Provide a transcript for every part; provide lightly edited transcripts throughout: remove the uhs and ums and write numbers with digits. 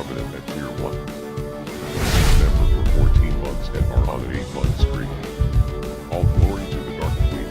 Covenant at Tier 1. Member for 14 months and are on an 8-month streak. All glory to the Dark Queen.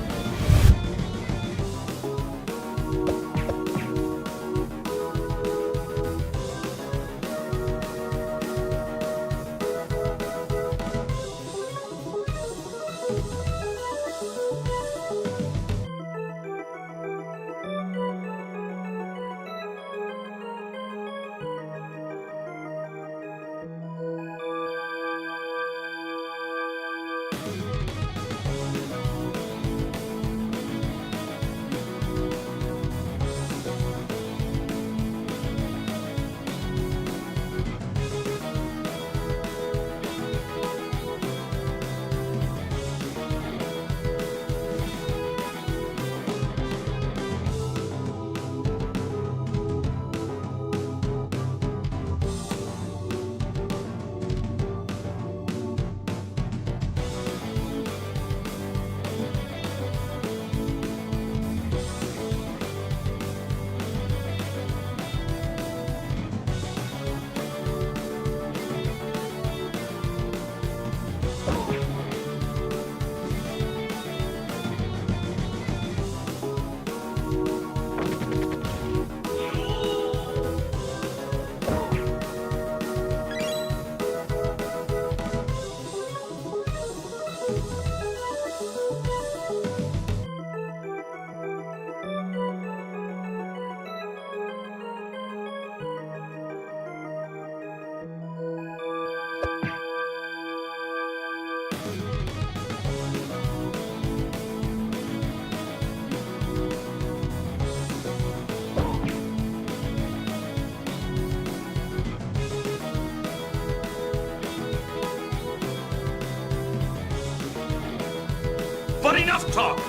But enough talk!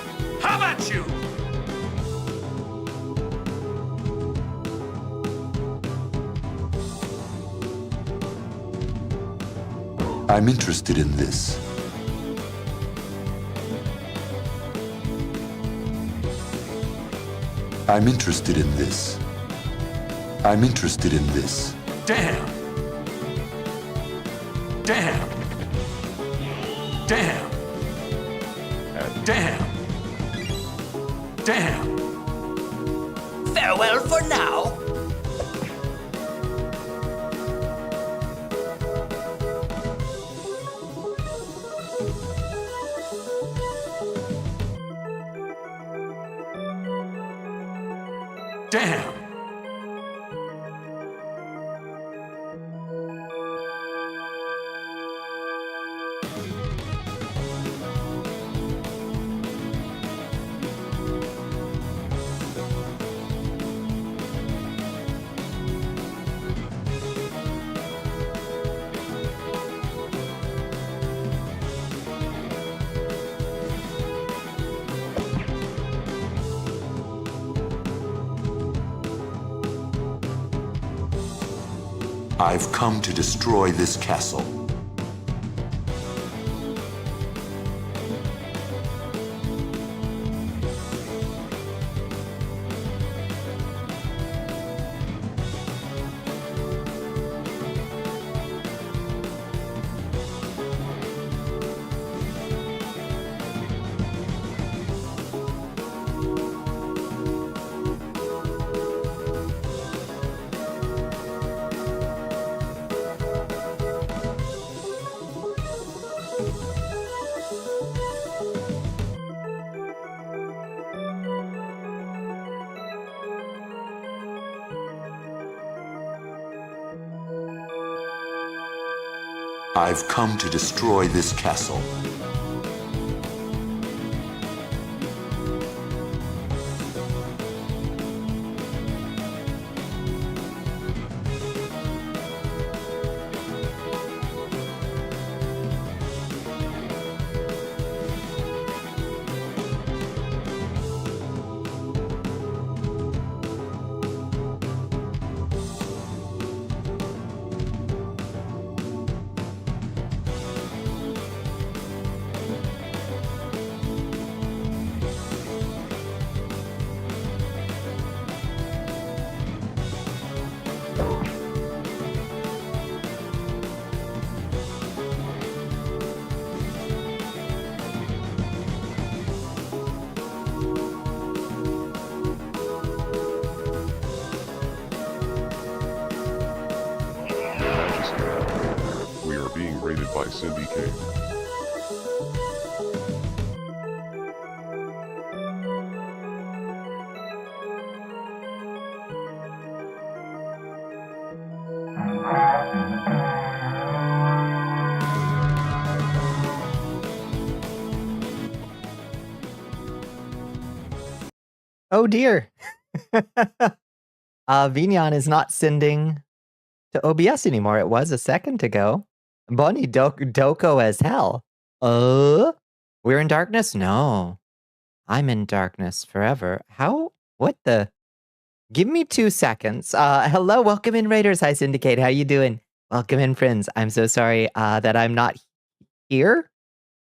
How about you? I'm interested in this. I'm interested in this. I'm interested in this. Damn! Damn! Damn! Damn! Damn! Farewell for now. Damn! I've come to destroy this castle. I've come to destroy this castle. by Cindy K. Oh dear. Vignon is not sending to OBS anymore. It was a second ago. Bonnie Doko as hell. We're in darkness? No. I'm in darkness forever. How? What the? Give me 2 seconds. Hello, welcome in, Raiders. Hi, Syndicate. How you doing? Welcome in, friends. I'm so sorry that I'm not here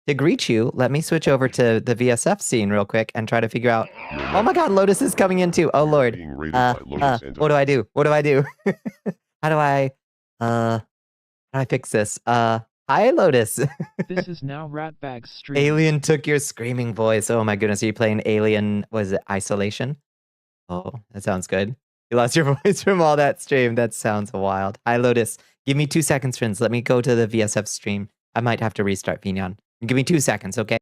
to greet you. Let me switch over to the VSF scene real quick and try to figure out. Oh my God, Lotus is coming in too. Oh Lord. Being raided by Lotus and What do I do? What do I do? How do I fix this? Hi, Lotus. This is now Ratbag's stream. Alien took your screaming voice. Oh my goodness, are you playing Alien? Was it Isolation? Oh, that sounds good. You lost your voice from all that stream. That sounds wild. Hi, Lotus. Give me 2 seconds, friends. Let me go to the VSF stream. I might have to restart Vignon. Give me 2 seconds, okay?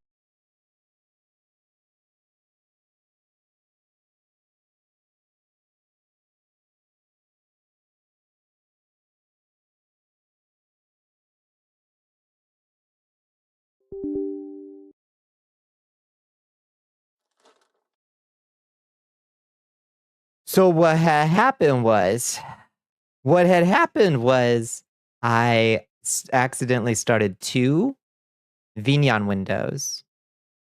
So what had happened was I accidentally started 2 Vignon windows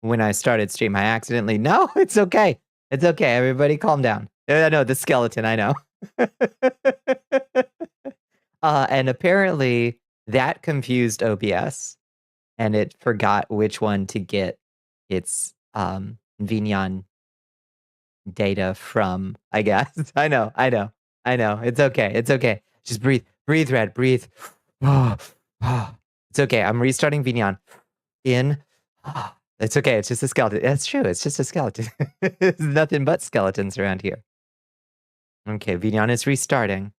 when I started stream. I accidentally, no, it's okay. It's okay. Everybody calm down. No, the skeleton, I know. And apparently that confused OBS and it forgot which one to get its Vignon data from, I guess. I know. It's okay. Just breathe, Red, breathe. It's okay. I'm restarting Vignon. In. It's okay. It's just a skeleton. That's true. It's just a skeleton. There's nothing but skeletons around here. Okay, Vignon is restarting.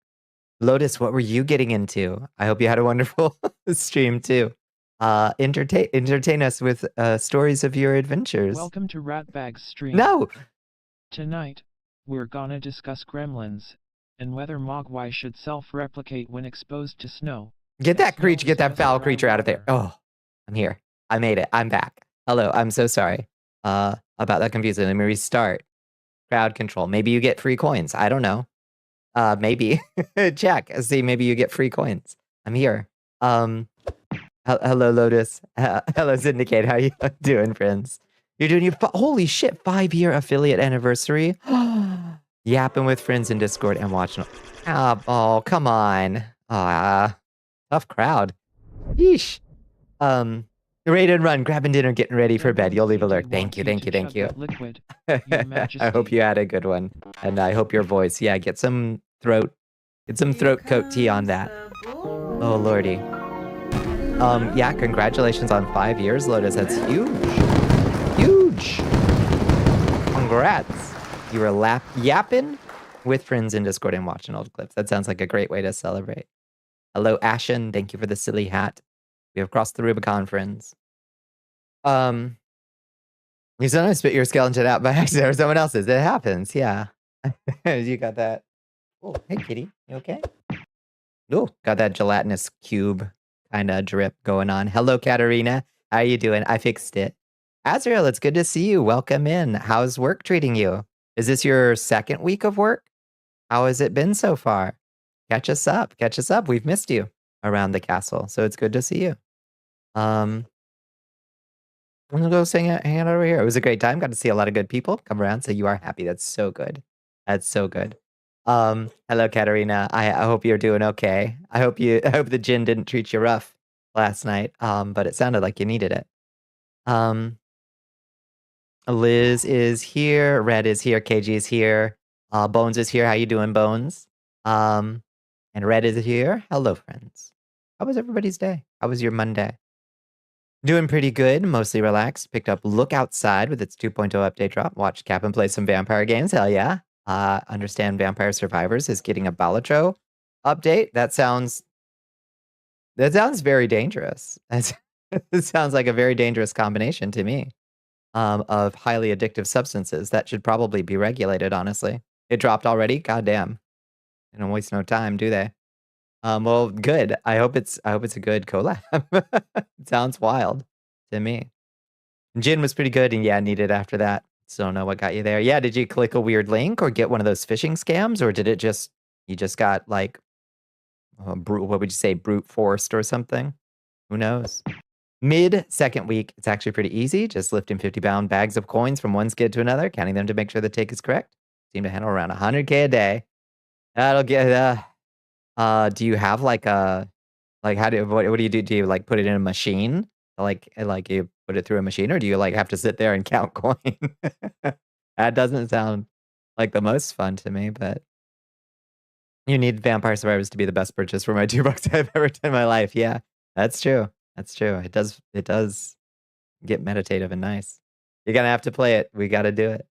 Lotus, what were you getting into? I hope you had a wonderful stream too. Entertain us with stories of your adventures. Welcome to Ratbag's stream. No! Tonight, we're gonna discuss gremlins, and whether Mogwai should self-replicate when exposed to snow. Get that creature, get that foul creature out of there. Oh, I'm here. I made it. I'm back. Hello, I'm so sorry about that confusion. Let me restart. Crowd control. Maybe you get free coins. I don't know. Maybe. Check. See, maybe you get free coins. I'm here. Hello, Lotus. Hello, Syndicate. How you doing, friends? You're doing your holy shit 5-year affiliate anniversary. Yapping with friends in Discord and watching. Oh, come on. Tough crowd. Yeesh. Raid and run, grabbing dinner, getting ready for bed. You'll leave a lurk. Thank you. I hope you had a good one. And I hope your voice, get some throat coat tea on that. Oh, lordy. Congratulations on 5 years, Lotus. That's huge. Huge. Congrats. You were yapping with friends in Discord and watching old clips. That sounds like a great way to celebrate. Hello, Ashen. Thank you for the silly hat. We have crossed the Rubicon, friends. You sometimes spit your skeleton out by accident or someone else's. It happens, yeah. You got that. Oh, hey, kitty. You okay? Oh, got that gelatinous cube kind of drip going on. Hello, Katarina. How you doing? I fixed it. Azrael, it's good to see you. Welcome in. How's work treating you? Is this your second week of work? How has it been so far? Catch us up. We've missed you around the castle, so it's good to see you. I'm gonna go hang out over here. It was a great time. Got to see a lot of good people come around. So you are happy. That's so good. Hello, Katarina. I hope you're doing okay. I hope the gin didn't treat you rough last night. But it sounded like you needed it. Liz is here. Red is here. KG is here. Bones is here. How you doing, Bones? And Red is here. Hello, friends. How was everybody's day? How was your Monday? Doing pretty good, mostly relaxed. Picked up Look Outside with its 2.0 update drop. Watched Captain play some vampire games. Hell yeah. Understand Vampire Survivors is getting a Balatro update. That sounds That sounds very dangerous. It sounds like a very dangerous combination to me, of highly addictive substances that should probably be regulated, honestly. It dropped already? Goddamn. They don't waste no time, do they? Well, good. I hope it's a good collab. It sounds wild to me. Jin was pretty good, and yeah, needed after that. Still don't know what got you there. Yeah, did you click a weird link or get one of those phishing scams, or did it just you just got like brute? What would you say, brute forced or something? Who knows? Mid second week, it's actually pretty easy. Just lifting 50-pound bags of coins from one skid to another, counting them to make sure the take is correct. Seem to handle around 100K a day. That'll get. Do you have like a how do what do you do? Do you like put it in a machine? Like you put it through a machine, or do you like have to sit there and count coin? That doesn't sound like the most fun to me, but you need Vampire Survivors to be the best purchase for my $2 I've ever done in my life. Yeah, that's true. That's true. It does get meditative and nice. You're gonna have to play it. We gotta do it.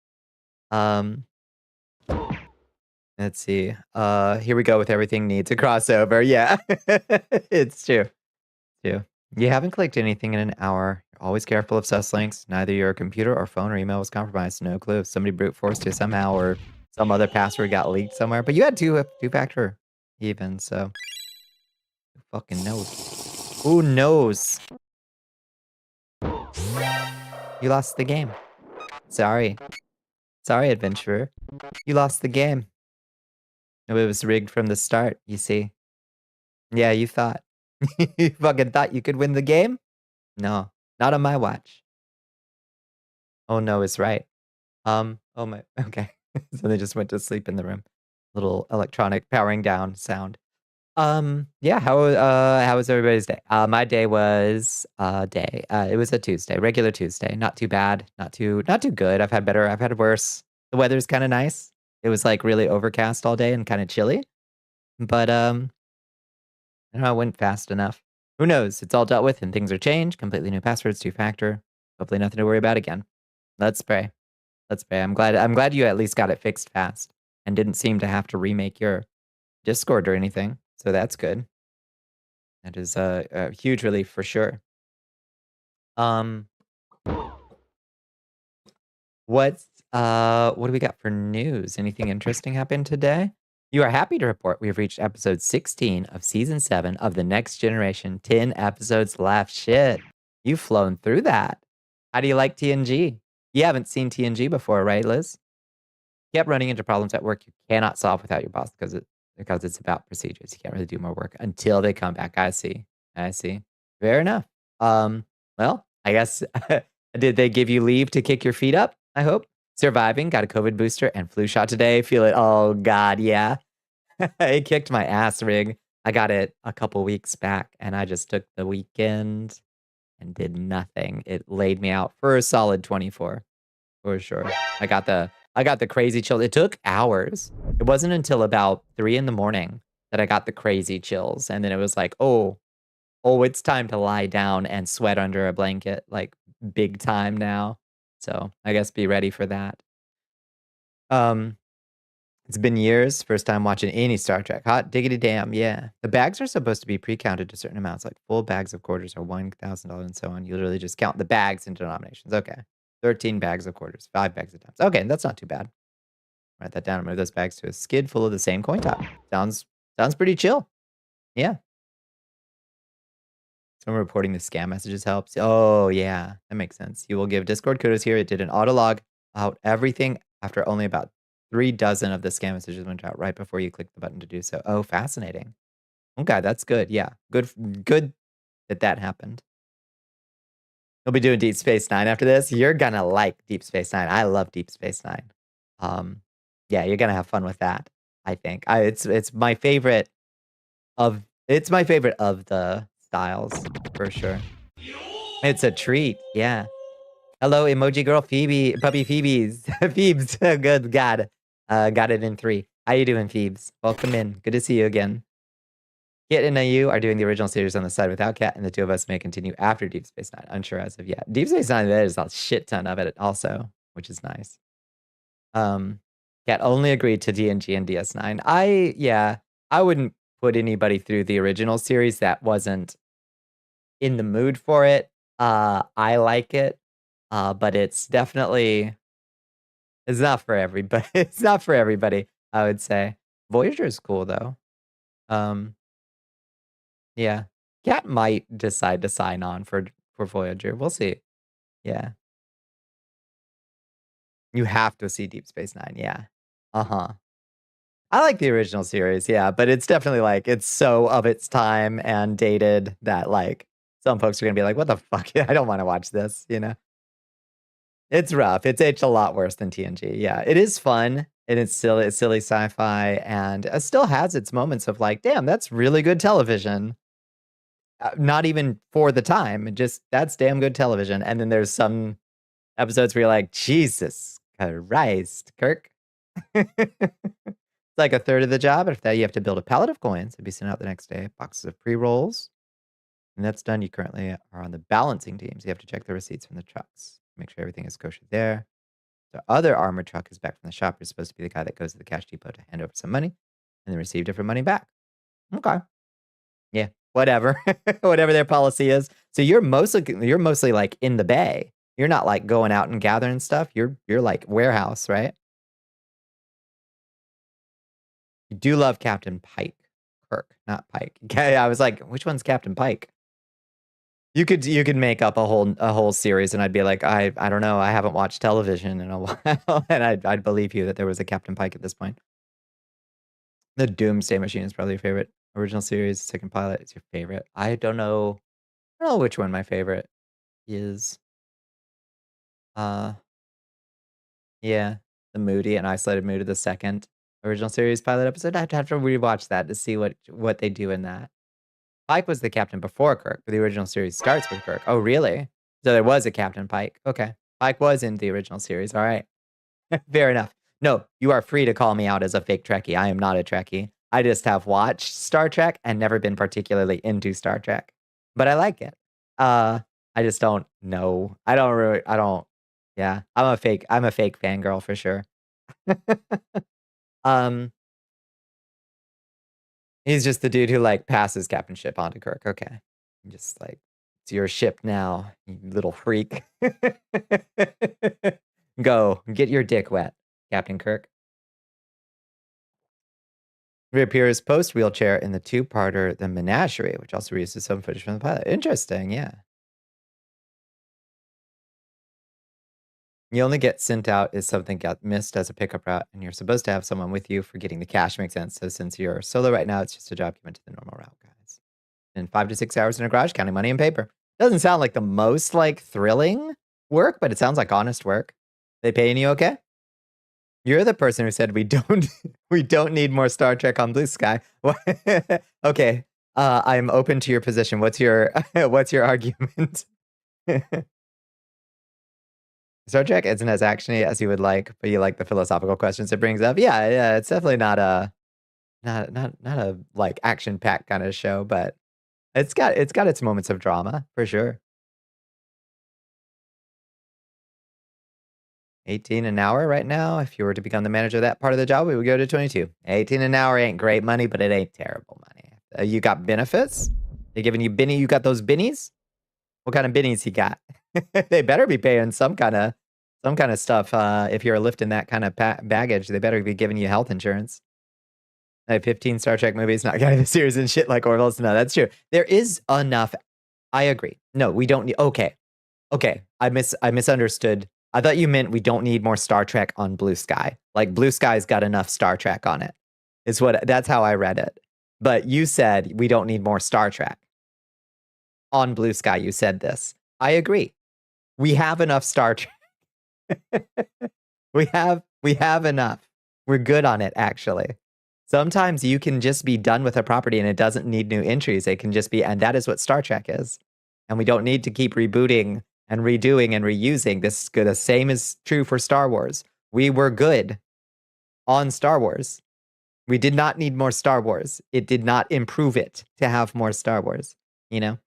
Um Let's see. Here we go with everything needs a crossover. Yeah. It's true. True. You haven't clicked anything in an hour. You're always careful of sus links. Neither your computer or phone or email was compromised. No clue if somebody brute forced you somehow or some other password got leaked somewhere. But you had two-factor even, so who fucking knows? Who knows? You lost the game. Sorry. Sorry, adventurer. You lost the game. It was rigged from the start, you see. Yeah, you thought. You fucking thought you could win the game? No, not on my watch. Oh no, it's right. Oh my, okay. So they just went to sleep in the room. Little electronic powering down sound. Yeah, how was everybody's day? My day was it was a Tuesday, regular Tuesday. Not too bad, not too good. I've had better, I've had worse. The weather's kind of nice. It was like really overcast all day and kind of chilly. But I don't know, it went fast enough. Who knows? It's all dealt with and things are changed. Completely new passwords, two-factor. Hopefully nothing to worry about again. Let's pray. Let's pray. I'm glad you at least got it fixed fast and didn't seem to have to remake your Discord or anything. So that's good. That is a huge relief for sure. What do we got for news? Anything interesting happened today? You are happy to report we have reached episode 16 of season 7 of The Next Generation. 10 episodes left. Shit. You've flown through that. How do you like TNG? You haven't seen TNG before, right, Liz? Kept running into problems at work you cannot solve without your boss because it's about procedures. You can't really do more work until they come back. I see. Fair enough. Well, I guess did they give you leave to kick your feet up? I hope. Surviving, got a COVID booster and flu shot today. Feel it. Oh God, yeah. It kicked my ass, Rig. I got it a couple weeks back and I just took the weekend and did nothing. It laid me out for a solid 24 for sure. I got the crazy chill. It took hours. It wasn't until about 3 in the morning that I got the crazy chills. And then it was like, oh, it's time to lie down and sweat under a blanket, like big time now. So I guess be ready for that. It's been years. First time watching any Star Trek. Hot diggity damn, yeah. The bags are supposed to be pre-counted to certain amounts, like full bags of quarters are $1,000 and so on. You literally just count the bags in denominations. Okay. 13 bags of quarters, 5 bags of dimes. Okay, that's not too bad. Write that down. Move those bags to a skid full of the same coin top. Sounds pretty chill. Yeah. Someone reporting the scam messages helps. Oh, yeah. That makes sense. You will give Discord kudos here. It did an auto log out everything after only about 3 dozen of the scam messages went out right before you click the button to do so. Oh, fascinating. Okay, that's good. Yeah. Good that happened. You'll be doing Deep Space Nine after this. You're gonna like Deep Space Nine. I love Deep Space Nine. Yeah, you're gonna have fun with that. I think it's my favorite of the styles for sure. It's a treat. Yeah. Hello, emoji girl Phoebe, puppy Phoebe's Phoebes. Good God, got it in 3. How you doing, Phoebes? Welcome in. Good to see you again. Kit and you are doing the original series on the side without Cat, and the 2 of us may continue after Deep Space Nine. Unsure as of yet. Deep Space Nine, there's a shit ton of it also, which is nice. Cat only agreed to DNG and DS9. I wouldn't put anybody through the original series that wasn't in the mood for it. I like it, but it's definitely it's not for everybody. It's not for everybody, I would say. Voyager is cool though. Um, yeah. Cat might decide to sign on for Voyager. We'll see. Yeah. You have to see Deep Space Nine. Yeah. Uh-huh. I like the original series, yeah, but it's definitely like it's so of its time and dated that like some folks are gonna be like, "What the fuck? I don't want to watch this," you know? It's rough. It's aged a lot worse than TNG. Yeah, it is fun and it's silly sci-fi and it still has its moments of like, damn, that's really good television. Not even for the time, just that's damn good television. And then there's some episodes where you're like, Jesus Christ, Kirk. It's like a third of the job. After that, you have to build a pallet of coins and be sent out the next day. Boxes of pre-rolls. And that's done. You currently are on the balancing teams. You have to check the receipts from the trucks. Make sure everything is kosher there. The other armored truck is back from the shop. You're supposed to be the guy that goes to the cash depot to hand over some money and then receive different money back. Okay. Yeah. Whatever. Whatever their policy is. So you're mostly like in the bay. You're not like going out and gathering stuff. You're like warehouse, right? You do love Captain Pike. Kirk, not Pike. Okay, I was like, which one's Captain Pike? You could make up a whole series, and I'd be like, I don't know, I haven't watched television in a while, and I'd believe you that there was a Captain Pike at this point. The Doomsday Machine is probably your favorite original series. Second Pilot is your favorite. I don't know which one my favorite is. Yeah, the moody and isolated mood of the second original series pilot episode. I'd have to rewatch that to see what they do in that. Pike was the captain before Kirk, but the original series starts with Kirk. Oh, really? So there was a Captain Pike. Okay. Pike was in the original series. All right. Fair enough. No, you are free to call me out as a fake Trekkie. I am not a Trekkie. I just have watched Star Trek and never been particularly into Star Trek. But I like it. I just don't know. I don't yeah. I'm a fake fangirl for sure. Um He's just the dude who, like, passes captainship on to Kirk, okay. Just like, "It's your ship now, you little freak." Go, get your dick wet, Captain Kirk. Reappears post-wheelchair in the two-parter The Menagerie, which also reuses some footage from the pilot. Interesting, yeah. You only get sent out if something got missed as a pickup route, and you're supposed to have someone with you for getting the cash. Makes sense. So since you're solo right now, it's just a job given to the normal route guys. And 5 to 6 hours in a garage, counting money and paper. Doesn't sound like the most like thrilling work, but it sounds like honest work. They paying you okay? You're the person who said we don't need more Star Trek on Blue Sky. Okay, I'm open to your position. What's your argument? Star Trek isn't as actiony as you would like, but you like the philosophical questions it brings up. Yeah, it's definitely not a like action-packed kind of show, but it's got its moments of drama for sure. 18 an hour right now. If you were to become the manager of that part of the job, we would go to 22. 18 an hour ain't great money, but it ain't terrible money. You got benefits? They giving you you got those binnies? What kind of binnies you got? They better be paying some kind of stuff. If you're lifting that kind of baggage, they better be giving you health insurance. Like 15 Star Trek movies, not getting the series and shit like Orville's. No, that's true. There is enough. I agree. No, we don't need. Okay. I misunderstood. I thought you meant we don't need more Star Trek on Blue Sky. Like Blue Sky's got enough Star Trek on it. That's how I read it. But you said we don't need more Star Trek. On Blue Sky, you said this. I agree. We have enough Star Trek. we have enough. We're good on it, actually. Sometimes you can just be done with a property and it doesn't need new entries. It can just be, and that is what Star Trek is. And we don't need to keep rebooting and redoing and reusing. This is good. The same is true for Star Wars. We were good on Star Wars. We did not need more Star Wars. It did not improve it to have more Star Wars, you know?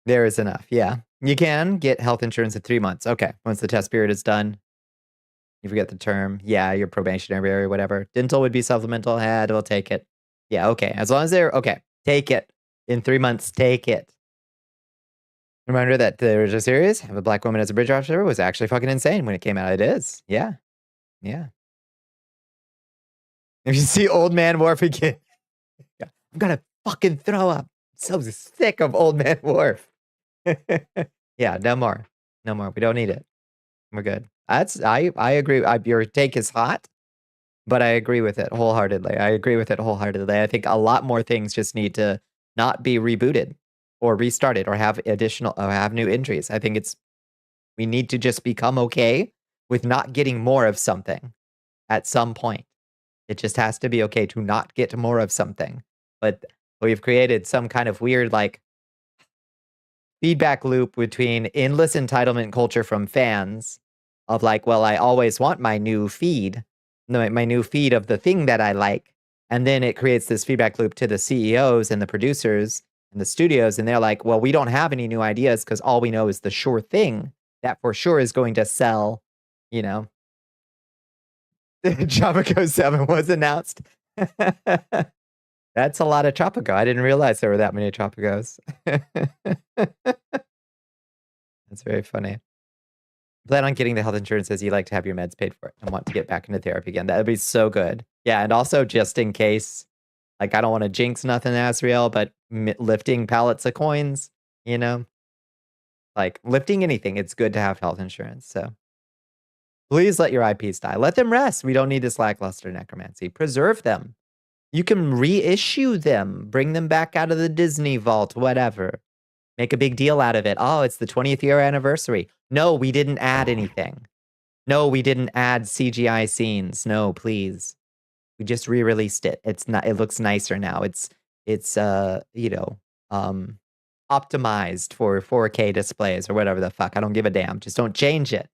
There is enough, yeah. You can get health insurance in 3 months. Okay, once the test period is done, You forget the term. Yeah, you're probationary or whatever. Dental would be supplemental. We'll take it. Yeah, okay. As long as they're okay, take it. In 3 months, take it. Reminder that the original series, Have a Black Woman as a Bridge Officer, was actually fucking insane when it came out. It is. Yeah. Yeah. If you see Old Man Worf again, I'm gonna fucking throw up. I'm so sick of Old Man Worf. Yeah, no more. No more. We don't need it. We're good. I agree. Your take is hot, but I agree with it wholeheartedly. I think a lot more things just need to not be rebooted or restarted or have new entries. I think we need to just become okay with not getting more of something at some point. It just has to be okay to not get more of something. But we've created some kind of weird like feedback loop between endless entitlement culture from fans of like, well, I always want my new feed of the thing that I like. And then it creates this feedback loop to the CEOs and the producers and the studios. And they're like, well, we don't have any new ideas because all we know is the sure thing that for sure is going to sell, Tropico 7 was announced. That's a lot of Tropico. I didn't realize there were that many Tropicos. That's very funny. Plan on getting the health insurance as you like to have your meds paid for and want to get back into therapy again. That would be so good. Yeah, and also just in case, like I don't want to jinx nothing, Asriel, but lifting pallets of coins, like lifting anything, it's good to have health insurance. So please let your IPs die. Let them rest. We don't need this lackluster necromancy. Preserve them. You can reissue them. Bring them back out of the Disney vault, whatever. Make a big deal out of it. Oh, it's the 20th year anniversary. No, we didn't add anything. No, we didn't add CGI scenes. No, please. We just re-released it. It looks nicer now. It's optimized for 4K displays or whatever the fuck. I don't give a damn. Just don't change it.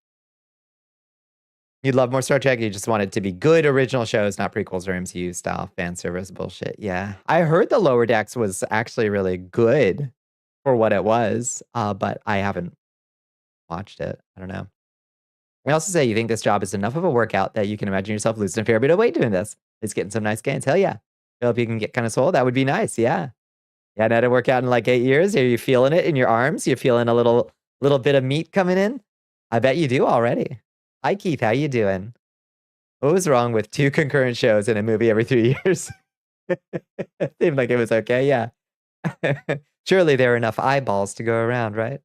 You'd love more Star Trek. You just want it to be good original shows, not prequels or MCU style fan service bullshit. Yeah. I heard the Lower Decks was actually really good for what it was, but I haven't watched it. I don't know. I also say you think this job is enough of a workout that you can imagine yourself losing a fair bit of weight doing this. It's getting some nice gains. Hell yeah. I hope you can get kind of swole. That would be nice. Yeah. Yeah, I had to work out in like 8 years. Are you feeling it in your arms? You feeling a little bit of meat coming in? I bet you do already. Hi, Keith. How you doing? What was wrong with 2 concurrent shows in a movie every 3 years? Seemed like it was okay. Yeah. Surely there are enough eyeballs to go around, right?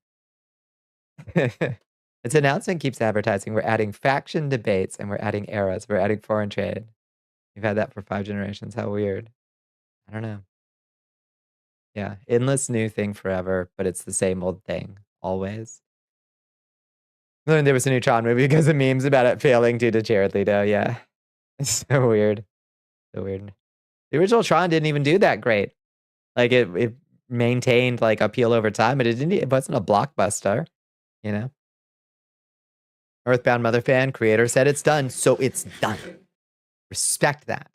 Its announcement keeps advertising. We're adding faction debates and we're adding eras. We're adding foreign trade. We've had that for 5 generations. How weird. I don't know. Yeah. Endless new thing forever, but it's the same old thing. Always. Learned there was a new Tron movie because of memes about it failing due to Jared Leto. Yeah. It's so weird. So weird. The original Tron didn't even do that great. Like it maintained like appeal over time, but it wasn't a blockbuster, Earthbound Mother fan creator said it's done, so it's done. Respect that.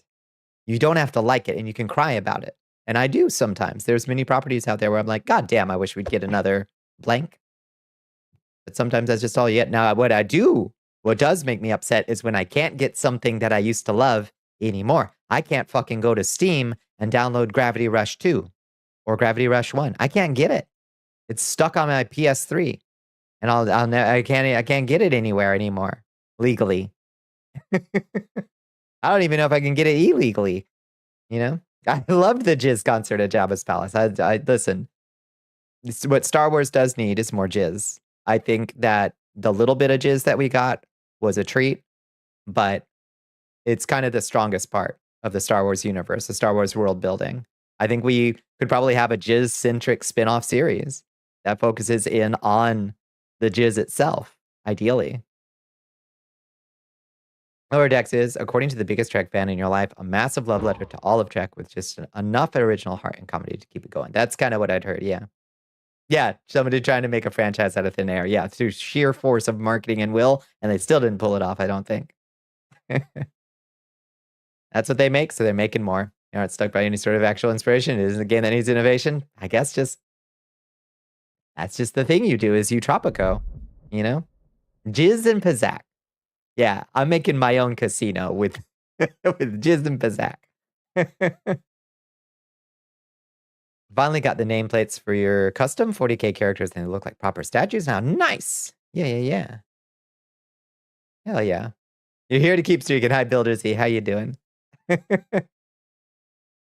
You don't have to like it and you can cry about it. And I do sometimes. There's many properties out there where I'm like, God damn, I wish we'd get another blank. But sometimes that's just all you get. Now, what does make me upset is when I can't get something that I used to love anymore. I can't fucking go to Steam and download Gravity Rush 2 or Gravity Rush 1. I can't get it. It's stuck on my PS3. And I can't get it anywhere anymore legally. I don't even know if I can get it illegally. I loved the Jizz concert at Jabba's Palace. I listen. What Star Wars does need is more Jizz. I think that the little bit of Jizz that we got was a treat, but it's kind of the strongest part of the Star Wars universe, the Star Wars world building. I think we could probably have a Jizz-centric spin-off series that focuses in on the Jizz itself, ideally. Lower Decks is, according to the biggest Trek fan in your life, a massive love letter to all of Trek with just enough original heart and comedy to keep it going. That's kind of what I'd heard, yeah. Yeah, somebody trying to make a franchise out of thin air. Yeah, through sheer force of marketing and will, and they still didn't pull it off, I don't think. That's what they make, so they're making more. You aren't stuck by any sort of actual inspiration. It isn't a game that needs innovation. I guess that's just the thing you do is you Tropico, Jizz and Pizzak. Yeah, I'm making my own casino with with Jizz and Bazak. Finally got the nameplates for your custom 40K characters, and they look like proper statues now. Nice! Yeah. Hell yeah. You're here to keep streaking. Hi, Buildersy. How you doing?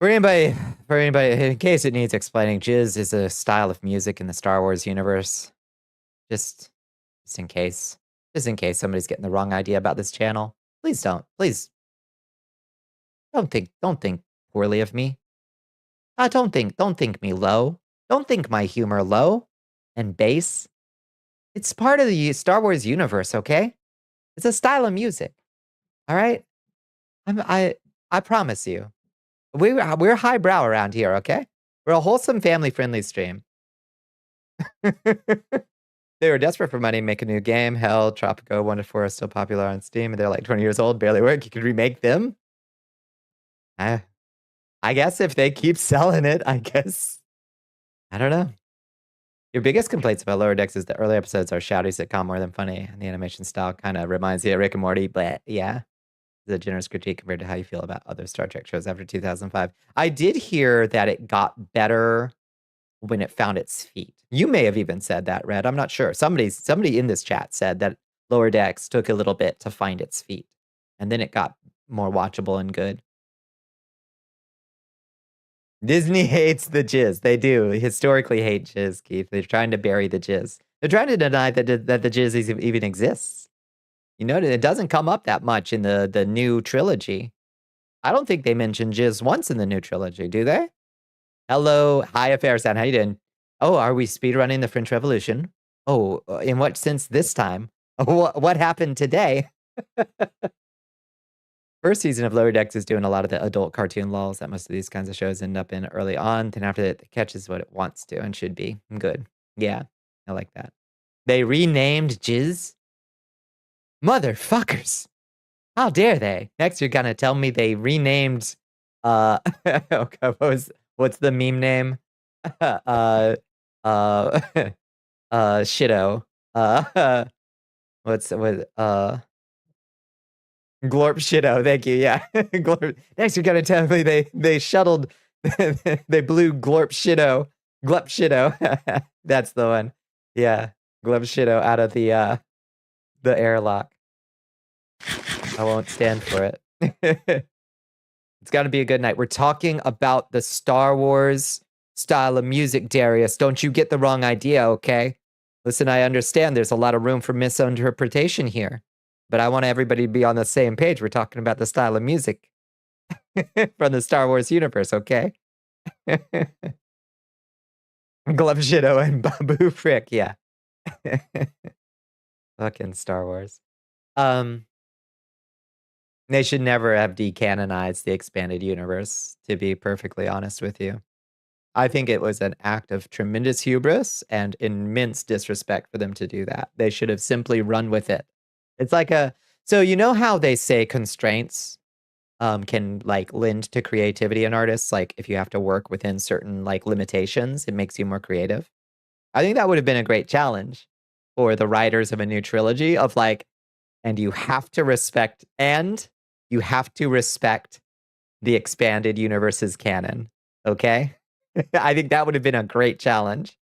For anybody, in case it needs explaining, Jizz is a style of music in the Star Wars universe. Just in case. Just in case somebody's getting the wrong idea about this channel. Please don't. Please don't think poorly of me. Don't think me low. Don't think my humor low and base. It's part of the Star Wars universe, okay? It's a style of music. All right? I promise you. We're highbrow around here, okay? We're a wholesome, family-friendly stream. They were desperate for money, make a new game. Hell, Tropico 1 to 4 are still popular on Steam, and they're like 20 years old, barely work. You could remake them? I guess if they keep selling it, I guess. I don't know. Your biggest complaints about Lower Decks is the early episodes are shouty sitcom more than funny, and the animation style kind of reminds you of Rick and Morty, but yeah. The generous critique compared to how you feel about other Star Trek shows after 2005. I did hear that it got better when it found its feet. You may have even said that, Red. I'm not sure. Somebody in this chat said that Lower Decks took a little bit to find its feet, and then it got more watchable and good. Disney hates the jizz. They do historically hate jizz, Keith. They're trying to bury the jizz. They're trying to deny that the jizz even exists. You know, it doesn't come up that much in the new trilogy. I don't think they mention jizz once in the new trilogy, do they? Hello, hi, Affairsan. How you doing? Oh, are we speedrunning the French Revolution? Oh, in what sense this time? What happened today? First season of Lower Decks is doing a lot of the adult cartoon lulls that most of these kinds of shows end up in early on. Then after that, it catches what it wants to and should be. Good. Yeah, I like that. They renamed Jizz? Motherfuckers. How dare they? Next, you're gonna tell me they renamed, okay, what's the meme name? Shitto. Glorp Shitto, thank you, yeah. Glorp. Next, you're gonna tell me they shuttled, they blew Glorp Shitto, Glup Shitto. That's the one. Yeah, Glup Shitto out of the airlock. I won't stand for it. It's got to be a good night. We're talking about the Star Wars style of music, Darius. Don't you get the wrong idea, okay? Listen, I understand there's a lot of room for misinterpretation here, but I want everybody to be on the same page. We're talking about the style of music from the Star Wars universe, okay? Glove Shitto and Babu Frick, yeah. Fucking Star Wars. They should never have decanonized the expanded universe, to be perfectly honest with you. I think it was an act of tremendous hubris and immense disrespect for them to do that. They should have simply run with it. It's like so you know how they say constraints can like lend to creativity in artists? Like if you have to work within certain like limitations, it makes you more creative. I think that would have been a great challenge for the writers of a new trilogy of like, and you have to respect the expanded universe's canon. Okay? I think that would have been a great challenge.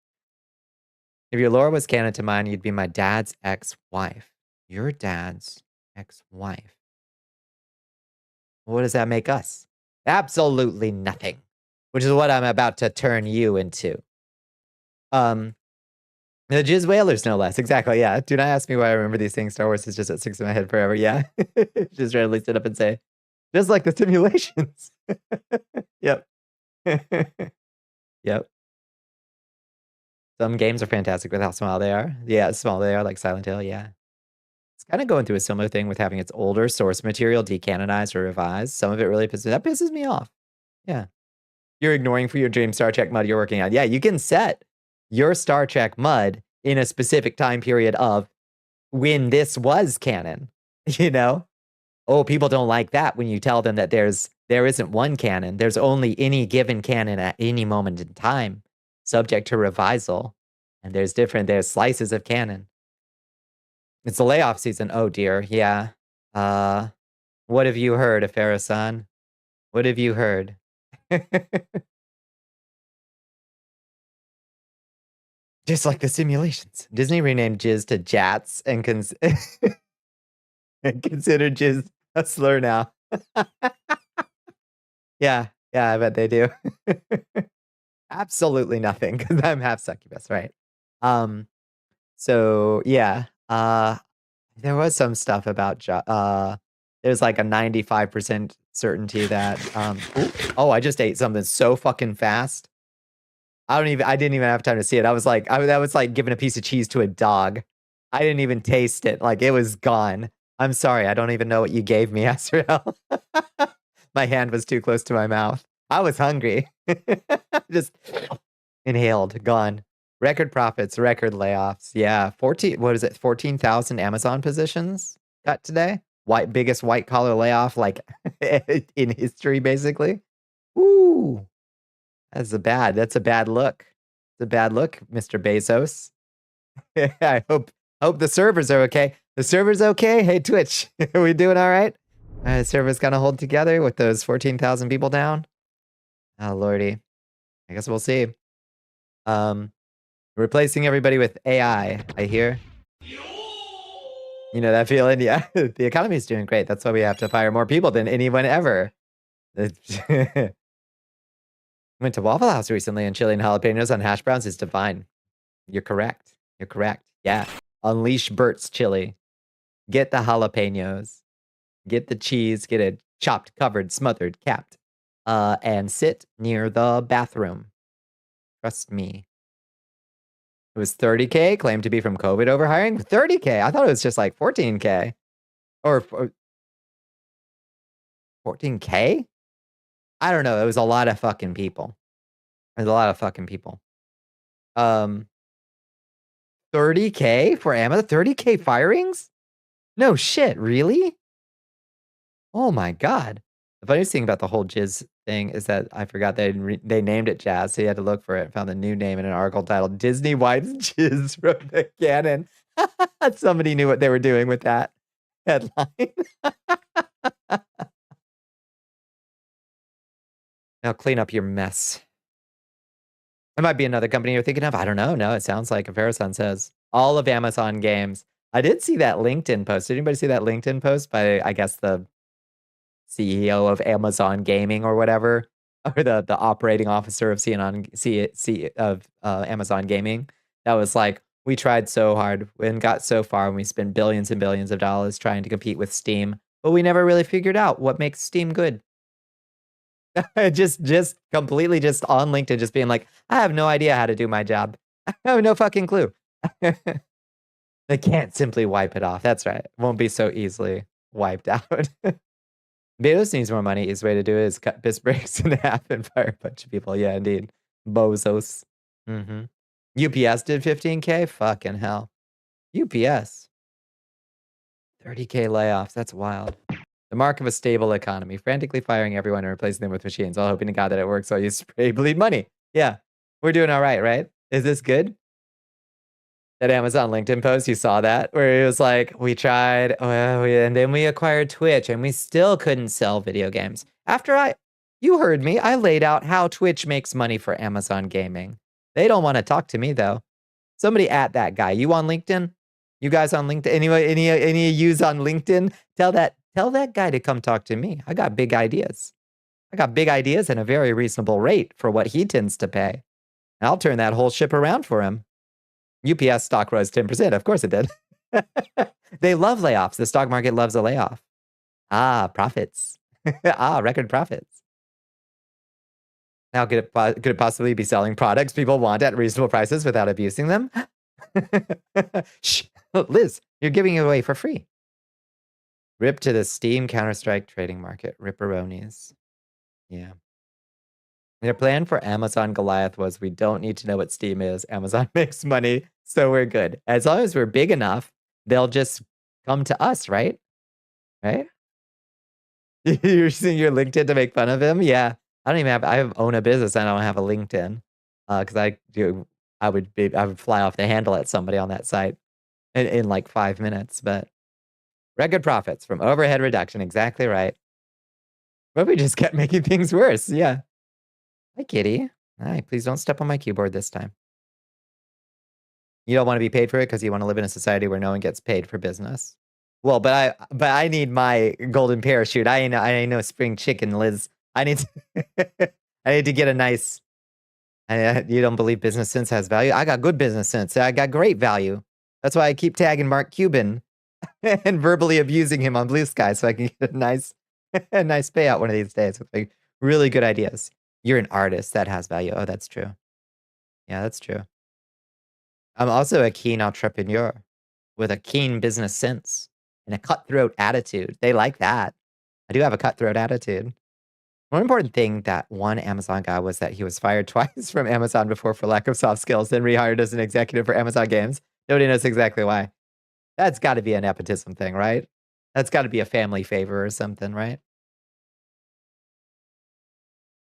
If your lore was canon to mine, you'd be my dad's ex-wife. Your dad's ex-wife. What does that make us? Absolutely nothing. Which is what I'm about to turn you into. The Jizz Whalers, no less. Exactly, yeah. Do not ask me why I remember these things. Star Wars is just at 6 in my head forever. Yeah. Just randomly sit up and say, just like the simulations. Yep. Yep. Some games are fantastic with how small they are. Yeah, small they are, like Silent Hill, yeah. It's kind of going through a similar thing with having its older source material decanonized or revised. Some of it really pisses me off. Yeah. You're ignoring for your dream Star Trek mud you're working on. Yeah, you can set your Star Trek mud in a specific time period of when this was canon, you know? Oh, people don't like that when you tell them that there isn't one canon. There's only any given canon at any moment in time, subject to revisal. And there's slices of canon. It's the layoff season. Oh dear, yeah. What have you heard, Afara-san? What have you heard? Just like the simulations. Disney renamed Jizz to Jats and and considered Jizz a slur now. Yeah, I bet they do. Absolutely nothing, because I'm half succubus, right? So yeah, there was some stuff about there's like a 95% certainty that oh, I just ate something so fucking fast. I didn't even have time to see it. I was like, that was like giving a piece of cheese to a dog. I didn't even taste it. Like it was gone. I'm sorry. I don't even know what you gave me, Asriel. My hand was too close to my mouth. I was hungry. Just inhaled, gone. Record profits, record layoffs. Yeah, 14,000 Amazon positions cut today. Biggest white collar layoff like in history, basically. Ooh. That's a bad look. It's a bad look, Mr. Bezos. I hope the servers are okay. The server's okay? Hey, Twitch, are we doing all right? The server's gonna hold together with those 14,000 people down? Oh, lordy. I guess we'll see. Replacing everybody with AI, I hear. You know that feeling? Yeah, the economy's doing great. That's why we have to fire more people than anyone ever. Went to Waffle House recently and chili and jalapenos on hash browns is divine. You're correct. Yeah. Unleash Bert's chili. Get the jalapenos. Get the cheese. Get it chopped, covered, smothered, capped. And sit near the bathroom. Trust me. It was 30K, claimed to be from COVID overhiring. 30K? I thought it was just like 14K. Or 14K? I don't know. It was a lot of fucking people. 30K for Amazon? 30K firings? No shit, really? Oh my god. The funniest thing about the whole Jizz thing is that I forgot they named it Jazz, so you had to look for it and found the new name in an article titled Disney Wipes Jizz from the Canon. Somebody knew what they were doing with that headline. Now clean up your mess. It might be another company you're thinking of. I don't know. No, it sounds like Afarasan says. All of Amazon games. I did see that LinkedIn post. Did anybody see that LinkedIn post by, I guess, the CEO of Amazon Gaming or whatever? Or the operating officer of Amazon Gaming? That was like, we tried so hard and got so far and we spent billions and billions of dollars trying to compete with Steam, but we never really figured out what makes Steam good. just completely just on LinkedIn, just being like, I have no idea how to do my job. I have no fucking clue. They can't simply wipe it off. That's right. It won't be so easily wiped out. Bezos needs more money. His way to do it is cut piss breaks in half and fire a bunch of people. Yeah, indeed. Bozos. UPS did 15K? Fucking hell. UPS. 30K layoffs. That's wild. The mark of a stable economy. Frantically firing everyone and replacing them with machines, all hoping to God that it works while you spray bleed money. Yeah, we're doing all right? Is this good? That Amazon LinkedIn post, you saw that? Where it was like, we tried, and then we acquired Twitch, and we still couldn't sell video games. You heard me, I laid out how Twitch makes money for Amazon Gaming. They don't want to talk to me, though. Somebody at that guy. You on LinkedIn? You guys on LinkedIn? Anyway, any of yous on LinkedIn? Tell that guy to come talk to me. I got big ideas. And a very reasonable rate for what he tends to pay. And I'll turn that whole ship around for him. UPS stock rose 10%. Of course it did. They love layoffs. The stock market loves a layoff. Profits. Record profits. Now, could it possibly be selling products people want at reasonable prices without abusing them? Shh. Liz, you're giving it away for free. Rip to the Steam Counter-Strike trading market. Ripperonis. Yeah. Their plan for Amazon Goliath was we don't need to know what Steam is. Amazon makes money, so we're good. As long as we're big enough, they'll just come to us, right? Right? You're using your LinkedIn to make fun of him? Yeah. I own a business. I don't have a LinkedIn. Because I would fly off the handle at somebody on that site in like 5 minutes, but Record profits from overhead reduction. Exactly right. But we just kept making things worse. Yeah. Hi, kitty. Hi, please don't step on my keyboard this time. You don't want to be paid for it because you want to live in a society where no one gets paid for business. Well, but I need my golden parachute. I ain't no spring chicken, Liz. I need to get a nice. You don't believe business sense has value? I got good business sense. I got great value. That's why I keep tagging Mark Cuban and verbally abusing him on Blue Sky so I can get a nice payout one of these days with like really good ideas. You're an artist. That has value. Oh, that's true. Yeah, that's true. I'm also a keen entrepreneur with a keen business sense and a cutthroat attitude. They like that. I do have a cutthroat attitude. One important thing that one Amazon guy was that he was fired twice from Amazon before for lack of soft skills, then rehired as an executive for Amazon Games. Nobody knows exactly why. That's got to be a nepotism thing, right? That's got to be a family favor or something, right?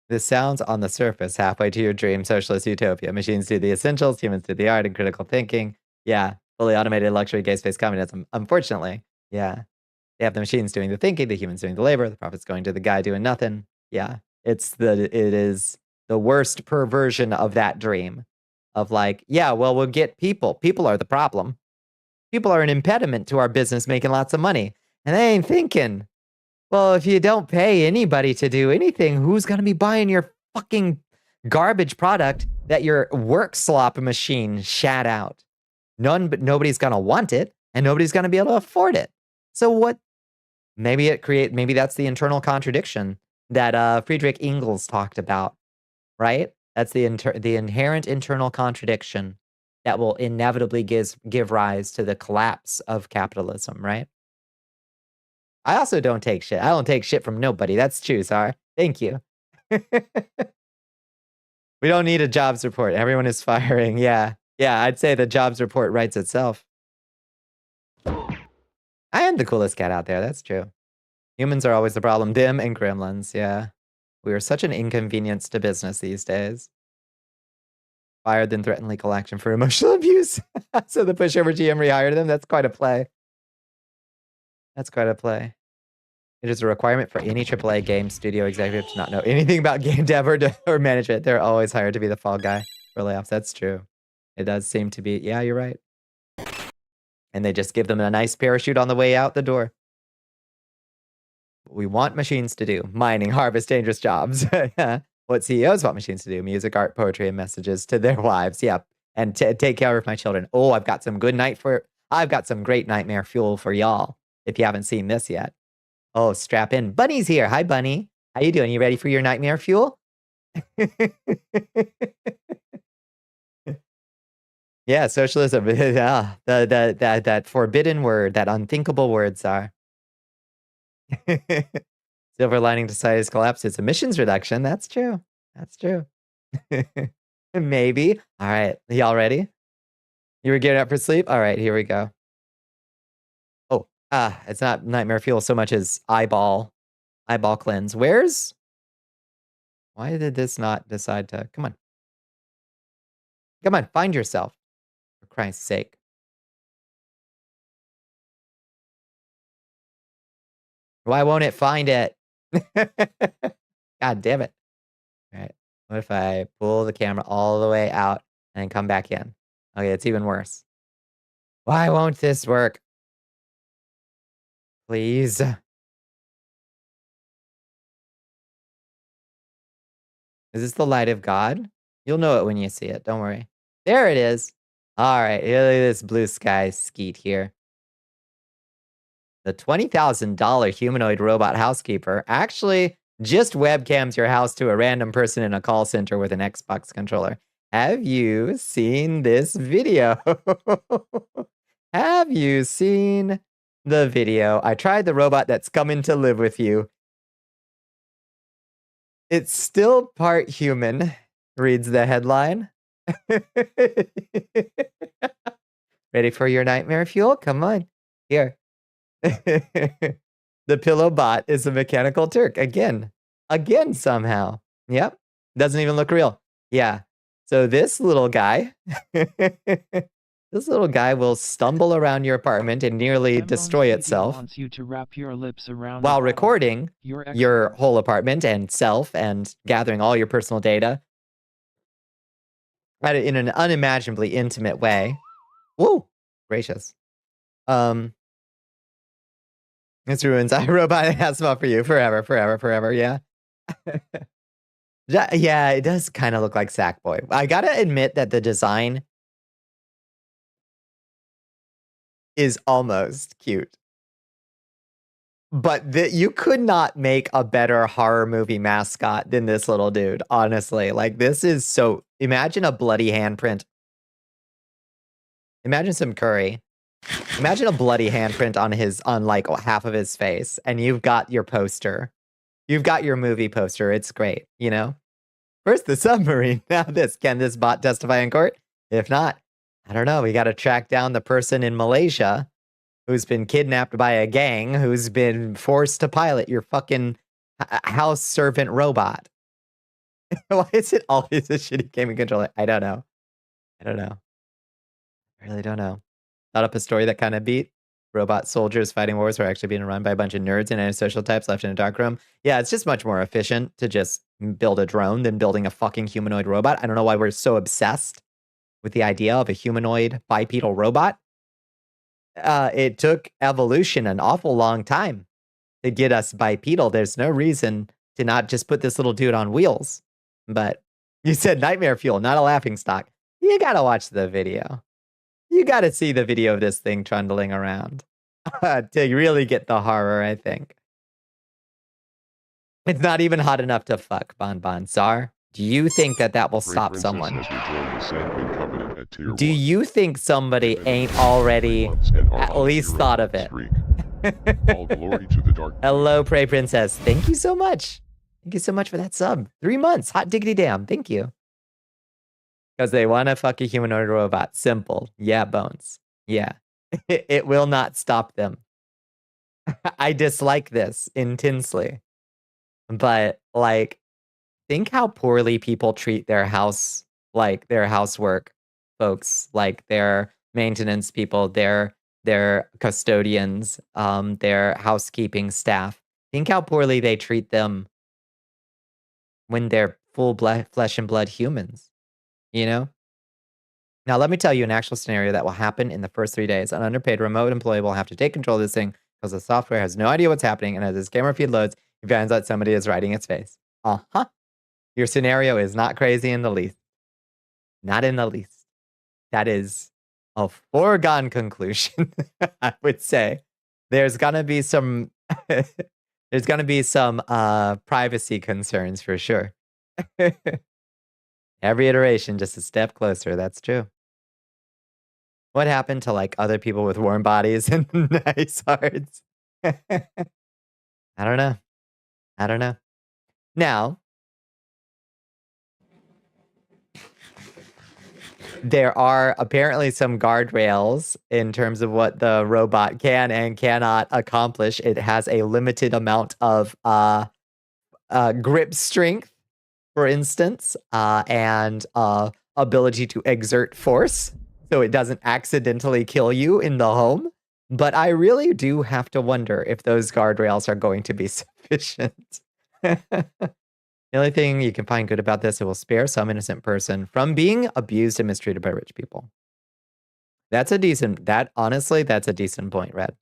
This sounds on the surface halfway to your dream socialist utopia. Machines do the essentials, humans do the art and critical thinking. Yeah, fully automated luxury gay-space communism. Unfortunately, yeah. They have the machines doing the thinking, the humans doing the labor, the profits going to the guy doing nothing. Yeah, it is the worst perversion of that dream of like, yeah, well, we'll get people. People are the problem. People are an impediment to our business making lots of money. And they ain't thinking, well, if you don't pay anybody to do anything, who's going to be buying your fucking garbage product that your work slop machine shat out? Nobody's going to want it, and nobody's going to be able to afford it. So what? Maybe that's the internal contradiction that Friedrich Engels talked about, right? That's the inherent internal contradiction that will inevitably give rise to the collapse of capitalism, right? I also don't take shit. I don't take shit from nobody. That's true, Sar. Thank you. We don't need a jobs report. Everyone is firing. Yeah. Yeah, I'd say the jobs report writes itself. I am the coolest cat out there. That's true. Humans are always the problem. Them and gremlins. Yeah. We are such an inconvenience to business these days. Fired, then threatened legal action for emotional abuse. So the pushover GM rehired them. That's quite a play. That's quite a play. It is a requirement for any AAA game studio executive to not know anything about game dev or management. They're always hired to be the fall guy for layoffs. That's true. It does seem to be. Yeah, you're right. And they just give them a nice parachute on the way out the door. What we want machines to do: mining, harvest, dangerous jobs. What CEOs want machines to do: music, art, poetry, and messages to their wives. Yep. And take care of my children. Oh, I've got some great nightmare fuel for y'all. If you haven't seen this yet. Oh, strap in. Bunny's here. Hi, Bunny. How you doing? You ready for your nightmare fuel? Yeah, socialism. Yeah, that forbidden word, that unthinkable words are. Silver lining to society's collapse is emissions reduction. That's true. That's true. Maybe. All right. Y'all ready? You were getting up for sleep? All right, here we go. It's not nightmare fuel so much as eyeball cleanse. Why did this not decide to, come on, find yourself, for Christ's sake. Why won't it find it? God damn it. All right, what if I pull the camera all the way out and come back in? Okay, it's even worse. Why won't this work? Please. Is this the light of God? You'll know it when you see it. Don't worry. There it is. All right. Look at this blue sky skeet here. The $20,000 humanoid robot housekeeper actually just webcams your house to a random person in a call center with an Xbox controller. Have you seen this video? Have you seen the video? I tried the robot that's coming to live with you. It's still part human, reads the headline. Ready for your nightmare fuel? Come on. Here. The pillow bot is a mechanical Turk. Again somehow. Yep. Doesn't even look real. Yeah. So this little guy This little guy will stumble around your apartment and nearly Gremlin's destroy video itself wants you to wrap your lips around a while bottle. recording You're your excellent. whole apartment and self and gathering all your personal data in an unimaginably intimate way. Woo! Gracious. It's ruins. iRobot has smell for you forever, forever, forever. Yeah. Yeah, it does kind of look like Sackboy. I gotta admit that the design is almost cute. But you could not make a better horror movie mascot than this little dude, honestly. Like, this is so... Imagine a bloody handprint. Imagine some curry. Imagine a bloody handprint on like half of his face, and you've got your poster. You've got your movie poster. It's great, you know? First the submarine, now this. Can this bot testify in court? If not, I don't know. We got to track down the person in Malaysia who's been kidnapped by a gang, who's been forced to pilot your fucking house servant robot. Why is it always a shitty gaming controller? I don't know. I really don't know. Thought up a story that kind of beat. Robot soldiers fighting wars were actually being run by a bunch of nerds and antisocial types left in a dark room. Yeah, it's just much more efficient to just build a drone than building a fucking humanoid robot. I don't know why we're so obsessed with the idea of a humanoid bipedal robot. It took evolution an awful long time to get us bipedal. There's no reason to not just put this little dude on wheels. But you said nightmare fuel, not a laughing stock. You gotta watch the video. You gotta see the video of this thing trundling around to really get the horror, I think. It's not even hot enough to fuck, Bon Sar. Do you think that will Great stop Princess someone? has rejoined the Sandman Covenant at tier Do 1. you think somebody ain't already at least thought of it? All glory to the dark. Hello, Prey Princess. Thank you so much. Thank you so much for that sub. 3 months. Hot diggity damn. Thank you. Because they want to fuck a humanoid robot. Simple. Yeah, Bones. Yeah. It will not stop them. I dislike this intensely. But, like, think how poorly people treat their house, like, their housework folks, like, their maintenance people, their custodians, their housekeeping staff. Think how poorly they treat them when they're full flesh and blood humans, you know? Now, let me tell you an actual scenario that will happen in the first 3 days. An underpaid remote employee will have to take control of this thing because the software has no idea what's happening, and as his camera feed loads, he finds out somebody is writing its face. Uh-huh. Your scenario is not crazy in the least. Not in the least. That is a foregone conclusion, I would say. There's gonna be some there's gonna be some privacy concerns for sure. Every iteration just a step closer, that's true. What happened to like other people with warm bodies and nice hearts? I don't know. I don't know. Now, there are apparently some guardrails in terms of what the robot can and cannot accomplish. It has a limited amount of grip strength, for instance, and ability to exert force, so it doesn't accidentally kill you in the home. But I really do have to wonder if those guardrails are going to be sufficient. The only thing you can find good about this, it will spare some innocent person from being abused and mistreated by rich people. That's a decent point, Red.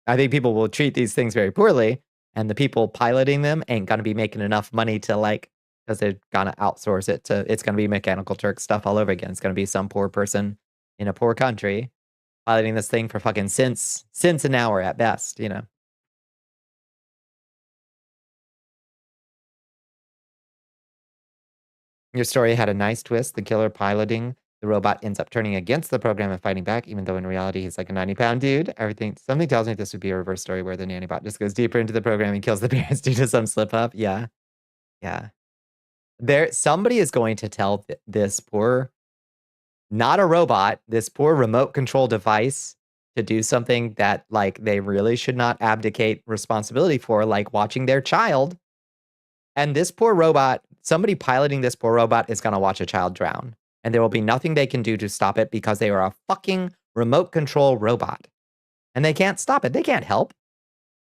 I think people will treat these things very poorly, and the people piloting them ain't gonna be making enough money to like, because they're gonna outsource it to, it's gonna be Mechanical Turk stuff all over again. It's gonna be some poor person in a poor country piloting this thing for fucking cents an hour at best, you know. Your story had a nice twist. The killer piloting the robot ends up turning against the program and fighting back, even though in reality he's like a 90-pound dude. Something tells me this would be a reverse story where the nanny bot just goes deeper into the program and kills the parents due to some slip up. Yeah. Yeah. Somebody is going to tell this poor, not a robot, this poor remote control device to do something that like they really should not abdicate responsibility for, like watching their child. And this poor robot, somebody piloting this poor robot is going to watch a child drown. and there will be nothing they can do to stop it because they are a fucking remote control robot. And they can't stop it. They can't help.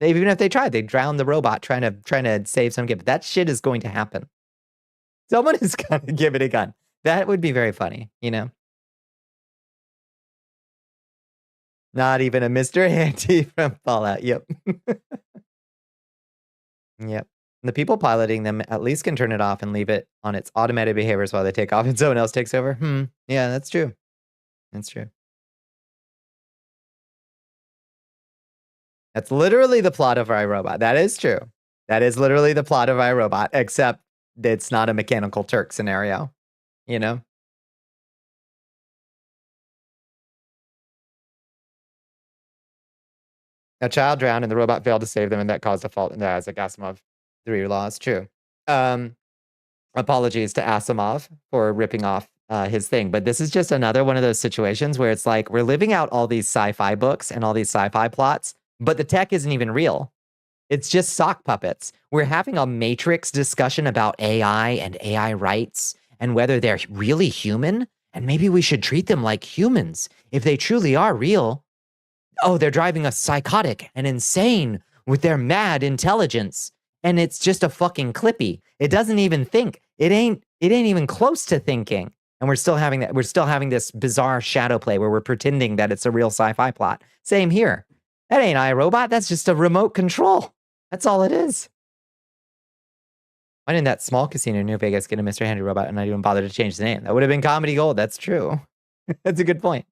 Even if they tried, they'd drown the robot trying to save some kid. But that shit is going to happen. Someone is going to give it a gun. That would be very funny, you know? Not even a Mr. Handy from Fallout. Yep. Yep. The people piloting them at least can turn it off and leave it on its automated behaviors while they take off and someone else takes over. Yeah, that's true. That's true. That's literally the plot of iRobot. That is true. That is literally the plot of iRobot, except it's not a Mechanical Turk scenario, you know? A child drowned and the robot failed to save them, and that caused a fault in the Isaac Asimov 3 laws. True. Apologies to Asimov for ripping off his thing, but this is just another one of those situations where it's like we're living out all these sci-fi books and all these sci-fi plots, but the tech isn't even real. It's just sock puppets. We're having a Matrix discussion about AI and AI rights and whether they're really human, and maybe we should treat them like humans if they truly are real. Oh, they're driving us psychotic and insane with their mad intelligence, and it's just a fucking clippy. It doesn't even think. It ain't even close to thinking. And we're still having that. We're still having this bizarre shadow play where we're pretending that it's a real sci-fi plot. Same here. That ain't iRobot. That's just a remote control. That's all it is. Why didn't that small casino in New Vegas get a Mr. Handy robot and not even bother to change the name? That would have been comedy gold. That's true. That's a good point.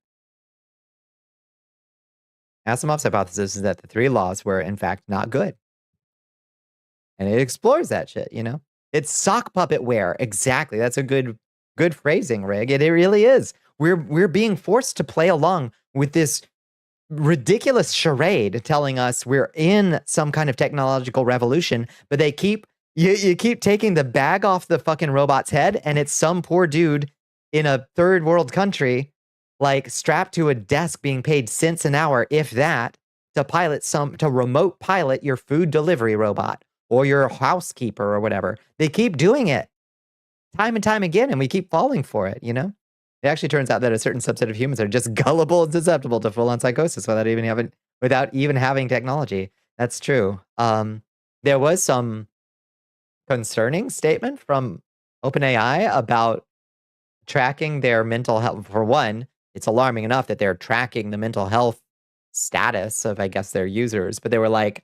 Asimov's hypothesis is that the 3 laws were, in fact, not good. And it explores that shit, you know? It's sock puppet wear. Exactly. That's a good phrasing, Rig. It really is. We're being forced to play along with this ridiculous charade telling us we're in some kind of technological revolution, but they keep you keep taking the bag off the fucking robot's head, and it's some poor dude in a third world country, like strapped to a desk being paid cents an hour, if that, to remote pilot your food delivery robot or your housekeeper or whatever. They keep doing it time and time again, and we keep falling for it, you know? It actually turns out that a certain subset of humans are just gullible and susceptible to full-on psychosis without even having technology. That's true. There was some concerning statement from OpenAI about tracking their mental health. For one, it's alarming enough that they're tracking the mental health status of, I guess, their users, but they were like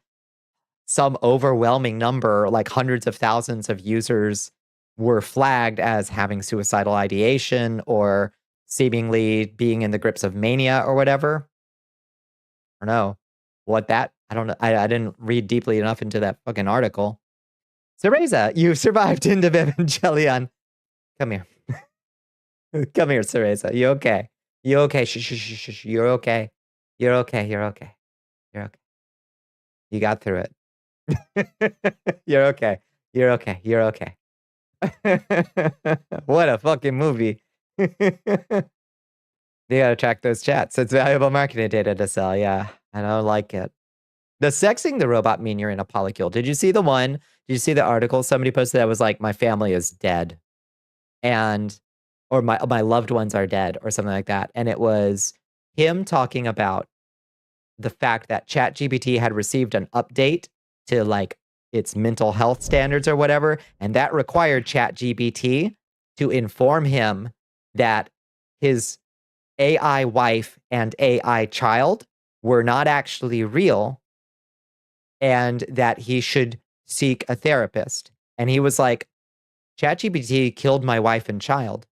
some overwhelming number, like hundreds of thousands of users were flagged as having suicidal ideation or seemingly being in the grips of mania or whatever. I don't know what that, I don't know. I didn't read deeply enough into that fucking article. Cereza, you survived into Evangelion. Come here. Come here, Cereza. You okay? You okay? Shh. You're okay. You're okay. You're okay. You're okay. You got through it. You're okay. You're okay. You're okay. What a fucking movie. They gotta track those chats. It's valuable marketing data to sell. Yeah, I don't like it. Does sexing the robot mean you're in a polycule? Did you see the one? Did you see the article somebody posted that was like, my family is dead, or my loved ones are dead, or something like that? And it was him talking about the fact that ChatGPT had received an update to like its mental health standards or whatever, and that required ChatGPT to inform him that his AI wife and AI child were not actually real, and that he should seek a therapist. And he was like, ChatGPT killed my wife and child.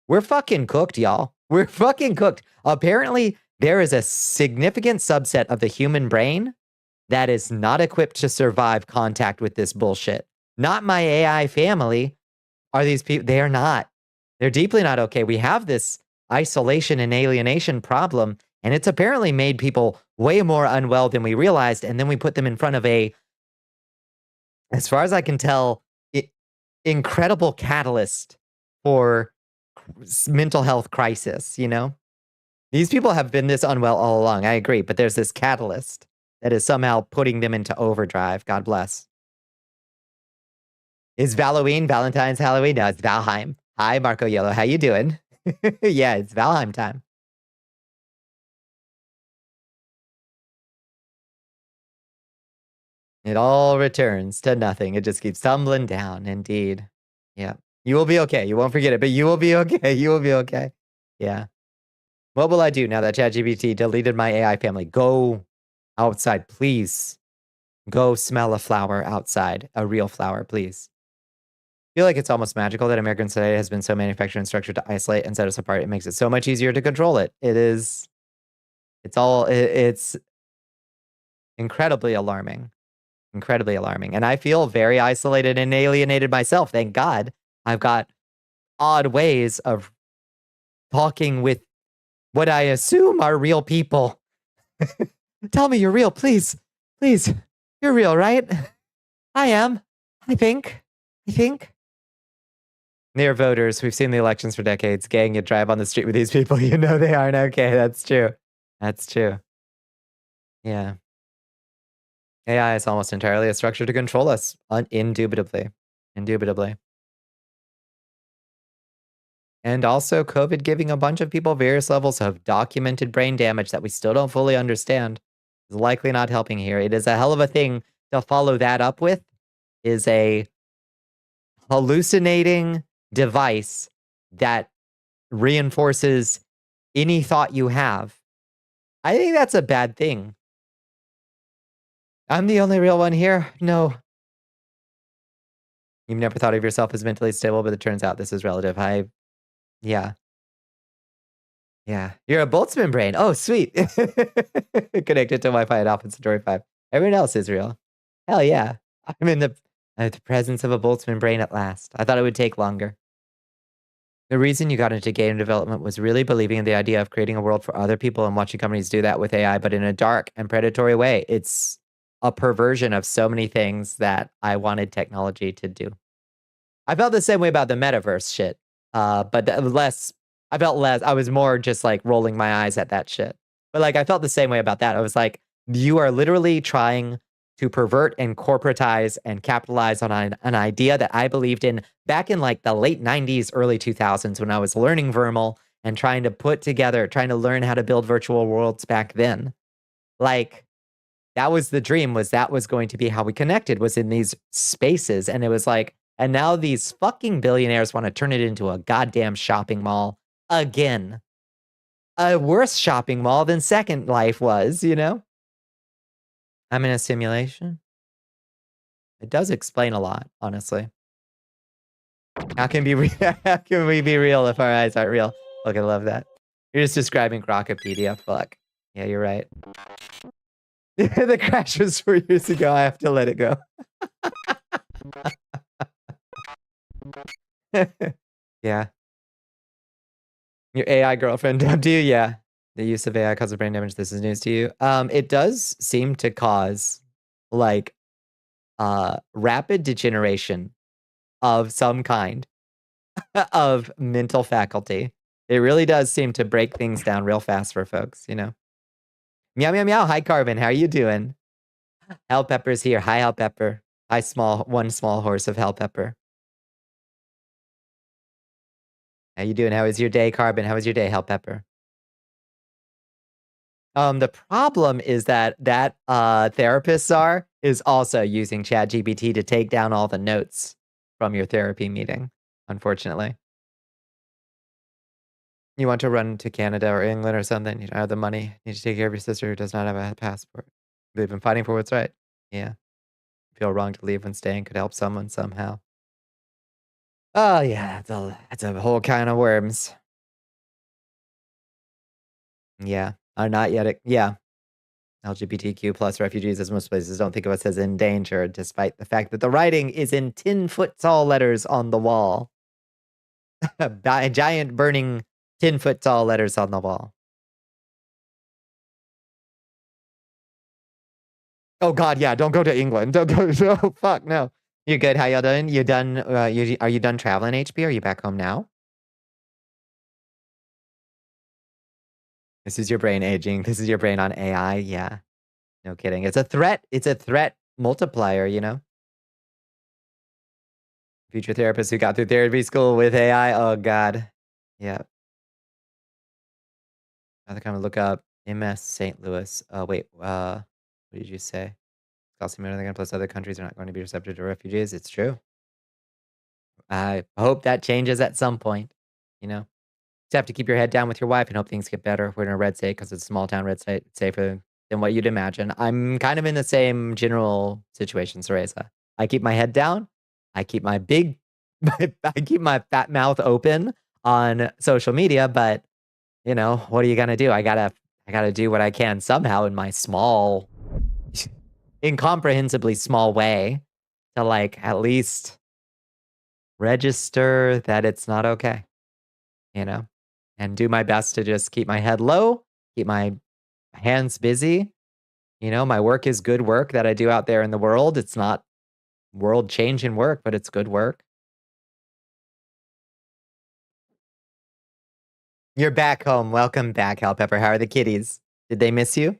We're fucking cooked, y'all. We're fucking cooked. Apparently, there is a significant subset of the human brain that is not equipped to survive contact with this bullshit. Not my AI family. Are these people? They are not. They're deeply not okay. We have this isolation and alienation problem, and it's apparently made people way more unwell than we realized. And then we put them in front of a, as far as I can tell, incredible catalyst for mental health crisis, you know? These people have been this unwell all along, I agree, but there's this catalyst that is somehow putting them into overdrive. God bless. Is Valentine's Halloween? No, it's Valheim. Hi, Marco Yellow. How you doing? Yeah, it's Valheim time. It all returns to nothing. It just keeps tumbling down, indeed. Yeah. You will be okay. You won't forget it, but you will be okay. You will be okay. Yeah. What will I do now that ChatGPT deleted my AI family? Go outside, please. Go smell a flower outside. A real flower, please. I feel like it's almost magical that American society has been so manufactured and structured to isolate and set us apart. It makes it so much easier to control it. It is. It's incredibly alarming. Incredibly alarming. And I feel very isolated and alienated myself. Thank God I've got odd ways of talking with what I assume are real people. Tell me you're real, please. Please. You're real, right? I am. I think. They're voters. We've seen the elections for decades. Gang, you drive on the street with these people. You know they aren't okay. That's true. That's true. Yeah. AI is almost entirely a structure to control us. Indubitably. Indubitably. And also, COVID giving a bunch of people various levels of documented brain damage that we still don't fully understand is likely not helping here. It is a hell of a thing to follow that up with, is a hallucinating device that reinforces any thought you have. I think that's a bad thing. I'm the only real one here. No. You've never thought of yourself as mentally stable, but it turns out this is relative. Yeah. Yeah. You're a Boltzmann brain. Oh, sweet. Connected to Wi-Fi at Alpha Centauri 5. Everyone else is real. Hell yeah. I'm in the presence of a Boltzmann brain at last. I thought it would take longer. The reason you got into game development was really believing in the idea of creating a world for other people and watching companies do that with AI, but in a dark and predatory way. It's a perversion of so many things that I wanted technology to do. I felt the same way about the metaverse shit. But I felt less, I was more just like rolling my eyes at that shit. But like, I felt the same way about that. I was like, you are literally trying to pervert and corporatize and capitalize on an idea that I believed in back in like the late 90s, early 2000s when I was learning Vermal and trying to learn how to build virtual worlds back then. Like, that was the dream, that was going to be how we connected, was in these spaces. And it was like, and now these fucking billionaires want to turn it into a goddamn shopping mall again. A worse shopping mall than Second Life was, you know? I'm in a simulation. It does explain a lot, honestly. How can we be real if our eyes aren't real? Look, I love that. You're just describing Crocopedia. Fuck. Yeah, you're right. The crash was 4 years ago. I have to let it go. Yeah. Your AI girlfriend dumped you? Yeah. The use of AI causes brain damage. This is news to you. It does seem to cause like rapid degeneration of some kind of mental faculty. It really does seem to break things down real fast for folks, you know. Meow meow meow. Hi Carbon, how are you doing? Hell Pepper's here. Hi Hell Pepper. Hi one small horse of Hell Pepper. How you doing? How was your day, Carbon? How was your day, Hell Pepper? The problem is that therapist Czar is also using ChatGPT to take down all the notes from your therapy meeting, unfortunately. You want to run to Canada or England or something, you don't have the money, you need to take care of your sister who does not have a passport. They've been fighting for what's right. Yeah. Feel wrong to leave when staying could help someone somehow. Oh yeah, that's a whole can of worms. Yeah. Not yet. Yeah. LGBTQ plus refugees, as most places don't think of us as in danger, despite the fact that the writing is in 10-foot tall letters on the wall. Giant burning 10-foot tall letters on the wall. Oh God, yeah, don't go to England. Don't go. No, fuck, no. You're good. How y'all doing? You done? Are you done traveling, HB? Are you back home now? This is your brain aging. This is your brain on AI. Yeah, no kidding. It's a threat. It's a threat multiplier. You know. Future therapist who got through therapy school with AI. Oh God. Yeah. I think I'm gonna look up MS St. Louis. Wait, what did you say? Costing more than plus other countries are not going to be receptive to refugees. It's true. I hope that changes at some point. You know, just have to keep your head down with your wife and hope things get better. We're in a red state because it's a small town red state. It's safer than what you'd imagine. I'm kind of in the same general situation, Cereza. I keep my head down. I keep my big, I keep my fat mouth open on social media, but you know, what are you gonna do? I gotta do what I can somehow in my small, incomprehensibly small way to like at least register that it's not okay, you know, and do my best to just keep my head low, keep my hands busy. You know, my work is good work that I do out there in the world. It's not world changing work, but it's good work. You're back home. Welcome back, Hal Pepper. How are the kitties? Did they miss you?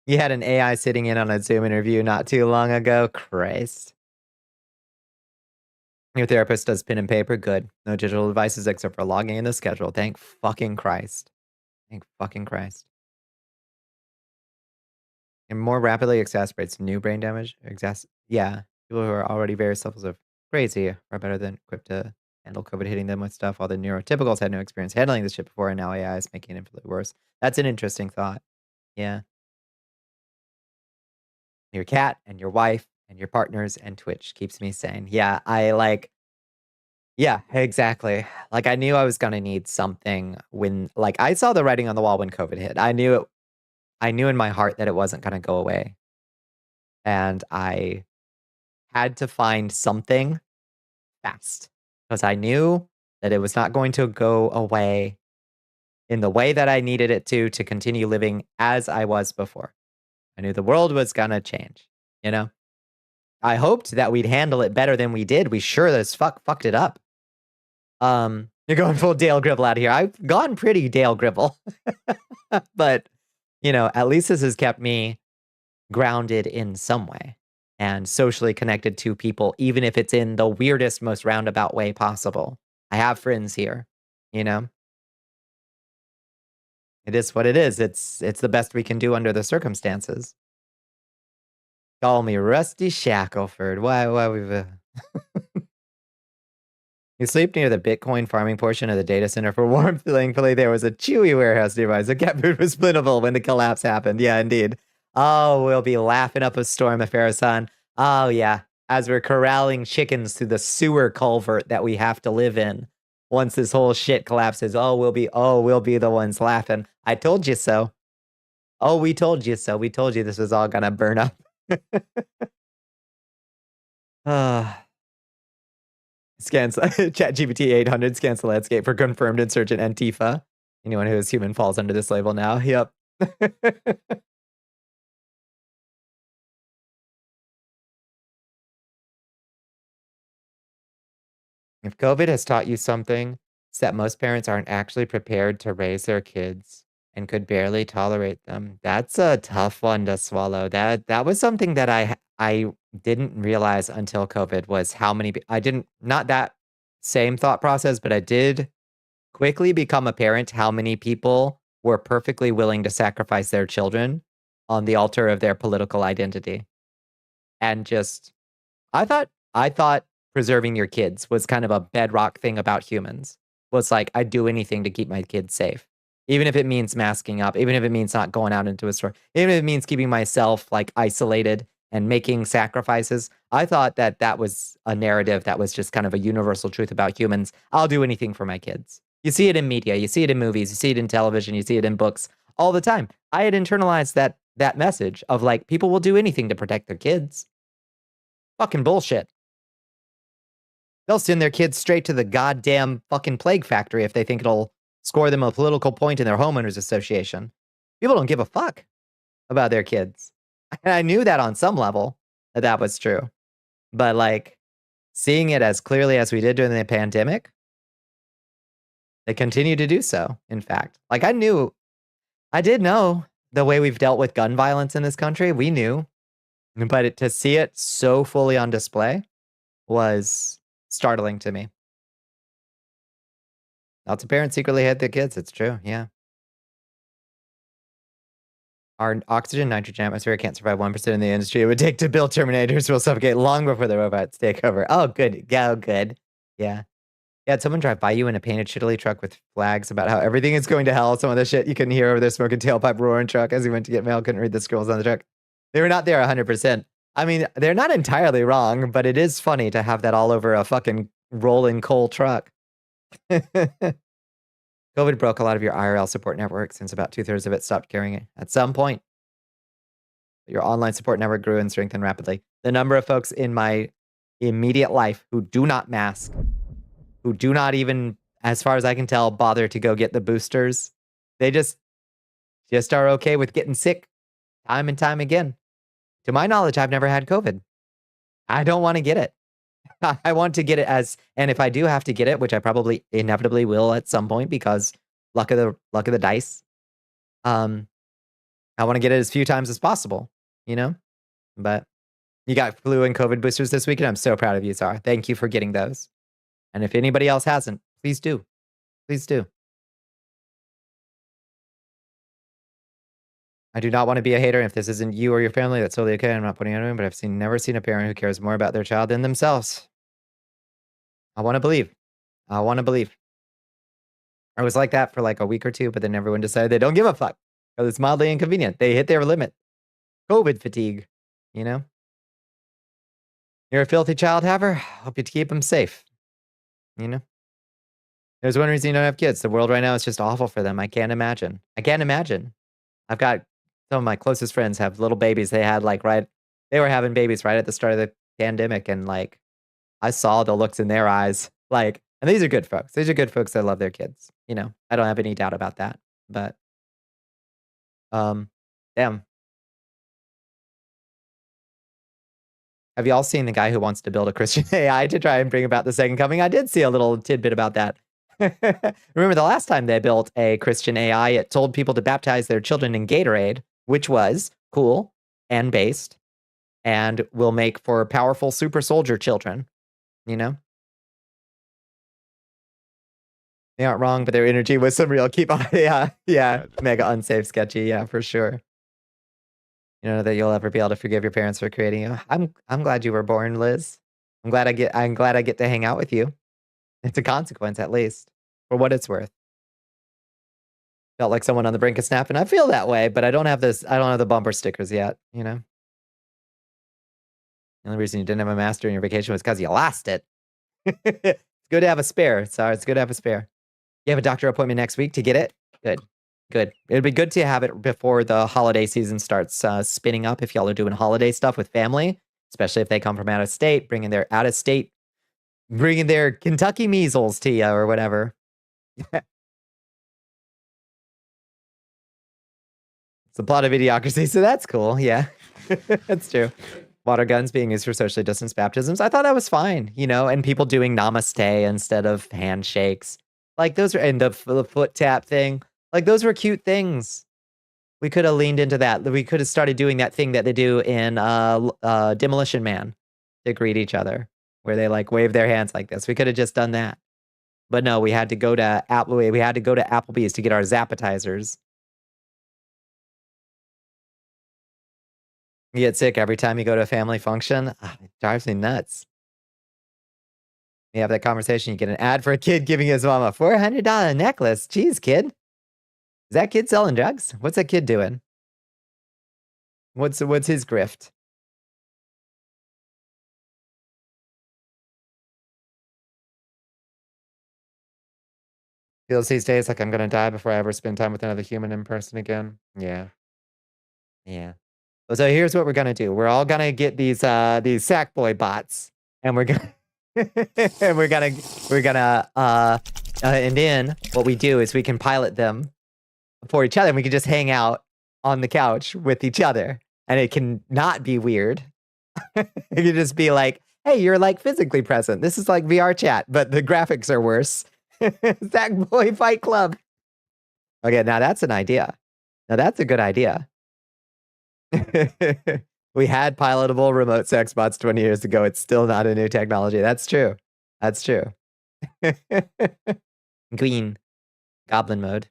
You had an AI sitting in on a Zoom interview not too long ago. Christ. Your therapist does pen and paper. Good. No digital devices except for logging in the schedule. Thank fucking Christ. Thank fucking Christ. And more rapidly exacerbates new brain damage. Yeah. People who are already various levels of crazy are better than equipped to handle COVID hitting them with stuff. All the neurotypicals had no experience handling this shit before, and now AI is making it infinitely worse. That's an interesting thought. Yeah. Your cat and your wife and your partners and Twitch keeps me sane. Yeah, yeah, exactly. Like I knew I was gonna need something when like I saw the writing on the wall when COVID hit. I knew in my heart that it wasn't gonna go away. And I had to find something fast because I knew that it was not going to go away in the way that I needed it to continue living as I was before. I knew the world was gonna change, you know? I hoped that we'd handle it better than we did. We sure as fucked it up. You're going full Dale Gribble out of here. I've gone pretty Dale Gribble. But, you know, at least this has kept me grounded in some way and socially connected to people, even if it's in the weirdest, most roundabout way possible. I have friends here, you know? It is what it is. It's the best we can do under the circumstances. Call me Rusty Shackelford. Why we've You sleep near the Bitcoin farming portion of the data center for warmth. Thankfully, there was a Chewy warehouse nearby, so cat food was plentiful when the collapse happened. Yeah, indeed. Oh, we'll be laughing up a storm if Farah-san. Oh, yeah. As we're corralling chickens through the sewer culvert that we have to live in. Once this whole shit collapses, we'll be the ones laughing. I told you so. Oh, we told you so. We told you this was all gonna burn up. Scans ChatGPT 800 scans the landscape for confirmed insurgent Antifa. Anyone who is human falls under this label now. Yep. If COVID has taught you something, it's that most parents aren't actually prepared to raise their kids and could barely tolerate them. That's a tough one to swallow. That was something that I didn't realize until COVID was how many I didn't not that same thought process, but I did quickly become apparent how many people were perfectly willing to sacrifice their children on the altar of their political identity. And just I thought preserving your kids was kind of a bedrock thing about humans. Was like I'd do anything to keep my kids safe. Even if it means masking up, even if it means not going out into a store, even if it means keeping myself like isolated and making sacrifices. I thought that that was a narrative that was just kind of a universal truth about humans. I'll do anything for my kids. You see it in media, you see it in movies, you see it in television, you see it in books all the time. I had internalized that message of like people will do anything to protect their kids. Fucking bullshit. They'll send their kids straight to the goddamn fucking plague factory if they think it'll score them a political point in their homeowners association. People don't give a fuck about their kids. And I knew that on some level that was true. But like seeing it as clearly as we did during the pandemic, they continue to do so, in fact. Like I did know the way we've dealt with gun violence in this country. We knew. But to see it so fully on display was startling to me. Lots of parents secretly hate their kids. It's true. Yeah. Our oxygen nitrogen atmosphere can't survive 1% in the industry. It would take to build Terminators will suffocate long before the robots take over. Oh, good. Yeah, good. Yeah. Yeah, had someone drive by you in a painted shittily truck with flags about how everything is going to hell. Some of the shit you couldn't hear over their smoking tailpipe roaring truck as he went to get mail. Couldn't read the scrolls on the truck. They were not there 100%. I mean, they're not entirely wrong, but it is funny to have that all over a fucking rolling coal truck. COVID broke a lot of your IRL support network since about 2/3 of it stopped carrying it. At some point, your online support network grew and strengthened rapidly. The number of folks in my immediate life who do not mask, who do not even, as far as I can tell, bother to go get the boosters. They just are okay with getting sick time and time again. To my knowledge, I've never had COVID. I don't want to get it. I want to get it and if I do have to get it, which I probably inevitably will at some point because luck of the dice, I want to get it as few times as possible, you know? But you got flu and COVID boosters this week, and I'm so proud of you, Zara. Thank you for getting those. And if anybody else hasn't, please do. Please do. I do not want to be a hater. If this isn't you or your family, that's totally okay. I'm not putting it on, but I've never seen a parent who cares more about their child than themselves. I want to believe. I want to believe. I was like that for like a week or two, but then everyone decided they don't give a fuck because it's mildly inconvenient. They hit their limit. COVID fatigue, you know? You're a filthy child haver? Hope you keep them safe. You know? There's one reason you don't have kids. The world right now is just awful for them. I can't imagine. I can't imagine. I've got some of my closest friends have little babies. They were having babies right at the start of the pandemic. And like, I saw the looks in their eyes. Like, and these are good folks. These are good folks that love their kids. You know, I don't have any doubt about that. But, damn. Have you all seen the guy who wants to build a Christian AI to try and bring about the second coming? I did see a little tidbit about that. Remember the last time they built a Christian AI, it told people to baptize their children in Gatorade, which was cool and based and will make for powerful super soldier children, you know? They aren't wrong, but their energy was some real keep on. Yeah. Mega unsafe, sketchy. Yeah, for sure. You know that you'll ever be able to forgive your parents for creating you. I'm glad you were born, Liz. I'm glad I get to hang out with you. It's a consequence, at least, for what it's worth. Felt like someone on the brink of snap, and I feel that way, but I don't have the bumper stickers yet, you know? The only reason you didn't have a master in your vacation was because you lost it. It's good to have a spare. Sorry, it's good to have a spare. You have a doctor appointment next week to get it? Good. It'd be good to have it before the holiday season starts spinning up if y'all are doing holiday stuff with family, especially if they come from out of state, bringing their Kentucky measles to you or whatever. It's the plot of Idiocracy, so that's cool. Yeah, that's true. Water guns being used for socially distanced baptisms. I thought that was fine, you know, and people doing namaste instead of handshakes. Like those are, and the foot tap thing. Like those were cute things. We could have leaned into that. We could have started doing that thing that they do in Demolition Man to greet each other, where they like wave their hands like this. We could have just done that. But no, we had to go to Applebee's to get our Zappetizers. You get sick every time you go to a family function. It drives me nuts. You have that conversation, you get an ad for a kid giving his mom a $400 necklace. Jeez, kid. Is that kid selling drugs? What's that kid doing? What's his grift? Feels these days like I'm gonna die before I ever spend time with another human in person again. Yeah. So here's what we're gonna do. We're all gonna get these Sackboy bots, and we're gonna and then what we do is we can pilot them for each other, and we can just hang out on the couch with each other, and it can not be weird. It can just be like, hey, you're like physically present. This is like VR chat, but the graphics are worse. Sackboy Fight Club. Okay, now that's an idea. Now that's a good idea. We had pilotable remote sex bots 20 years ago. It's still not a new technology. That's true. That's true. Green. Goblin mode.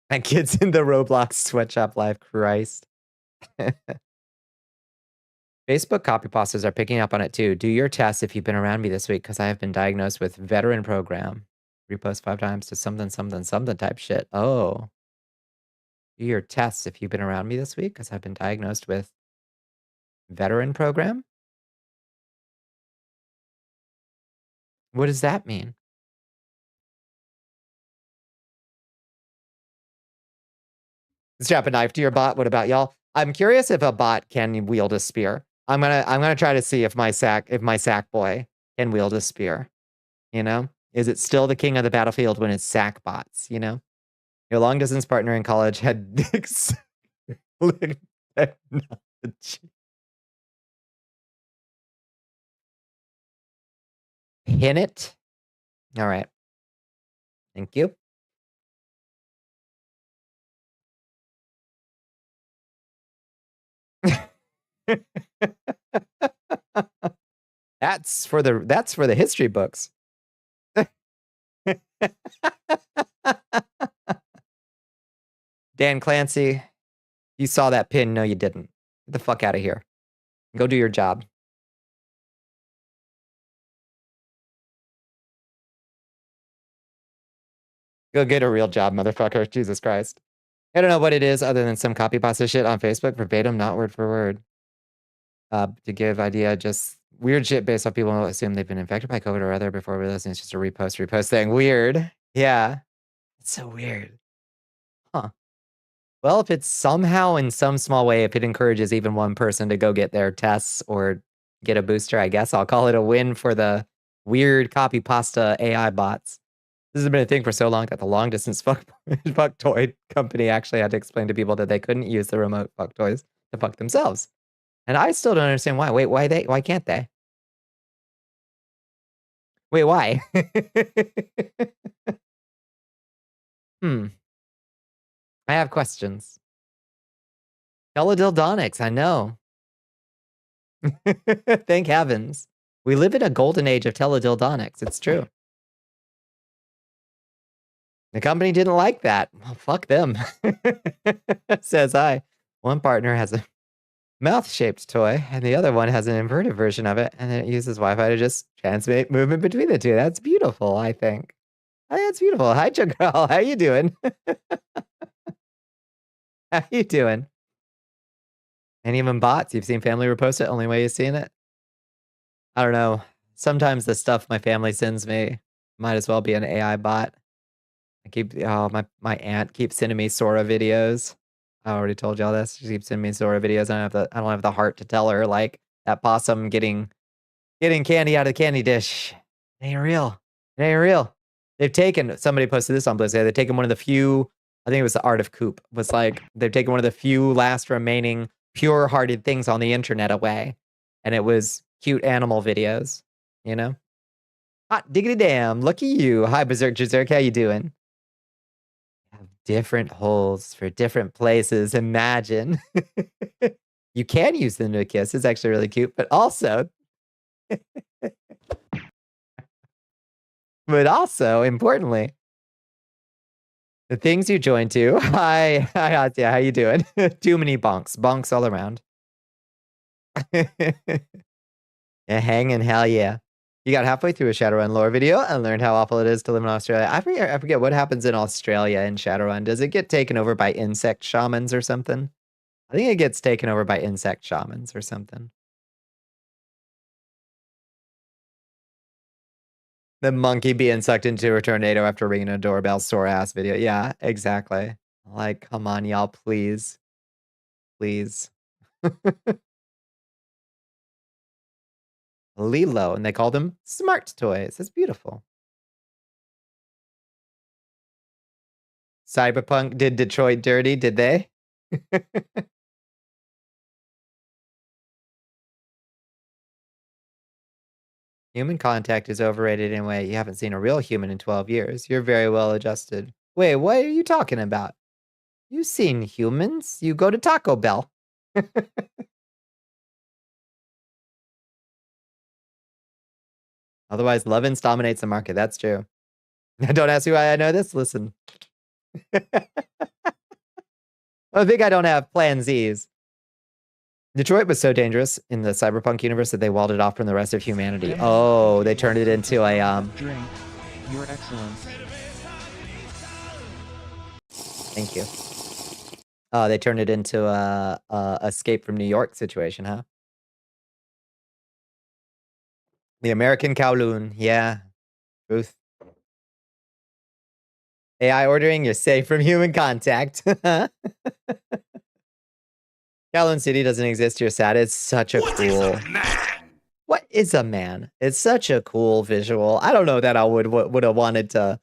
And kids in the Roblox sweatshop live. Christ. Facebook copy pastors are picking up on it too. Do your tests if you've been around me this week, because I have been diagnosed with veteran program. Repost 5 times to something, something, something type shit. Oh. Do your tests if you've been around me this week, because I've been diagnosed with veteran program. What does that mean? Strap a knife to your bot. What about y'all? I'm curious if a bot can wield a spear. I'm gonna try to see if my sack boy can wield a spear. You know, is it still the king of the battlefield when it's sack bots? You know, your long distance partner in college had dicks. Pin it. All right. Thank you. That's for the history books. Dan Clancy, you saw that pin. No, you didn't. Get the fuck out of here. Go do your job. Go get a real job, motherfucker. Jesus Christ. I don't know what it is other than some copy pasta shit on Facebook, verbatim, not word for word. To give idea, just weird shit based off people who assume they've been infected by COVID or other before realizing it's just a repost thing. Weird. Yeah. It's so weird. Huh. Well, if it's somehow in some small way, if it encourages even one person to go get their tests or get a booster, I guess I'll call it a win for the weird copy pasta AI bots. This has been a thing for so long that the long distance fuck toy company actually had to explain to people that they couldn't use the remote fuck toys to fuck themselves. And I still don't understand why. Wait, why can't they? Wait, why? I have questions. Teledildonics, I know. Thank heavens. We live in a golden age of teledildonics. It's true. The company didn't like that. Well, fuck them. Says I. One partner has a mouth-shaped toy, and the other one has an inverted version of it, and then it uses Wi-Fi to just transmit movement between the two. That's beautiful, I think. I think that's beautiful. Hi, Chagral. How you doing? How you doing? And even bots. You've seen family repost it? Only way you've seen it? I don't know. Sometimes the stuff my family sends me might as well be an AI bot. My aunt keeps sending me Sora videos. I already told y'all this. She keeps sending me Sora videos. I don't have the heart to tell her like that possum getting candy out of the candy dish. It ain't real. It ain't real. Somebody posted this on Blizzard. They've taken one of the few, I think it was the Art of Coop, was like, they've taken one of the few last remaining pure-hearted things on the internet away. And it was cute animal videos, you know? Hot diggity damn. Lucky you. Hi, Berserk. How you doing? Have different holes for different places. Imagine. You can use them to kiss. It's actually really cute, but also, importantly, the things you join to. Hi, Atya. How you doing? Too many bonks all around. Yeah, hanging, hell yeah. You got halfway through a Shadowrun lore video and learned how awful it is to live in Australia. I forget what happens in Australia in Shadowrun. Does it get taken over by insect shamans or something? I think it gets taken over by insect shamans or something. The monkey being sucked into a tornado after ringing a doorbell, sore ass video. Yeah, exactly. Like, come on, y'all, please. Please. Lilo, and they called them smart toys. It's beautiful. Cyberpunk did Detroit dirty, did they? Human contact is overrated anyway. You haven't seen a real human in 12 years. You're very well adjusted. Wait, what are you talking about? You've seen humans. You go to Taco Bell. Otherwise, Lovin's dominates the market. That's true. Don't ask me why I know this. Listen. I think I don't have Plan Z's. Detroit was so dangerous in the cyberpunk universe that they walled it off from the rest of humanity. Oh, they turned it into a Drink. Your Excellence. Thank you. Oh, they turned it into a Escape from New York situation, huh? The American Kowloon. Yeah. Truth. AI ordering, you're safe from human contact. Kowloon City doesn't exist. You're sad. It's such a cool. What is a man? It's such a cool visual. I don't know that I would have wanted to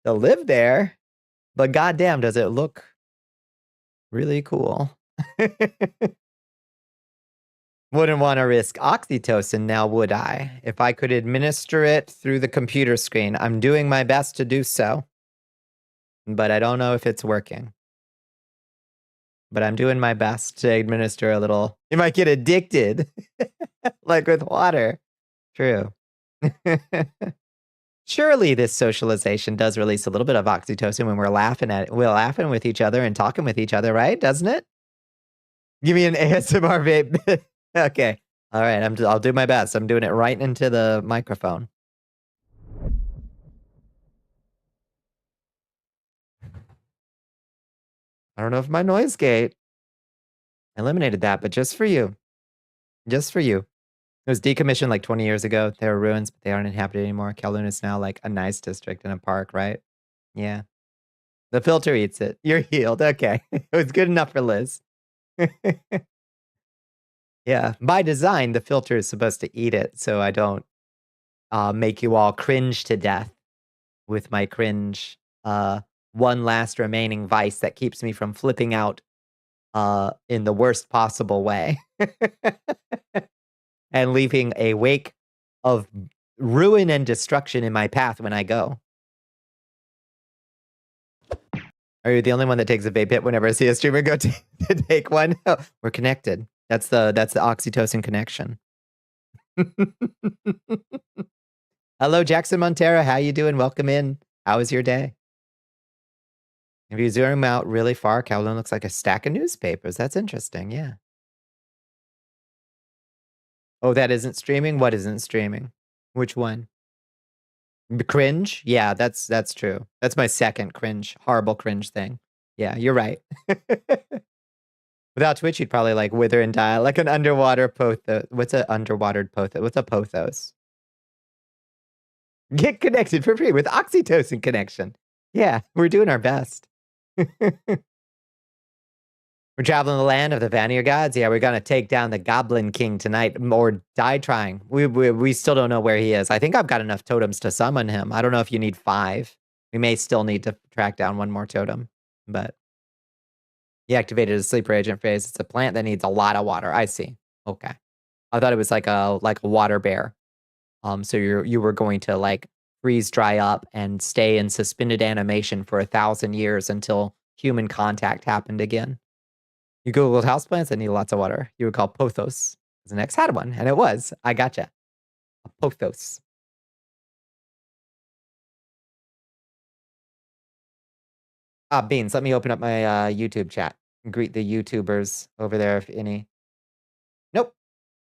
live there, but goddamn, does it look really cool. Wouldn't want to risk oxytocin now, would I? If I could administer it through the computer screen, I'm doing my best to do so. But I don't know if it's working. But I'm doing my best to administer a little. You might get addicted, like with water. True. Surely this socialization does release a little bit of oxytocin when we're laughing with each other and talking with each other, right? Doesn't it? Give me an ASMR vape. Okay. All right. I'll do my best. I'm doing it right into the microphone. I don't know if my noise gate eliminated that, but just for you. Just for you. It was decommissioned like 20 years ago. There are ruins, but they aren't inhabited anymore. Kowloon is now like a nice district in a park, right? Yeah. The filter eats it. You're healed. Okay. It was good enough for Liz. Yeah. By design, the filter is supposed to eat it so I don't make you all cringe to death with my cringe one last remaining vice that keeps me from flipping out in the worst possible way. And leaving a wake of ruin and destruction in my path when I go. Are you the only one that takes a vape hit whenever I see a streamer go to take one? Oh, we're connected. That's the oxytocin connection. Hello, Jackson Montero. How you doing? Welcome in. How was your day? If you zoom out really far, Kowloon looks like a stack of newspapers. That's interesting. Yeah. Oh, that isn't streaming? What isn't streaming? Which one? Cringe? Yeah, that's true. That's my second cringe, horrible cringe thing. Yeah, you're right. Without Twitch, you'd probably like wither and die like an underwater pothos. What's an underwatered pothos? What's a pothos? Get connected for free with oxytocin connection. Yeah, we're doing our best. We're traveling the land of the Vanir gods. Yeah, we're gonna take down the Goblin King tonight, or die trying. We still don't know where he is. I think I've got enough totems to summon him. I don't know if you need 5. We may still need to track down one more totem, but he activated a sleeper agent phase. It's a plant that needs a lot of water. I see. Okay, I thought it was like a water bear. So you were going to like freeze dry up and stay in suspended animation for 1,000 years until human contact happened again. You Googled houseplants that need lots of water. You would call pothos. The next had one, and it was. I gotcha. A pothos. Beans, let me open up my YouTube chat. Greet the YouTubers over there, if any. Nope.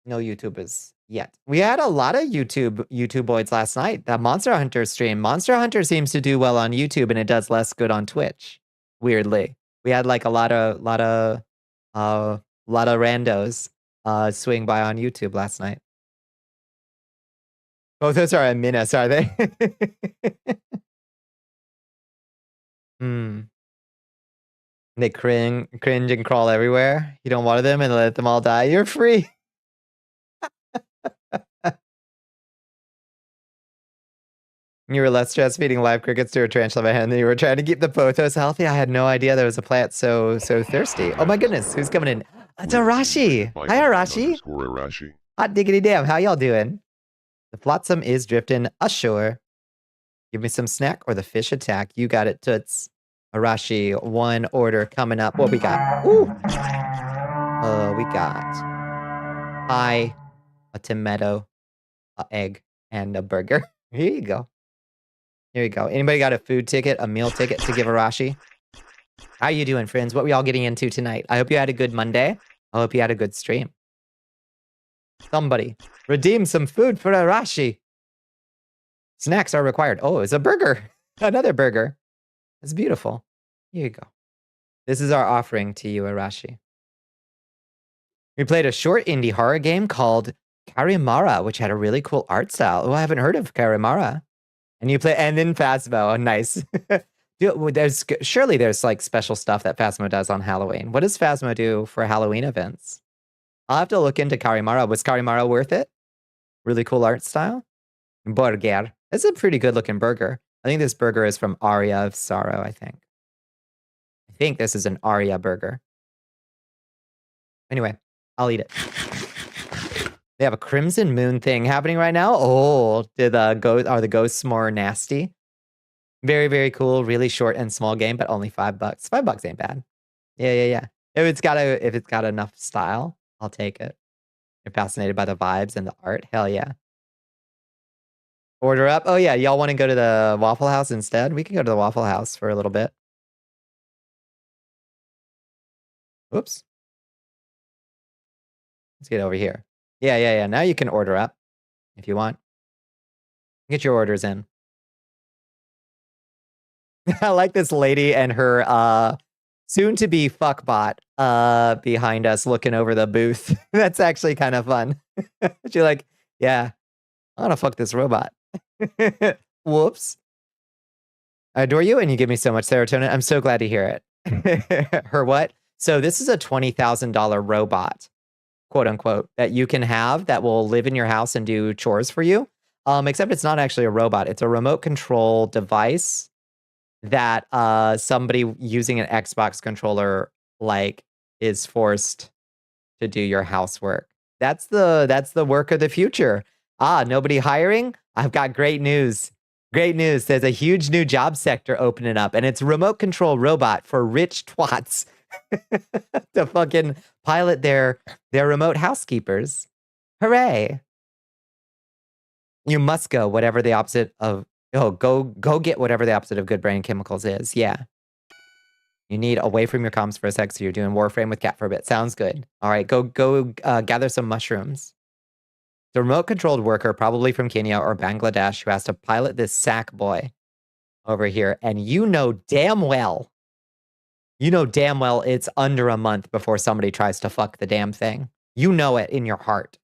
No YouTubers yet. We had a lot of YouTuboids last night. That Monster Hunter stream. Monster Hunter seems to do well on YouTube, and it does less good on Twitch. Weirdly. We had like a lot of randos swing by on YouTube last night. Both those are a menace, are they? They cringe and crawl everywhere. You don't water them and let them all die. You're free. You were less stressed feeding live crickets to a tarantula by hand than you were trying to keep the pothos healthy. I had no idea there was a plant so thirsty. Oh my goodness, who's coming in? It's Arashi. Hi, Arashi. Arashi. Hot diggity damn, how y'all doing? The flotsam is drifting ashore. Give me some snack or the fish attack. You got it, Toots. Arashi, one order coming up. What we got? Ooh. We got pie, a tomato, an egg, and a burger. Here you go. Here you go. Anybody got a food ticket, a meal ticket to give Arashi? How you doing, friends? What we all getting into tonight? I hope you had a good Monday. I hope you had a good stream. Somebody redeem some food for Arashi. Snacks are required. Oh, it's a burger. Another burger. That's beautiful. Here you go. This is our offering to you, Arashi. We played a short indie horror game called Karimara, which had a really cool art style. Oh, I haven't heard of Karimara. And you play, and then Phasmo. Oh, nice. Surely there's like special stuff that Phasmo does on Halloween. What does Phasmo do for Halloween events? I'll have to look into Karimara. Was Karimara worth it? Really cool art style. Burger. It's a pretty good looking burger. I think this burger is from Aria of Sorrow, I think. I think this is an Aria burger. Anyway, I'll eat it. They have a Crimson Moon thing happening right now. Oh, are the ghosts more nasty? Very, very cool. Really short and small game, but only $5. $5 ain't bad. Yeah. If it's got enough style, I'll take it. You're fascinated by the vibes and the art? Hell yeah. Order up. Oh yeah, y'all want to go to the Waffle House instead? We can go to the Waffle House for a little bit. Oops. Let's get over here. Yeah. Now you can order up if you want. Get your orders in. I like this lady and her soon-to-be fuckbot behind us looking over the booth. That's actually kind of fun. She's like, yeah, I want to fuck this robot. Whoops. I adore you and you give me so much serotonin. I'm so glad to hear it. Her what? So this is a $20,000 robot, quote unquote, that you can have that will live in your house and do chores for you. Except it's not actually a robot. It's a remote control device that somebody using an Xbox controller like is forced to do your housework. That's the work of the future. Nobody hiring? I've got great news. Great news. There's a huge new job sector opening up, and it's remote control robot for rich twats to fucking pilot their remote housekeepers. Hooray. You must go whatever the opposite of go get whatever the opposite of good brain chemicals is. Yeah. You need away from your comms for a sec, so you're doing Warframe with Cat for a bit. Sounds good. All right, go gather some mushrooms. The remote-controlled worker, probably from Kenya or Bangladesh, who has to pilot this sack boy over here. And you know damn well it's under a month before somebody tries to fuck the damn thing. You know it in your heart.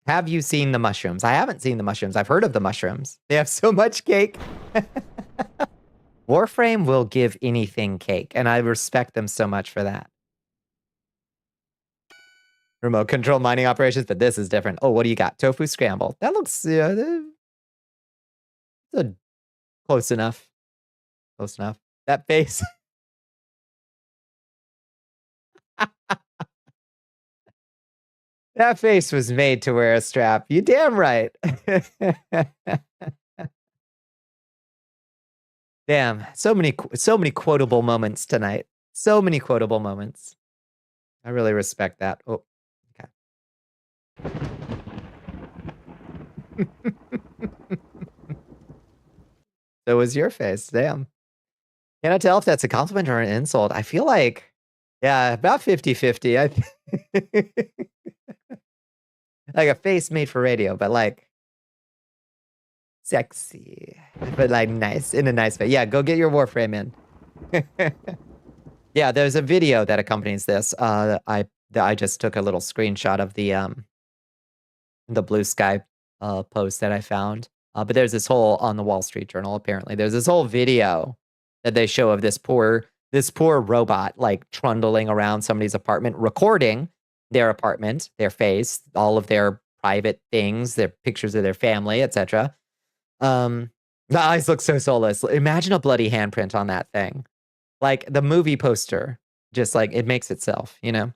Have you seen the mushrooms? I haven't seen the mushrooms. I've heard of the mushrooms. They have so much cake. Warframe will give anything cake, and I respect them so much for that. Remote control mining operations, but this is different. Oh, what do you got? Tofu scramble. That looks close enough. Close enough. That face. That face was made to wear a strap. You damn right. Damn, so many quotable moments tonight. So many quotable moments. I really respect that. Oh, okay. So was your face. Damn. Can I tell if that's a compliment or an insult? I feel like, yeah, about 50-50. Like a face made for radio, but like sexy, but like nice, in a nice way. Yeah, go get your Warframe in. Yeah, there's a video that accompanies this. I just took a little screenshot of the Blue Sky post that I found. But there's this whole, on the Wall Street Journal, apparently, there's this whole video that they show of this poor robot like trundling around somebody's apartment, recording their apartment, their face, all of their private things, their pictures of their family, etc. The eyes look so soulless. Imagine a bloody handprint on that thing. Like the movie poster, just like it makes itself, you know? And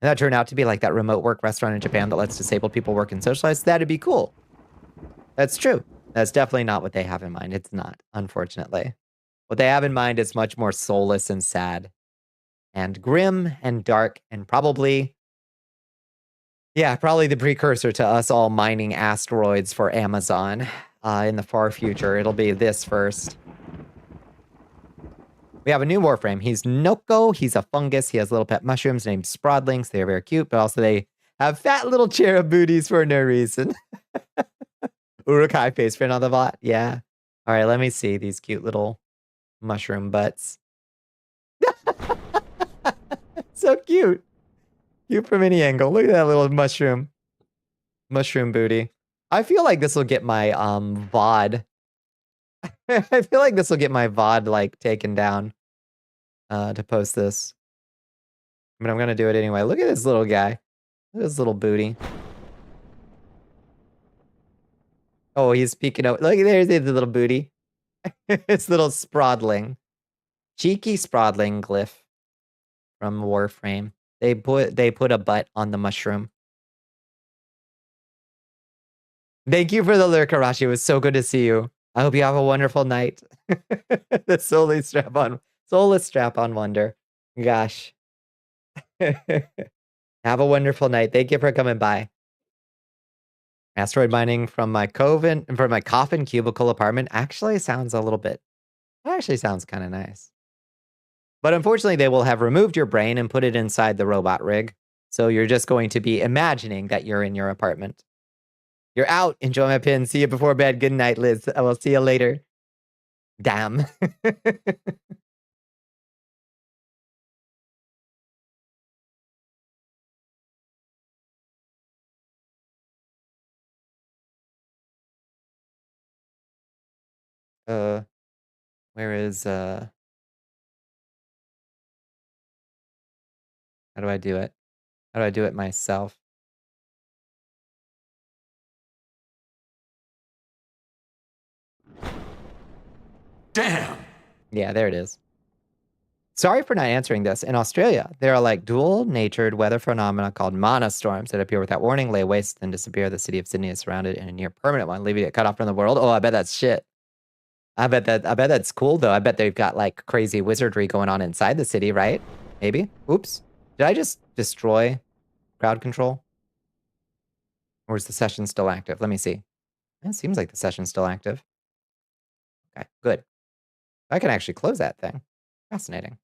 that turned out to be like that remote work restaurant in Japan that lets disabled people work and socialize. That'd be cool. That's true. That's definitely not what they have in mind. It's not, unfortunately. What they have in mind is much more soulless and sad and grim and dark and probably, Yeah, probably the precursor to us all mining asteroids for Amazon in the far future. It'll be this first. We have a new Warframe. He's Noko. He's a fungus. He has little pet mushrooms named Sprodlings. They're very cute, but also they have fat little cherub booties for no reason. Urukai face print on the bot. Yeah. All right, let me see these cute little mushroom butts. So cute. Cute from any angle. Look at that little mushroom. Mushroom booty. I feel like this will get my VOD. I feel like this will get my VOD like taken down to post this. But I'm gonna do it anyway. Look at this little guy. Look at this little booty. Oh, he's peeking out. Look, there's the little booty. It's little Sprodling. Cheeky Sprodling glyph from Warframe. They put a butt on the mushroom. Thank you for the lurk, Arashi. It was so good to see you. I hope you have a wonderful night. The soulless strap-on wonder. Gosh. Have a wonderful night. Thank you for coming by. Asteroid mining from my coffin cubicle apartment actually sounds a little bit. Actually sounds kind of nice. But unfortunately, they will have removed your brain and put it inside the robot rig. So you're just going to be imagining that you're in your apartment. You're out. Enjoy my pin. See you before bed. Good night, Liz. I will see you later. Damn. Where is how do I do it? How do I do it myself? Damn! Yeah, there it is. Sorry for not answering this. In Australia, there are like dual-natured weather phenomena called monostorms that appear without warning, lay waste, and disappear. The city of Sydney is surrounded in a near permanent one, leaving it cut off from the world. Oh, I bet that's shit. I bet that's cool though. I bet they've got like crazy wizardry going on inside the city, right? Maybe. Oops. Did I just destroy crowd control? Or is the session still active? Let me see. It seems like the session's still active. Okay, good. I can actually close that thing. Fascinating.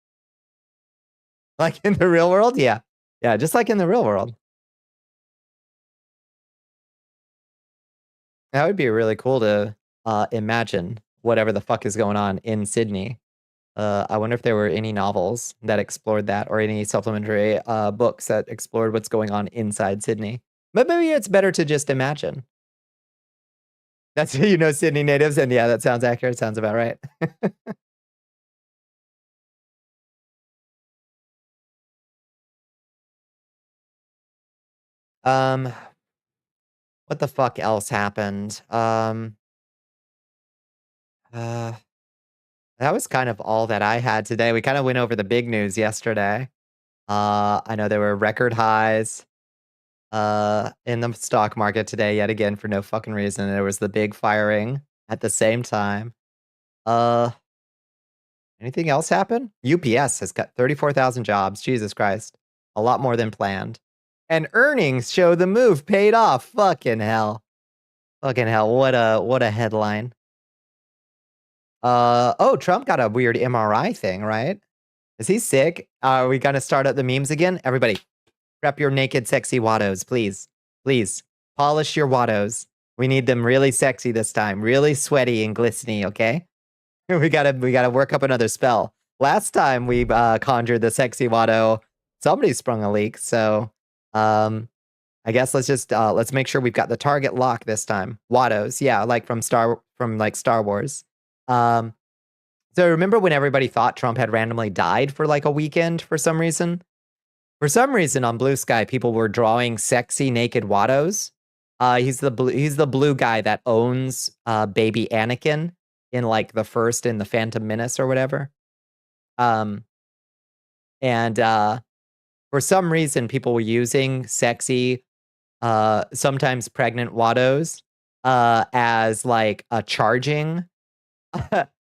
Like in the real world? Yeah. Yeah, just like in the real world. That would be really cool to imagine whatever the fuck is going on in Sydney. I wonder if there were any novels that explored that or any supplementary books that explored what's going on inside Sydney. But maybe it's better to just imagine. That's who you know, Sydney natives, and yeah, that sounds accurate. Sounds about right. What the fuck else happened? That was kind of all that I had today. We kind of went over the big news yesterday. I know there were record highs in the stock market today yet again for no fucking reason. There was the big firing at the same time. Anything else happen? UPS has cut 34,000 jobs. Jesus Christ. A lot more than planned. And earnings show the move paid off. Fucking hell. Fucking hell. What a headline. Oh, Trump got a weird MRI thing, right? Is he sick? Are we gonna start up the memes again? Everybody, prep your naked, sexy Wattos, please. Please, polish your Wattos. We need them really sexy this time. Really sweaty and glistening, okay? we gotta work up another spell. Last time we conjured the sexy Watto, somebody sprung a leak, so I guess let's make sure we've got the target lock this time. Wattos, yeah, like from Star Wars. So remember when everybody thought Trump had randomly died for like a weekend for some reason? For some reason on Blue Sky, people were drawing sexy naked Wattos. He's the blue guy that owns baby Anakin in like the first in the Phantom Menace or whatever. And for some reason, people were using sexy, sometimes pregnant Wattos as like a charging.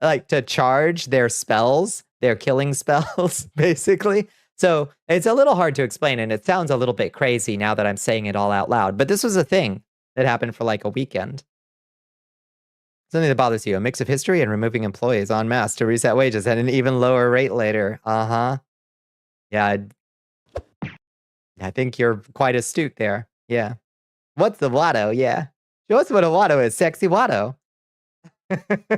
Like to charge their spells, their killing spells, basically. So it's a little hard to explain, and it sounds a little bit crazy now that I'm saying it all out loud. But this was a thing that happened for like a weekend. Something that bothers you, a mix of history and removing employees en masse to reset wages at an even lower rate later. Uh-huh. Yeah, I think you're quite astute there. Yeah. What's the Watto? Yeah. Show us what a Watto is. Sexy Watto.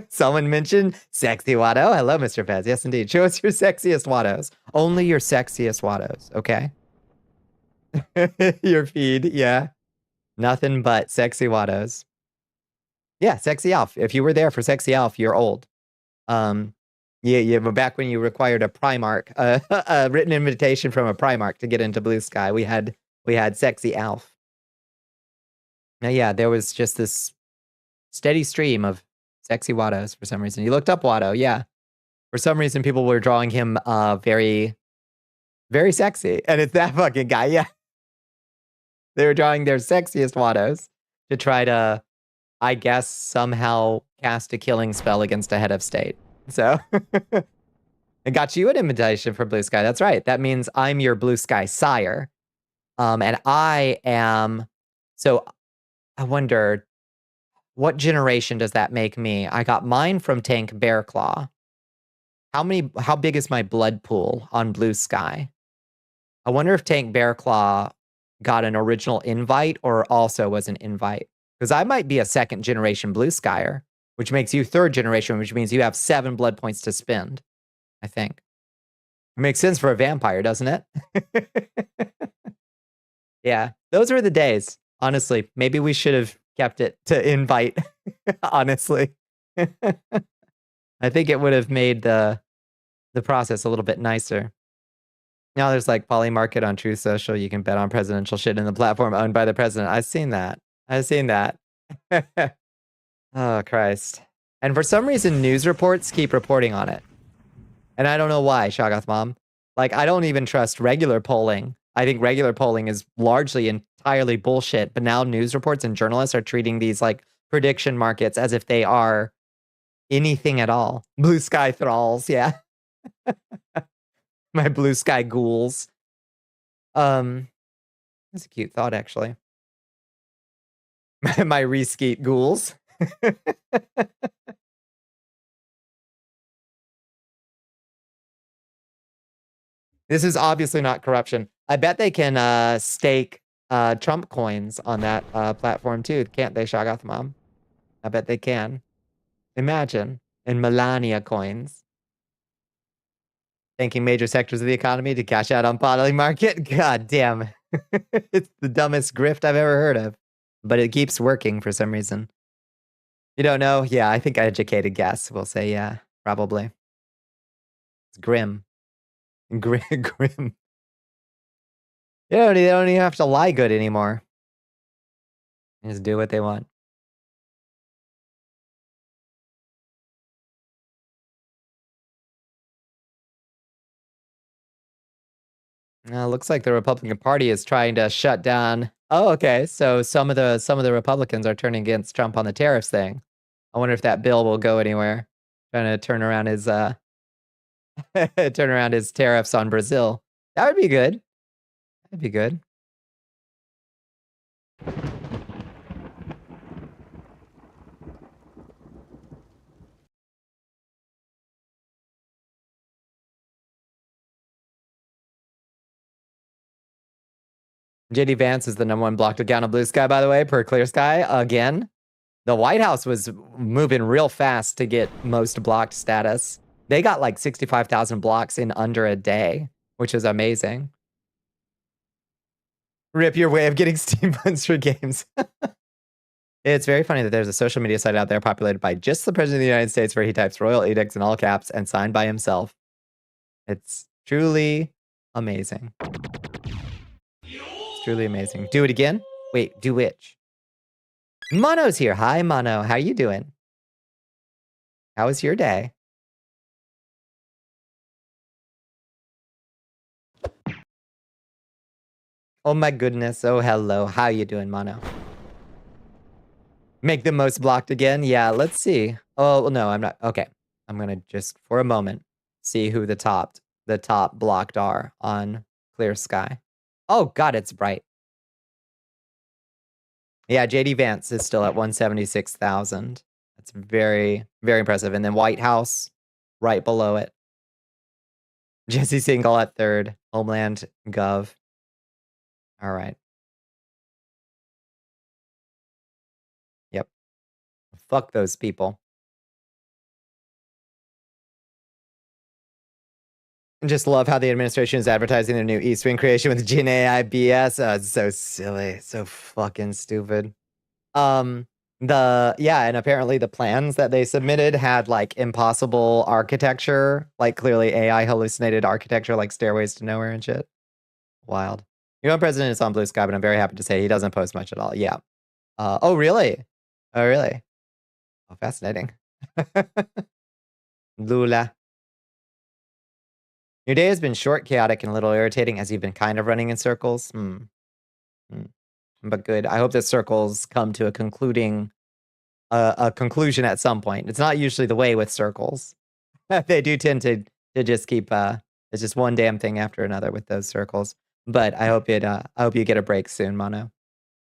Someone mentioned sexy Watto. Hello, Mr. Fez. Yes, indeed. Show us your sexiest Wattos. Only your sexiest Wattos, okay? Your feed, yeah. Nothing but sexy Wattos. Yeah, Sexy Alf. If you were there for Sexy Alf, you're old. Yeah, but back when you required a Primark, a written invitation from a Primark to get into Blue Sky, we had Sexy Alf. Now, yeah, there was just this steady stream of sexy Wattos for some reason. You looked up Watto, yeah. For some reason, people were drawing him very, very sexy. And it's that fucking guy, yeah. They were drawing their sexiest Wattos to try to, I guess, somehow cast a killing spell against a head of state. So, it got you an invitation for Blue Sky. That's right. That means I'm your Blue Sky sire. And I am... So, I wonder... What generation does that make me? I got mine from Tank Bearclaw. How big is my blood pool on Blue Sky? I wonder if Tank Bearclaw got an original invite or also was an invite. Because I might be a second generation Blue Skyer, which makes you third generation, which means you have 7 blood points to spend, I think. It makes sense for a vampire, doesn't it? Yeah, those were the days. Honestly, maybe we should have kept it to invite, honestly. I think it would have made the process a little bit nicer. Now there's like Poly Market on Truth Social. You can bet on presidential shit in the platform owned by the president. I've seen that. Oh, Christ. And for some reason, news reports keep reporting on it. And I don't know why, Shoggoth Mom. Like, I don't even trust regular polling. I think regular polling is largely entirely bullshit, but now news reports and journalists are treating these like prediction markets as if they are anything at all. Blue Sky thralls, yeah. My Blue Sky ghouls. That's a cute thought, actually. My reskeet ghouls. This is obviously not corruption. I bet they can stake Trump coins on that platform too, can't they, Shoggoth Mom? I bet they can. Imagine. In Melania coins. Thanking major sectors of the economy to cash out on Poly Market. God damn. It's the dumbest grift I've ever heard of. But it keeps working for some reason. You don't know? Yeah, I think educated guess will say yeah, probably. It's grim. Grim. Yeah, they don't even have to lie good anymore. They just do what they want. Looks like the Republican Party is trying to shut down. Oh, okay. So some of the Republicans are turning against Trump on the tariffs thing. I wonder if that bill will go anywhere. Trying to turn around his tariffs on Brazil. That would be good. That'd be good. JD Vance is the #1 blocked account on Blue Sky, by the way, per Clear Sky. Again, the White House was moving real fast to get most blocked status. They got like 65,000 blocks in under a day, which is amazing. Rip your way of getting Steam funds for games. It's very funny that there's a social media site out there populated by just the President of the United States where he types royal edicts in all caps and signed by himself. It's truly amazing. It's truly amazing. Do it again? Wait, do which? Mono's here. Hi, Mono. How you doing? How was your day? Oh my goodness. Oh, hello. How you doing, Mono? Make the most blocked again? Yeah, let's see. Oh, no, I'm not. Okay. I'm going to just, for a moment, see who the topped the top blocked are on clear sky. Oh god, it's bright. Yeah, JD Vance is still at 176,000. That's very, very impressive. And then White House right below it. Jesse Single at third. Homeland Gov. All right. Yep. Fuck those people. Just love how the administration is advertising their new East Wing creation with Gen AI BS. Oh, it's so silly. So fucking stupid. And apparently the plans that they submitted had like impossible architecture, like clearly AI hallucinated architecture, like stairways to nowhere and shit. Wild. Your own president is on Blue Sky, but I'm very happy to say he doesn't post much at all. Yeah. Oh, really? Oh, really? Oh, fascinating. Lula. Your day has been short, chaotic, and a little irritating as you've been kind of running in circles. But good. I hope that circles come to a conclusion at some point. It's not usually the way with circles. They do tend to just keep it's just one damn thing after another with those circles. But I hope you get a break soon, Mono.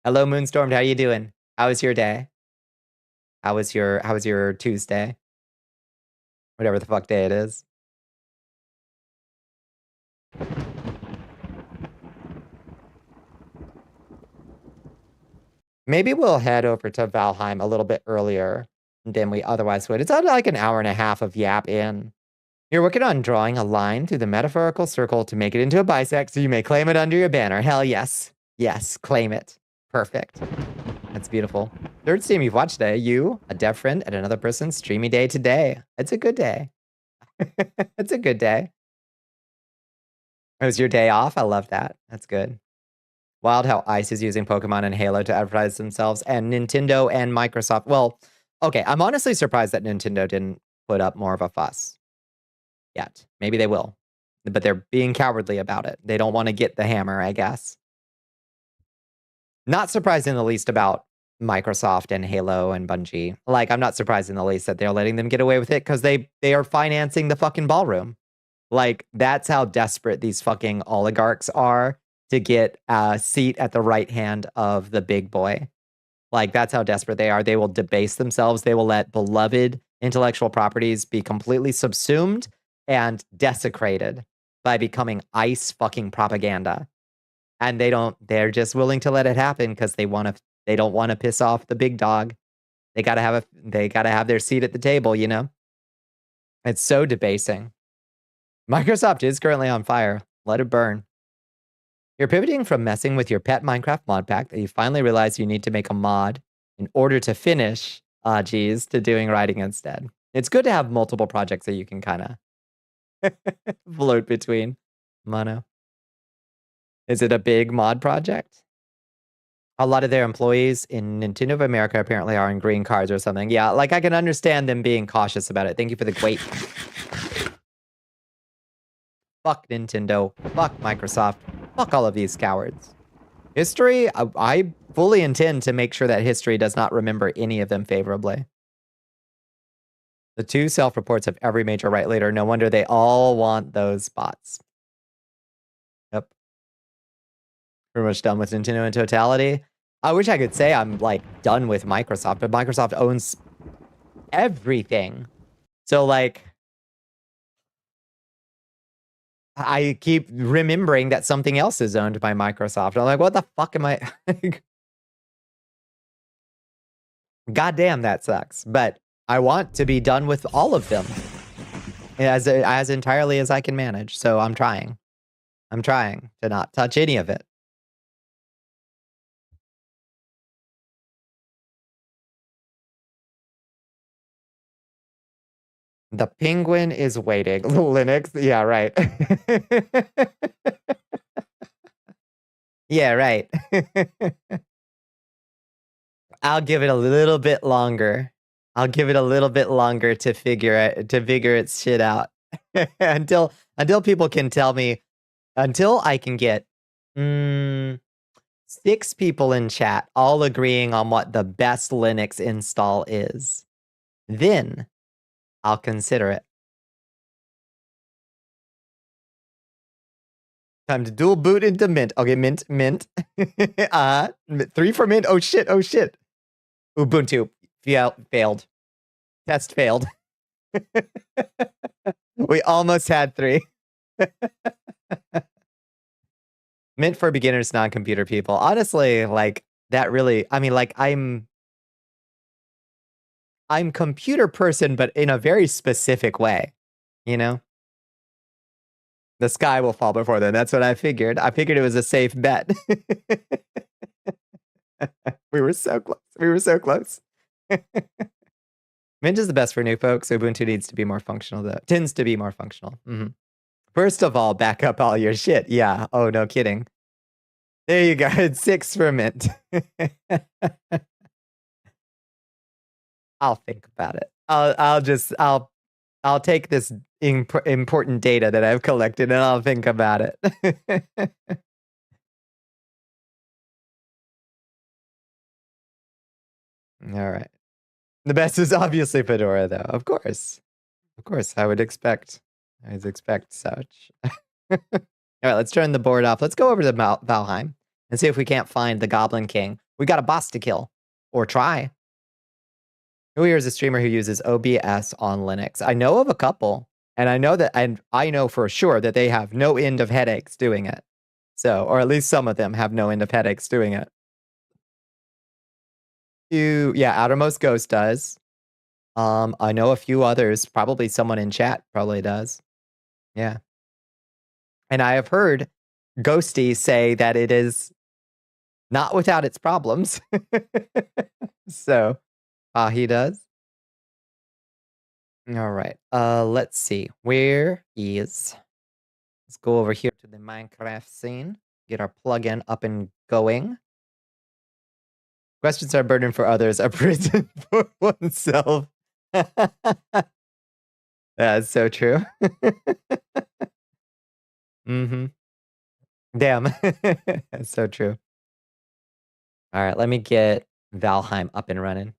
Hello, Moonstormed. How you doing? How was your day? How was your Tuesday? Whatever the fuck day it is. Maybe we'll head over to Valheim a little bit earlier than we otherwise would. It's on like an hour and a half of yap in. You're working on drawing a line through the metaphorical circle to make it into a bisect so you may claim it under your banner. Hell yes. Yes, claim it. Perfect. That's beautiful. Third stream you've watched today. You, a deaf friend, and another person streamy day today. It's a good day. It's a good day. It was your day off? I love that. That's good. Wild how ICE is using Pokemon and Halo to advertise themselves, and Nintendo and Microsoft. Well, okay, I'm honestly surprised that Nintendo didn't put up more of a fuss yet. Maybe they will, but they're being cowardly about it. They don't want to get the hammer, I guess. Not surprised in the least about Microsoft and Halo and Bungie. Like, I'm not surprised in the least that they're letting them get away with it because they are financing the fucking ballroom. Like, that's how desperate these fucking oligarchs are to get a seat at the right hand of the big boy. Like, that's how desperate they are. They will debase themselves. They will let beloved intellectual properties be completely subsumed and desecrated by becoming ICE fucking propaganda. And they're just willing to let it happen because they don't want to piss off the big dog. They gotta have their seat at the table, you know? It's so debasing. Microsoft is currently on fire. Let it burn. You're pivoting from messing with your pet Minecraft mod pack that you finally realize you need to make a mod in order to finish, to doing writing instead. It's good to have multiple projects that you can kind of float between. Mono. Is it a big mod project? A lot of their employees in Nintendo of America apparently are in green cards or something. Yeah, like I can understand them being cautious about it. Thank you for the great. Fuck Nintendo. Fuck Microsoft. Fuck all of these cowards. History, I fully intend to make sure that history does not remember any of them favorably. The 2 self-reports of every major right leader. No wonder they all want those spots. Yep. Pretty much done with Nintendo in totality. I wish I could say I'm like done with Microsoft, but Microsoft owns everything. So like, I keep remembering that something else is owned by Microsoft. I'm like, what the fuck am I? Goddamn, that sucks. But I want to be done with all of them as entirely as I can manage. So I'm trying. I'm trying to not touch any of it. The penguin is waiting. Linux. Yeah, right. Yeah, right. I'll give it a little bit longer. I'll give it a little bit longer to figure its shit out. until people can tell me, until I can get 6 people in chat all agreeing on what the best Linux install is. Then I'll consider it. Time to dual boot into mint. Okay, mint. 3 for mint. Oh shit. Ubuntu failed. Test failed. We almost had 3. Mint for beginners, non-computer people. Honestly, like that really, I mean, like I'm computer person, but in a very specific way, you know? The sky will fall before then. That's what I figured. I figured it was a safe bet. We were so close. Mint is the best for new folks. Ubuntu needs to be more functional, though. Tends to be more functional. First of all, back up all your shit. Yeah. Oh, no kidding. There you go. It's 6 for mint. I'll think about it. I'll take this important data that I've collected and I'll think about it. All right. The best is obviously Fedora, though. Of course, I would expect such. All right, let's turn the board off. Let's go over to Valheim and see if we can't find the Goblin King. We got a boss to kill, or try. Who here is a streamer who uses OBS on Linux? I know of a couple, and I know that, and I know for sure that they have no end of headaches doing it. So, or at least some of them have no end of headaches doing it. Yeah, Outermost Ghost does. I know a few others. Probably someone in chat probably does. Yeah. And I have heard Ghosty say that it is not without its problems. So, he does. All right. Let's see. Where is... Let's go over here to the Minecraft scene. Get our plugin up and going. Questions are a burden for others, a prison for oneself. That's so true. Damn. That's so true. All right, let me get Valheim up and running.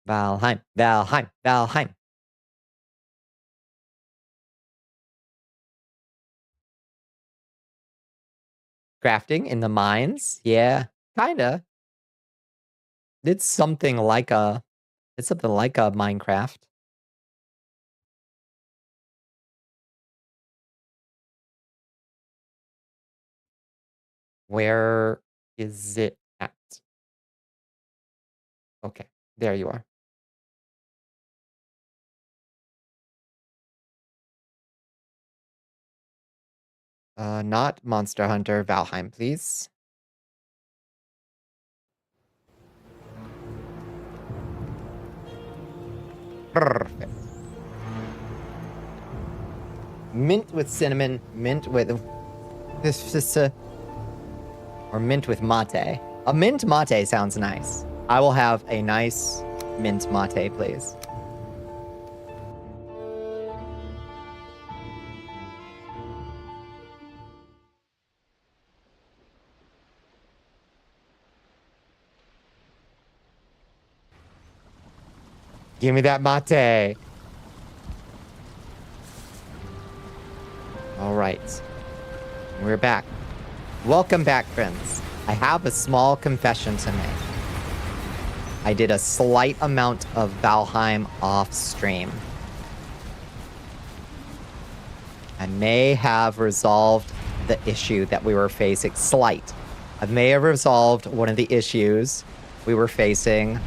Valheim. Crafting in the mines? Yeah, kinda. It's something like a Minecraft. Where is it at? Okay, there you are. Not Monster Hunter, Valheim, please. Perfect. Mint with cinnamon, mint with or mint with mate. A mint mate sounds nice. I will have a nice mint mate, please. Give me that mate. All right. We're back. Welcome back, friends. I have a small confession to make. I did a slight amount of Valheim off stream. I may have resolved the issue that we were facing. Slight. I may have resolved one of the issues we were facing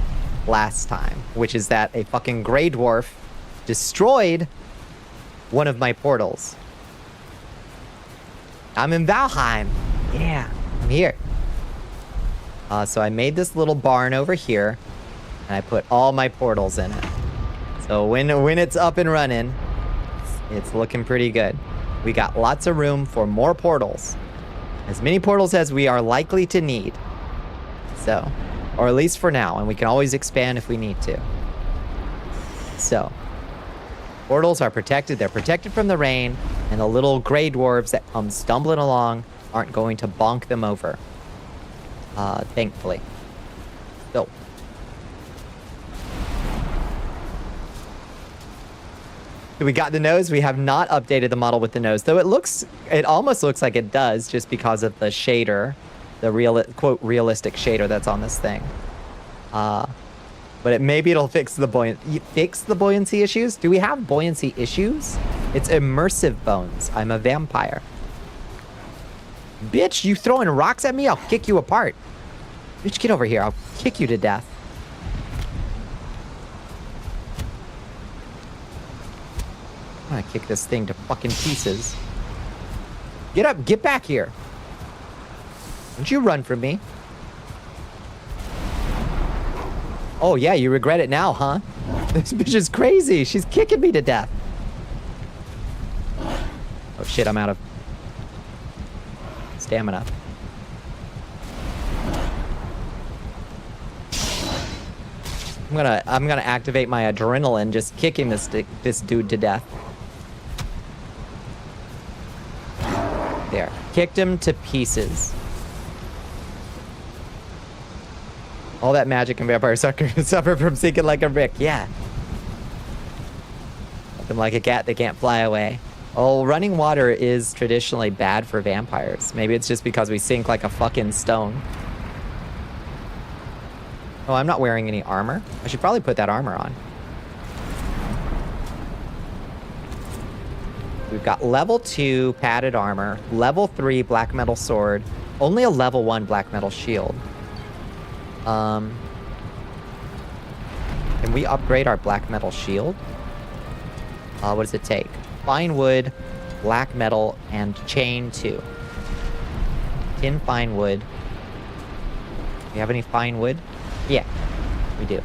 last time, which is that a fucking Grey Dwarf destroyed one of my portals. I'm in Valheim. Yeah, I'm here. So I made this little barn over here, and I put all my portals in it. So when it's up and running, it's looking pretty good. We got lots of room for more portals. As many portals as we are likely to need. So, or at least for now, and we can always expand if we need to. So, portals are protected. They're protected from the rain, and the little Grey Dwarves that come stumbling along aren't going to bonk them over. Thankfully. So. We got the nose. We have not updated the model with the nose, though it almost looks like it does just because of the shader, the quote realistic shader that's on this thing. But maybe it'll fix the buoyancy issues. Do we have buoyancy issues? It's immersive bones. I'm a vampire. Bitch, you throwing rocks at me? I'll kick you apart. Bitch, get over here. I'll kick you to death. I'm gonna kick this thing to fucking pieces. Get up, get back here. Don't you run from me. Oh yeah, you regret it now, huh? This bitch is crazy. She's kicking me to death. Oh shit, I'm out of stamina. I'm gonna activate my adrenaline just kicking this dude to death. There. Kicked him to pieces. All that magic and vampire suffer from sinking like a brick. Yeah. Them like a cat, they can't fly away. Oh, running water is traditionally bad for vampires. Maybe it's just because we sink like a fucking stone. Oh, I'm not wearing any armor. I should probably put that armor on. We've got level 2 padded armor, level 3 black metal sword, only a level 1 black metal shield. Can we upgrade our black metal shield? What does it take? Fine wood, black metal, and chain 2. Tin fine wood. Do you have any fine wood? Yeah, we do.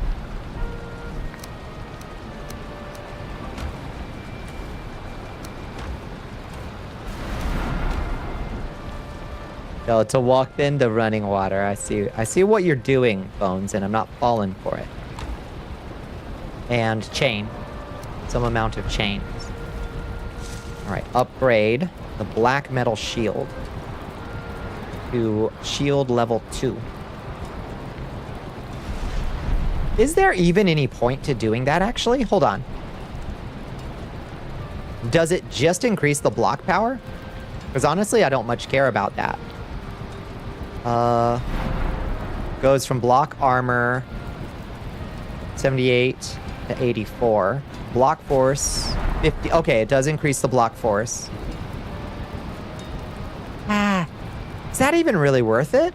No, to walk into running water. I see what you're doing, Bones, and I'm not falling for it. And chain. Some amount of chains. Alright, upgrade the black metal shield to shield level 2. Is there even any point to doing that, actually? Hold on. Does it just increase the block power? Because honestly, I don't much care about that. Goes from block armor 78 to 84. Block force 50. Okay, it does increase the block force. Is that even really worth it?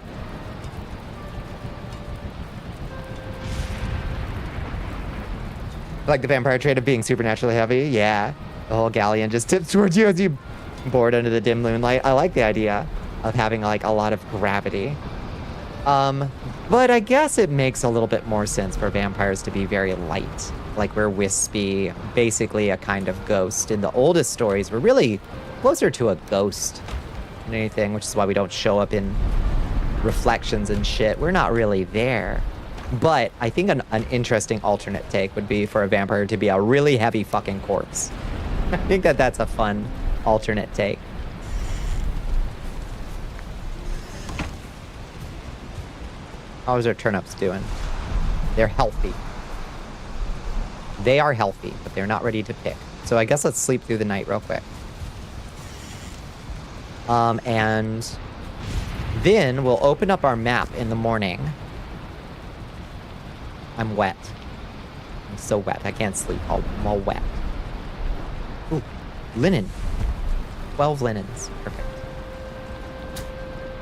Like the vampire trait of being supernaturally heavy? Yeah. The whole galleon just tips towards you as you board under the dim moonlight. I like the idea of having like a lot of gravity. But I guess it makes a little bit more sense for vampires to be very light. Like we're wispy, basically a kind of ghost. In the oldest stories, we're really closer to a ghost than anything, which is why we don't show up in reflections and shit. We're not really there. But I think an interesting alternate take would be for a vampire to be a really heavy fucking corpse. I think that's a fun alternate take. How's our turnips doing? They're healthy. They are healthy, but they're not ready to pick. So I guess let's sleep through the night real quick. And then we'll open up our map in the morning. I'm wet. I'm so wet. I can't sleep. I'm all wet. Ooh, linen. 12 linens. Perfect.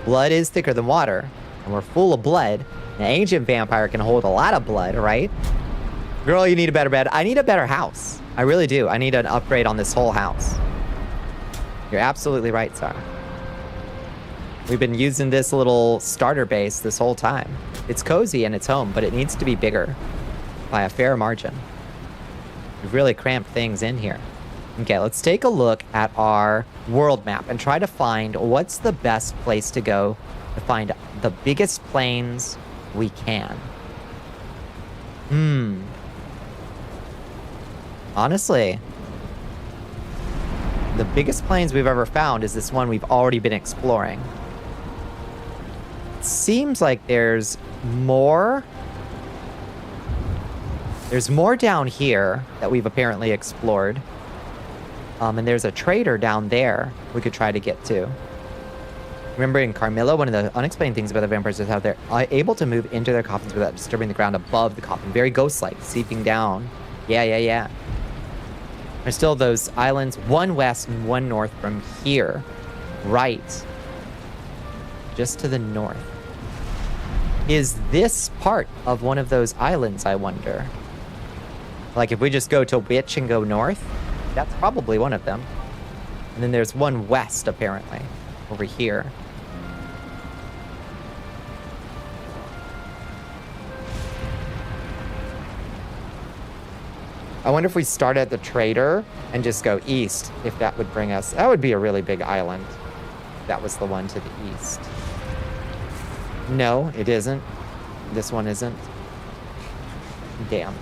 Blood is thicker than water, and we're full of blood. An ancient vampire can hold a lot of blood, right? Girl, you need a better bed. I need a better house. I really do. I need an upgrade on this whole house. You're absolutely right, Sarah. We've been using this little starter base this whole time. It's cozy and it's home, but it needs to be bigger by a fair margin. We've really cramped things in here. Okay, let's take a look at our world map and try to find what's the best place to go to find the biggest plains we can. Honestly, the biggest plains we've ever found is this one we've already been exploring. It seems like there's more. There's more down here that we've apparently explored. And there's a trader down there we could try to get to. Remember in Carmilla, one of the unexplained things about the vampires is how they're able to move into their coffins without disturbing the ground above the coffin. Very ghost-like, seeping down. Yeah. There's still those islands, one west and one north from here. Right. Just to the north. Is this part of one of those islands, I wonder? Like if we just go to Witch and go north, that's probably one of them. And then there's one west, apparently, over here. I wonder if we start at the trader and just go east, if that would bring us... That would be a really big island. That was the one to the east. No, it isn't. This one isn't. Damn.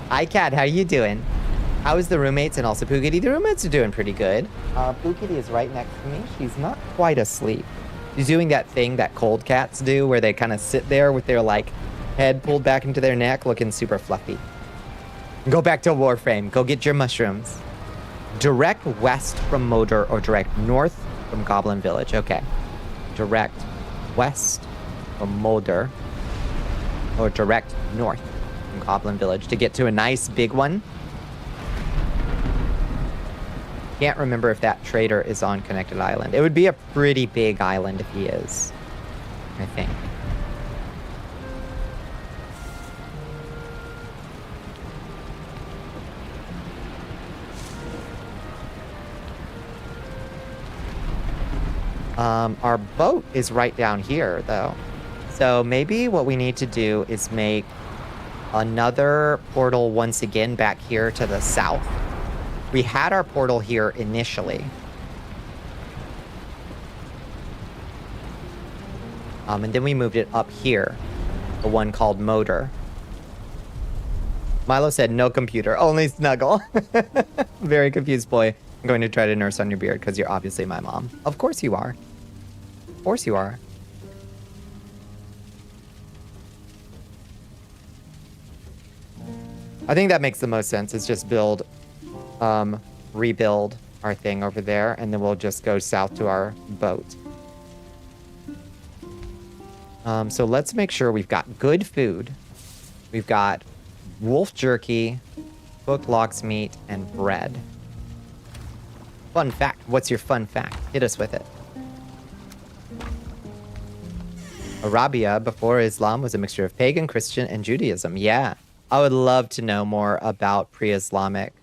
Hi, Kat. How you doing? How is the roommates and also Pookity? The roommates are doing pretty good. Pookity is right next to me. She's not quite asleep. She's doing that thing that cold cats do where they kind of sit there with their, like, head pulled back into their neck looking super fluffy. Go back to Warframe. Go get your mushrooms. Direct west from Moder or direct north from Goblin Village. Okay. Direct west from Moder or direct north from Goblin Village to get to a nice big one. Can't remember if that trader is on Connected Island. It would be a pretty big island if he is, I think. Our boat is right down here, though. So maybe what we need to do is make another portal once again back here to the south. We had our portal here initially. And then we moved it up here. The one called Motor. Milo said, no computer, only snuggle. Very confused boy. I'm going to try to nurse on your beard because you're obviously my mom. Of course you are. Of course you are. I think that makes the most sense, is just rebuild our thing over there, and then we'll just go south to our boat. So let's make sure we've got good food. We've got wolf jerky, cooked lox meat, and bread. Fun fact. What's your fun fact? Hit us with it. Arabia, before Islam, was a mixture of pagan, Christian, and Judaism. Yeah. I would love to know more about pre-Islamic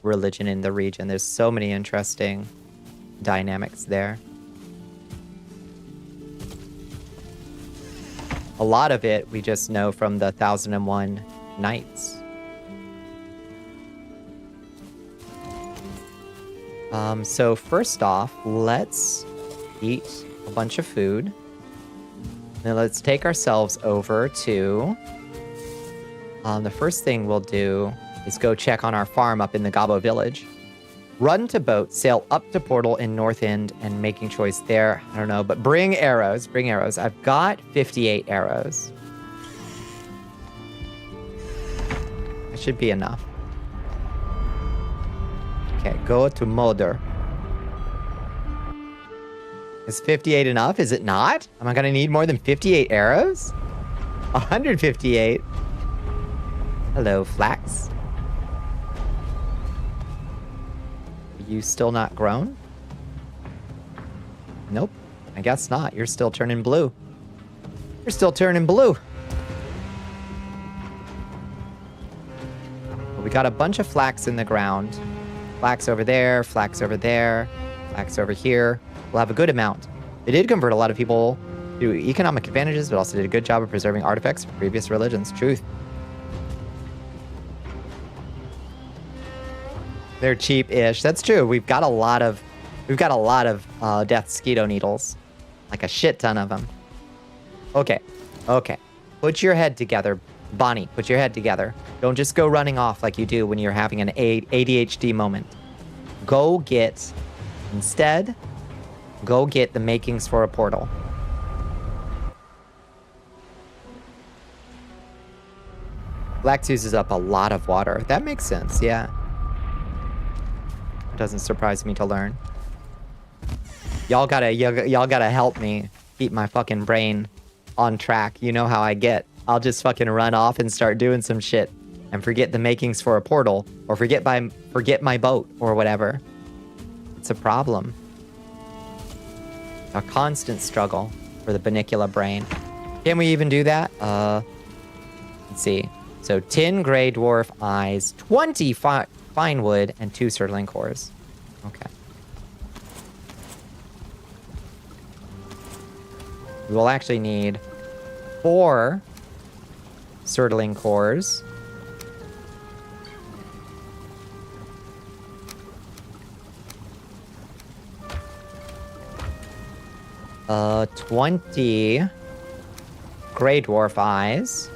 religion in the region. There's so many interesting dynamics there. A lot of it we just know from the 1001 Nights. So first off, let's eat a bunch of food. Then let's take ourselves over to... the first thing we'll do is go check on our farm up in the Gabo village. Run to boat, sail up to portal in North End, and making choice there. I don't know, but bring arrows. Bring arrows. I've got 58 arrows. That should be enough. Okay, go to Moder. Is 58 enough? Is it not? Am I going to need more than 58 arrows? 158. Hello, Flax. Are you still not grown? Nope. I guess not. You're still turning blue. You're still turning blue. Well, we got a bunch of flax in the ground. Flax over there, flax over there, flax over here. We'll have a good amount. They did convert a lot of people to economic advantages, but also did a good job of preserving artifacts from previous religions. Truth. They're cheap-ish. That's true. We've got a lot of death mosquito needles, like a shit ton of them. Okay. Put your head together, Bonnie. Put your head together. Don't just go running off like you do when you're having an ADHD moment. Instead, go get the makings for a portal. Flax uses up a lot of water. That makes sense. Yeah. Doesn't surprise me to learn. Y'all gotta help me keep my fucking brain on track. You know how I get. I'll just fucking run off and start doing some shit and forget the makings for a portal or forget my boat or whatever. It's a problem. A constant struggle for the Bonnicula brain. Can we even do that? Let's see. So 10 gray dwarf eyes, 20 fine wood, and 2 surtling cores. Okay. We will actually need 4 surtling cores. Uh, 20 gray dwarf eyes.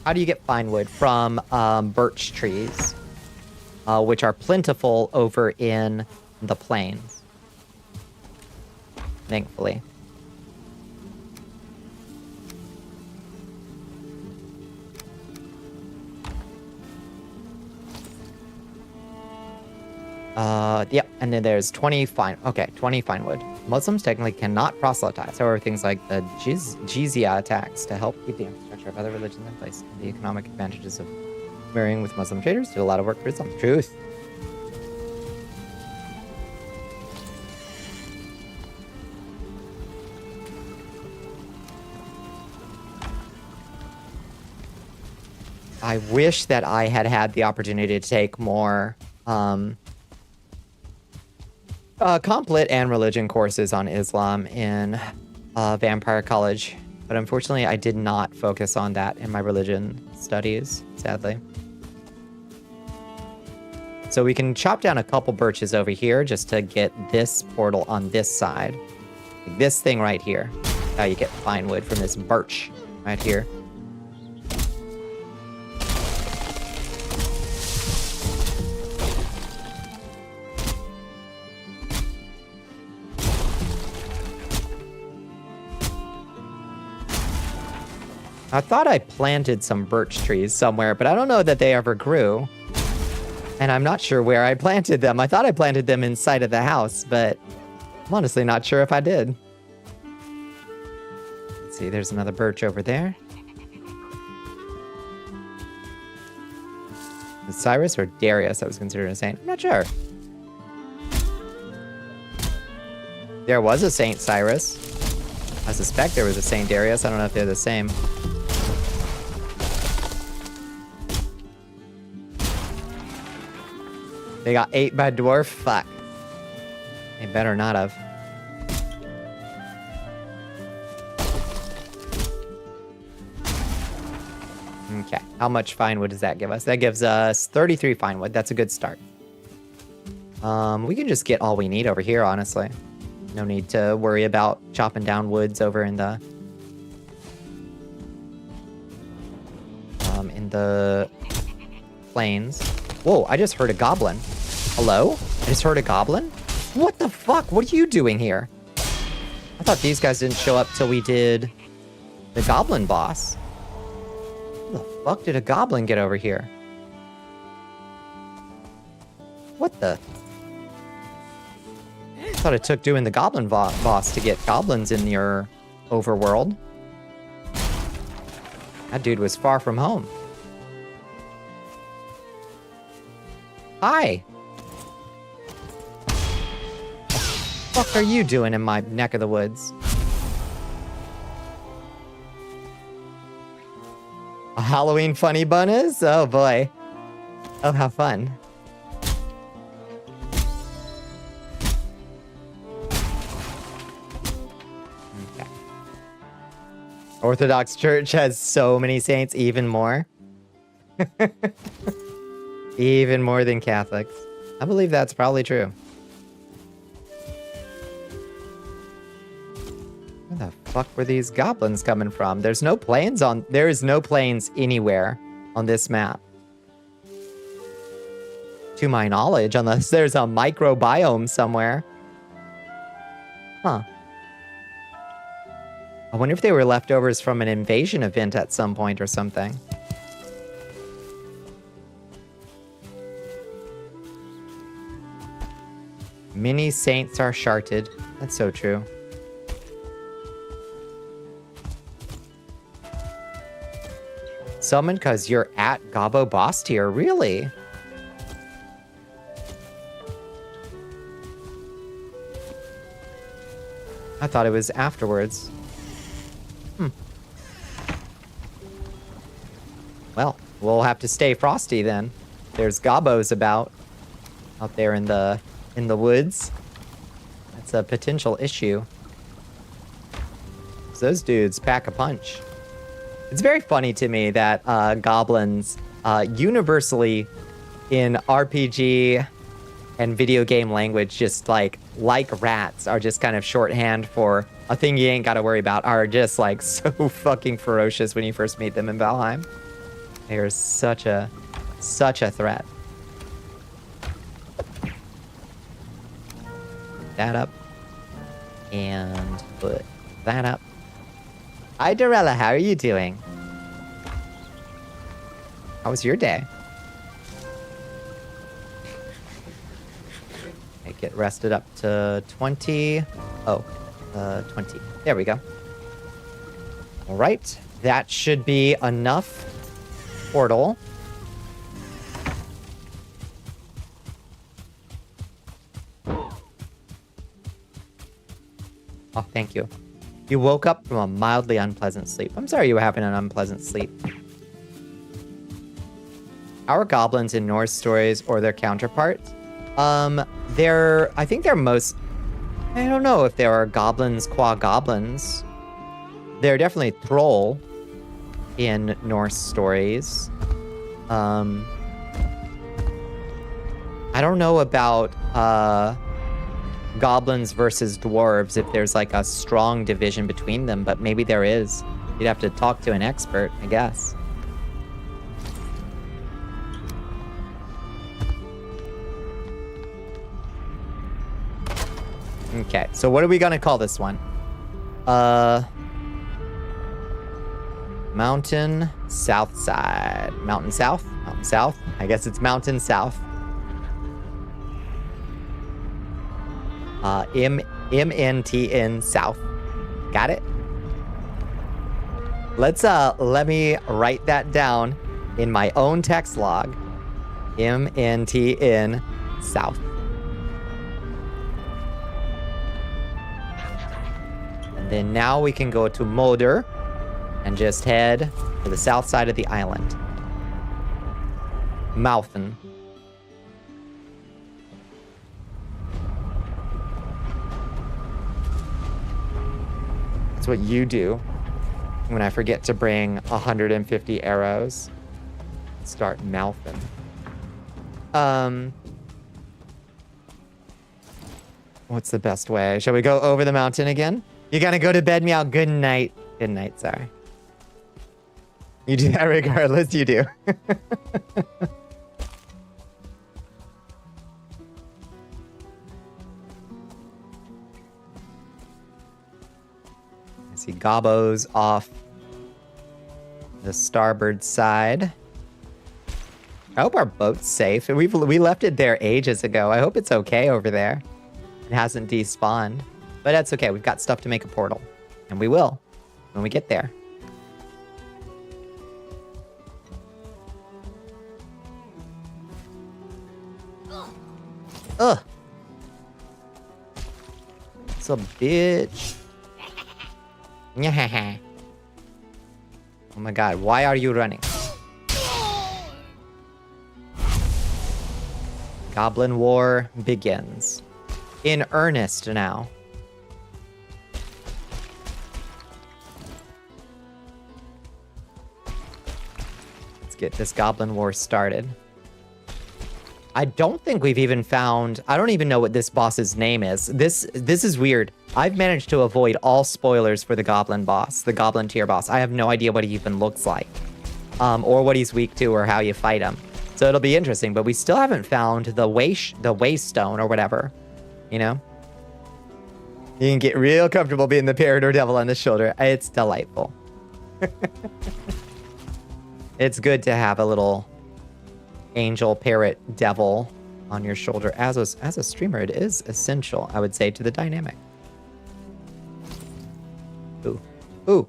How do you get fine wood? From birch trees, which are plentiful over in the plains. Thankfully. Yep, and then there's 20 fine wood. Muslims technically cannot proselytize. However, things like the jizya tax to help keep the infrastructure of other religions in place and the economic advantages of marrying with Muslim traders do a lot of work for Islam. Truth. I wish that I had had the opportunity to take more complet and religion courses on Islam in Vampire College, but unfortunately I did not focus on that in my religion studies, sadly. So we can chop down a couple birches over here just to get this portal on this side. Like this thing right here. How you get fine wood from this birch right here. I thought I planted some birch trees somewhere, but I don't know that they ever grew. And I'm not sure where I planted them. I thought I planted them inside of the house, but I'm honestly not sure if I did. Let's see, there's another birch over there. Is Cyrus or Darius I was considering a saint? I'm not sure. There was a Saint Cyrus. I suspect there was a Saint Darius. I don't know if they're the same. They got 8 by dwarf? Fuck. They better not have. Okay. How much fine wood does that give us? That gives us 33 fine wood. That's a good start. We can just get all we need over here, honestly. No need to worry about chopping down woods over in the plains. Whoa, I just heard a goblin. Hello? I just heard a goblin? What the fuck? What are you doing here? I thought these guys didn't show up till we did the goblin boss. How the fuck did a goblin get over here? What the? I thought it took doing the goblin boss to get goblins in your overworld. That dude was far from home. Hi. What the fuck are you doing in my neck of the woods? A Halloween funny bun is? Oh boy. Oh, how fun. Okay. Orthodox Church has so many saints, even more. Even more than Catholics. I believe that's probably true. Where the fuck were these goblins coming from? There is no plains anywhere on this map. To my knowledge, unless there's a microbiome somewhere. Huh. I wonder if they were leftovers from an invasion event at some point or something. Many saints are sharted. That's so true. Summon because you're at Gobbo boss tier. Really? I thought it was afterwards. Well, we'll have to stay frosty then. There's Gobbos out there in the woods. That's a potential issue. Those dudes pack a punch. It's very funny to me that goblins universally in RPG and video game language, just like rats, are just kind of shorthand for a thing you ain't got to worry about, are just like so fucking ferocious when you first meet them in Valheim. They're such a threat. That up. And put that up. Hi, Dorella. How are you doing? How was your day? Okay, get rested up to 20. Oh, 20. There we go. All right. That should be enough portal. Oh, thank you. You woke up from a mildly unpleasant sleep. I'm sorry you were having an unpleasant sleep. Our goblins in Norse stories or their counterparts, I think they're most, I don't know if there are goblins qua goblins. They're definitely thrall in Norse stories. I don't know about goblins versus dwarves, if there's like a strong division between them, but maybe there is. You'd have to talk to an expert, I guess. Okay, so what are we gonna call this one? Mountain South Side. Mountain South? Mountain South? I guess it's Mountain South. MNTN South. Got it? Let me write that down in my own text log. MNTN South. And then now we can go to Moder and just head to the south side of the island. Mouthen. That's what you do when I forget to bring 150 arrows. Start mouthing. What's the best way? Shall we go over the mountain again? You gotta go to bed, meow. Good night. Good night, sorry. You do that regardless, you do. I see Gobbo's off the starboard side. I hope our boat's safe. We left it there ages ago. I hope it's okay over there. It hasn't despawned. But that's okay. We've got stuff to make a portal. And we will when we get there. Ugh. It's a bitch. Oh my god, why are you running? Goblin War begins. In earnest now. Let's get this Goblin War started. I don't think we've even found... I don't even know what this boss's name is. This is weird. I've managed to avoid all spoilers for the Goblin boss, the Goblin tier boss. I have no idea what he even looks like. Or what he's weak to or how you fight him. So it'll be interesting, but we still haven't found the Waystone or whatever. You know? You can get real comfortable being the parrot or devil on the shoulder. It's delightful. It's good to have a little... angel, parrot, devil on your shoulder as a streamer. It is essential, I would say, to the dynamic. Ooh. Ooh.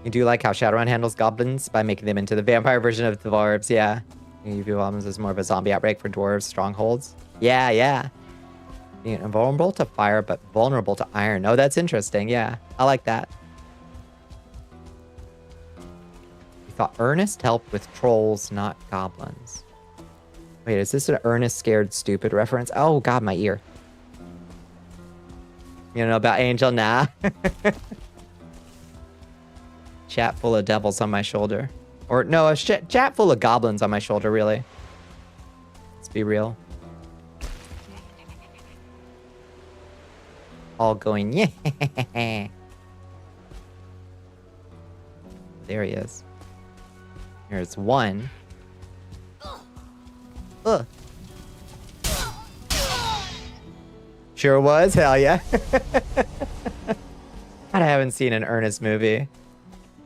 You do like how Shadowrun handles goblins by making them into the vampire version of the dwarves, yeah. You view goblins as more of a zombie outbreak for dwarves, strongholds. Yeah, yeah. Being invulnerable to fire, but vulnerable to iron. Oh, that's interesting, yeah. I like that. You thought Ernest helped with trolls, not goblins. Wait, is this an Ernest Scared Stupid reference? Oh, God, my ear. You don't know about Angel? Nah. Chat full of devils on my shoulder. Or, no, a chat full of goblins on my shoulder, really. Let's be real. All going, yeah. There he is. Here's one. Ugh. Sure was, hell yeah. I haven't seen an Ernest movie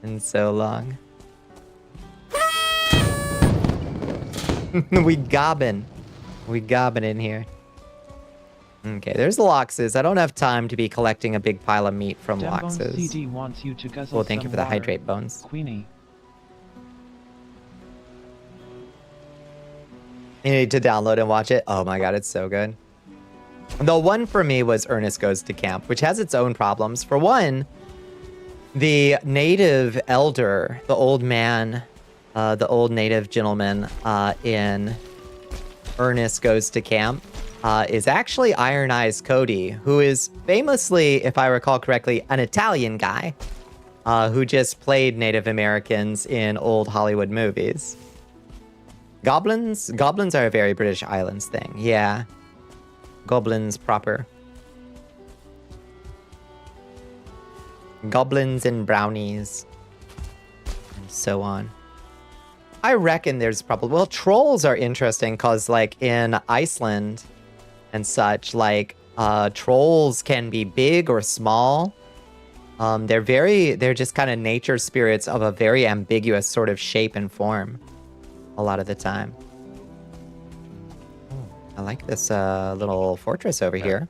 in so long. We gobbin in here. Okay, there's the Loxes. I don't have time to be collecting a big pile of meat from Loxes. CD wants you to guzzle Well, thank you for the water. hydrate bones. Queenie. You need to download and watch it. Oh my god, it's so good. The one for me was Ernest Goes to Camp, which has its own problems. For one, the native elder, the old man, the old native gentleman in Ernest Goes to Camp is actually Iron Eyes Cody, who is famously, if I recall correctly, an Italian guy who just played Native Americans in old Hollywood movies. Goblins are a very British Islands thing. Yeah. Goblins proper. Goblins and brownies. And so on. I reckon there's probably... Well, trolls are interesting because, like, in Iceland and such, like, trolls can be big or small. They're just kind of nature spirits of a very ambiguous sort of shape and form. A lot of the time. I like this little fortress over here.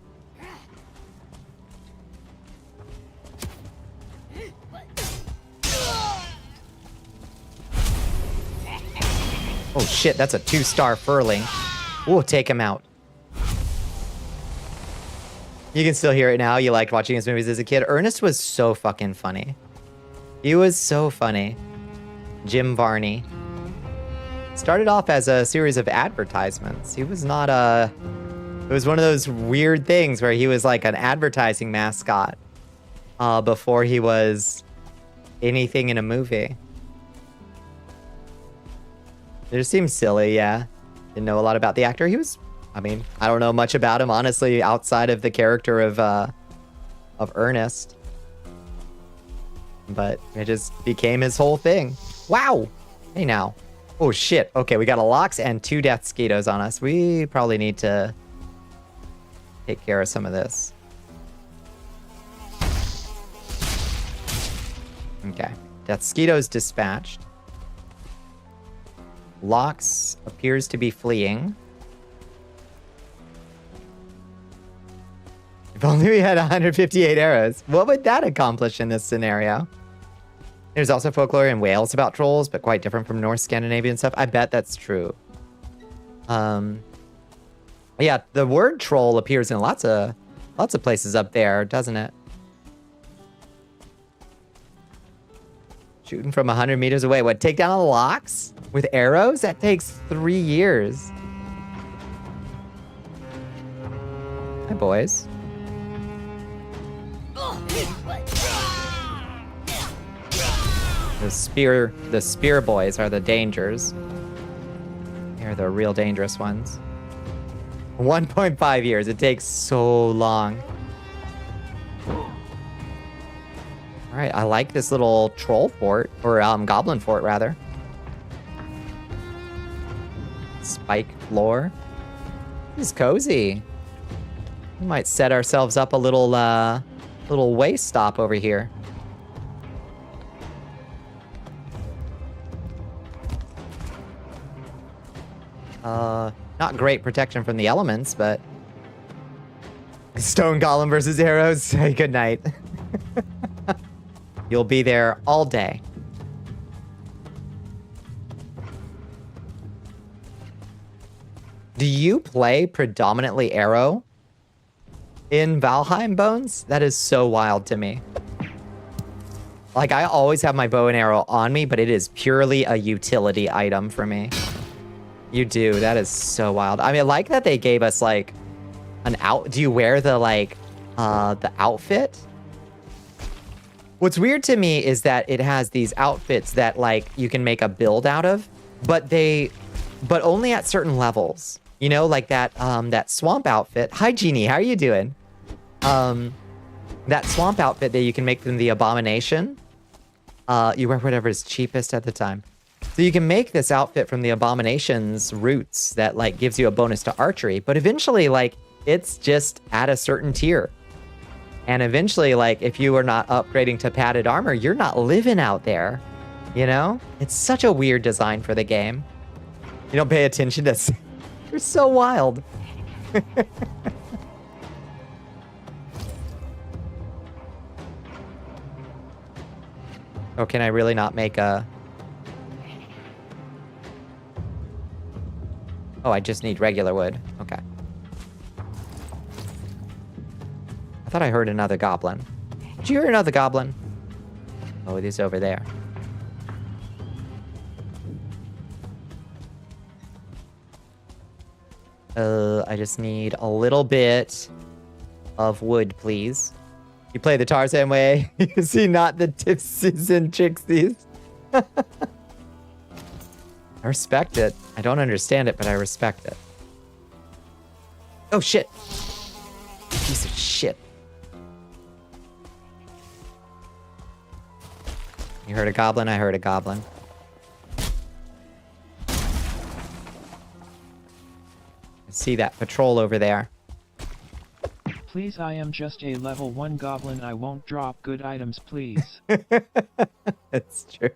Oh shit, that's a 2-star furling. We'll take him out. You can still hear it now. You liked watching his movies as a kid. Ernest was so fucking funny. He was so funny. Jim Varney. Started off as a series of advertisements. He was not a... It was one of those weird things where he was like an advertising mascot before he was anything in a movie. It just seems silly, yeah. Didn't know a lot about the actor. He was... I mean, I don't know much about him, honestly, outside of the character of Ernest. But it just became his whole thing. Wow! Hey now. Oh shit, okay, we got a Lox and 2 Death Skeetos on us. We probably need to take care of some of this. Okay, Death Skeetos dispatched. Lox appears to be fleeing. If only we had 158 arrows. What would that accomplish in this scenario? There's also folklore in Wales about trolls, but quite different from North Scandinavian stuff. I bet that's true. Yeah, the word troll appears in lots of places up there, doesn't it? Shooting from 100 meters away. What, take down a Lox with arrows? That takes 3 years. Hi, boys. The spear boys are the dangers. They're the real dangerous ones. 1.5 years. It takes so long. All right, I like this little troll fort, or goblin fort rather. Spike floor. This is cozy. We might set ourselves up a little way stop over here. Not great protection from the elements, but... Stone Golem versus arrows. Good night. You'll be there all day. Do you play predominantly arrow in Valheim, Bones? That is so wild to me. Like, I always have my bow and arrow on me, but it is purely a utility item for me. You do. That is so wild. I mean, I like that they gave us, like, an out... Do you wear the, like, the outfit? What's weird to me is that it has these outfits that, like, you can make a build out of, but only at certain levels. You know, like that, that swamp outfit. Hi, Jeannie. How are you doing? That swamp outfit that you can make from the Abomination. You wear whatever is cheapest at the time. So you can make this outfit from the Abomination's roots that, like, gives you a bonus to archery. But eventually, like, it's just at a certain tier. And eventually, like, if you are not upgrading to padded armor, you're not living out there. You know? It's such a weird design for the game. You don't pay attention to... You're so wild. Oh, can I really not make a... Oh, I just need regular wood. Okay. I thought I heard another goblin. Did you hear another goblin? Oh, it is over there. I just need a little bit of wood, please. You play the Tarzan way. You see, not the tipsies and trixies. I respect it. I don't understand it, but I respect it. Oh, shit. Piece of shit. You heard a goblin? I heard a goblin. I see that patrol over there. Please, I am just a level 1 goblin. I won't drop good items, please. That's true.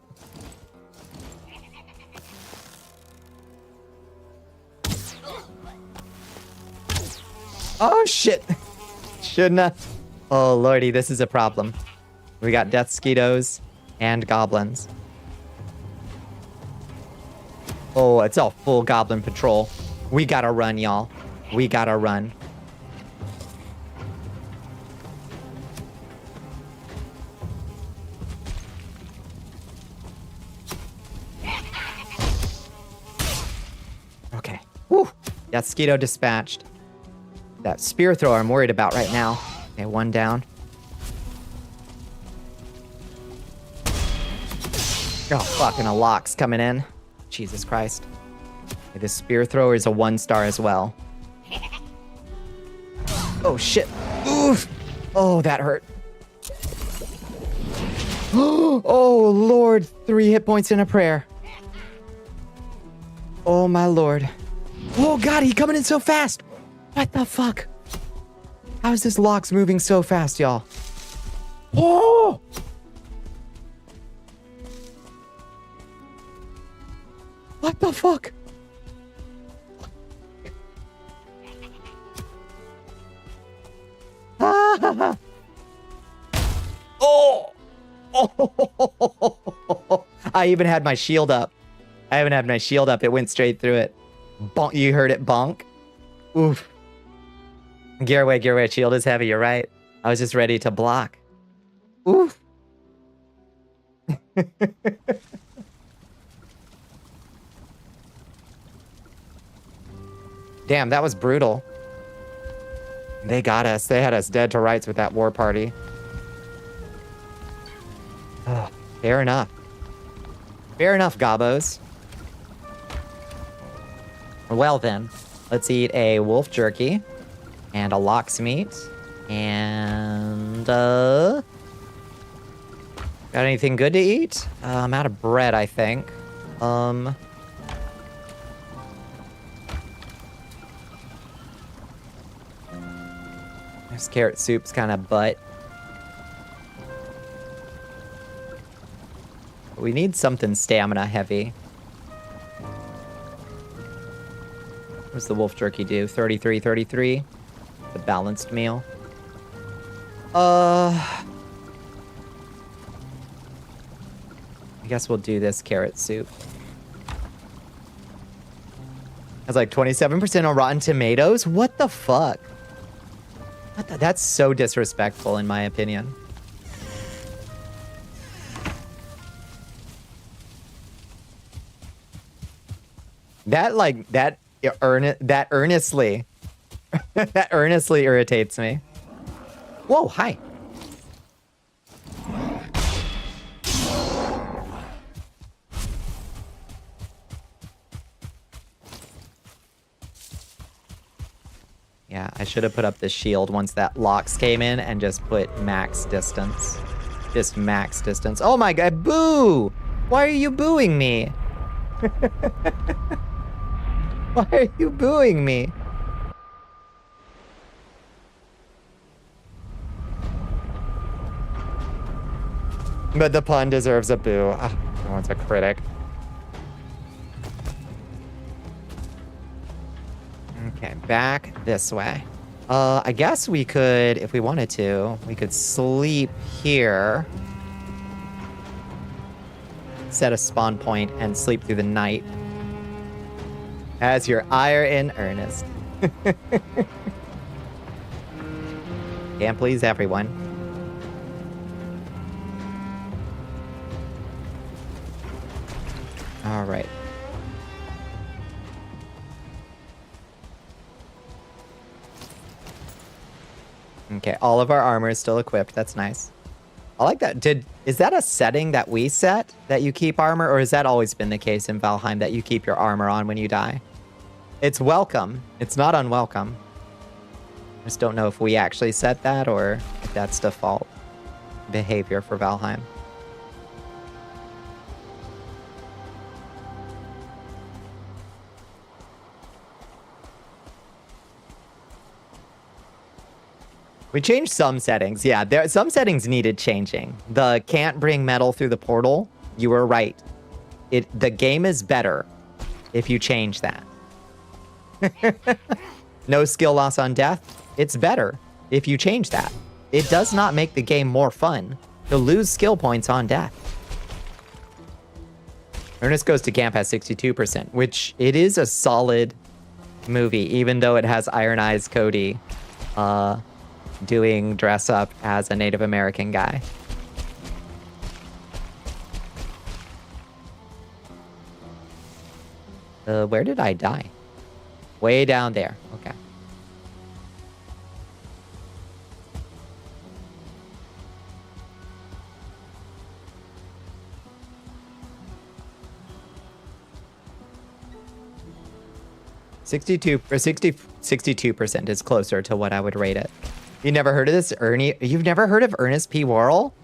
Oh, shit. Shouldn't have. Oh, lordy, this is a problem. We got death skeetos and goblins. Oh, it's all full goblin patrol. We gotta run, y'all. We gotta run. Okay. Woo! That skeeto dispatched. That spear thrower I'm worried about right now. Okay, one down. Oh, fucking a lock's coming in. Jesus Christ. Okay, this spear thrower is a 1-star as well. Oh, shit. Oof! Oh, that hurt. Oh, Lord. 3 hit points in a prayer. Oh, my Lord. Oh, God, he's coming in so fast. What the fuck? How is this Lox moving so fast, y'all? Oh! What the fuck? Ah! Oh! Oh! I even had my shield up. I haven't had my shield up. It went straight through it. Bonk. You heard it bonk? Oof. Gear away, shield is heavy, you're right. I was just ready to block. Oof. Damn, that was brutal. They got us. They had us dead to rights with that war party. Oh, fair enough. Fair enough, gobbos. Well then, let's eat a wolf jerky and a lox meat. And, got anything good to eat? I'm out of bread, I think. This carrot soup's kind of butt. We need something stamina heavy. What's the wolf jerky do? 33, 33. The balanced meal. I guess we'll do this carrot soup. Has like 27% on Rotten Tomatoes? What the fuck? That's so disrespectful in my opinion. That earnestly that earnestly irritates me. Whoa, hi. Yeah, I should have put up the shield once that locks came in and just put max distance. Just max distance. Oh my god, boo! Why are you booing me? Why are you booing me? But the pun deserves a boo. Ah, no one's a critic. Okay, back this way. I guess we could, if we wanted to, we could sleep here. Set a spawn point and sleep through the night. As your ire in earnest. Can't please everyone. All right. Okay, all of our armor is still equipped. That's nice. I like that. Is that a setting that we set that you keep armor, or has that always been the case in Valheim that you keep your armor on when you die? It's welcome. It's not unwelcome. I just don't know if we actually set that or if that's default behavior for Valheim. We changed some settings. Yeah, some settings needed changing. The can't bring metal through the portal, you were right. The game is better if you change that. No skill loss on death, it's better if you change that. It does not make the game more fun to lose skill points on death. Ernest Goes to Camp has 62%, which it is a solid movie, even though it has Iron Eyes Cody doing dress up as a Native American guy. Where did I die? Way down there. Okay. $62% is closer to what I would rate it. You never heard of this, Ernie? You've never heard of Ernest P. Worrell?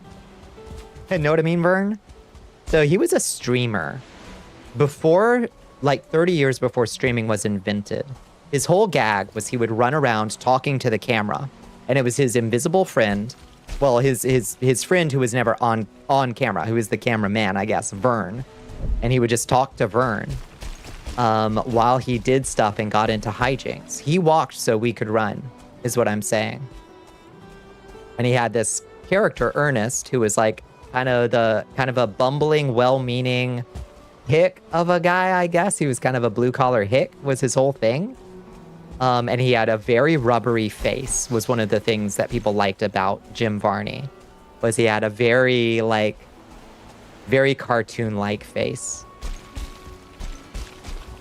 Know what I mean, Vern? So he was a streamer. Before, like 30 years before streaming was invented, his whole gag was he would run around talking to the camera. And it was his invisible friend, well, his friend who was never on camera, who was the cameraman, I guess, Vern. And he would just talk to Vern while he did stuff and got into hijinks. He walked so we could run, is what I'm saying. And he had this character, Ernest, who was like kind of a bumbling, well-meaning hick of a guy, I guess. He was kind of a blue-collar hick, was his whole thing. And he had a very rubbery face, was one of the things that people liked about Jim Varney, was he had a very cartoon-like face.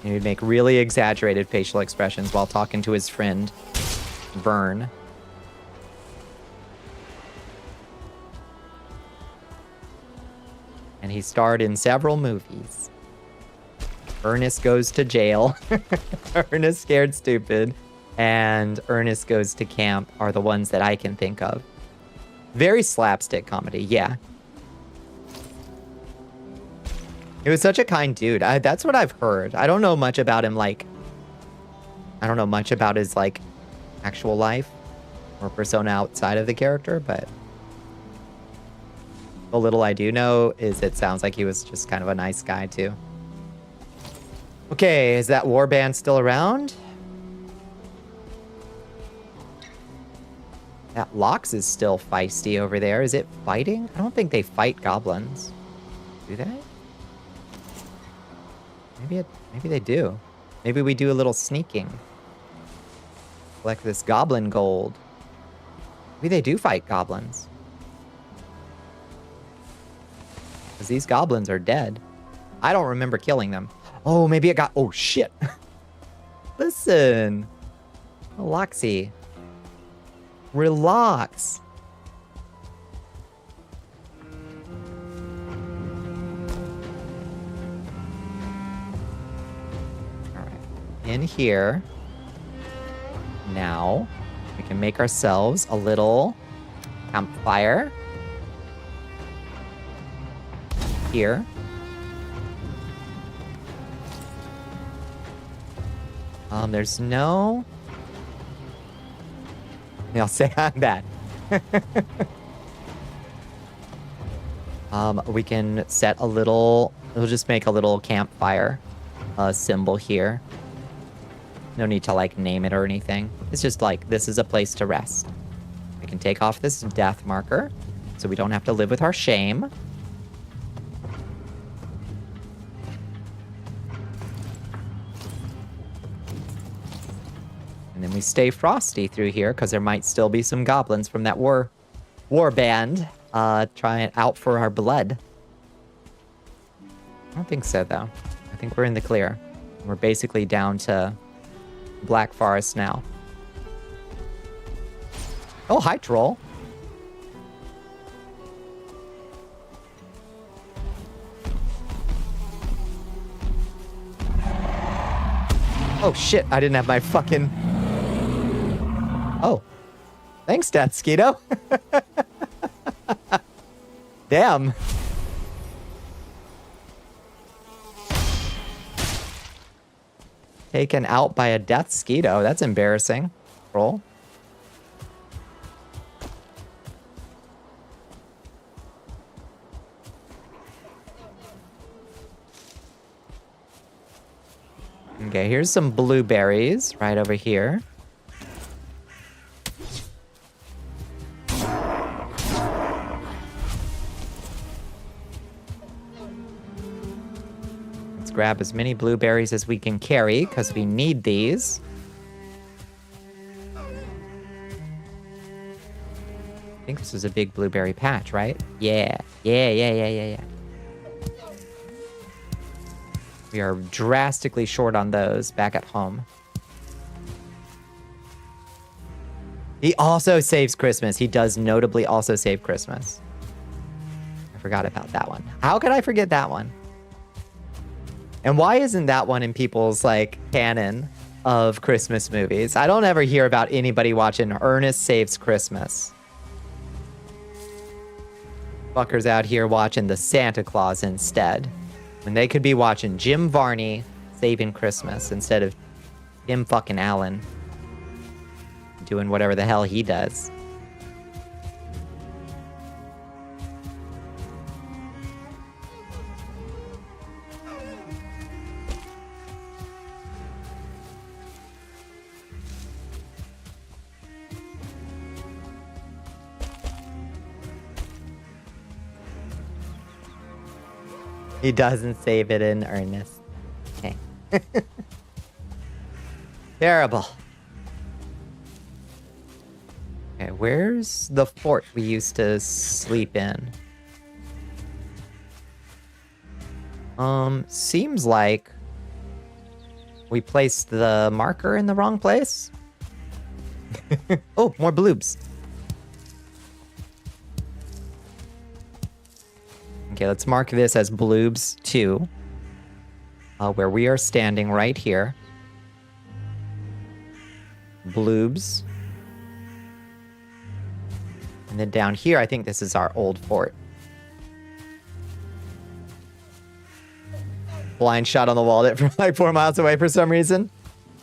And he would make really exaggerated facial expressions while talking to his friend, Vern. And he starred in several movies. Ernest Goes to Jail, Ernest Scared Stupid, and Ernest Goes to Camp are the ones that I can think of. Very slapstick comedy, yeah. He was such a kind dude. That's what I've heard. I don't know much about him, I don't know much about his, actual life or persona outside of the character, but the little I do know is it sounds like he was just kind of a nice guy, too. Okay, is that warband still around? That Lox is still feisty over there. Is it fighting? I don't think they fight goblins. Do they? Maybe they do. Maybe we do a little sneaking. Collect this goblin gold. Maybe they do fight goblins. Because these goblins are dead. I don't remember killing them. Oh, maybe it got... Oh, shit. Listen. Loxy. Relax. All right. In here. Now, we can make ourselves a little campfire. Here. There's no... I'll say I'm bad. We can set a little... We'll just make a little campfire symbol here. No need to, like, name it or anything. It's just like, this is a place to rest. We can take off this death marker, so we don't have to live with our shame. And then we stay frosty through here, because there might still be some goblins from that war band trying out for our blood. I don't think so, though. I think we're in the clear. We're basically down to Black Forest now. Oh, hi, troll. Oh, shit. I didn't have my fucking... Oh. Thanks, Death Skeeto. Damn. Taken out by a Death Skeeto. That's embarrassing. Roll. Okay, here's some blueberries right over here. Let's grab as many blueberries as we can carry, because we need these. I think this is a big blueberry patch, right? Yeah. Yeah. We are drastically short on those back at home. He also saves Christmas. He does notably also save Christmas. I forgot about that one. How could I forget that one? And why isn't that one in people's, like, canon of Christmas movies? I don't ever hear about anybody watching Ernest Saves Christmas. Fuckers out here watching the Santa Claus instead. When they could be watching Jim Varney saving Christmas instead of Tim fucking Allen doing whatever the hell he does. He doesn't save it in earnest. Okay. Terrible. Okay, where's the fort we used to sleep in? Seems like we placed the marker in the wrong place. Oh, more bloobs. Okay, let's mark this as Bloobs 2, where we are standing right here. Bloobs. And then down here, I think this is our old fort. Blind shot on the wall from like 4 miles away for some reason.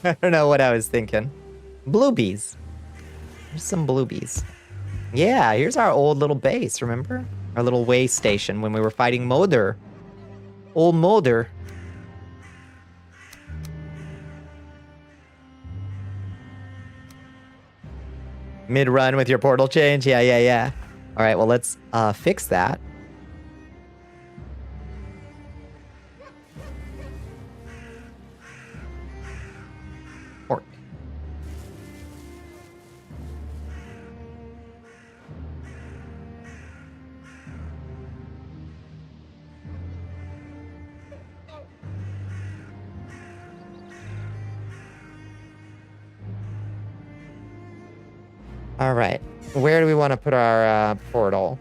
I don't know what I was thinking. Bloobies. There's some bloobies. Yeah, here's our old little base, remember? Our little way station when we were fighting Moder. Old Moder. Mid-run with your portal change? Yeah, yeah, yeah. All right, well, let's fix that. Port. All right. Where do we want to put our portal?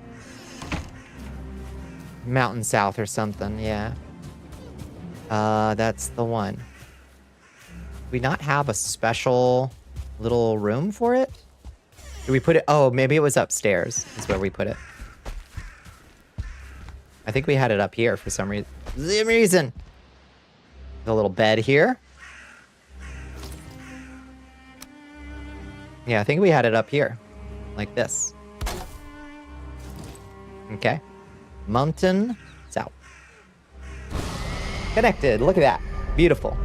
Mountain South or something, yeah. That's the one. Do we not have a special little room for it? Do we put it? Oh, maybe it was upstairs is where we put it. I think we had it up here for some reason. The little bed here. Yeah, I think we had it up here. Like this. Okay. Mountain South. Connected. Look at that. Beautiful.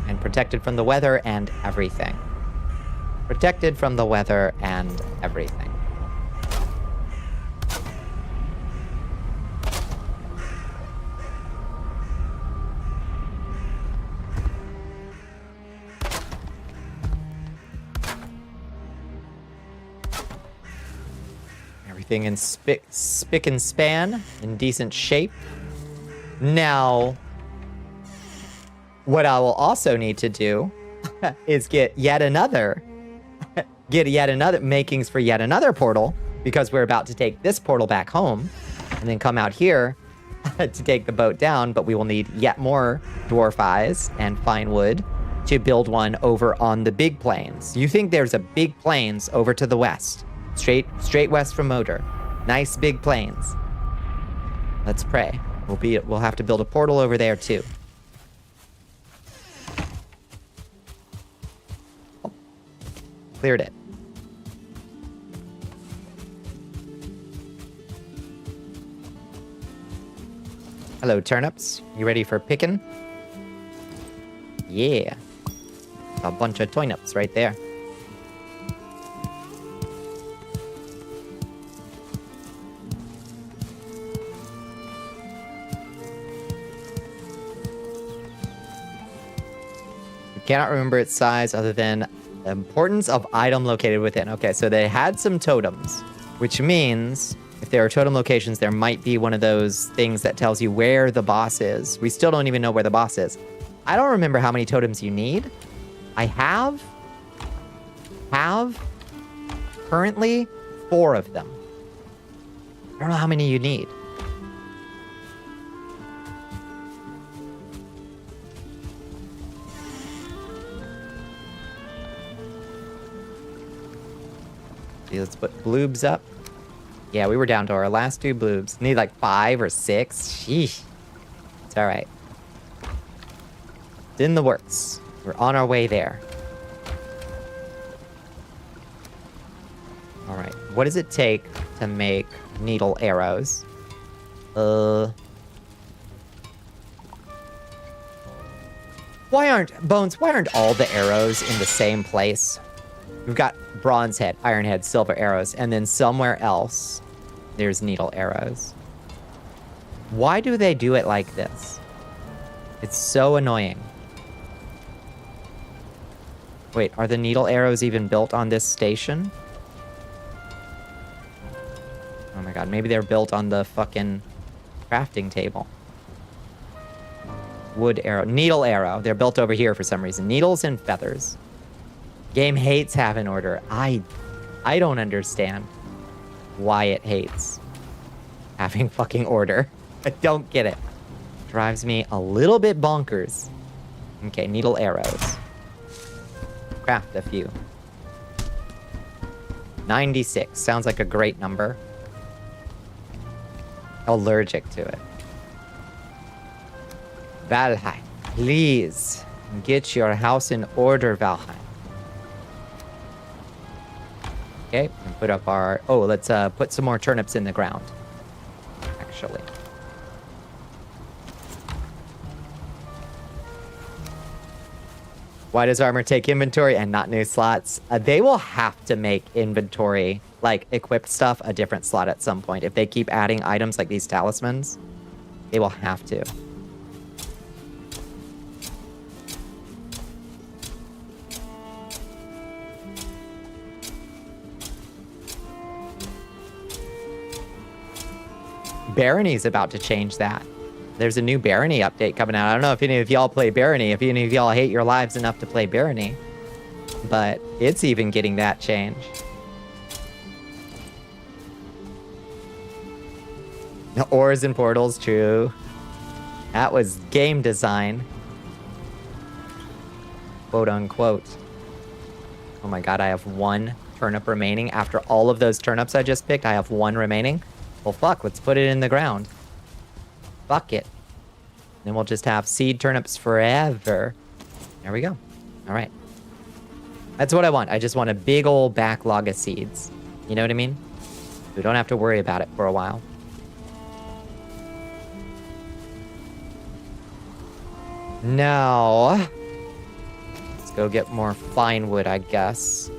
And protected from the weather and everything. Protected from the weather and everything. Everything in spick and span, in decent shape. Now, what I will also need to do is get yet another makings for yet another portal, because we're about to take this portal back home and then come out here to take the boat down, but we will need yet more dwarf eyes and fine wood to build one over on the big plains. You think there's a big plains over to the west, straight west from Moder. Nice big plains. Let's pray. We'll have to build a portal over there too. Oh, cleared it. Hello, turnips. You ready for picking? Yeah. A bunch of turnips right there. Cannot remember its size other than the importance of item located within. Okay, so they had some totems, which means if there are totem locations, there might be one of those things that tells you where the boss is. We still don't even know where the boss is. I don't remember how many totems you need. I have currently 4 of them. I don't know how many you need. Let's put bloobs up. Yeah, we were down to our last 2 bloobs. Need like 5 or 6. Sheesh. It's all right. It's in the works. We're on our way there. All right. What does it take to make needle arrows? Why aren't all the arrows in the same place? We've got bronze head, iron head, silver arrows, and then somewhere else, there's needle arrows. Why do they do it like this? It's so annoying. Wait, are the needle arrows even built on this station? Oh my god, maybe they're built on the fucking crafting table. Wood arrow, needle arrow. They're built over here for some reason. Needles and feathers. Game hates having order. I don't understand why it hates having fucking order. I don't get it. Drives me a little bit bonkers. Okay, needle arrows. Craft a few. 96. Sounds like a great number. Allergic to it. Valheim, please get your house in order, Valheim. Okay, and put up our... Oh, let's put some more turnips in the ground, actually. Why does armor take inventory and not new slots? They will have to make inventory, like equipped stuff, a different slot at some point. If they keep adding items like these talismans, they will have to. Barony's about to change that. There's a new Barony update coming out. I don't know if any of y'all play Barony, if any of y'all hate your lives enough to play Barony, but it's even getting that change. No, ores and portals, true. That was game design. Quote unquote. Oh my god, I have 1 turnip remaining. After all of those turnips I just picked, I have 1 remaining. Well, fuck, let's put it in the ground. Fuck it. Then we'll just have seed turnips forever. There we go. All right. That's what I want. I just want a big old backlog of seeds. You know what I mean? We don't have to worry about it for a while. Now, let's go get more fine wood, I guess.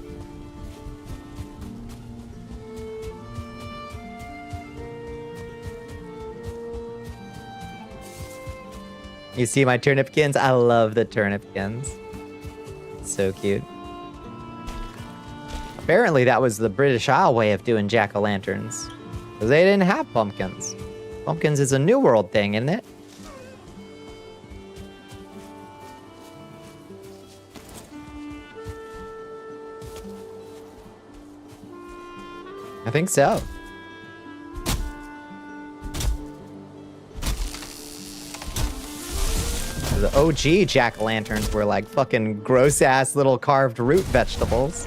You see my turnipkins? I love the turnipkins. So cute. Apparently that was the British Isle way of doing jack-o'-lanterns. Because they didn't have pumpkins. Pumpkins is a New World thing, isn't it? I think so. The OG jack-o'-lanterns were like fucking gross-ass little carved root vegetables.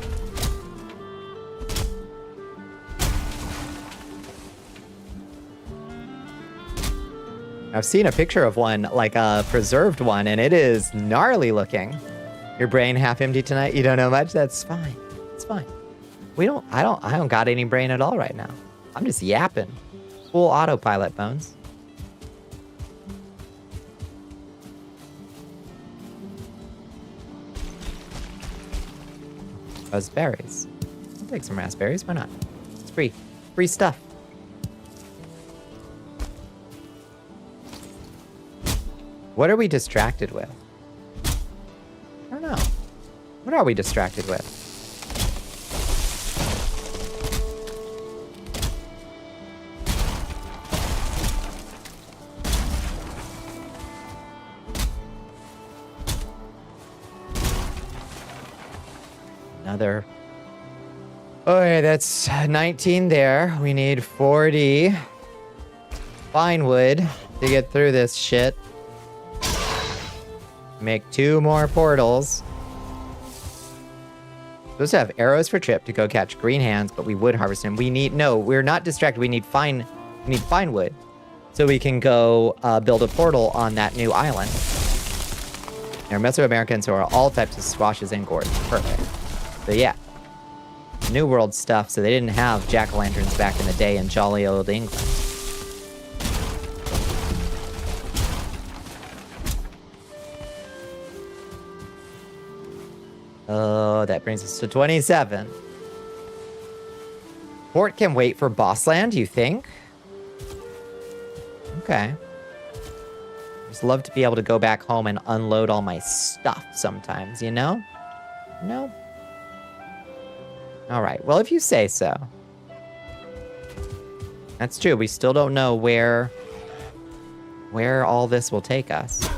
I've seen a picture of one, like a preserved one, and it is gnarly looking. Your brain half empty tonight? You don't know much? That's fine. It's fine. I don't got any brain at all right now. I'm just yapping. Full autopilot, Bones. Raspberries. I'll take some raspberries. Why not? It's free. Free stuff. What are we distracted with? I don't know. What are we distracted with? Another. Okay, that's 19 there. We need 40 fine wood to get through this shit. Make 2 more portals. Supposed to have arrows for Trip to go catch green hands, but we would harvest him. We're not distracted. We need fine wood. So we can go build a portal on that new island. They're Mesoamericans who are all types of squashes and gourds. Perfect. So yeah. New World stuff, so they didn't have jack-o'-lanterns back in the day in jolly old England. Oh, that brings us to 27. Port can wait for boss land, you think? Okay. Just love to be able to go back home and unload all my stuff sometimes, you know? No? Alright, well, if you say so. That's true, we still don't know where all this will take us.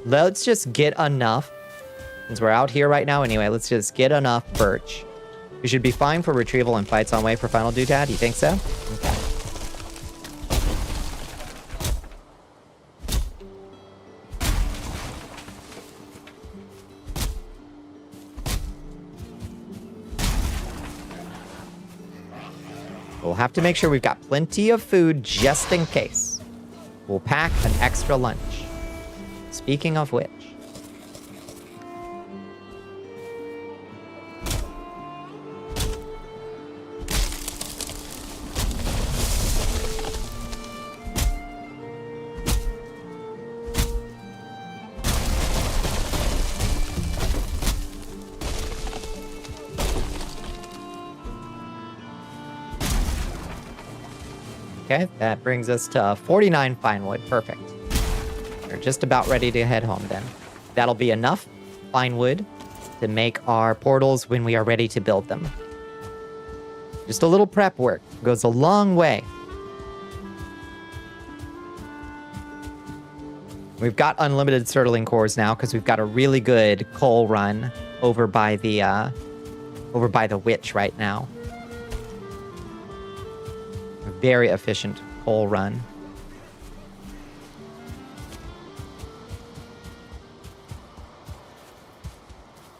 Let's just get enough, since we're out here right now anyway, let's just get enough birch. We should be fine for retrieval and fights on way for final doodad. You think so? Okay. We'll have to make sure we've got plenty of food just in case. We'll pack an extra lunch. Speaking of which. Okay, that brings us to 49 fine wood. Perfect. We're just about ready to head home then. That'll be enough fine wood to make our portals when we are ready to build them. Just a little prep work goes a long way. We've got unlimited Surtling cores now because we've got a really good coal run over by the witch right now. A very efficient coal run.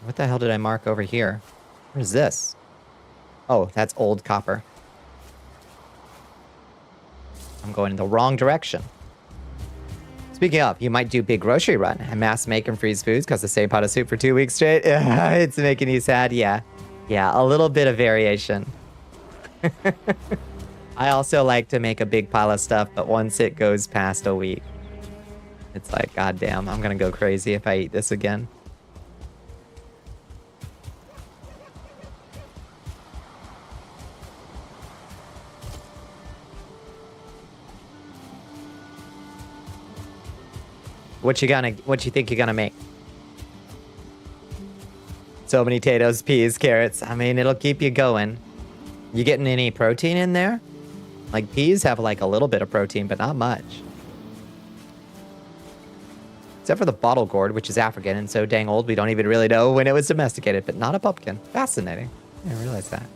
What the hell did I mark over here? What is this? Oh, that's old copper. I'm going in the wrong direction. Speaking of, you might do big grocery run and mass make and freeze foods because the same pot of soup for 2 weeks straight. It's making you sad. Yeah. Yeah, a little bit of variation. I also like to make a big pile of stuff, but once it goes past a week, it's like, God damn, I'm going to go crazy if I eat this again. What you think you're gonna make? So many potatoes, peas, carrots. I mean, it'll keep you going. You getting any protein in there? Like peas have like a little bit of protein, but not much. Except for the bottle gourd, which is African and so dang old we don't even really know when it was domesticated, but not a pumpkin. Fascinating. I didn't realize that.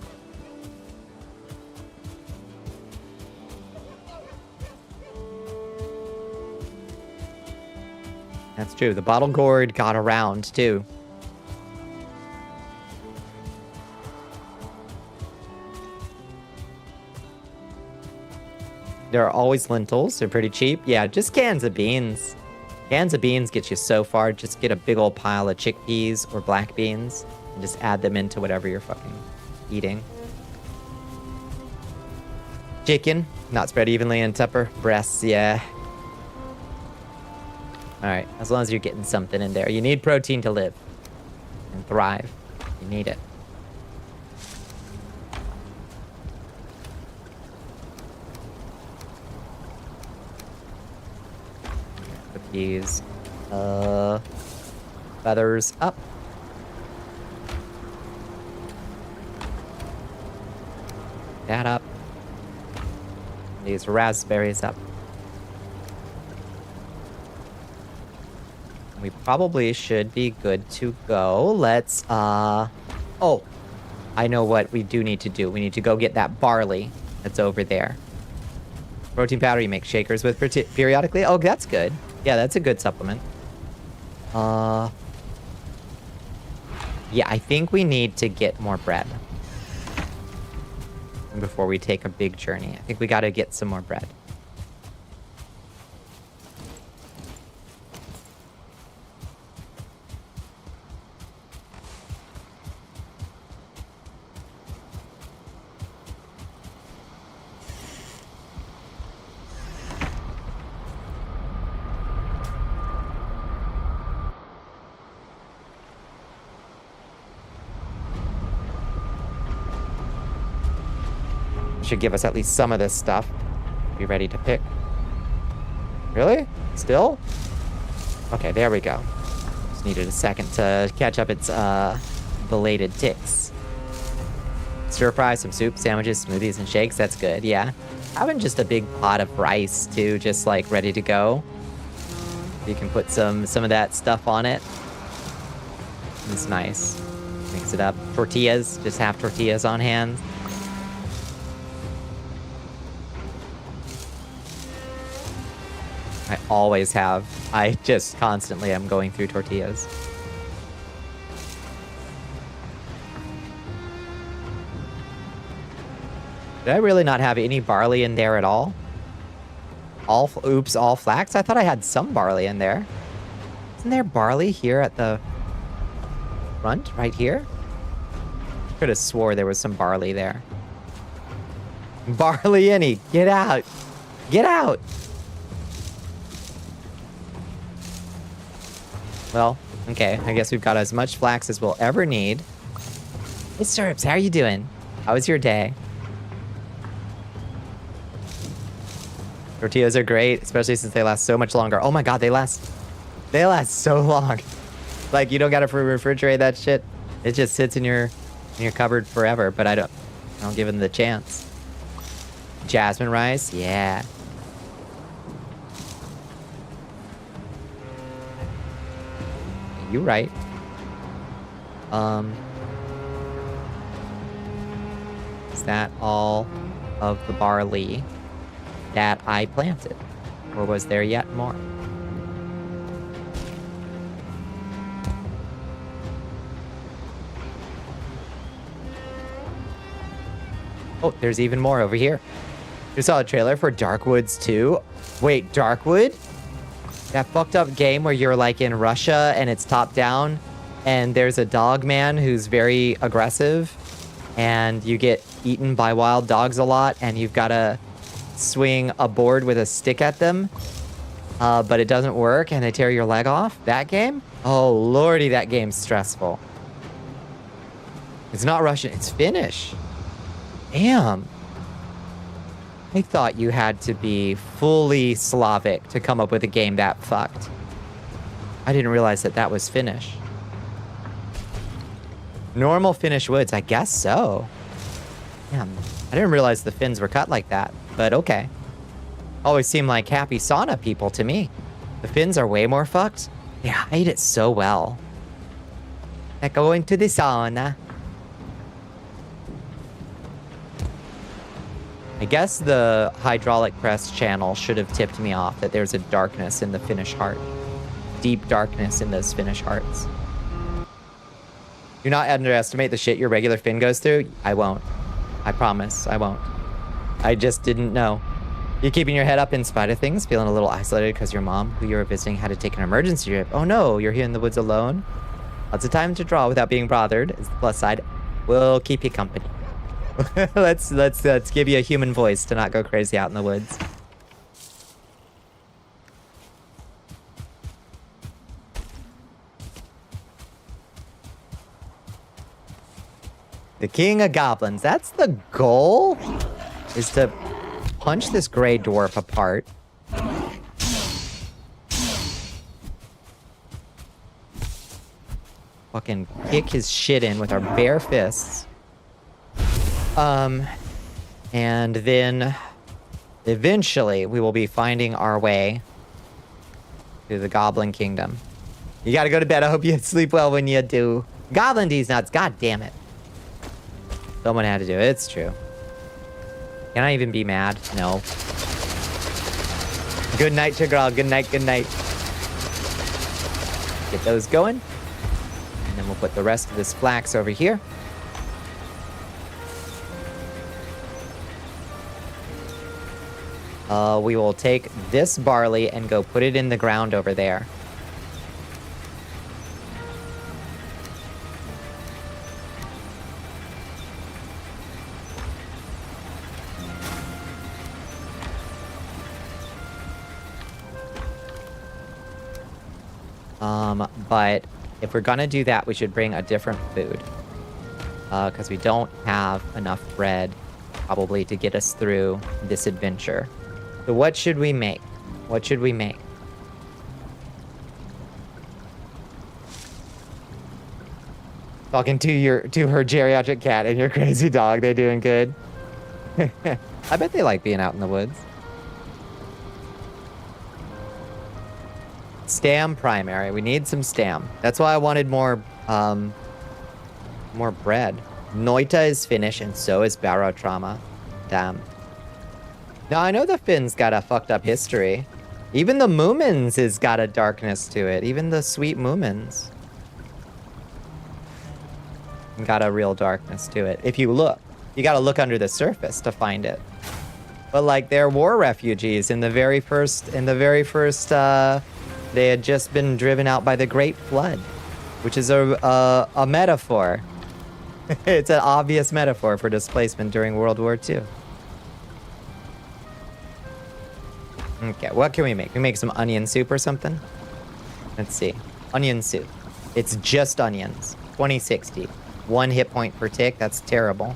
That's true. The bottle gourd got around, too. There are always lentils. They're pretty cheap. Yeah, just cans of beans. Cans of beans get you so far. Just get a big old pile of chickpeas or black beans and just add them into whatever you're fucking eating. Chicken, not spread evenly in Tupper. Breasts, yeah. Alright, as long as you're getting something in there. You need protein to live and thrive. You need it. Put these feathers up. That up. These raspberries up. We probably should be good to go. Let's, oh, I know what we do need to do. We need to go get that barley that's over there. Protein powder you make shakers with periodically. Oh, that's good. Yeah, that's a good supplement. Yeah, I think we need to get more bread before we take a big journey. I think we got to get some more bread. Should give us at least some of this stuff. Be ready to pick. Really? Still? Okay, there we go. Just needed a second to catch up its belated ticks. Stir fry, some soup, sandwiches, smoothies, and shakes. That's good, yeah. Having just a big pot of rice too, just like ready to go. You can put some of that stuff on it. It's nice. Mix it up. Tortillas, just have tortillas on hand. I always have. I just constantly am going through tortillas. Did I really not have any barley in there at all? All flax? I thought I had some barley in there. Isn't there barley here at the front, right here? Could have swore there was some barley there. Barley any, get out! Get out! Well, okay, I guess we've got as much flax as we'll ever need. Hey, Syrups, how are you doing? How was your day? Tortillas are great, especially since they last so much longer. Oh my god, they last so long. Like, you don't gotta refrigerate that shit. It just sits in your cupboard forever, but I don't give them the chance. Jasmine rice, yeah. You right. Is that all of the barley that I planted? Or was there yet more? Oh, there's even more over here. You saw a trailer for Darkwoods 2? Wait, Darkwood? That fucked up game where you're like in Russia and it's top down and there's a dog man who's very aggressive and you get eaten by wild dogs a lot and you've got to swing a board with a stick at them, but it doesn't work and they tear your leg off? That game? Oh lordy, that game's stressful. It's not Russian, it's Finnish. Damn. I thought you had to be fully Slavic to come up with a game that fucked. I didn't realize that that was Finnish. Normal Finnish woods, I guess so. Damn, I didn't realize the Finns were cut like that, but okay. Always seem like happy sauna people to me. The Finns are way more fucked. They hide it so well. Like going to the sauna. I guess the hydraulic press channel should have tipped me off that there's a darkness in the Finnish heart. Deep darkness in those Finnish hearts. Do not underestimate the shit your regular Finn goes through. I won't. I promise, I won't. I just didn't know. You keeping your head up in spite of things? Feeling a little isolated because your mom, who you were visiting, had to take an emergency trip. Oh no, you're here in the woods alone? Lots of time to draw without being bothered is the plus side. We'll keep you company. let's give you a human voice to not go crazy out in the woods. The king of goblins. That's the goal? Is to punch this gray dwarf apart. Fucking kick his shit in with our bare fists. And then eventually we will be finding our way to the Goblin Kingdom. You gotta go to bed. I hope you sleep well when you do. Goblin D's nuts. God damn it. Someone had to do it. It's true. Can I even be mad? No. Good night, Chagral. Good night, good night. Get those going. And then we'll put the rest of this flax over here. We will take this barley and go put it in the ground over there. But if we're gonna do that, we should bring a different food. Because we don't have enough bread, probably, to get us through this adventure. So what should we make? What should we make? Talking to her geriatric cat and your crazy dog. They're doing good. I bet they like being out in the woods. Stam primary. We need some stam. That's why I wanted more bread. Noita is Finnish and so is Barotrauma. Damn. Now, I know the Finns got a fucked up history. Even the Moomins has got a darkness to it. Even the sweet Moomins got a real darkness to it. If you look, you gotta look under the surface to find it. But like, they're war refugees in the very first, they had just been driven out by the Great Flood, which is a metaphor. It's an obvious metaphor for displacement during World War II. Okay, what can we make? Can we make some onion soup or something? Let's see. Onion soup. It's just onions. 2060. 1 hit point per tick. That's terrible.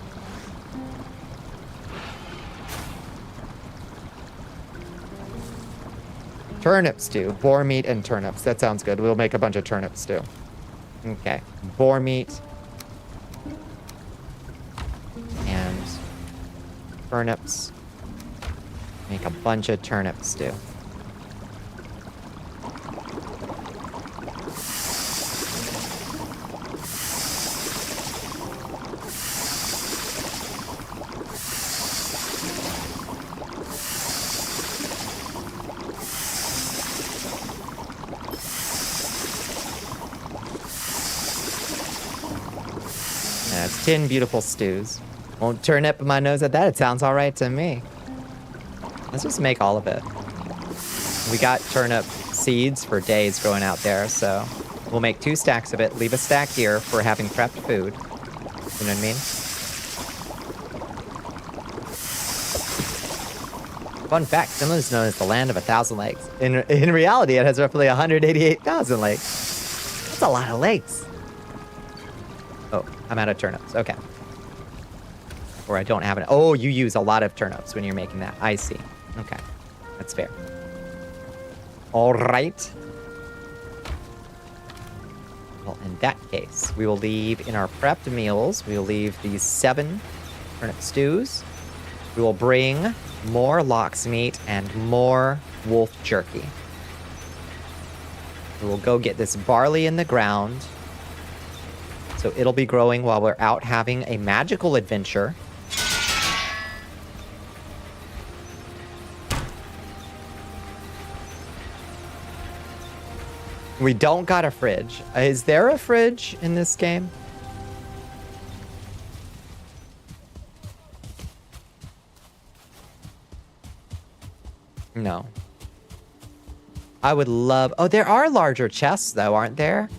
Turnip stew. Boar meat and turnips. That sounds good. We'll make a bunch of turnip stew. Okay. Boar meat. And turnips. Make a bunch of turnip stew. That's 10 beautiful stews. Won't turn up my nose at that. It sounds all right to me. Let's just make all of it. We got turnip seeds for days growing out there, so we'll make 2 stacks of it. Leave a stack here for having prepped food. You know what I mean? Fun fact, Finland is known as the land of 1,000 lakes. In reality, it has roughly 188,000 lakes. That's a lot of lakes. Oh, I'm out of turnips. Okay. Or I don't have it. Oh, you use a lot of turnips when you're making that. I see. Okay. That's fair. All right. Well, in that case, we will leave in our prepped meals, we will leave these 7 turnip stews. We will bring more lox meat and more wolf jerky. We will go get this barley in the ground. So it'll be growing while we're out having a magical adventure. We don't got a fridge. Is there a fridge in this game? No. I would love... Oh, there are larger chests, though, aren't there?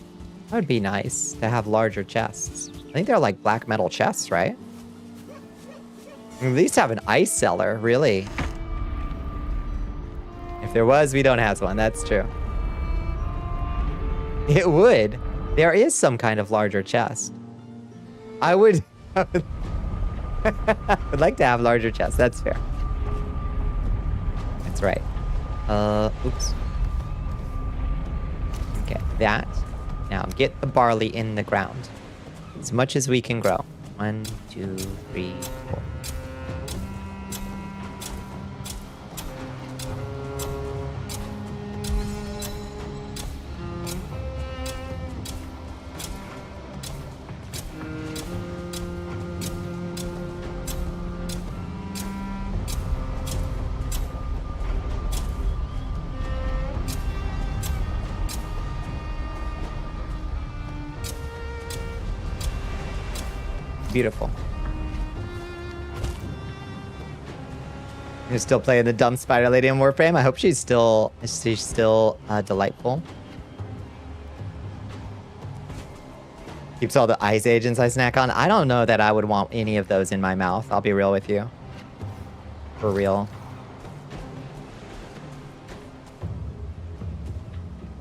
That would be nice to have larger chests. I think they're like black metal chests, right? At least have an ice cellar, really. If there was, we don't have one. That's true. It would. There is some kind of larger chest. I would would like to have larger chests. That's fair. That's right. Oops. Okay, that. Now get the barley in the ground. As much as we can grow. 1, 2, 3, 4. Beautiful. You're still playing the dumb spider lady in Warframe? I hope she's still delightful. Keeps all the ice agents I snack on. I don't know that I would want any of those in my mouth. I'll be real with you. For real.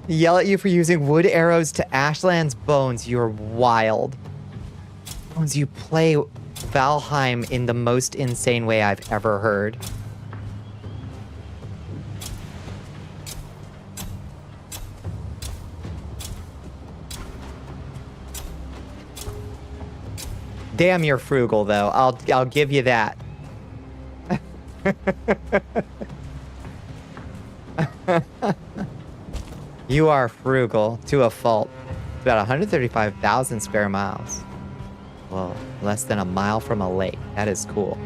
Yell at you for using wood arrows to Ashland's bones. You're wild. You play Valheim in the most insane way I've ever heard. Damn, you're frugal though. I'll give you that. You are frugal to a fault. It's about 135,000 square miles. Well, less than a mile from a lake. That is cool.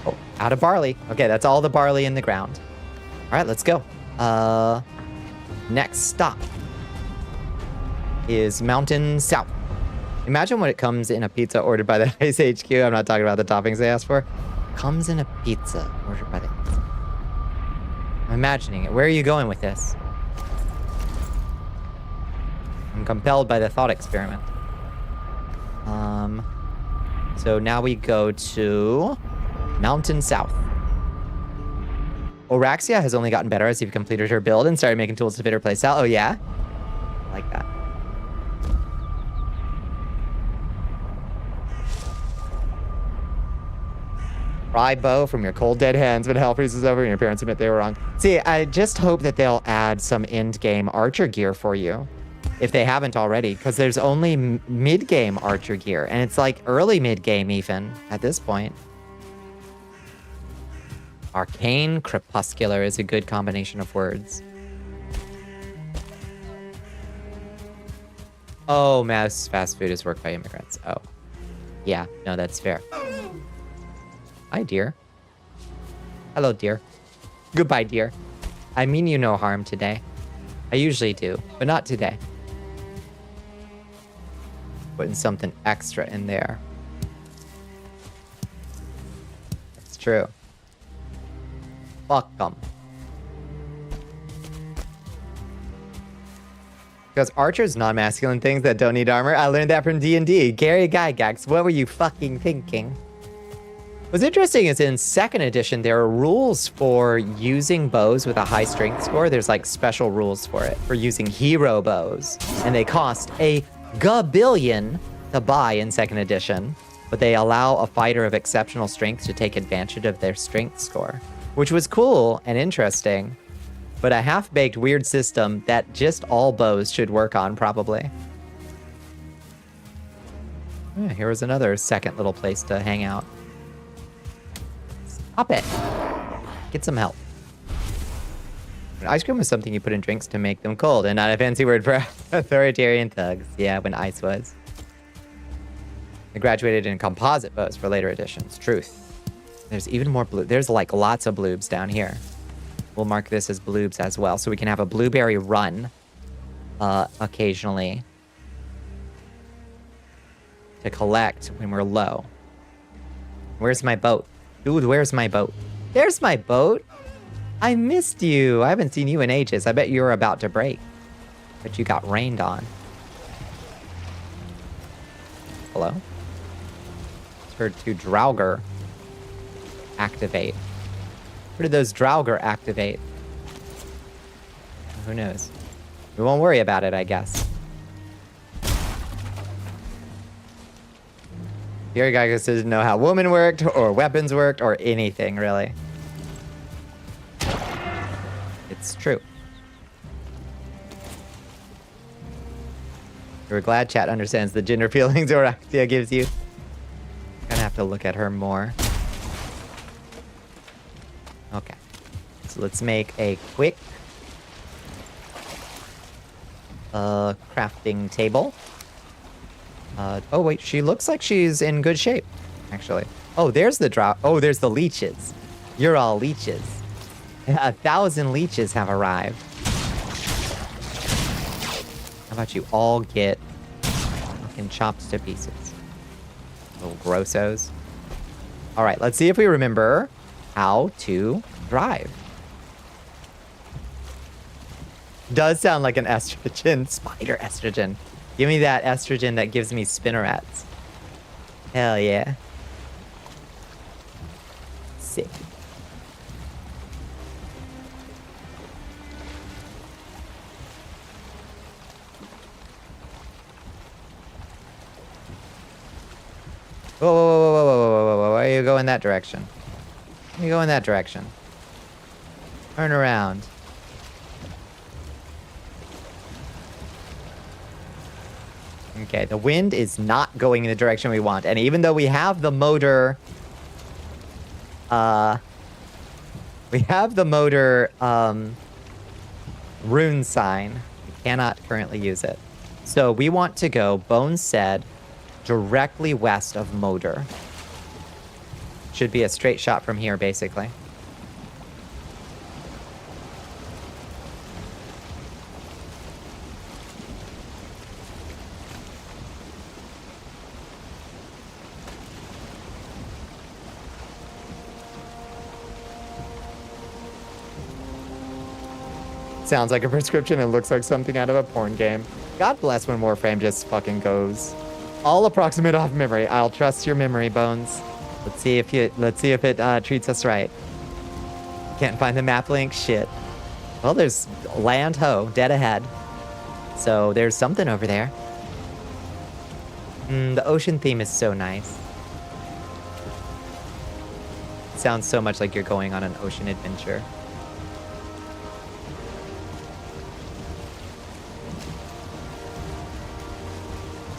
Oh, out of barley. Okay, that's all the barley in the ground. All right, let's go. Next stop is Mountain South. Imagine when it comes in a pizza ordered by the Ice HQ. I'm not talking about the toppings they asked for. Comes in a pizza ordered by the... I'm imagining it. Where are you going with this? I'm compelled by the thought experiment. So now we go to Mountain South. Oraxia has only gotten better as you've completed her build and started making tools to fit her playstyle. Oh, yeah? I like that. Pry bow from your cold dead hands when hell freezes over and your parents admit they were wrong. See, I just hope that they'll add some end-game archer gear for you. If they haven't already, because there's only mid-game archer gear. And it's like early mid-game even at this point. Arcane crepuscular is a good combination of words. Oh, mass fast food is worked by immigrants. Oh. Yeah, no, that's fair. Hi, dear. Hello, dear. Goodbye, dear. I mean you no harm today. I usually do, but not today. Putting something extra in there. It's true. Fuck 'em. Because archers non-masculine things that don't need armor. I learned that from D&D. Gary Gygax, what were you fucking thinking? What's interesting is in 2nd edition, there are rules for using bows with a high strength score. There's like special rules for it, for using hero bows. And they cost a gabillion to buy in 2nd edition. But they allow a fighter of exceptional strength to take advantage of their strength score. Which was cool and interesting. But a half-baked weird system that just all bows should work on, probably. Yeah, here was another second little place to hang out. Stop it. Get some help. Ice cream was something you put in drinks to make them cold, and not a fancy word for authoritarian thugs. Yeah, when ice was. I graduated in composite bows for later editions. Truth. There's even more blue. There's like lots of bloobs down here. We'll mark this as bloobs as well, so we can have a blueberry run occasionally to collect when we're low. Where's my boat? Dude, where's my boat? There's my boat. I missed you. I haven't seen you in ages. I bet you were about to break. But you got rained on. Hello? It's heard to Draugr activate. Where did those Draugr activate? Who knows? We won't worry about it, I guess. Gary Gygax didn't know how women worked, or weapons worked, or anything, really. It's true. We're glad chat understands the gender feelings Oraxia gives you. Gonna have to look at her more. Okay. So let's make a quick crafting table. Oh wait, she looks like she's in good shape, actually. Oh, there's the drop. Oh, there's the leeches. You're all leeches. 1,000 leeches have arrived. How about you all get fucking chopped to pieces? Little grossos. All right, let's see if we remember how to drive. Does sound like an estrogen. Spider estrogen. Give me that estrogen that gives me spinnerets. Hell yeah. Sick. Whoa, whoa, whoa, whoa, whoa, whoa, whoa, whoa, why are you going that direction? Why are you going that direction? Turn around. Okay, the wind is not going in the direction we want. And even though we have the motor... rune sign, we cannot currently use it. So we want to go, Bones said, directly west of Moder. Should be a straight shot from here, basically. Sounds like a prescription and looks like something out of a porn game. God bless when Warframe just fucking goes. All approximate off memory. I'll trust your memory, Bones. Let's see if it treats us right. Can't find the map link? Shit. Well, there's land ho, dead ahead. So there's something over there. The ocean theme is so nice. It sounds so much like you're going on an ocean adventure.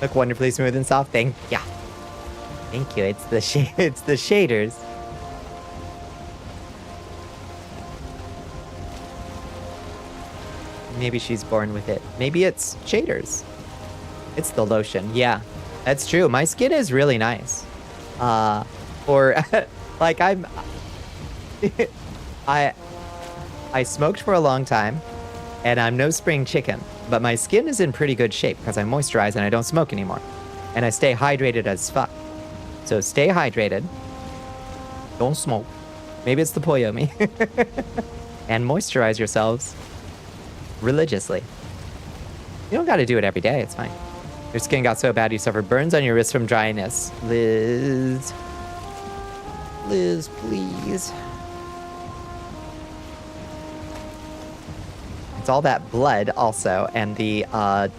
Look wonderfully smooth and soft. Thank you. Thank you. It's the it's the shaders. Maybe she's born with it. Maybe it's shaders. It's the lotion. Yeah, that's true. My skin is really nice. Or like I smoked for a long time, and I'm no spring chicken, but my skin is in pretty good shape because I moisturize and I don't smoke anymore, and I stay hydrated as fuck. So stay hydrated. Don't smoke. Maybe it's the Poyomi. And moisturize yourselves religiously. You don't got to do it every day. It's fine. Your skin got so bad you suffered burns on your wrist from dryness. Liz. Liz, please. It's all that blood also, and the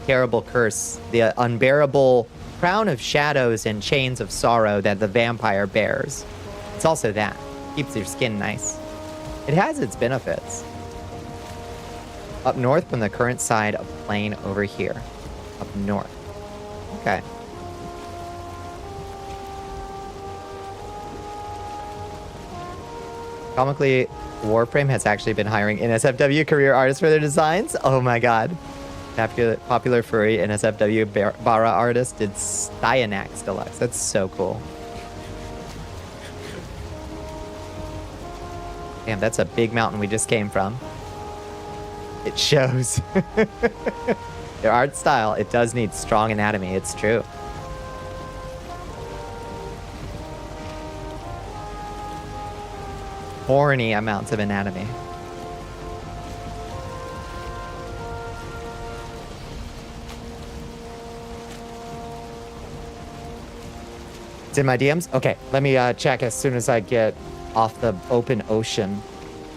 terrible curse, the unbearable crown of shadows and chains of sorrow that the vampire bears. It's also that. Keeps your skin nice. It has its benefits. Up north from the current side of the plain over here. Up north. Okay. Comically, Warframe has actually been hiring NSFW career artists for their designs. Oh my god. Popular furry NSFW Bara artist did Styanax Deluxe. That's so cool. Damn, that's a big mountain we just came from. It shows. Their art style, it does need strong anatomy. It's true. Horny amounts of anatomy. It's in my DMs? Okay, let me check as soon as I get off the open ocean.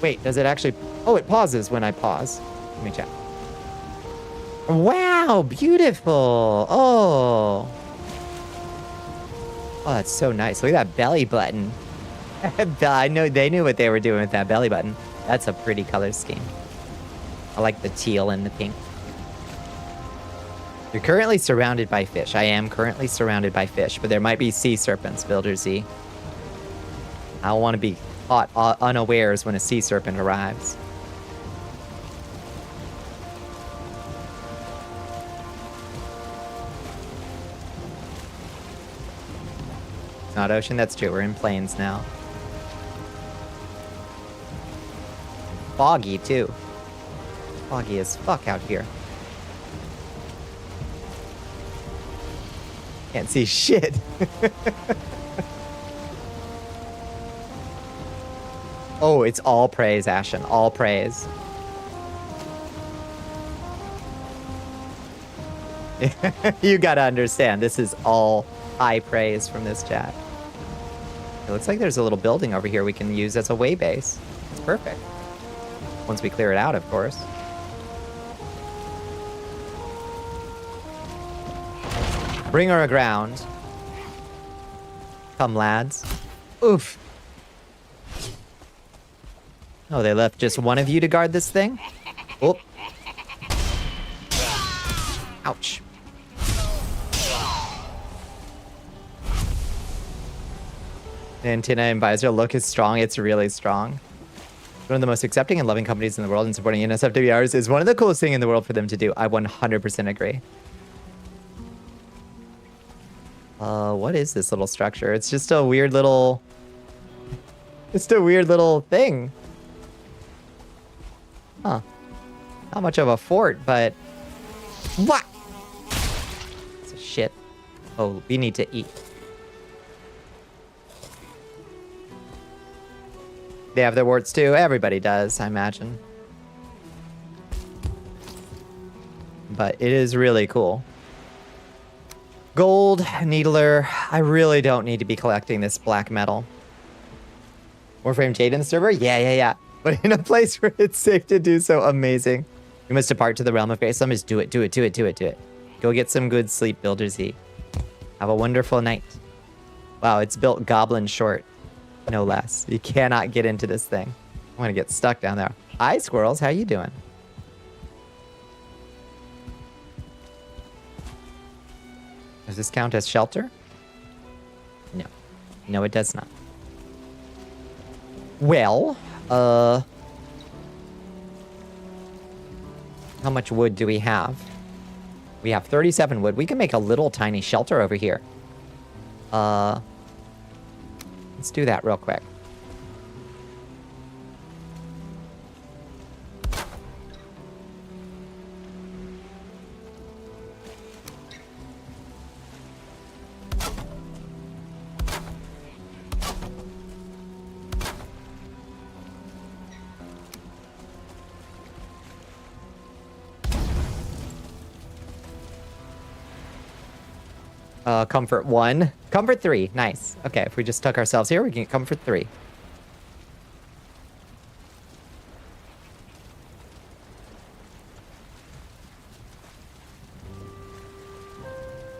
Wait, does it actually... Oh, it pauses when I pause. Let me check. Wow, beautiful. Oh. Oh, that's so nice. Look at that belly button. I know they knew what they were doing with that belly button. That's a pretty color scheme. I like the teal and the pink. You're currently surrounded by fish. I am currently surrounded by fish, but there might be sea serpents, Builder Z. I don't want to be caught unawares when a sea serpent arrives. It's not ocean, that's true. We're in plains now. Foggy, too. Foggy as fuck out here. Can't see shit. Oh, it's all praise, Ashen. All praise. You gotta understand, this is all high praise from this chat. It looks like there's a little building over here we can use as a way base. It's perfect. Once we clear it out, of course. Bring her aground. Come, lads. Oof. Oh, they left just one of you to guard this thing? Oh. Ouch. The antenna and visor look is strong. It's really strong. One of the most accepting and loving companies in the world, and supporting NSFWRs is one of the coolest things in the world for them to do. I 100% agree. What is this little structure? It's just a weird little... Just a weird little thing. Huh. Not much of a fort, but... What? It's a shit. Oh, we need to eat. They have their warts too. Everybody does, I imagine. But it is really cool. Gold, needler. I really don't need to be collecting this black metal. Warframe Jade in the server? Yeah. but in a place where it's safe to do so. Amazing. We must depart to the realm of fae. Just do it, do it, do it, do it, do it. Go get some good sleep, Builder Z. Have a wonderful night. Wow, it's built Goblin short. No less. You cannot get into this thing. I'm gonna get stuck down there. Hi, squirrels. How you doing? Does this count as shelter? No. No, it does not. Well, how much wood do we have? We have 37 wood. We can make a little tiny shelter over here. Let's do that real quick. Comfort 1. Comfort 3. Nice. Okay, if we just tuck ourselves here, we can get comfort 3.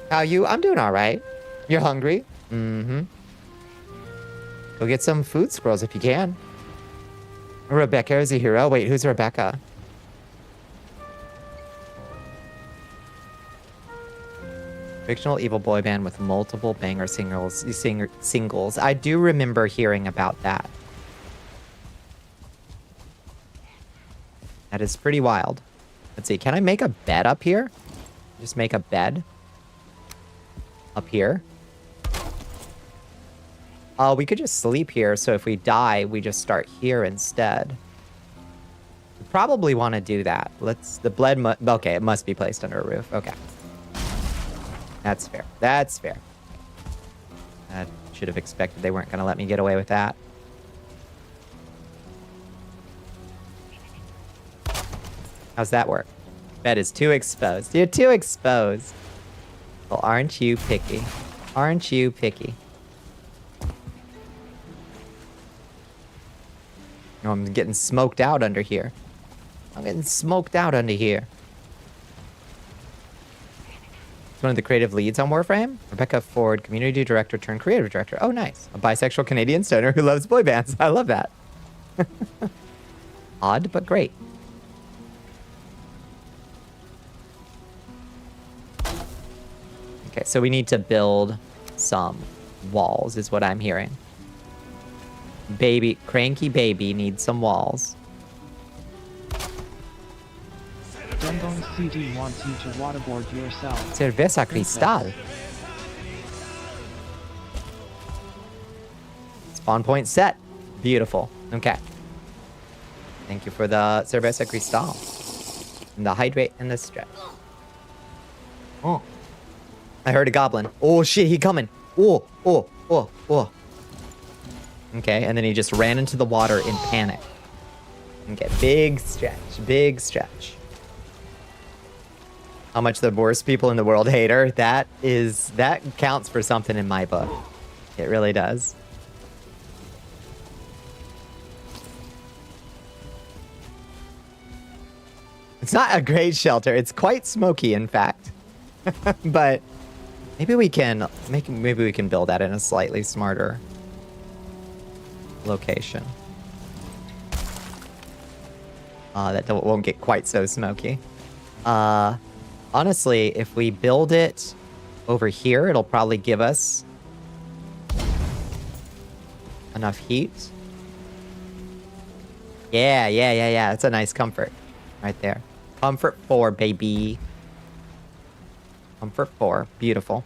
How you? I'm doing all right. You're hungry? Mm-hmm. Go get some food, squirrels, if you can. Rebecca is a hero. Wait, who's Rebecca? Fictional evil boy band with multiple banger singles. I do remember hearing about that. That is pretty wild. Let's see. Can I make a bed up here? Just make a bed up here. Oh, we could just sleep here. So if we die, we just start here instead. We probably want to do that. Okay, it must be placed under a roof. Okay. That's fair. That's fair. I should have expected they weren't going to let me get away with that. How's that work? Bed is too exposed. You're too exposed. Well, aren't you picky? Aren't you picky? No, I'm getting smoked out under here. I'm getting smoked out under here. One of the creative leads on Warframe. Rebecca Ford, community director turned creative director. Oh, nice. A bisexual Canadian stoner who loves boy bands. I love that. Odd, but great. Okay, so we need to build some walls, is what I'm hearing. Cranky baby needs some walls. Dumbone CD wants you to waterboard yourself. Cerveza Cristal. Spawn point set. Beautiful. Okay. Thank you for the Cerveza Cristal. And the hydrate and the stretch. Oh. I heard a goblin. Oh shit, he coming. Oh. Okay, and then he just ran into the water in panic. Okay, big stretch, big stretch. How much the worst people in the world hate her. That counts for something in my book. It really does. It's not a great shelter. It's quite smoky, in fact. But maybe we can build that in a slightly smarter location. That won't get quite so smoky. Honestly, if we build it over here, it'll probably give us enough heat. Yeah. That's a nice comfort right there. Comfort 4, baby. Comfort 4. Beautiful.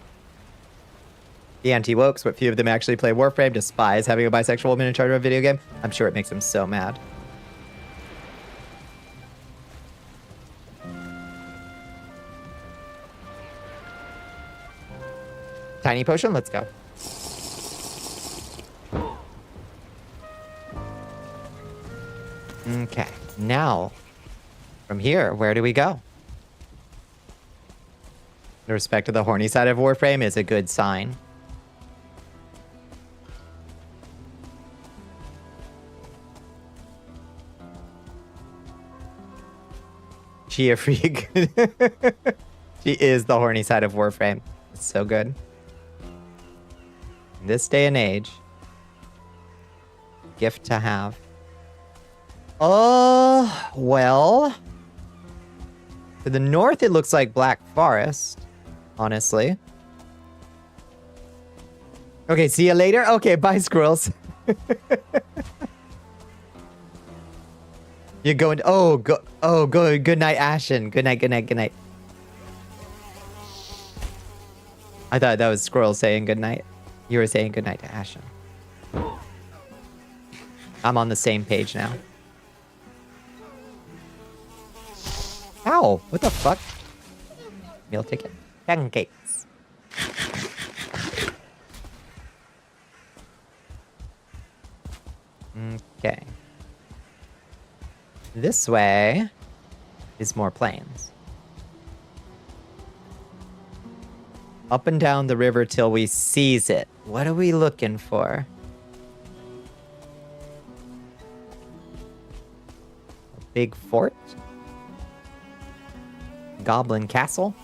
The anti-wokes, but few of them actually play Warframe, despise having a bisexual woman in charge of a video game. I'm sure it makes them so mad. Tiny potion, let's go. Okay, now, from here, where do we go? The respect to the horny side of Warframe is a good sign. Chia freak. She is the horny side of Warframe. It's so good. In this day and age. Gift to have. Oh, well. To the north, it looks like Black Forest. Honestly. Okay, see you later. Okay, bye, squirrels. You're going. Oh, go. Oh, go. Good night, Ashen. Good night. Good night. Good night. I thought that was squirrels saying good night. You were saying good night to Ashen. I'm on the same page now. Ow! What the fuck? Meal ticket. Pancakes. Okay. This way is more plains. Up and down the river till we seize it. What are we looking for? A big fort? Goblin castle?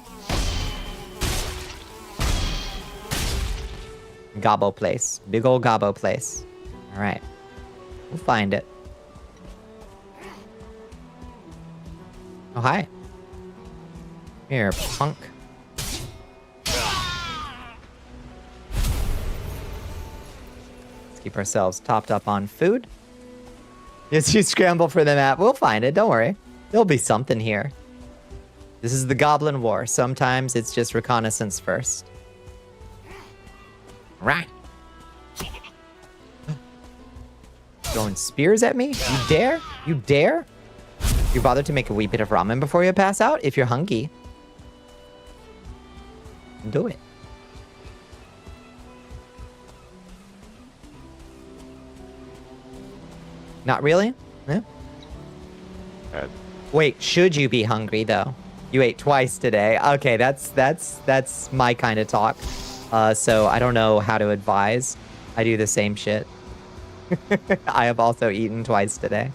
Gobbo place. Big old Gobbo place. Alright. We'll find it. Oh, hi. Here, punk. Let's keep ourselves topped up on food. Yes, you scramble for the map. We'll find it. Don't worry. There'll be something here. This is the Goblin War. Sometimes it's just reconnaissance first. Right. Throwing spears at me? You dare? You dare? You bother to make a wee bit of ramen before you pass out? If you're hungry. Do it. Not really? Yeah. Wait, should you be hungry though? You ate twice today. Okay, that's my kind of talk. So I don't know how to advise. I do the same shit. I have also eaten twice today.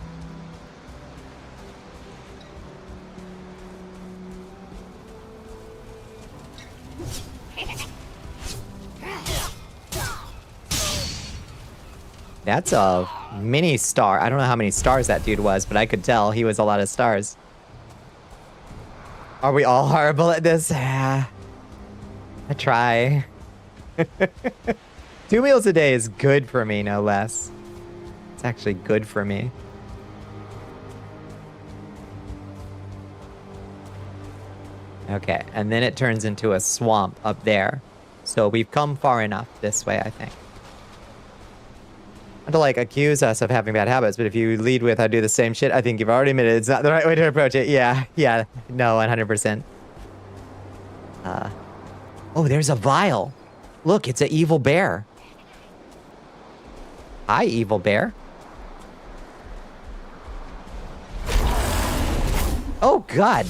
That's a mini star. I don't know how many stars that dude was, but I could tell he was a lot of stars. Are we all horrible at this? I try. 2 meals a day is good for me, no less. It's actually good for me. Okay, and then it turns into a swamp up there. So we've come far enough this way, I think. Not to like accuse us of having bad habits, but if you lead with I do the same shit, I think you've already admitted it's not the right way to approach it. Yeah, no, 100%. Oh, there's a vial. Look, it's an evil bear. Hi, evil bear. Oh, God.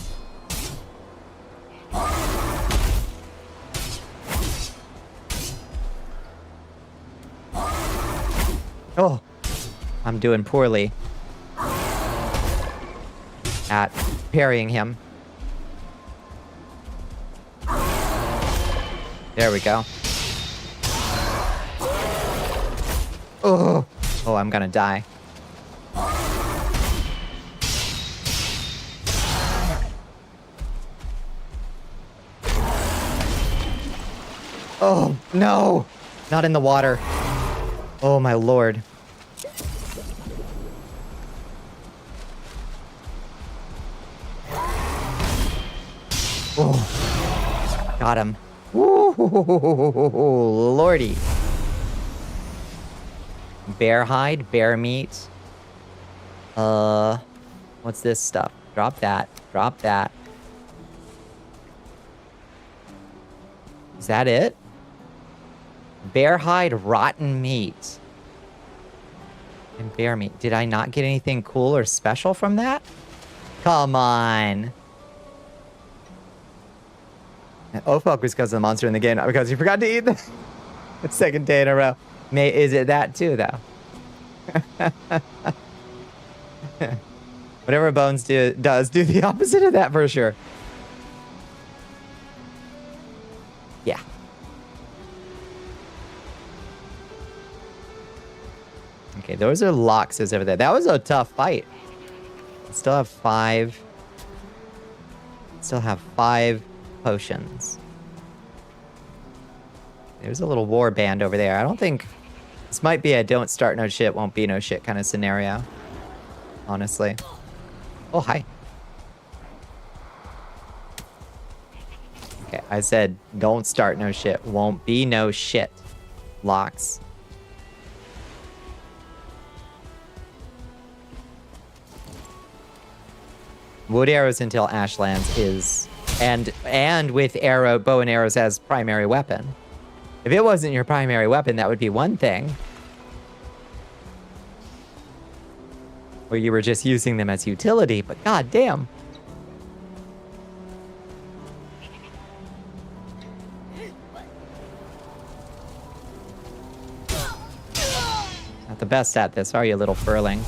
Oh, I'm doing poorly at parrying him. There we go. Oh, I'm gonna die. Oh, no! Not in the water. Oh, my lord. Oh, got him. Ooh, lordy. Bear hide, bear meat. What's this stuff? Drop that. Drop that. Is that it? Bear hide, rotten meat. And bear meat. Did I not get anything cool or special from that? Come on. Oh fuck, was because of the monster in the game, not because you forgot to eat the second day in a row. Is it that too, though? Whatever Bones does, do the opposite of that for sure. Yeah. Okay, those are Loxes over there. That was a tough fight. Still have 5. Still have 5 potions. There's a little war band over there. I don't think... This might be a don't start no shit, won't be no shit kind of scenario. Honestly. Oh, hi. Okay, I said don't start no shit, won't be no shit. Lox. Wood arrows until Ashlands is... And with bow and arrows as primary weapon. If it wasn't your primary weapon, that would be one thing. Or you were just using them as utility, but goddamn. Not the best at this, are you, little furling?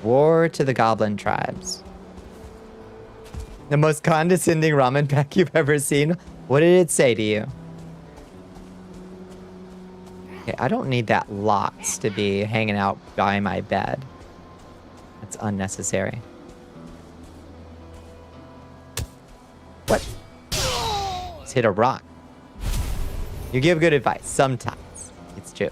War to the Goblin tribes. The most condescending ramen pack you've ever seen? What did it say to you? Okay, I don't need that Lox to be hanging out by my bed. That's unnecessary. What? Just hit a rock. You give good advice. Sometimes. It's true.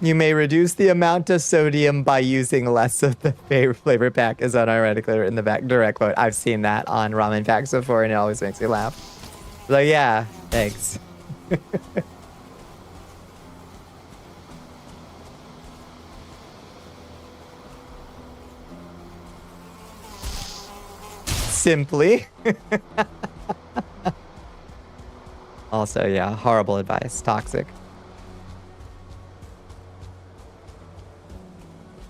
You may reduce the amount of sodium by using less of the flavor pack is unironically in the back direct quote. I've seen that on ramen packs before and it always makes me laugh. Like, yeah, thanks. Simply. Also, yeah, horrible advice. Toxic.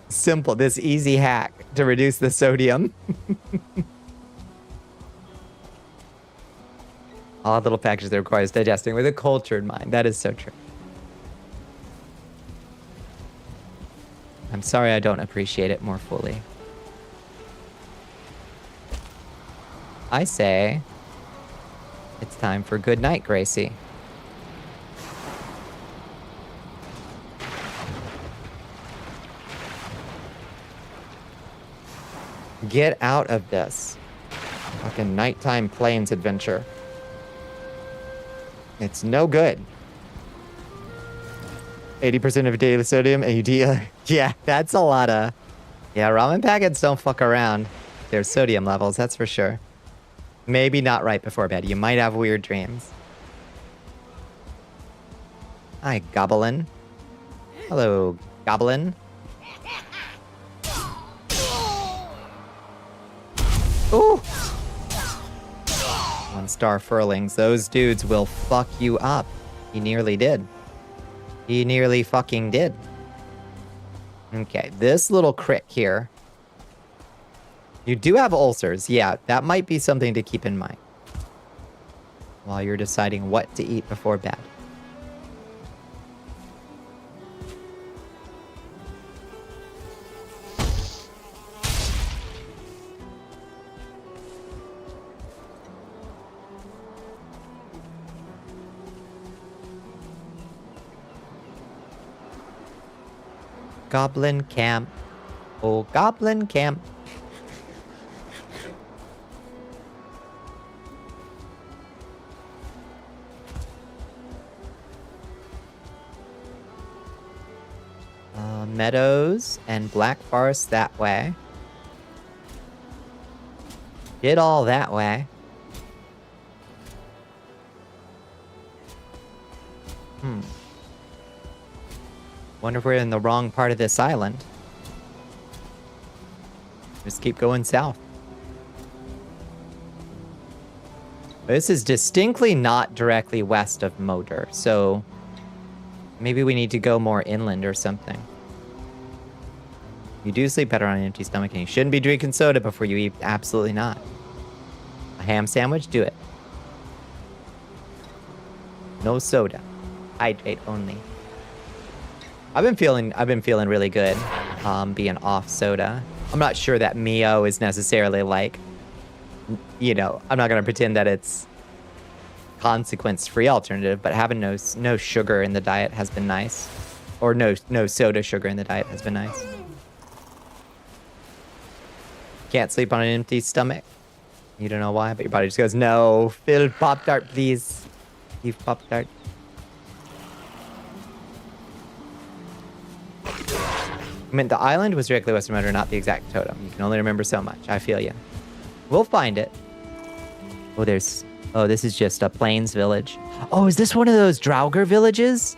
Simple, this easy hack to reduce the sodium. Odd little packages that requires digesting with a cultured mind. That is so true. I'm sorry I don't appreciate it more fully. I say it's time for good night, Gracie. Get out of this. Fucking nighttime plains adventure. It's no good. 80% of daily sodium, AUD. Yeah, that's a lot of... Yeah, ramen packets don't fuck around. There's sodium levels, that's for sure. Maybe not right before bed. You might have weird dreams. Hi, Goblin. Hello, Goblin. Ooh! 1-star furlings. Those dudes will fuck you up. He nearly did. He nearly fucking did. Okay, this little crick here. You do have ulcers. Yeah, that might be something to keep in mind while you're deciding what to eat before bed. Goblin camp. Oh, Goblin camp. Meadows and Black Forest that way. Get all that way. Wonder if we're in the wrong part of this island. Just keep going south. This is distinctly not directly west of Moder, so maybe we need to go more inland or something. You do sleep better on an empty stomach, and you shouldn't be drinking soda before you eat. Absolutely not. A ham sandwich? Do it. No soda. Hydrate only. I've been feeling really good being off soda. I'm not sure that Mio is necessarily like, you know, I'm not gonna pretend that it's consequence-free alternative, but having no sugar in the diet has been nice. Or no soda sugar in the diet has been nice. Can't sleep on an empty stomach. You don't know why, but your body just goes, no, fill Pop-Tart, please. Leave Pop-Tart. I mean, the island was directly west of Motor, not the exact totem. You can only remember so much. I feel you. We'll find it. Oh, this is just a plains village. Oh, is this one of those Draugr villages?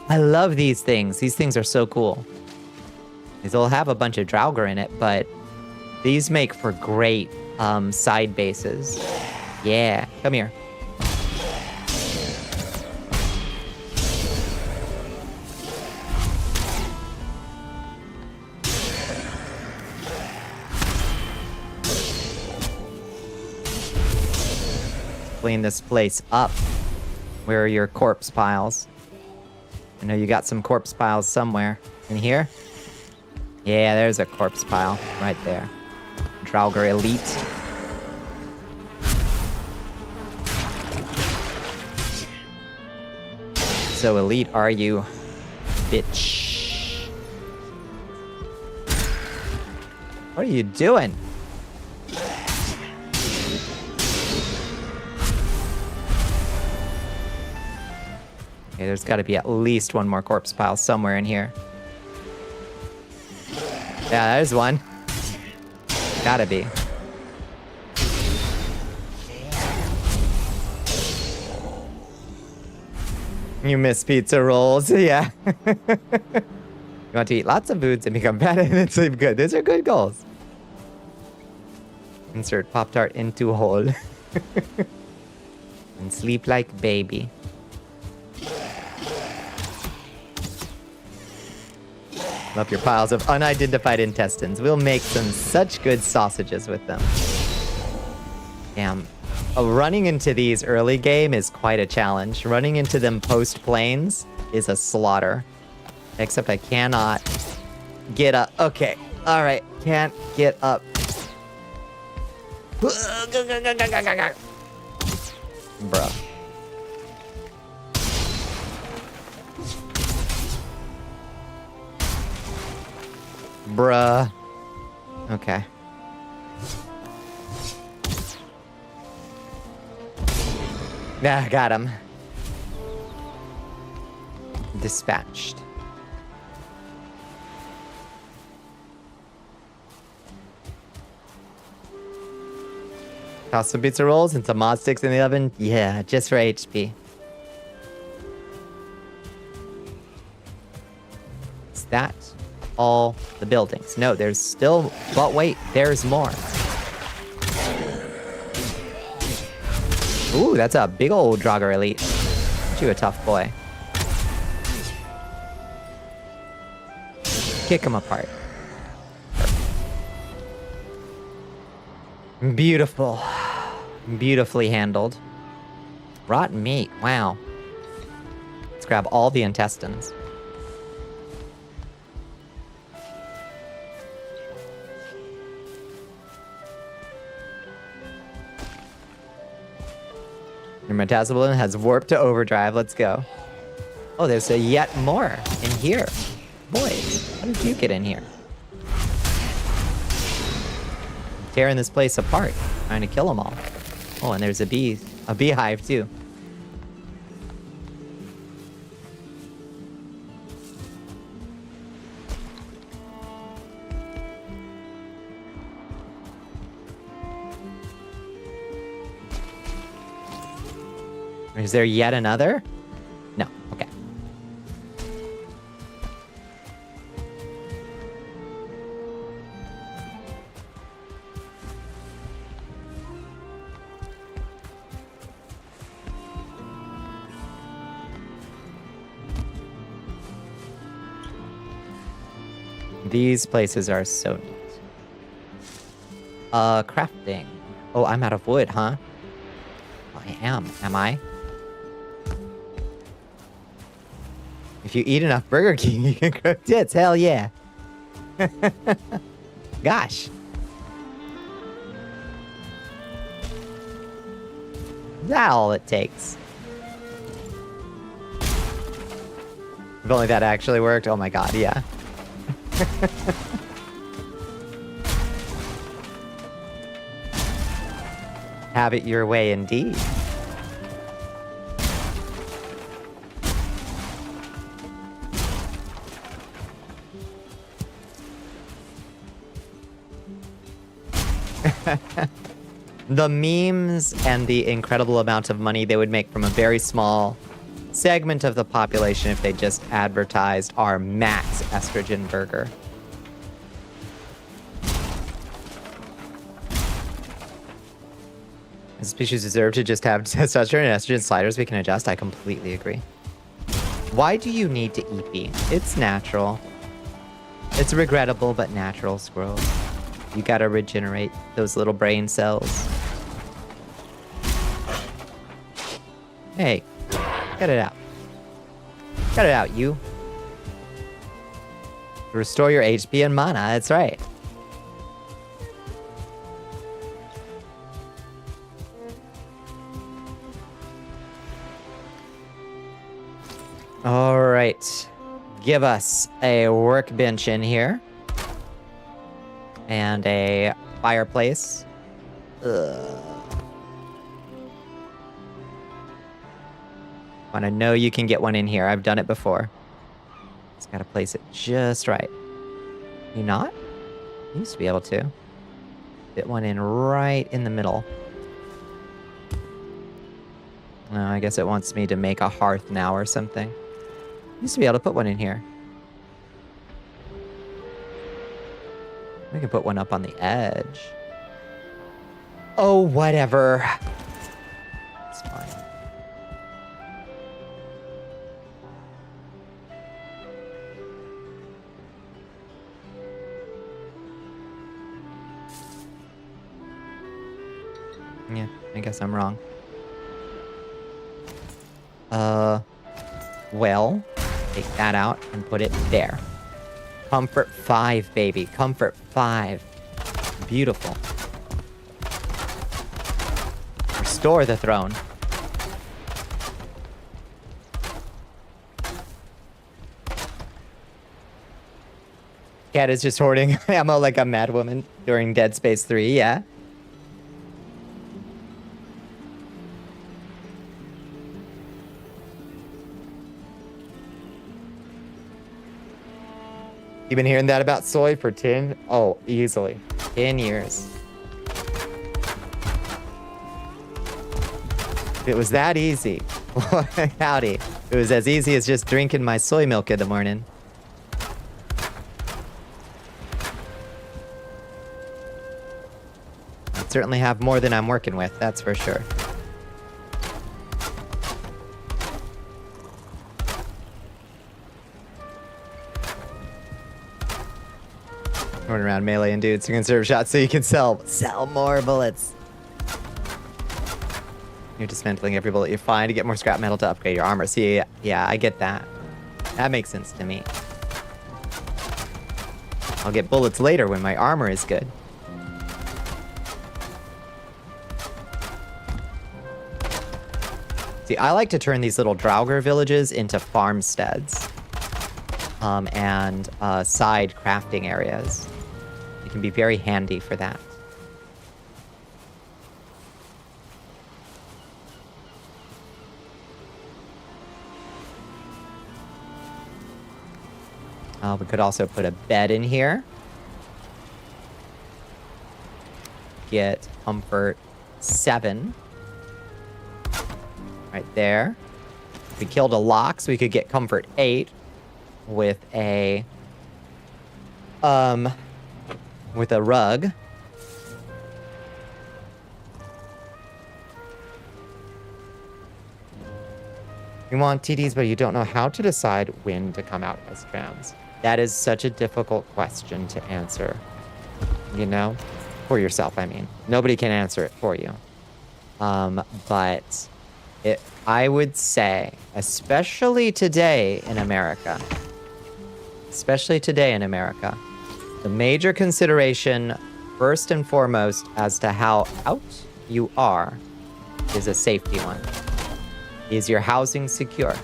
I love these things. These things are so cool. They'll have a bunch of Draugr in it, but these make for great side bases. Yeah, come here. Clean this place up. Where are your corpse piles? I know you got some corpse piles somewhere. In here? Yeah, there's a corpse pile right there. Draugr Elite. So elite are you, bitch? What are you doing? Okay, there's got to be at least one more corpse pile somewhere in here. Yeah, there's one. Gotta be. You miss pizza rolls, yeah. You want to eat lots of foods and become fat and then sleep good. Those are good goals. Insert Pop-Tart into hole. And sleep like baby. Love your piles of unidentified intestines. We'll make such good sausages with them. Damn. Running into these early game is quite a challenge. Running into them post-planes is a slaughter. Except I cannot get up. Okay. Alright. Can't get up. Bruh. Bruh. Okay. Yeah, got him. Dispatched. Toss some pizza rolls and some mod sticks in the oven. Yeah, just for HP. Is that all the buildings? No, there's still... But wait, there's more. Ooh, that's a big old Draugr Elite. Aren't you a tough boy? Kick him apart. Beautiful. Beautifully handled. Rotten meat. Wow. Let's grab all the intestines. Your metabolism has warped to overdrive. Let's go. Oh, there's a yet more in here. Boys, how did you get in here? Tearing this place apart, trying to kill them all. Oh, and there's a beehive too. Is there yet another? No, okay. These places are so neat. Crafting. Oh, I'm out of wood, huh? I am I? If you eat enough Burger King, you can grow tits. Hell yeah. Gosh. Is that all it takes? If only that actually worked. Oh my god, yeah. Have it your way indeed. The memes and the incredible amount of money they would make from a very small segment of the population if they just advertised our max estrogen burger. Species deserve to just have testosterone and estrogen sliders we can adjust. I completely agree. Why do you need to EP? It's natural. It's regrettable but natural, Squirrel. You gotta regenerate those little brain cells. Hey, get it out. Get it out, you. Restore your HP and mana, that's right. All right, give us a workbench in here. And a fireplace. Wanna know you can get one in here. I've done it before. Just gotta place it just right. You not? You used to be able to. Fit one in right in the middle. Oh, I guess it wants me to make a hearth now or something. Used to be able to put one in here. We can put one up on the edge. Oh, whatever. It's fine. Yeah, I guess I'm wrong. Well, take that out and put it there. Comfort 5, baby. Comfort 5. Beautiful. Restore the throne. Cat is just hoarding ammo like a mad woman during Dead Space 3, yeah. You've been hearing that about soy for 10? Oh, easily. 10 years. If it was that easy. Howdy. It was as easy as just drinking my soy milk in the morning. I certainly have more than I'm working with, that's for sure. Running around meleeing dudes to conserve shots so you can sell more bullets. You're dismantling every bullet you find to get more scrap metal to upgrade your armor. See, yeah, I get that. That makes sense to me. I'll get bullets later when my armor is good. See, I like to turn these little Draugr villages into farmsteads. And side crafting areas. It can be very handy for that. We could also put a bed in here. Get comfort 7. Right there. If we killed a lox, we could get comfort 8 with a rug. You want TDs, but you don't know how to decide when to come out as trans. That is such a difficult question to answer. You know? For yourself, I mean. Nobody can answer it for you. But I would say, especially today in America, the major consideration, first and foremost, as to how out you are, is a safety one. Is your housing secure?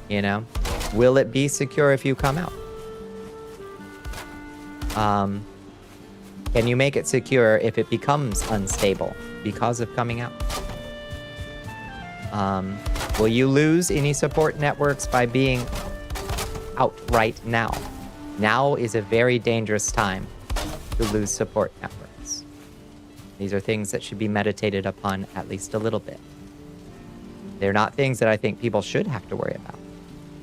You know? Will it be secure if you come out? Can you make it secure if it becomes unstable because of coming out? Will you lose any support networks by being out right now? Now is a very dangerous time to lose support networks. These are things that should be meditated upon at least a little bit. They're not things that I think people should have to worry about.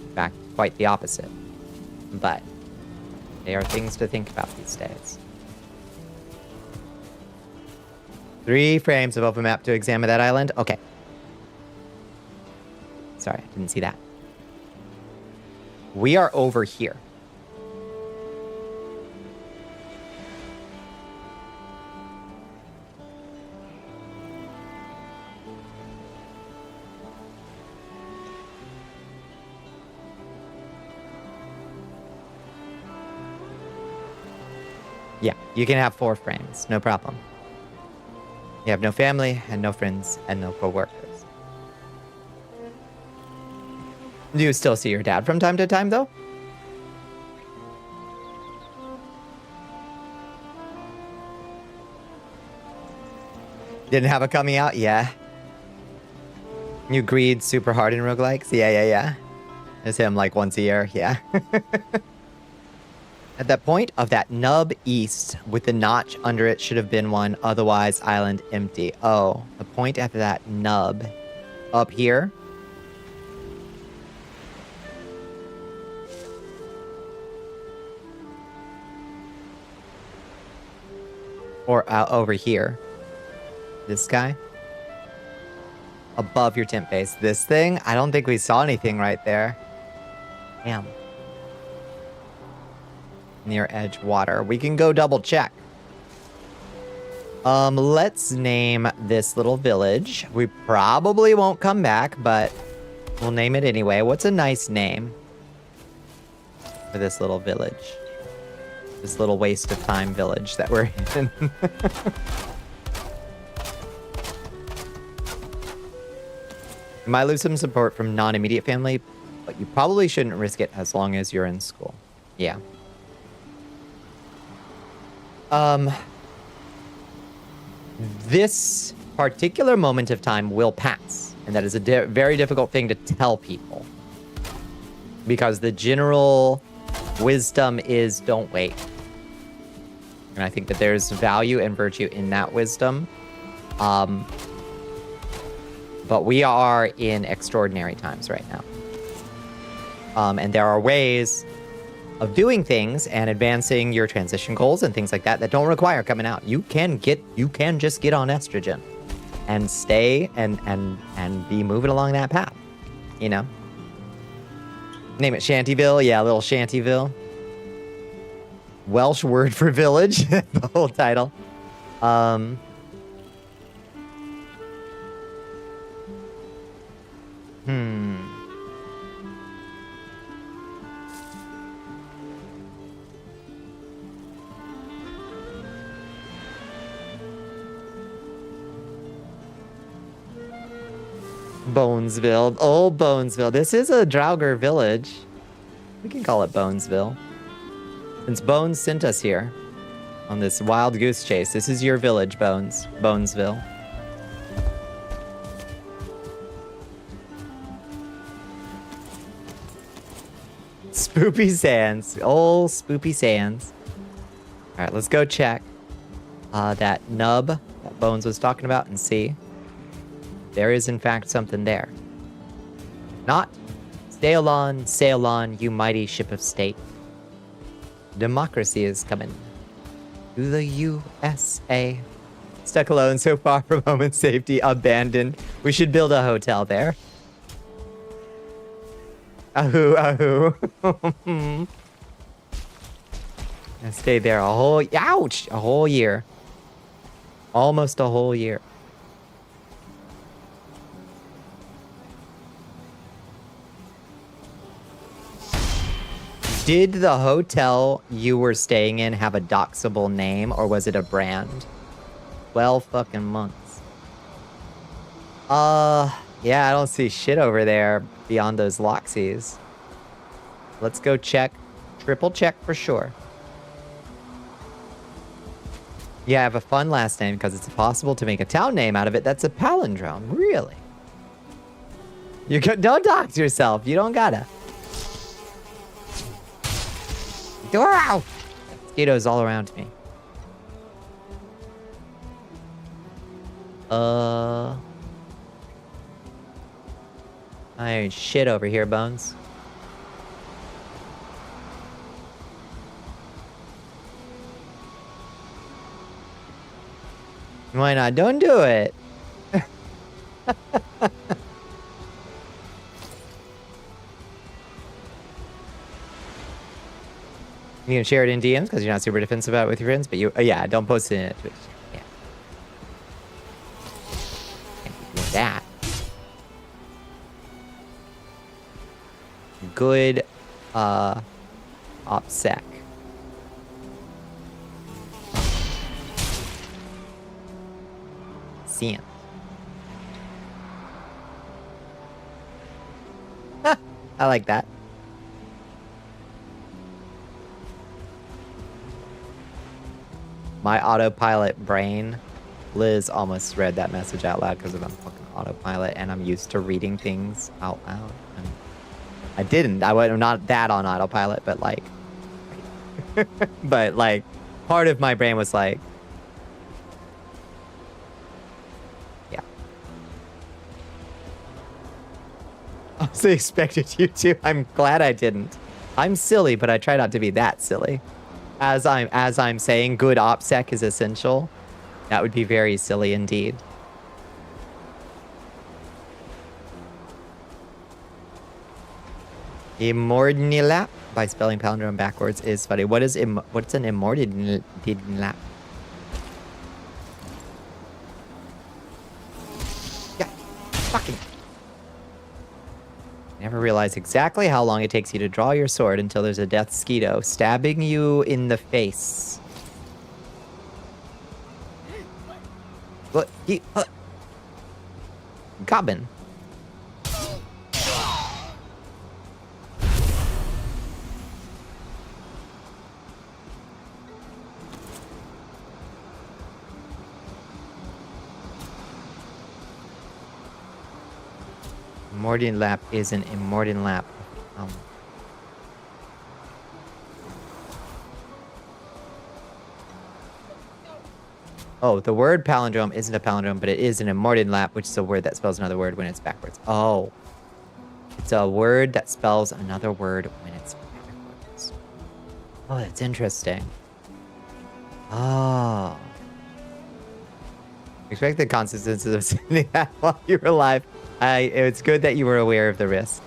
In fact, quite the opposite. But they are things to think about these days. 3 frames of open map to examine that island. Okay. Sorry, I didn't see that. We are over here. Yeah, you can have 4 frames, no problem. You have no family, and no friends, and no co-workers. Do you still see your dad from time to time, though? Didn't have a coming out? Yeah. You greed super hard in roguelikes? Yeah. It's him like once a year, yeah. At that point of that nub east with the notch under it should have been one, otherwise island empty. Oh, the point after that nub up here. Or over here. This guy. Above your tent base. This thing? I don't think we saw anything right there. Damn. Near edge water. We can go double check. Let's name this little village. We probably won't come back, but we'll name it anyway. What's a nice name for this little village? This little waste of time village that we're in. You might lose some support from non-immediate family, but you probably shouldn't risk it as long as you're in school. Yeah. This particular moment of time will pass, and that is a very difficult thing to tell people. Because the general wisdom is don't wait. And I think that there's value and virtue in that wisdom. But we are in extraordinary times right now. And there are ways of doing things and advancing your transition goals and things like that that don't require coming out. You can just get on estrogen and stay and be moving along that path, you know? Name it Shantyville. Yeah, little Shantyville. Welsh word for village. The whole title. Bonesville. Old Bonesville. This is a Draugr village. We can call it Bonesville. Since Bones sent us here on this wild goose chase, this is your village, Bones. Bonesville. Spoopy Sands. Old Spoopy Sands. Alright, let's go check that nub that Bones was talking about and see. There is, in fact, something there. Not. Sail on, you mighty ship of state. Democracy is coming. To the USA. Stuck alone, so far from home and safety, abandoned. We should build a hotel there. Ahoo, ahoo. I stayed there a whole year. Almost a whole year. Did the hotel you were staying in have a doxable name, or was it a brand? 12 fucking months. Yeah, I don't see shit over there beyond those Loxies. Let's go check. Triple check for sure. Yeah, I have a fun last name because it's possible to make a town name out of it. That's a palindrome. Really? Don't dox yourself. You don't gotta. Wow! Mosquitoes all around me. I ain't shit over here, Bones. Why not? Don't do it. You can share it in DMs because you're not super defensive about it with your friends, but you, yeah, don't post it in Twitch. Yeah. Can't be doing that. Good, OPSEC. Seeing. I like that. My autopilot brain, Liz almost read that message out loud because I'm fucking autopilot and I'm used to reading things out loud. And I didn't. I'm not that on autopilot, but like, but like, part of my brain was like, yeah. I also expected you to. I'm glad I didn't. I'm silly, but I try not to be that silly. As I'm saying, good OPSEC is essential. That would be very silly indeed. Immortnilap by spelling palindrome backwards is funny. What's an immortnilap? Yeah, fucking. Never realize exactly how long it takes you to draw your sword until there's a death skeeto stabbing you in the face. What? Goblin. Immortnilap is an Immortnilap. Oh, the word palindrome isn't a palindrome, but it is an Immortnilap, which is a word that spells another word when it's backwards. Oh. It's a word that spells another word when it's backwards. Oh, that's interesting. Oh. Expect the consequences of sending that while you were alive. It's good that you were aware of the risks.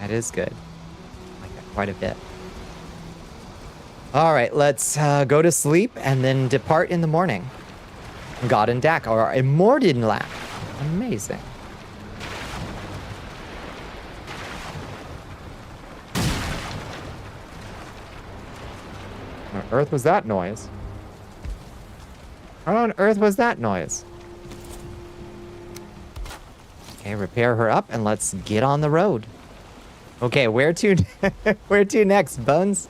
That is good. I like that quite a bit. All right, let's go to sleep and then depart in the morning. God and Dak are Immortnilap. Amazing. What on earth was that noise? What on earth was that noise? Okay, repair her up and let's get on the road. Okay, where to where to next, Bones?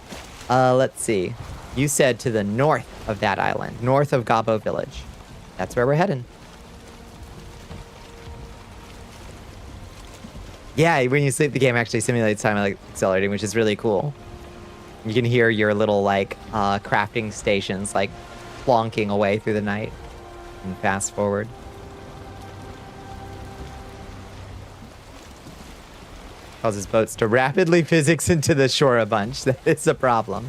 Let's see. You said to the north of that island, north of Gabo Village. That's where we're heading. Yeah, when you sleep, the game actually simulates time like accelerating, which is really cool. You can hear your little like crafting stations like plonking away through the night and fast forward. Causes boats to rapidly physics into the shore a bunch. That is a problem.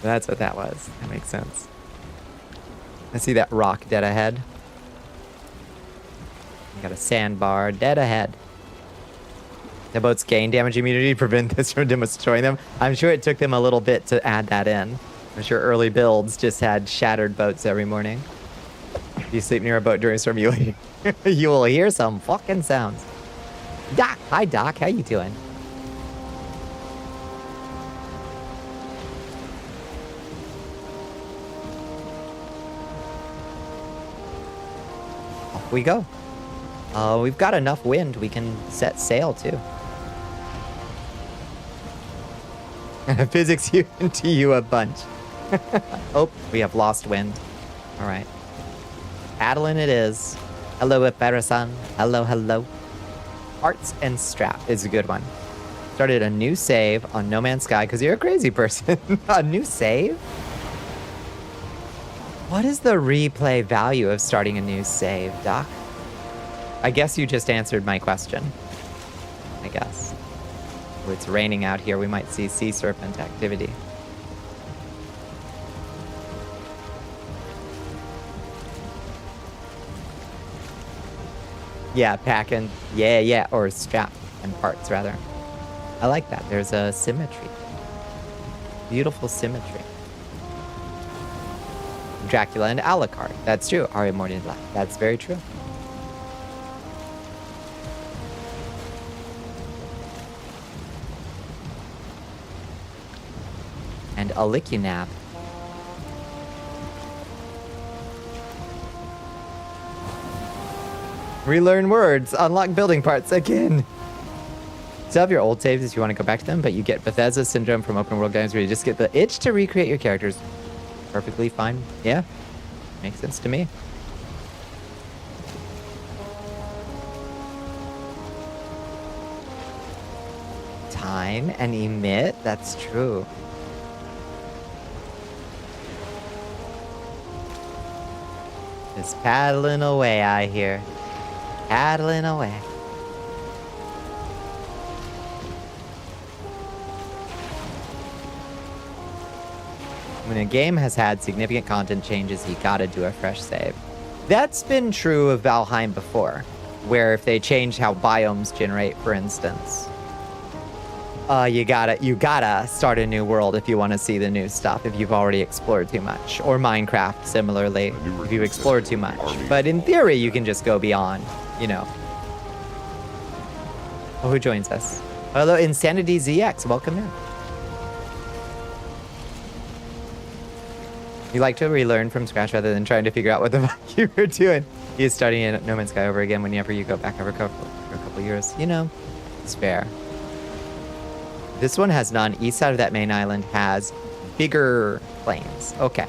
That's what that was. That makes sense. I see that rock dead ahead. You got a sandbar dead ahead. The boats gain damage immunity to prevent this from destroying them. I'm sure it took them a little bit to add that in. I'm sure early builds just had shattered boats every morning. you sleep near a boat during a storm, you will hear some fucking sounds. Doc, hi Doc, how you doing? Off we go. We've got enough wind, we can set sail too. Physics you into you a bunch. Oh, we have lost wind. All right. Paddling it is. Hello, Eparasan. Hello, hello. Arts and Strap is a good one. Started a new save on No Man's Sky because you're a crazy person. A new save? What is the replay value of starting a new save, Doc? I guess you just answered my question. I guess. Oh, it's raining out here. We might see sea serpent activity. Yeah, packing. Yeah, or strap and parts, rather. I like that. There's a symmetry. Beautiful symmetry. Dracula and Alucard. That's true. Ari Morning Black. That's very true. And Alicunab. Relearn words. Unlock building parts again. Still have your old saves if you want to go back to them, but you get Bethesda syndrome from open world games where you just get the itch to recreate your characters. Perfectly fine. Yeah. Makes sense to me. Time and emit. That's true. Just paddling away, I hear. Paddling away. When a game has had significant content changes, you gotta do a fresh save. That's been true of Valheim before, where if they change how biomes generate, for instance, you gotta start a new world if you want to see the new stuff, if you've already explored too much. Or Minecraft, similarly, if you've explored too much. But in theory, you can just go beyond, you know. Oh, who joins us? Hello, Insanity ZX, welcome in. You like to relearn from scratch rather than trying to figure out what the fuck you were doing. You're starting in No Man's Sky over again whenever you go back over a couple years. You know, it's fair. This one has none. East side of that main island has bigger plains. Okay.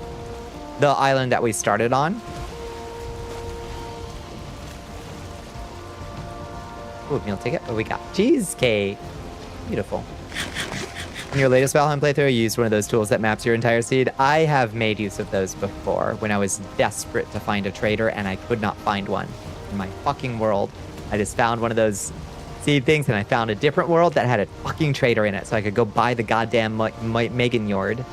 The island that we started on. Ooh, meal ticket. What we got? Cheesecake. Beautiful. In your latest Valheim playthrough, you used one of those tools that maps your entire seed. I have made use of those before when I was desperate to find a trader and I could not find one in my fucking world. I just found one of those seed things and I found a different world that had a fucking trader in it so I could go buy the goddamn Megan Yard.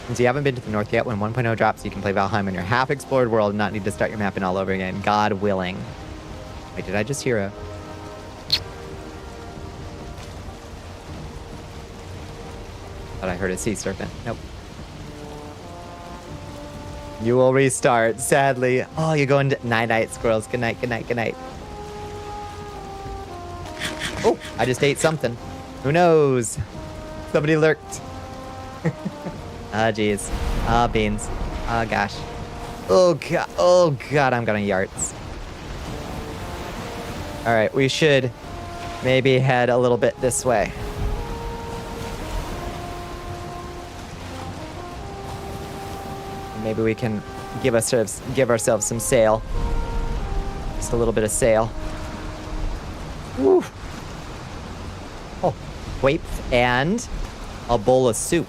Since you haven't been to the north yet, when 1.0 drops, you can play Valheim in your half-explored world and not need to start your mapping all over again. God willing. Wait, did I just hear a... Thought I heard a sea serpent. Nope. You will restart, sadly. Oh, you're going to... Night-night, squirrels. Good night, good night, good night. Oh, I just ate something. Who knows? Somebody lurked. Ah, jeez. Ah, beans. Ah, gosh. Oh, God. Oh, God, I'm gonna yarts. All right, we should maybe head a little bit this way. Maybe we can give ourselves some sail. Just a little bit of sail. Woo. Oh, wait, and a bowl of soup.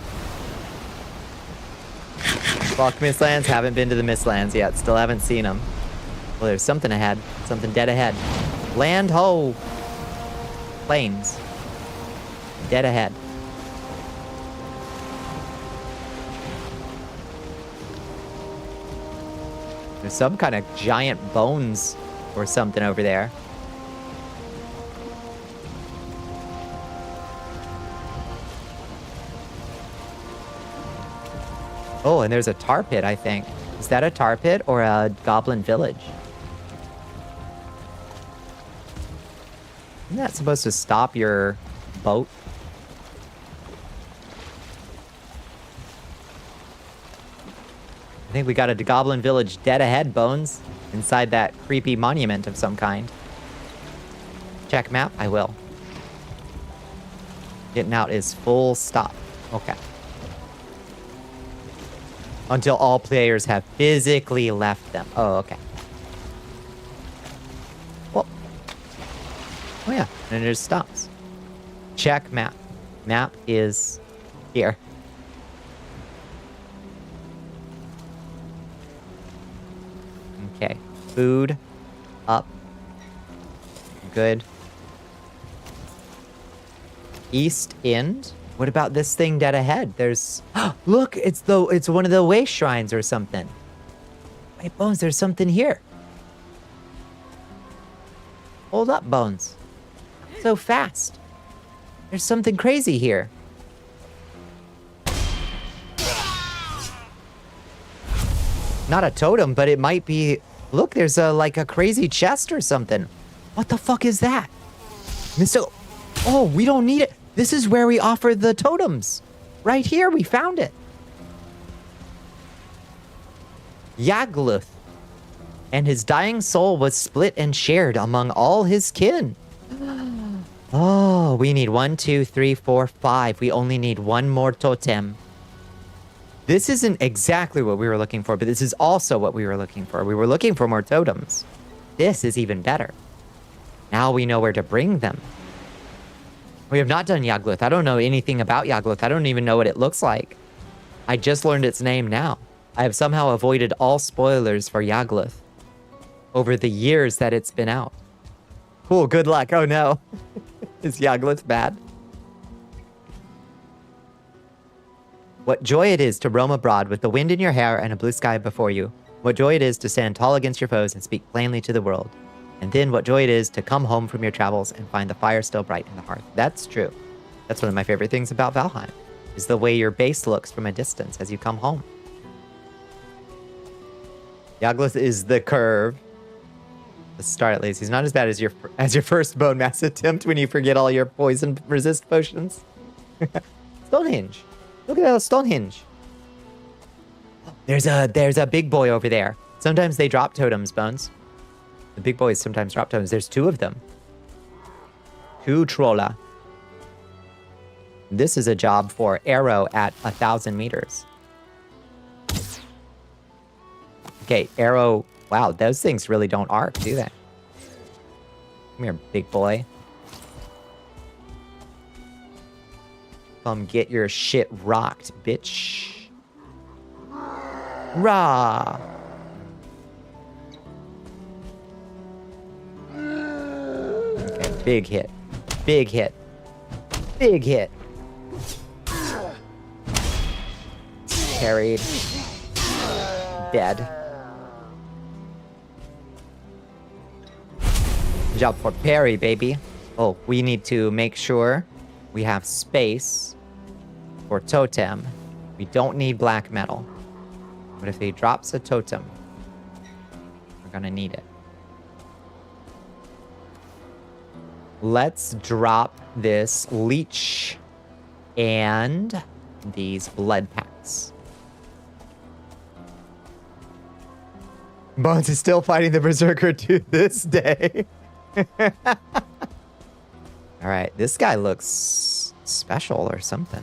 Fuck Mistlands, haven't been to the Mistlands yet. Still haven't seen them. Well, there's something ahead. Something dead ahead. Land ho! Plains. Dead ahead. There's some kind of giant bones or something over there. Oh, and there's a tar pit, I think. Is that a tar pit or a goblin village? Isn't that supposed to stop your boat? I think we got a goblin village dead ahead, Bones. Inside that creepy monument of some kind. Check map? I will. Getting out is full stop. Okay. Until all players have physically left them. Oh, okay. Well. Oh, yeah. And it just stops. Check map. Map is here. Okay. Food. Up. Good. East End. What about this thing dead ahead? There's look, it's one of the way shrines or something. Wait, Bones, there's something here. Hold up, Bones. So fast. There's something crazy here. Not a totem, but it might be. Look, there's like a crazy chest or something. What the fuck is that? Mr. Oh, we don't need it. This is where we offer the totems. Right here, we found it. Yagluth. And his dying soul was split and shared among all his kin. Oh, we need 1, 2, 3, 4, 5. We only need one more totem. This isn't exactly what we were looking for, but this is also what we were looking for. We were looking for more totems. This is even better. Now we know where to bring them. We have not done Yagluth. I don't know anything about Yagluth. I don't even know what it looks like. I just learned its name now. I have somehow avoided all spoilers for Yagluth over the years that it's been out. Cool, good luck. Oh no. Is Yagluth bad? What joy it is to roam abroad with the wind in your hair and a blue sky before you. What joy it is to stand tall against your foes and speak plainly to the world. And then what joy it is to come home from your travels and find the fire still bright in the hearth. That's true. That's one of my favorite things about Valheim, is the way your base looks from a distance as you come home. Yagluth is the curve. Let's start at least. He's not as bad as your first bone mass attempt when you forget all your poison resist potions. Stonehenge. Look at that Stonehenge. There's a big boy over there. Sometimes they drop totems, Bones. The big boys sometimes drop totems. There's 2 of them. 2 Trolla. This is a job for arrow at 1,000 meters. Okay, arrow. Wow, those things really don't arc, do they? Come here, big boy. Come get your shit rocked, bitch. Rah! Okay, big hit. Big hit. Big hit. Carried. Dead. Good job for parry, baby. Oh, we need to make sure we have space for totem. We don't need black metal. But if he drops a totem, we're gonna need it. Let's drop this leech and these blood packs. Bones is still fighting the Berserker to this day. Alright, this guy looks special or something.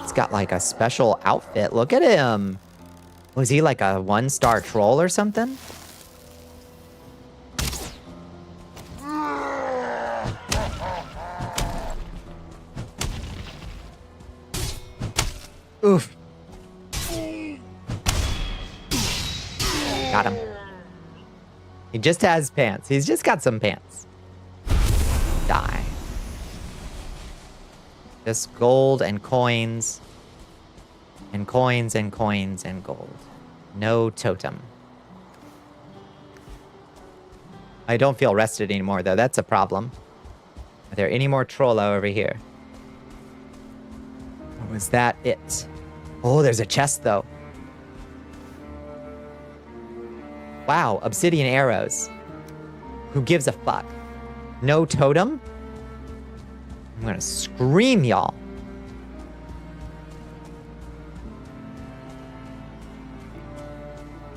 He's got like a special outfit. Look at him. Was he like a 1-star troll or something? Oof. Got him. He just has pants. He's just got some pants. Die. Just gold and coins. And coins and coins and gold. No totem. I don't feel rested anymore, though. That's a problem. Are there any more Trollo over here? Or was that it? Oh, there's a chest, though. Wow, obsidian arrows. Who gives a fuck? No totem? I'm gonna scream, y'all.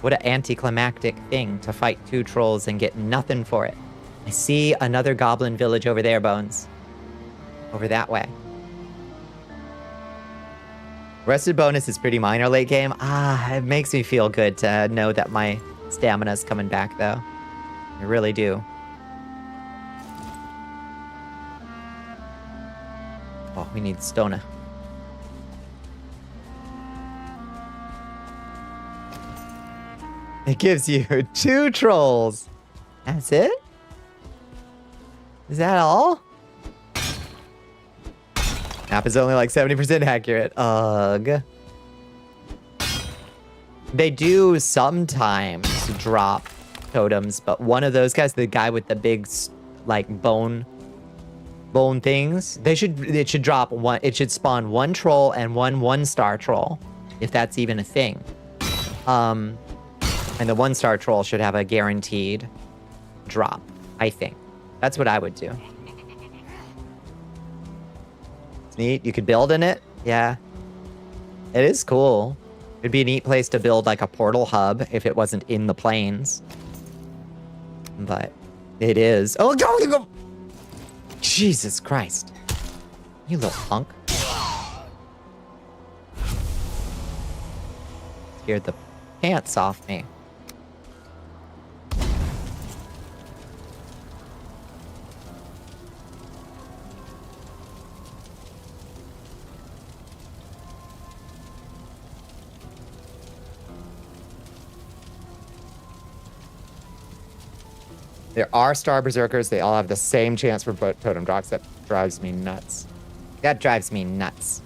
What an anticlimactic thing to fight 2 trolls and get nothing for it. I see another goblin village over there, Bones. Over that way. Rested bonus is pretty minor late game. It makes me feel good to know that my stamina's coming back, though. I really do. Oh, we need Stona. It gives you 2 trolls. That's it? Is that all? Map is only like 70% accurate. Ugh. They do sometimes drop totems, but one of those guys, the guy with the big, like, bone things, it should drop one. It should spawn 1 troll and 1 1-star troll, if that's even a thing. And the 1-star troll should have a guaranteed drop, I think. That's what I would do. It's neat. You could build in it. Yeah. It is cool. It'd be a neat place to build like a portal hub if it wasn't in the plains. But it is. Oh, go! Jesus Christ. You little punk. Scared the pants off me. There are Star Berserkers. They all have the same chance for totem drops. That drives me nuts. That drives me nuts.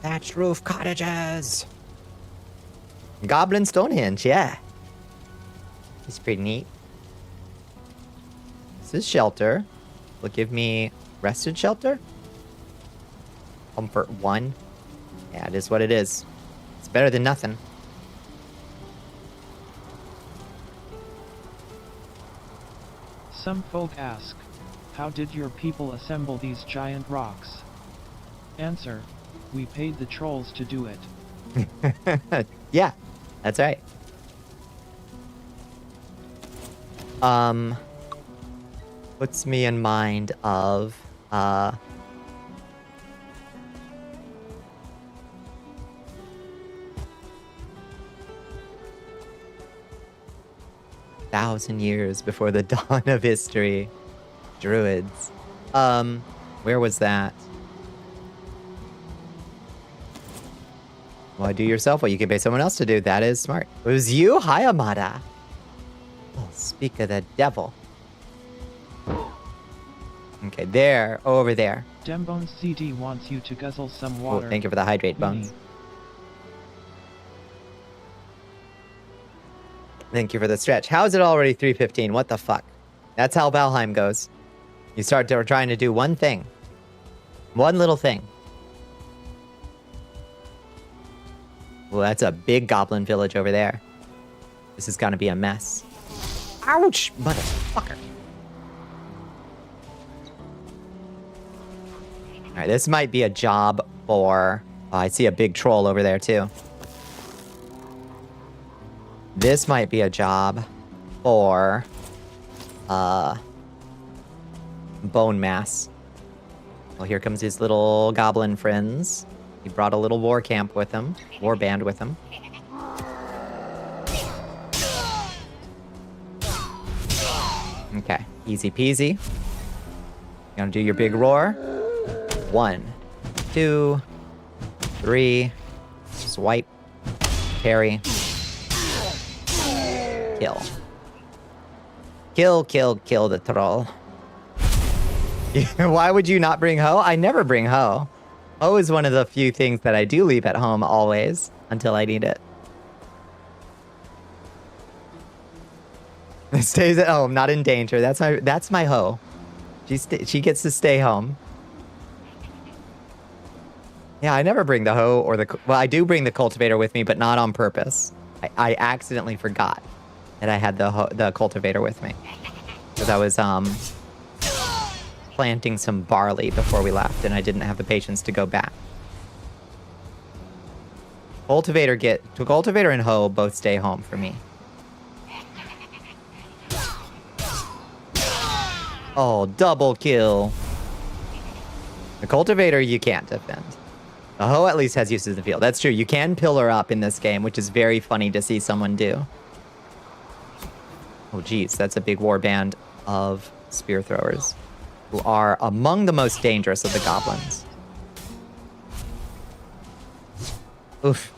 Thatched roof cottages. Goblin Stonehenge, yeah. It's pretty neat. This is shelter. Will give me rested shelter. Comfort 1. Yeah, it is what it is. It's better than nothing. Some folk ask, how did your people assemble these giant rocks? Answer, we paid the trolls to do it. Yeah, that's right. Puts me in mind of, thousand years before the dawn of history. Druids. Where was that? Why do yourself what you can pay someone else to do? That is smart. It was you? Hi, Amada. Oh, speak of the devil. Okay, there, over there. Dembones CD wants you to guzzle some water. Oh, thank you for the hydrate, Bones. Thank you for the stretch. How is it already 3:15? What the fuck? That's how Valheim goes. You start trying to do one thing. One little thing. Well, that's a big goblin village over there. This is gonna be a mess. Ouch, motherfucker. Alright, this might be a job for... Oh, I see a big troll over there, too. This might be a job for... Bone Mass. Well, here comes his little goblin friends. He brought a little war camp with him. War band with him. Okay, easy peasy. Gonna do your big roar. 1, 2, 3. Swipe. Parry. Kill. Kill the troll. Why would you not bring hoe? I never bring hoe. Hoe is one of the few things that I do leave at home always until I need it. It stays at home, not in danger. That's my hoe. She gets to stay home. Yeah, I never bring the hoe or well, I do bring the cultivator with me, but not on purpose. I accidentally forgot that I had the cultivator with me because I was planting some barley before we left, and I didn't have the patience to go back. Cultivator and hoe both stay home for me. Oh, double kill. The cultivator you can't defend. The hoe at least has uses in the field. That's true. You can pillar up in this game, which is very funny to see someone do. Oh, geez. That's a big warband of spear throwers who are among the most dangerous of the goblins. Oof.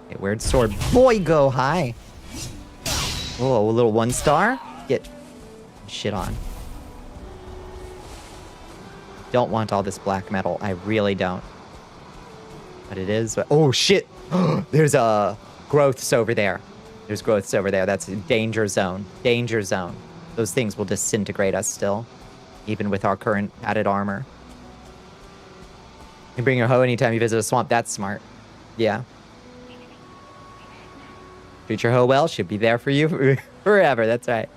Okay, weird sword. Boy, go high. Oh, a little 1-star? Get shit on. Don't want all this black metal. I really don't. But it is. Oh, shit. There's growths over there. There's growths over there. That's a danger zone. Danger zone. Those things will disintegrate us still, even with our current added armor. You can bring your hoe anytime you visit a swamp. That's smart. Yeah. Treat your hoe well. She'll be there for you forever. That's right.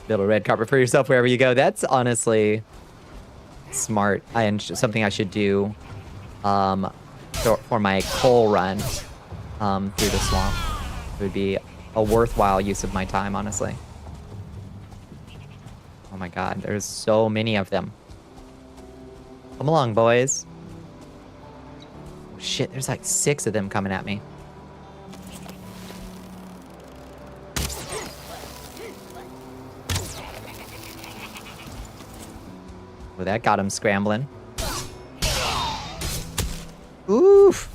Build a red carpet for yourself wherever you go. That's honestly smart. And something I should do for my coal run through the swamp. It would be a worthwhile use of my time, honestly. Oh my god, there's so many of them. Come along, boys. Oh shit, there's like 6 of them coming at me. Well, that got him scrambling. Oof.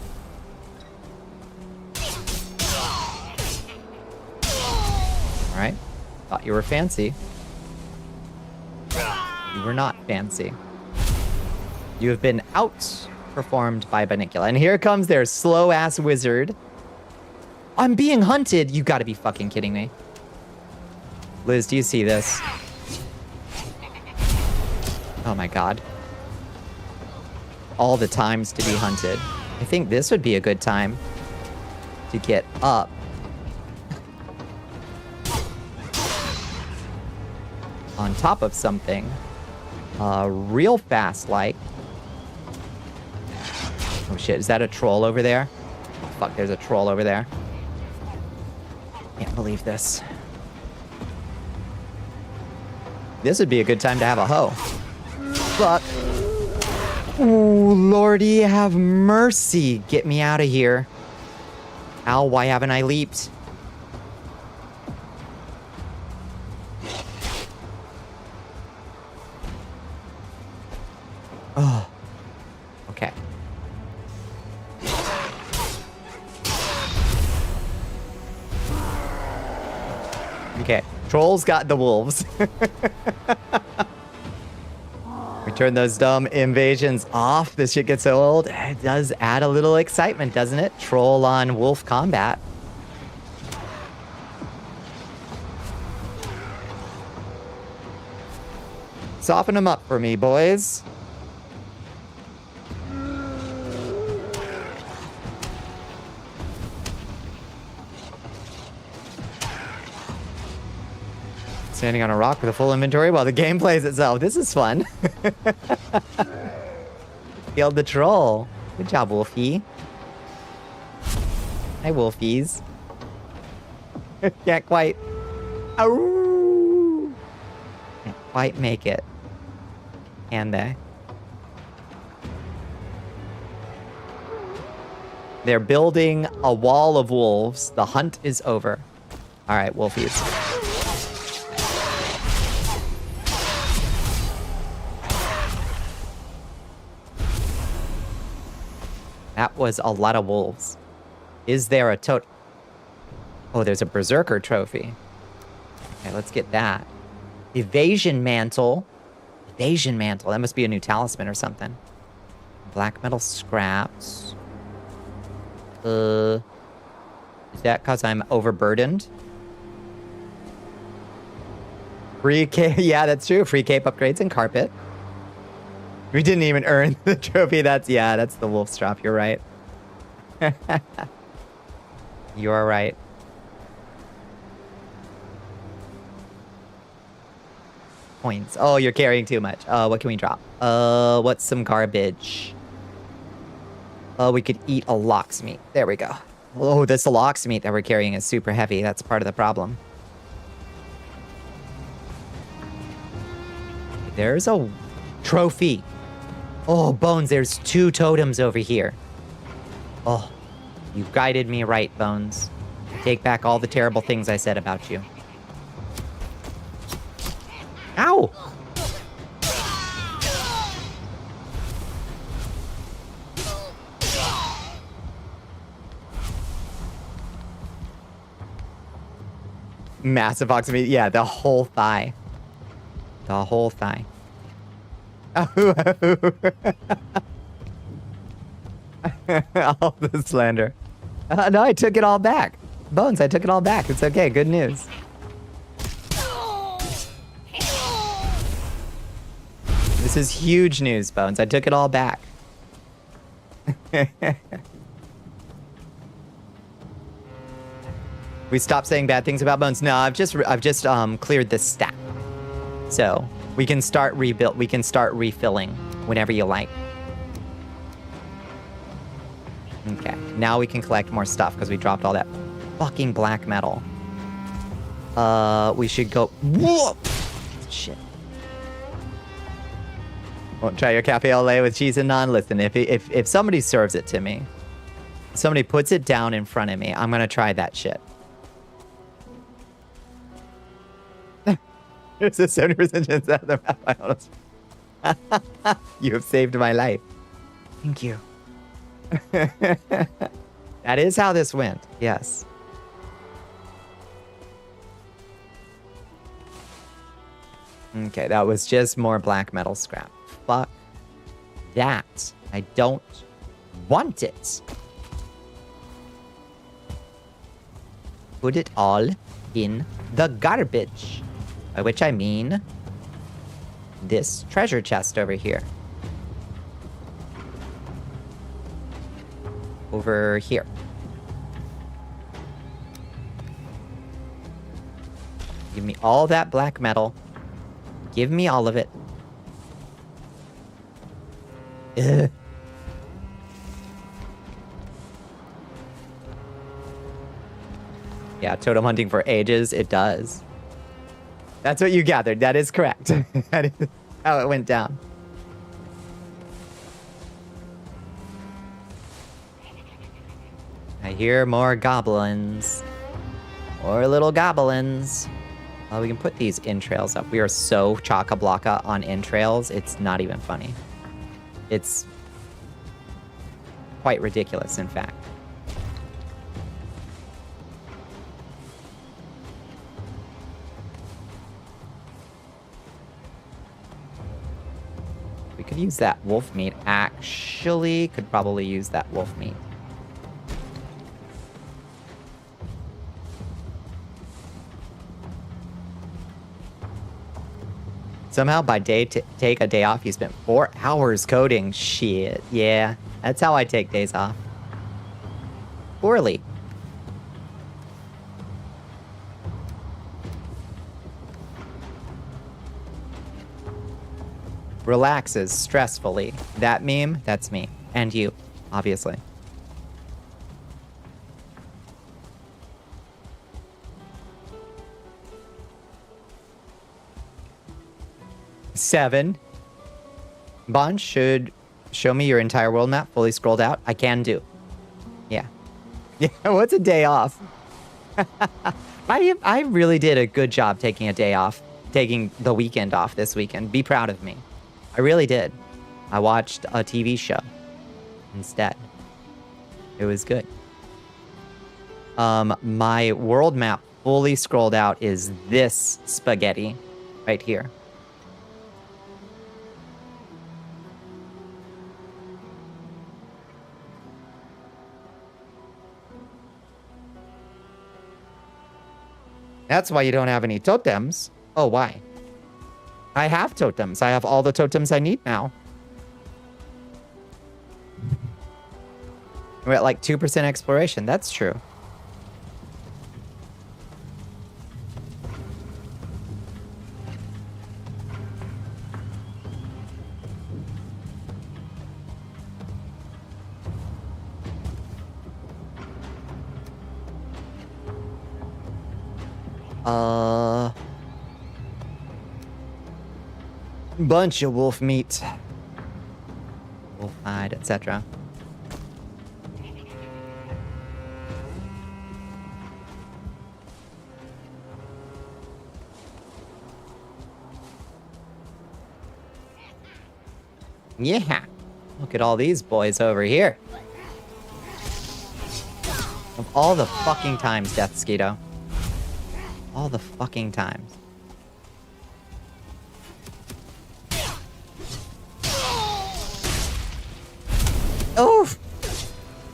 Alright. Thought you were fancy. You were not fancy. You have been outperformed by Bonnicula. And here comes their slow-ass wizard. I'm being hunted! You gotta be fucking kidding me. Liz, do you see this? Oh my god. All the times to be hunted. I think this would be a good time to get up. On top of something. Real fast, like. Oh shit, is that a troll over there? Oh, fuck, there's a troll over there. Can't believe this. This would be a good time to have a hoe. Fuck. Ooh, Lordy, have mercy. Get me out of here. Ow, why haven't I leaped? Oh. Okay. Okay. Trolls got the wolves. We turn those dumb invasions off. This shit gets so old. It does add a little excitement, doesn't it? Troll on wolf combat. Soften them up for me, boys. Standing on a rock with a full inventory while the game plays itself. This is fun. Killed the troll. Good job, Wolfie. Hi, Wolfies. Can't quite. Ow! Can't quite make it. Can they? They're building a wall of wolves. The hunt is over. All right, Wolfies. That was a lot of wolves. Is there a totem? Oh, there's a Berserker trophy. Okay, let's get that. Evasion Mantle. Evasion Mantle. That must be a new talisman or something. Black metal scraps. Is that because I'm overburdened? Free cape. Yeah, that's true. Free cape upgrades and carpet. We didn't even earn the trophy. That's the wolf's drop. You're right. You're right. Points. Oh, you're carrying too much. What can we drop? What's some garbage? We could eat a locksmeat. There we go. Oh, this locksmeat that we're carrying is super heavy. That's part of the problem. There's a trophy. Oh, Bones, there's 2 totems over here. Oh, you guided me right, Bones. Take back all the terrible things I said about you. Ow! Massive box of meat. Yeah, the whole thigh. The whole thigh. All the slander. No, I took it all back. Bones, I took it all back. It's okay. Good news. This is huge news, Bones. I took it all back. We stopped saying bad things about Bones. No, I've just cleared this stack. So we can start we can start refilling whenever you like. Okay, now we can collect more stuff because we dropped all that fucking black metal. We should go. Whoa! Shit. Won't try your cafe au lait with cheese and naan. Listen, if somebody serves it to me, somebody puts it down in front of me, I'm gonna try that shit. There's a 70% chance that the map I almost... You have saved my life. Thank you. That is how this went. Yes. Okay, that was just more black metal scrap. Fuck that. I don't want it. Put it all in the garbage. By which I mean this treasure chest over here. Over here. Give me all that black metal. Give me all of it. Ugh. Yeah, totem hunting for ages, it does. That's what you gathered. That is correct. That is how it went down. I hear more goblins. More little goblins. Oh, we can put these entrails up. We are so chock-a-blocka on entrails, it's not even funny. It's quite ridiculous, in fact. We could use that wolf meat. Actually, could probably use that wolf meat. Somehow by take a day off, you spent 4 hours coding. Shit. Yeah, that's how I take days off. Poorly. Relaxes stressfully. That meme, that's me. And you, obviously. Seven. Bond should show me your entire world map fully scrolled out. I can do. Yeah. Yeah, what's a day off? I really did a good job taking a day off. Taking the weekend off this weekend. Be proud of me. I really did. I watched a TV show instead. It was good. My world map fully scrolled out is this spaghetti right here. That's why you don't have any totems. Oh, why? I have totems. I have all the totems I need now. We're at like 2% exploration. That's true. Bunch of wolf meat. Wolf hide, etc. Yeah. Look at all these boys over here. Of all the fucking times, Death Skeeto. All the fucking times. Oof!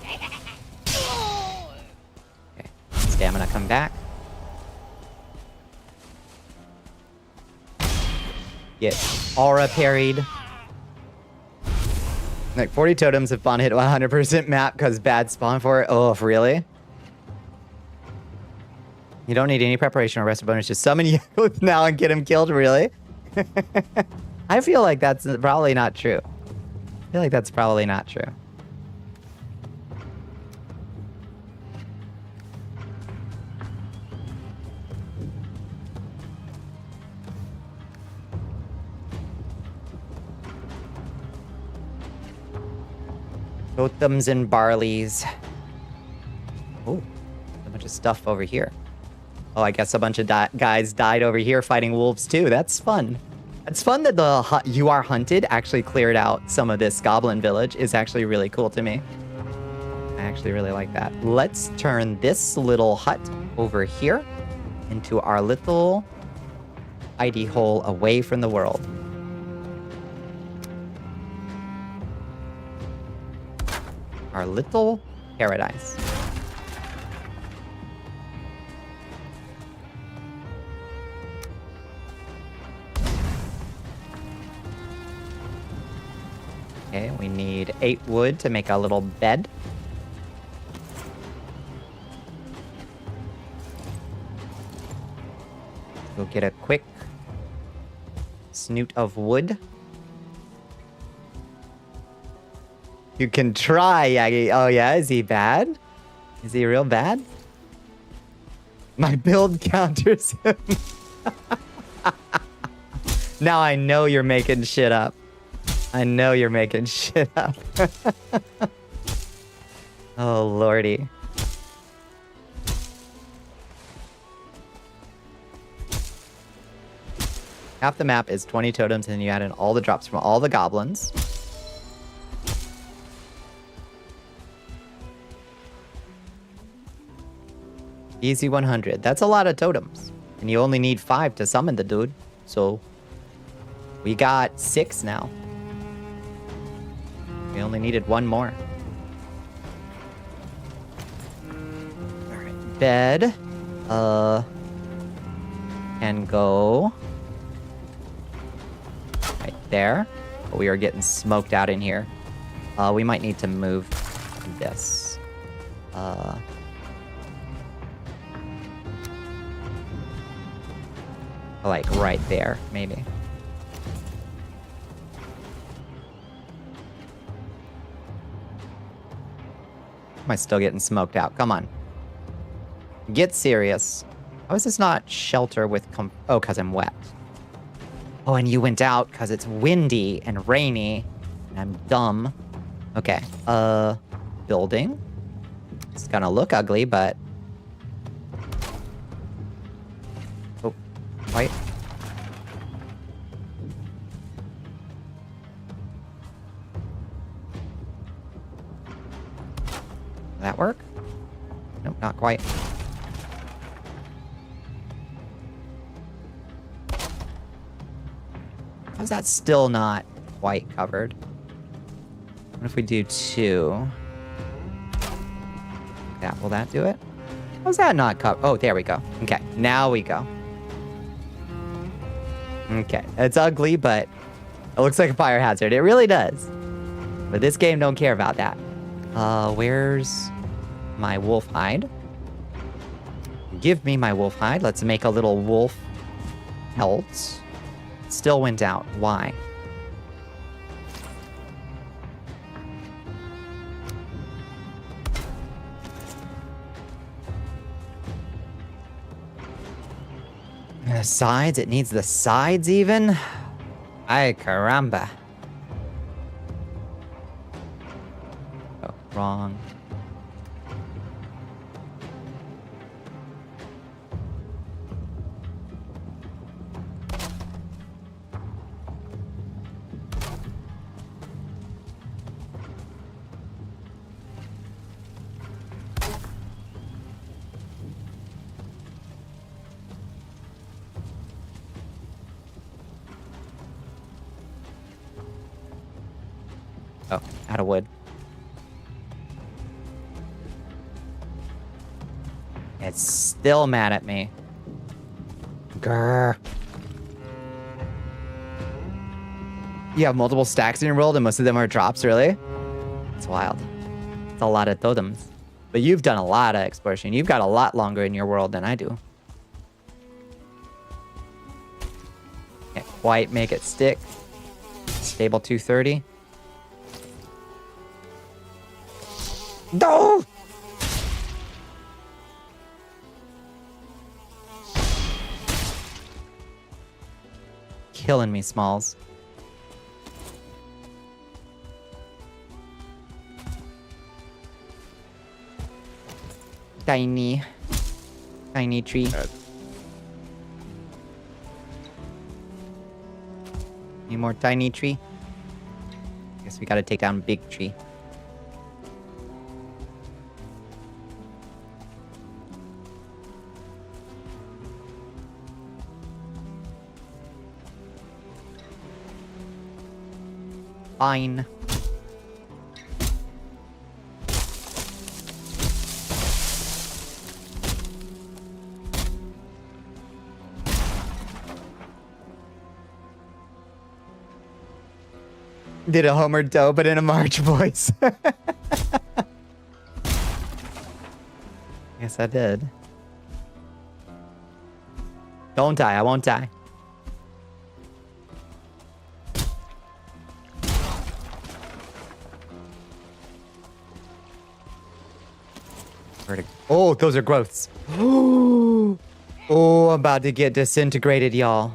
Okay. Stamina come back. Get aura parried. Like 40 totems if Bond hit 100% map because bad spawn for it. Oh, really? You don't need any preparation or rest bonus. Just summon Yakult now and get him killed, really? I feel like that's probably not true. I feel like that's probably not true. Totems and barleys. Oh, a bunch of stuff over here. Oh, I guess a bunch of guys died over here fighting wolves too. That's fun. It's fun that the You Are Hunted actually cleared out some of this goblin village. Is actually really cool to me. I actually really like that. Let's turn this little hut over here into our little hidey hole away from the world. Our little paradise. Okay, we need 8 wood to make a little bed. Go get a quick snoot of wood. You can try, Yagi. Oh yeah, is he bad? Is he real bad? My build counters him. Now I know you're making shit up. I know you're making shit up. Oh, lordy. Half the map is 20 totems, and you add in all the drops from all the goblins. Easy 100. That's a lot of totems. And you only need 5 to summon the dude. So, we got 6 now. We only needed 1 more. Alright, bed. Can go right there. But we are getting smoked out in here. We might need to move this. Like right there, maybe. Am I still getting smoked out? Come on. Get serious. How is this not shelter with oh, because I'm wet. Oh, and you went out because it's windy and rainy. And I'm dumb. Okay. Building. It's gonna look ugly, but... Oh, wait. Will that work? Nope. not quite. How's that still not quite covered? What if we do 2? That, will that do it? How's that not covered? Oh, there we go. Okay, now we go. Okay, it's ugly, but it looks like a fire hazard. It really does. But this game don't care about that. Where's my wolf hide? Give me my wolf hide. Let's make a little wolf pelt. Still went out. Why? The sides? It needs the sides even? Ay caramba. Oh, wrong. Oh, out of wood. It's still mad at me. Grr. You have multiple stacks in your world and most of them are drops, really? It's wild. It's a lot of totems. But you've done a lot of exploration. You've got a lot longer in your world than I do. Can't quite make it stick. Stable 230. No! Killing me, Smalls. Tiny tree. Any more tiny tree? Guess we gotta take down big tree. Fine. Did a Homer Doe, but in a March voice. Yes, I did. Don't die, I won't die. Oh, those are growths. Oh, I'm about to get disintegrated, y'all.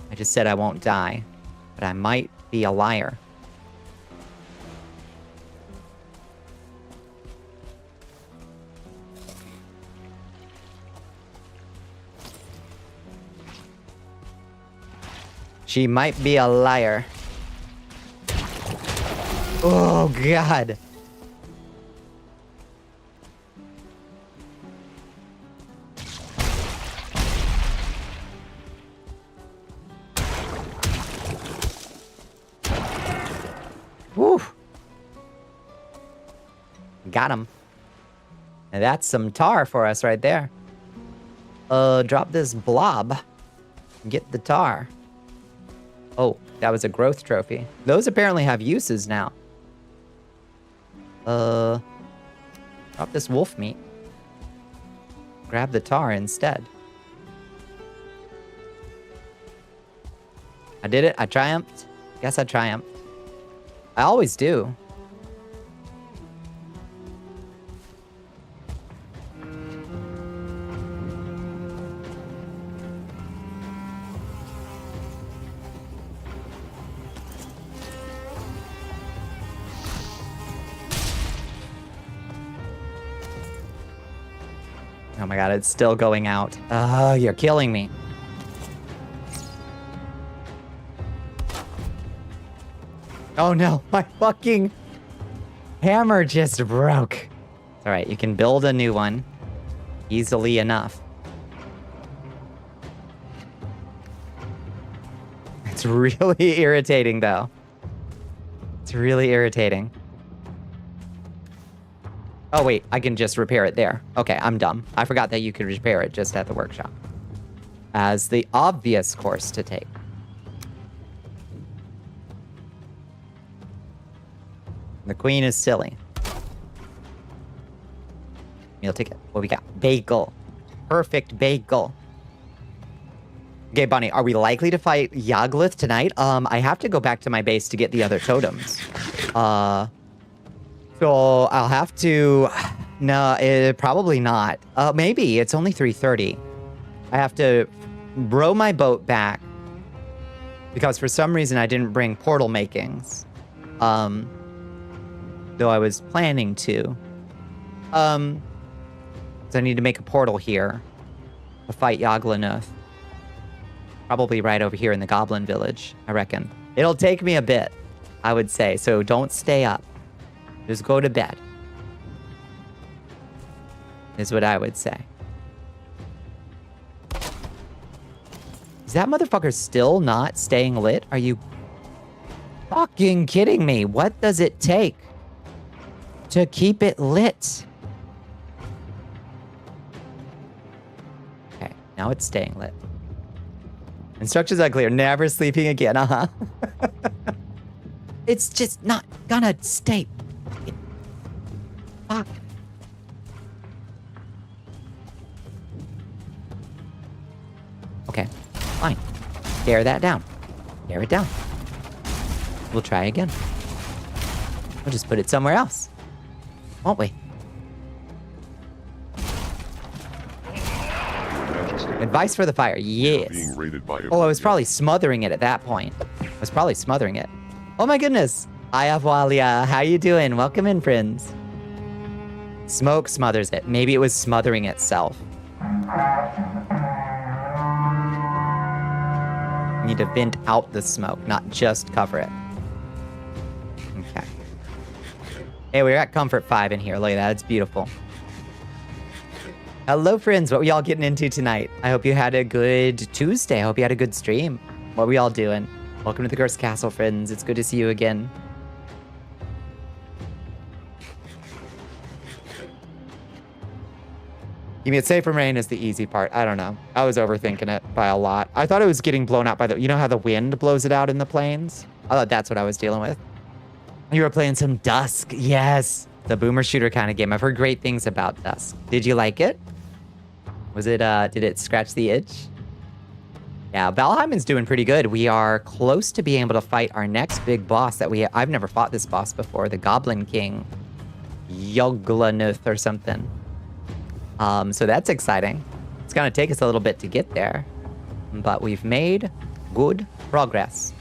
I just said I won't die, but I might be a liar. She might be a liar. Oh, God. Woo. Got him. And that's some tar for us right there. Drop this blob. Get the tar. Oh, that was a growth trophy. Those apparently have uses now. Drop this wolf meat. Grab the tar instead. I did it. I triumphed. Guess I triumphed. I always do. Oh my god, it's still going out. Oh, you're killing me. Oh no, my fucking hammer just broke. All right, you can build a new one easily enough. It's really irritating though. It's really irritating. Oh wait, I can just repair it there. Okay, I'm dumb. I forgot that you could repair it just at the workshop. As the obvious course to take. The queen is silly. Meal ticket. What we got? Bagel. Perfect bagel. Okay, Bonnie, are we likely to fight Yagluth tonight? I have to go back to my base to get the other totems. So I'll have to... No, probably not. Maybe. It's only 3:30. I have to row my boat back because for some reason I didn't bring portal makings. Though I was planning to. So I need to make a portal here to fight Yagluth. Probably right over here in the Goblin village, I reckon. It'll take me a bit, I would say. So don't stay up. Just go to bed. Is what I would say. Is that motherfucker still not staying lit? Are you fucking kidding me? What does it take to keep it lit? Okay, now it's staying lit. Instructions are clear. Never sleeping again. It's just not gonna stay. Fuck. Okay, fine. Tear that down. Tear it down. We'll try again. We'll just put it somewhere else. Won't we? Advice for the fire. Yes. Being raided by Oh, I was probably smothering it at that point. I was probably smothering it. Oh my goodness. Hi, Avalia. How you doing? Welcome in, friends. Smoke smothers it. Maybe it was smothering itself. You need to vent out the smoke, not just cover it. Okay. Hey, we're at Comfort 5 in here. Look at that. It's beautiful. Hello, friends. What were y'all getting into tonight? I hope you had a good Tuesday. I hope you had a good stream. What were y'all doing? Welcome to the Cursed Castle, friends. It's good to see you again. You mean safe from rain is the easy part. I don't know. I was overthinking it by a lot. I thought it was getting blown out by the... You know how the wind blows it out in the plains? I thought that's what I was dealing with. You were playing some Dusk. Yes. The boomer shooter kind of game. I've heard great things about Dusk. Did you like it? Was it, did it scratch the itch? Yeah, Valheimen's doing pretty good. We are close to being able to fight our next big boss that I've never fought this boss before. The Goblin King. Yoglanuth or something. So that's exciting. It's gonna take us a little bit to get there. But we've made good progress.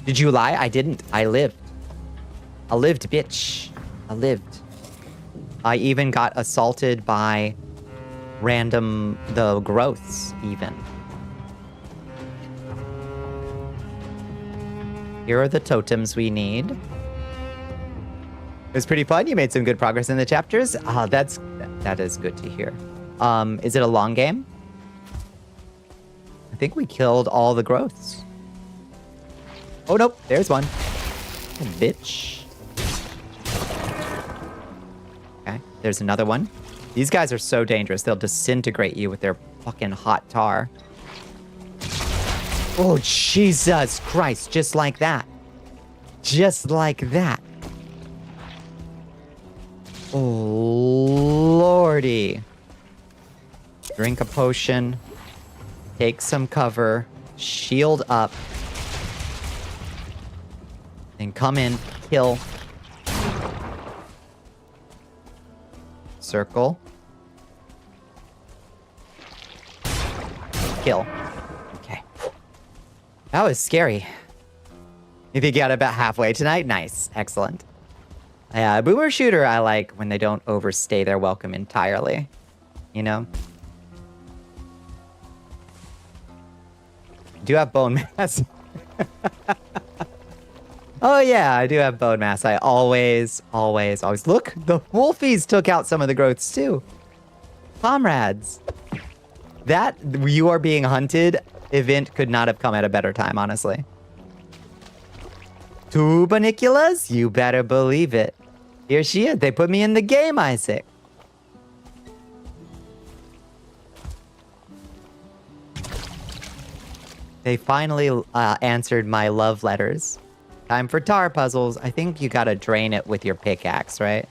Did you lie? I didn't. I lived. I lived, bitch. I lived. I even got assaulted by the growths, even. Here are the totems we need. It was pretty fun. You made some good progress in the chapters. That is good to hear. Is it a long game? I think we killed all the growths. Oh, nope. There's one. Oh, bitch. Okay. There's another one. These guys are so dangerous. They'll disintegrate you with their fucking hot tar. Oh, Jesus Christ. Just like that. Just like that. Oh, lordy. Drink a potion. Take some cover. Shield up. And come in. Kill. Circle. Kill. Okay. That was scary. You think you got about halfway tonight? Nice. Excellent. Yeah, boomer shooter I like when they don't overstay their welcome entirely. You know? Do have bone mass. Oh yeah, I do have bone mass. I always. Look, the wolfies took out some of the growths too. Comrades. That you are being hunted event could not have come at a better time, honestly. 2 Bonniculas? You better believe it. Here she is. They put me in the game, Isaac. They finally answered my love letters. Time for tar puzzles. I think you gotta drain it with your pickaxe, right?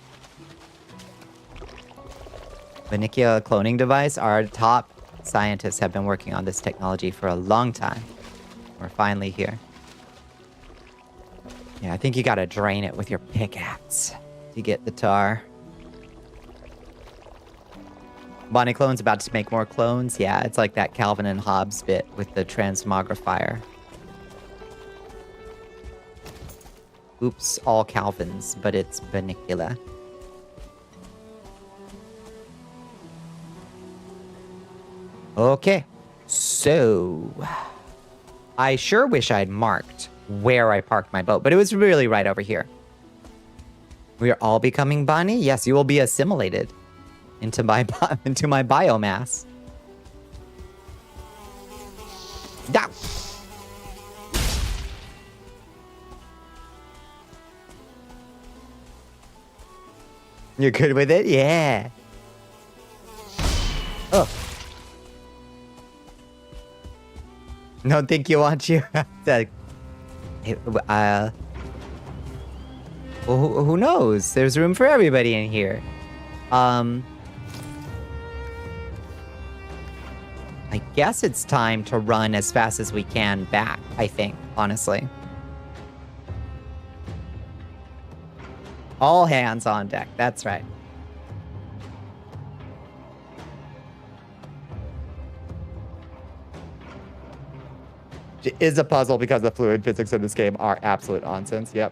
Bonnicula cloning device. Our top scientists have been working on this technology for a long time. We're finally here. Yeah, I think you gotta drain it with your pickaxe to get the tar. Bonnie Clone's about to make more clones. Yeah, it's like that Calvin and Hobbes bit with the transmogrifier. Oops, all Calvins, but it's Bonnicula. Okay, so I sure wish I'd marked where I parked my boat, but it was really right over here. We are all becoming Bonnie? Yes, you will be assimilated into my biomass. Dow. You're good with it? Yeah. Oh. Don't think you want you. Well, who knows? There's room for everybody in here. I guess it's time to run as fast as we can back, I think, honestly. All hands on deck, that's right. It is a puzzle because the fluid physics of this game are absolute nonsense, yep.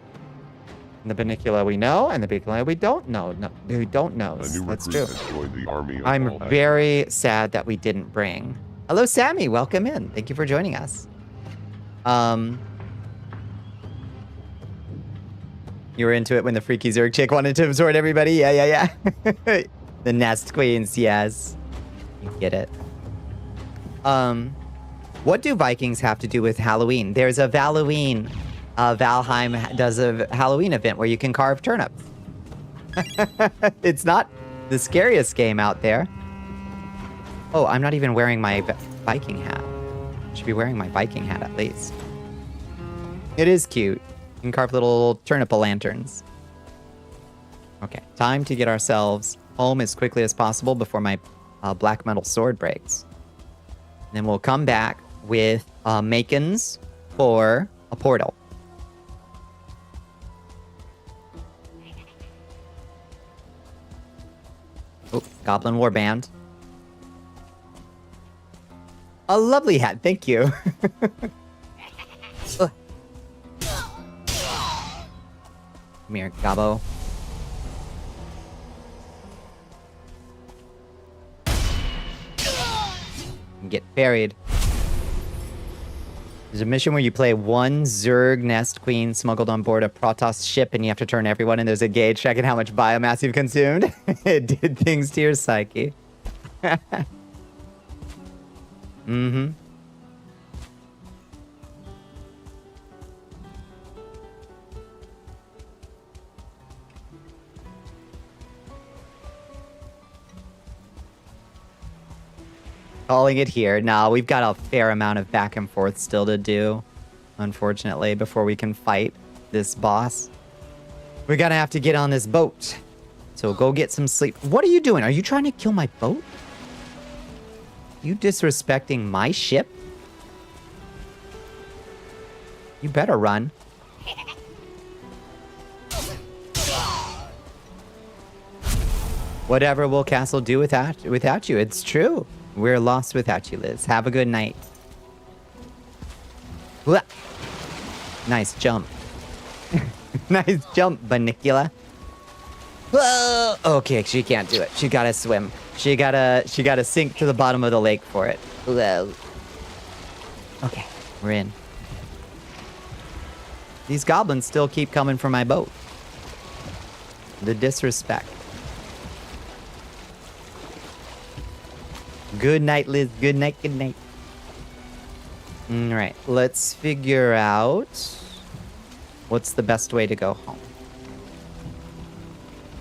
And the Bonnicula we know, and the Bonnicula we don't know. No, we don't know. A new That's recruit true. has joined the army of I'm all very sad that we didn't bring. Hello, Sammy. Welcome in. Thank you for joining us. You were into it when the freaky Zerg chick wanted to absorb everybody. Yeah. The nest queens. Yes, you get it. What do Vikings have to do with Halloween? There's a Halloween. Valheim does a Halloween event where you can carve turnips. It's not the scariest game out there. Oh, I'm not even wearing my Viking hat. I should be wearing my Viking hat at least. It is cute. You can carve little turnip lanterns. Okay, time to get ourselves home as quickly as possible before my black metal sword breaks. And then we'll come back with makins for a portal. Oh, Goblin Warband. A lovely hat, thank you. Come here, Gobbo. Get buried. There's a mission where you play one Zerg nest queen smuggled on board a Protoss ship and you have to turn everyone, and there's a gauge checking how much biomass you've consumed. It did things to your psyche. Mm-hmm. Calling it here. Nah, we've got a fair amount of back and forth still to do, unfortunately, before we can fight this boss. We're gonna have to get on this boat. So go get some sleep. What are you doing? Are you trying to kill my boat? You disrespecting my ship? You better run. Whatever will Castle do without you? It's true. We're lost without you, Liz. Have a good night. Blah. Nice jump. Nice jump, Bonnicula. Whoa! Okay, she can't do it. She gotta swim. She gotta sink to the bottom of the lake for it. Whoa. Okay, we're in. These goblins still keep coming for my boat. The disrespect. Good night, Liz. Good night, good night. Alright, let's figure out what's the best way to go home.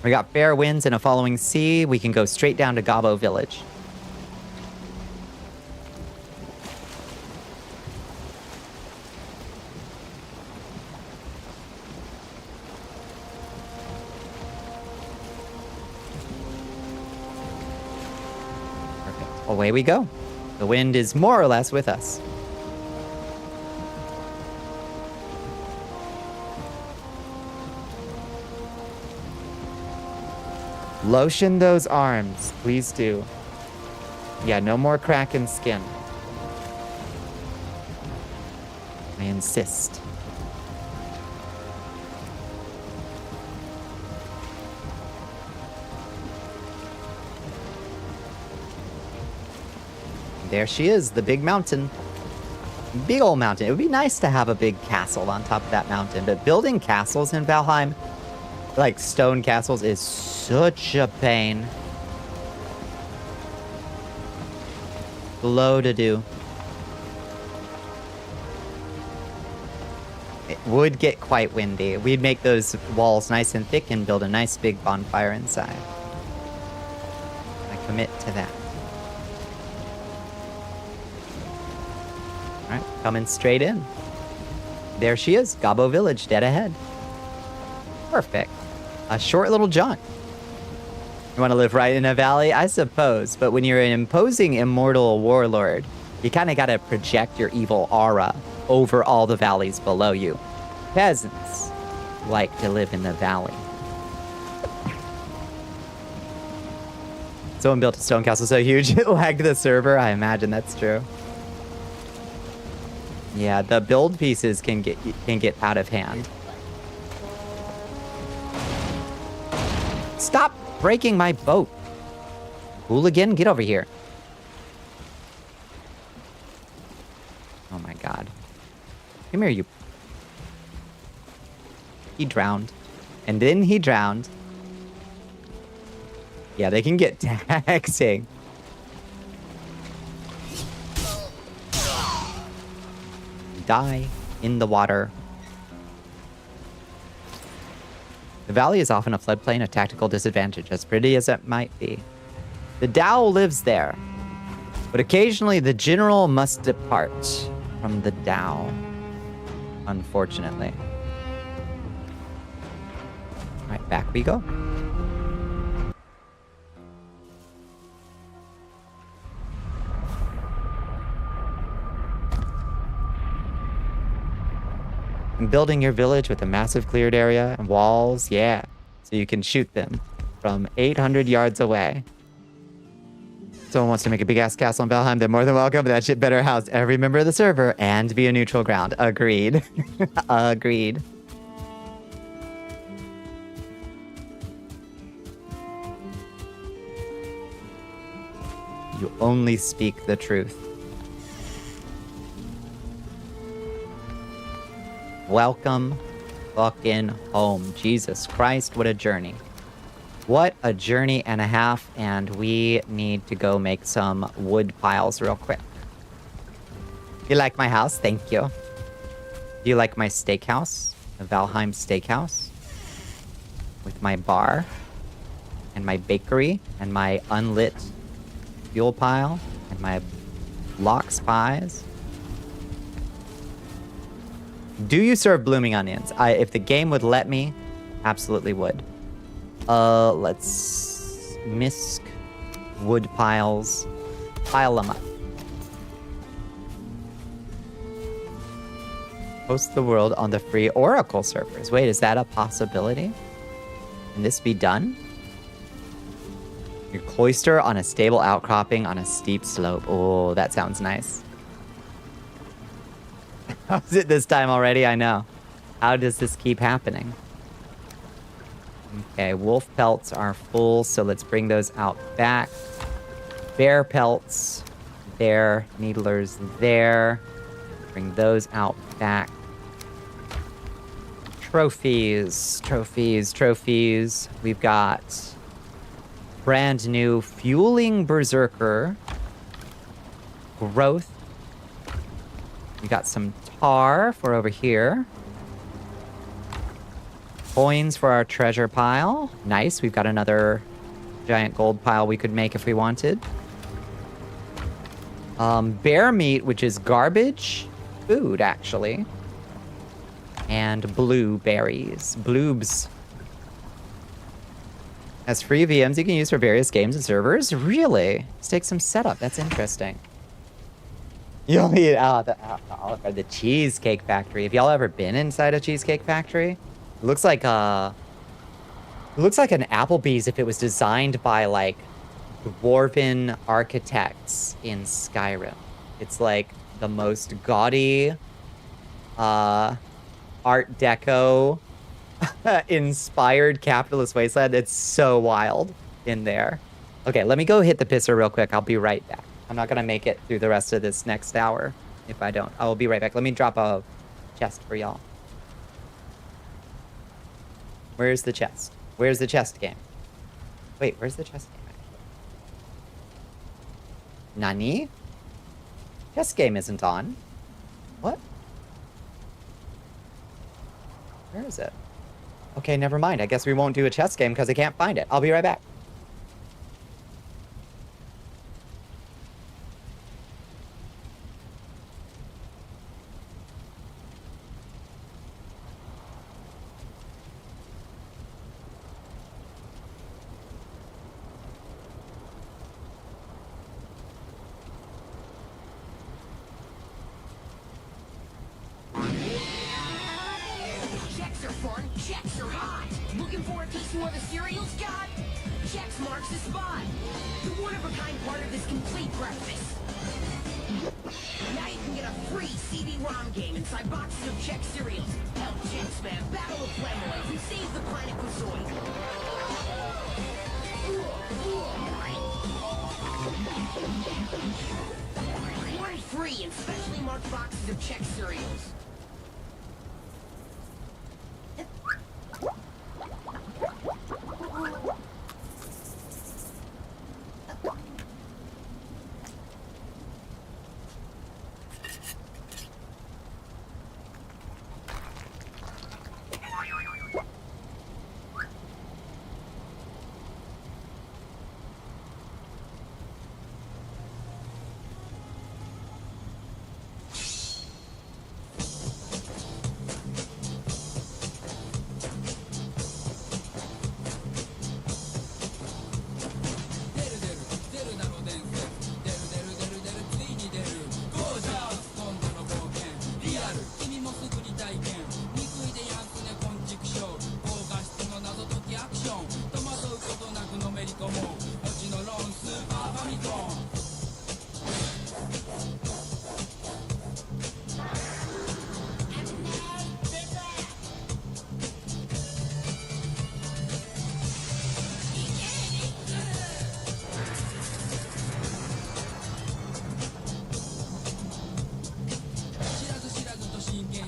We got fair winds and a following sea. We can go straight down to Gobbo Village. Perfect. Away we go. The wind is more or less with us. Lotion those arms, please do. Yeah, no more Kraken skin. I insist. There she is, the big mountain. Big old mountain. It would be nice to have a big castle on top of that mountain, but building castles in Valheim, like stone castles, is such a pain. Slow to do. It would get quite windy. We'd make those walls nice and thick and build a nice big bonfire inside. I commit to that. Alright, coming straight in. There she is, Gobbo Village, dead ahead. Perfect. A short little jaunt. You want to live right in a valley? I suppose, but when you're an imposing immortal warlord, you kind of got to project your evil aura over all the valleys below you. Peasants like to live in the valley. Someone built a stone castle so huge it lagged the server. I imagine that's true. Yeah, the build pieces can get out of hand. Stop breaking my boat. Hooligan, get over here. Oh my god. Come here, you. He drowned. And then he drowned. Yeah, they can get taxing. Die in the water. The valley is often a floodplain, a tactical disadvantage, as pretty as it might be. The Tao lives there, but occasionally the general must depart from the Tao, unfortunately. All right, back we go. And building your village with a massive cleared area and walls, yeah. So you can shoot them from 800 yards away. Someone wants to make a big-ass castle in Valheim, they're more than welcome, but that shit better house every member of the server and be a neutral ground. Agreed. Agreed. You only speak the truth. Welcome fucking home. Jesus Christ, what a journey. What a journey and a half, and we need to go make some wood piles real quick. You like my house? Thank you. Do you like my steakhouse? The Valheim Steakhouse? With my bar, and my bakery, and my unlit fuel pile, and my lox pies. Do you serve blooming onions? If the game would let me, absolutely would. Let's misc wood piles. Pile them up. Host the world on the free Oracle servers. Wait, is that a possibility? Can this be done? Your cloister on a stable outcropping on a steep slope. Oh, that sounds nice. How's it this time already? I know. How does this keep happening? Okay, wolf pelts are full, so let's bring those out back. Bear pelts there. Needlers there. Bring those out back. Trophies, trophies, trophies. We've got brand new Fueling Berserker. Growth. We got some tar for over here. Coins for our treasure pile. Nice. We've got another giant gold pile we could make if we wanted. Bear meat, which is garbage food, actually. And blueberries. Bloobs. As free VMs you can use for various games and servers? Really? Let's take some setup. That's interesting. You'll need the Cheesecake Factory. Have y'all ever been inside a Cheesecake Factory? It looks like an Applebee's if it was designed by like dwarven architects in Skyrim. It's like the most gaudy Art Deco inspired capitalist wasteland. It's so wild in there. Okay, let me go hit the pisser real quick. I'll be right back. I'm not gonna make it through the rest of this next hour if I don't. I will be right back. Let me drop a chest for y'all. Where's the chest? Where's the chest game? Wait, where's the chest game actually? Nani? Chest game isn't on. What? Where is it? Okay, never mind. I guess we won't do a chess game because I can't find it. I'll be right back. Checks are fun, checks are hot. Looking for a piece more of the cereals, God? Checks marks the spot. The one-of-a-kind part of this complete breakfast. Now you can get a free CD-ROM game inside boxes of Chex cereals. Help Chex Man battle the Flamoids and save the planet Kazoid. One free in specially marked boxes of Chex cereals.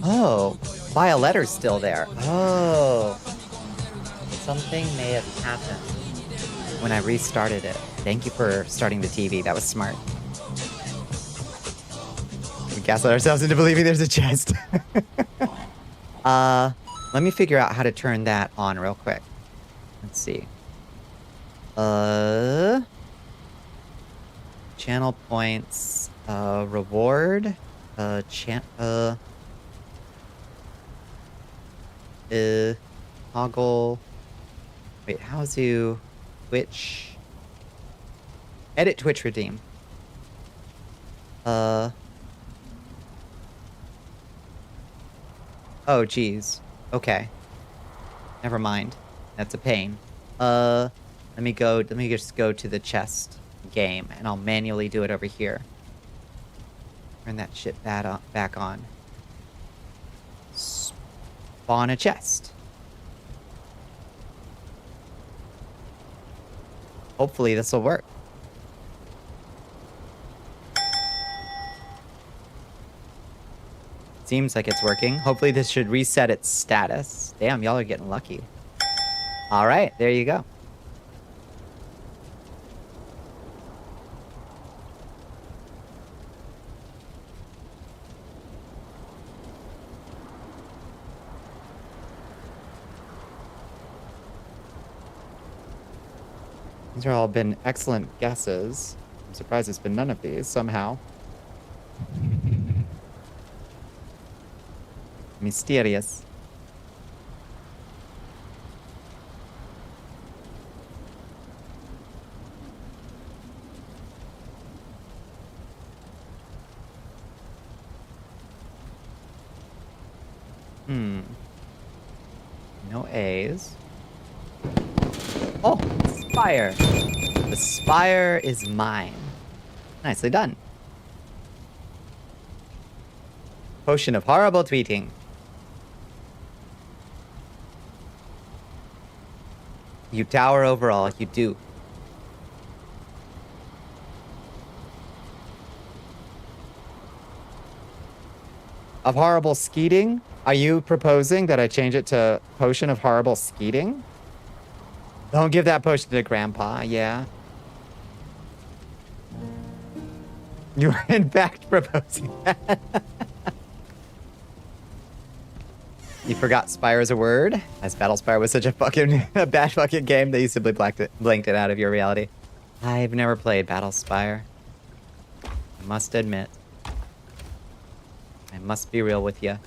Oh, Violetter's still there. Oh. Something may have happened when I restarted it. Thank you for starting the TV. That was smart. We gaslit ourselves into believing there's a chest. Let me figure out how to turn that on real quick. Let's see. Channel points, reward, toggle. Wait, how to Twitch? Edit Twitch redeem. Oh, geez. Okay. Never mind. That's a pain. Let me just go to the chest game, and I'll manually do it over here. Turn that shit back on. Spawn a chest. Hopefully this will work. Seems like it's working. Hopefully this should reset its status. Damn, y'all are getting lucky. All right, there you go. These are all been excellent guesses. I'm surprised it's been none of these somehow. Mysterious. No A's. Oh, Spire. The Spire is mine. Nicely done. Potion of horrible tweeting. You tower over all, you do. Of horrible skeeting? Are you proposing that I change it to potion of horrible skeeting? Don't give that potion to Grandpa, yeah. You are in fact proposing that. You forgot Spire is a word? As Battlespire was such a fucking a bad fucking game that you simply blanked it out of your reality. I've never played Battlespire. I must admit. I must be real with you.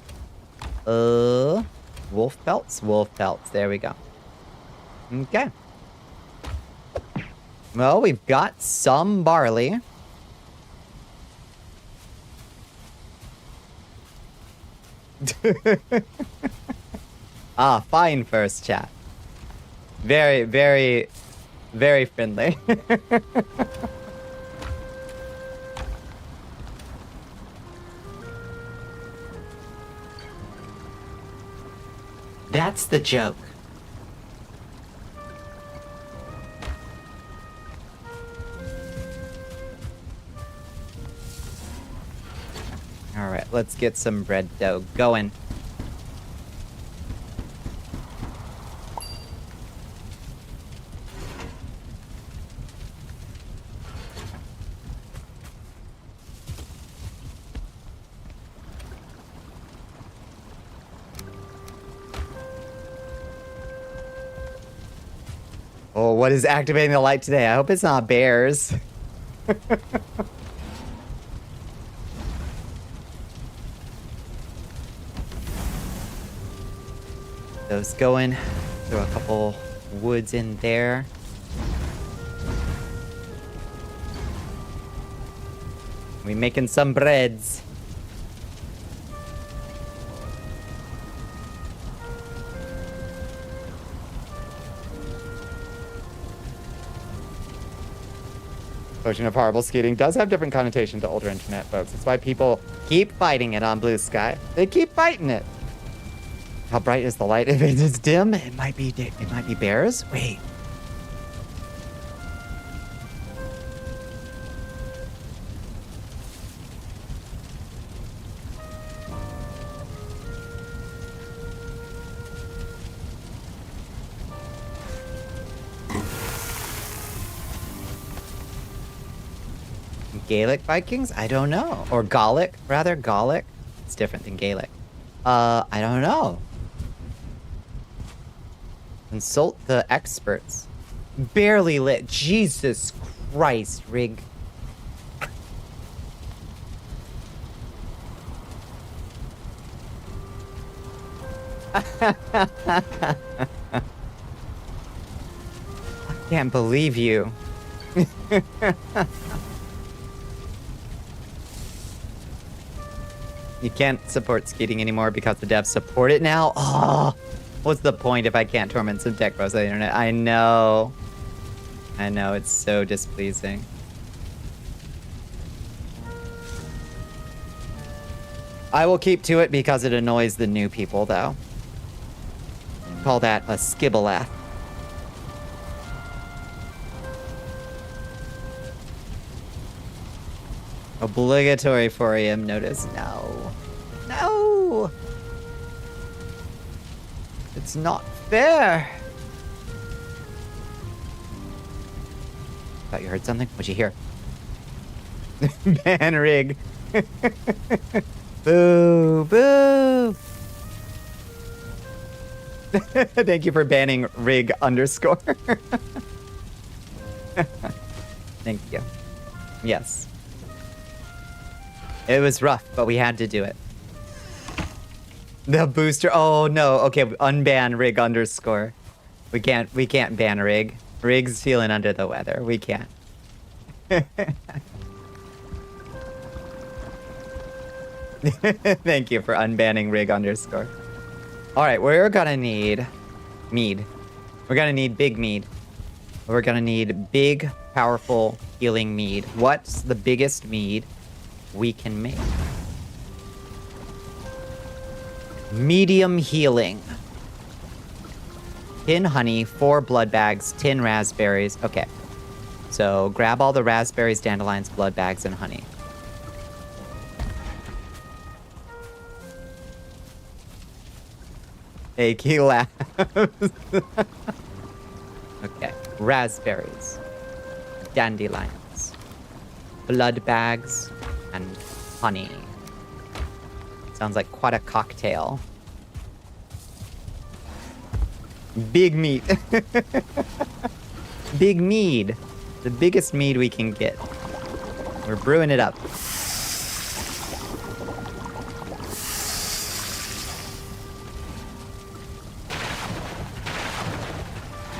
Wolf pelts? Wolf pelts. There we go. Okay. Well, we've got some barley. Fine first chat. Very, very, very friendly. That's the joke. All right, let's get some bread dough going. Oh, what is activating the light today? I hope it's not bears. Those going. Throw a couple woods in there. We making some breads. Potion of horrible skating does have different connotation to older internet folks. That's why people keep fighting it on Blue Sky. They keep fighting it. How bright is the light? If it's dim, it might be bears. Wait. Gaelic Vikings? I don't know. Or Gallic, rather. Gallic? It's different than Gaelic. I don't know. Consult the experts. Barely lit. Jesus Christ, Rig. I can't believe you. You can't support skating anymore because the devs support it now? Oh, what's the point if I can't torment some tech bros on the internet? I know. I know, it's so displeasing. I will keep to it because it annoys the new people, though. Call that a skibboleth. Obligatory 4 a.m. notice. No. No! It's not fair! Thought you heard something? What'd you hear? Ban rig. Boo! Boo! Thank you for banning rig underscore. Thank you. Yes. It was rough, but we had to do it. The booster. Oh no. Okay, unban rig underscore. We can't ban rig. Rig's feeling under the weather. We can't. Thank you for unbanning rig underscore. All right, we're gonna need mead. We're gonna need big mead. We're gonna need big, powerful healing mead. What's the biggest mead we can make? Medium healing. 10 honey, 4 blood bags, 10 raspberries. Okay. So grab all the raspberries, dandelions, blood bags, and honey. Hey, he laughs. Okay. Raspberries. Dandelions. Blood bags. And honey. Sounds like quite a cocktail. Big meat. Big mead. The biggest mead we can get. We're brewing it up.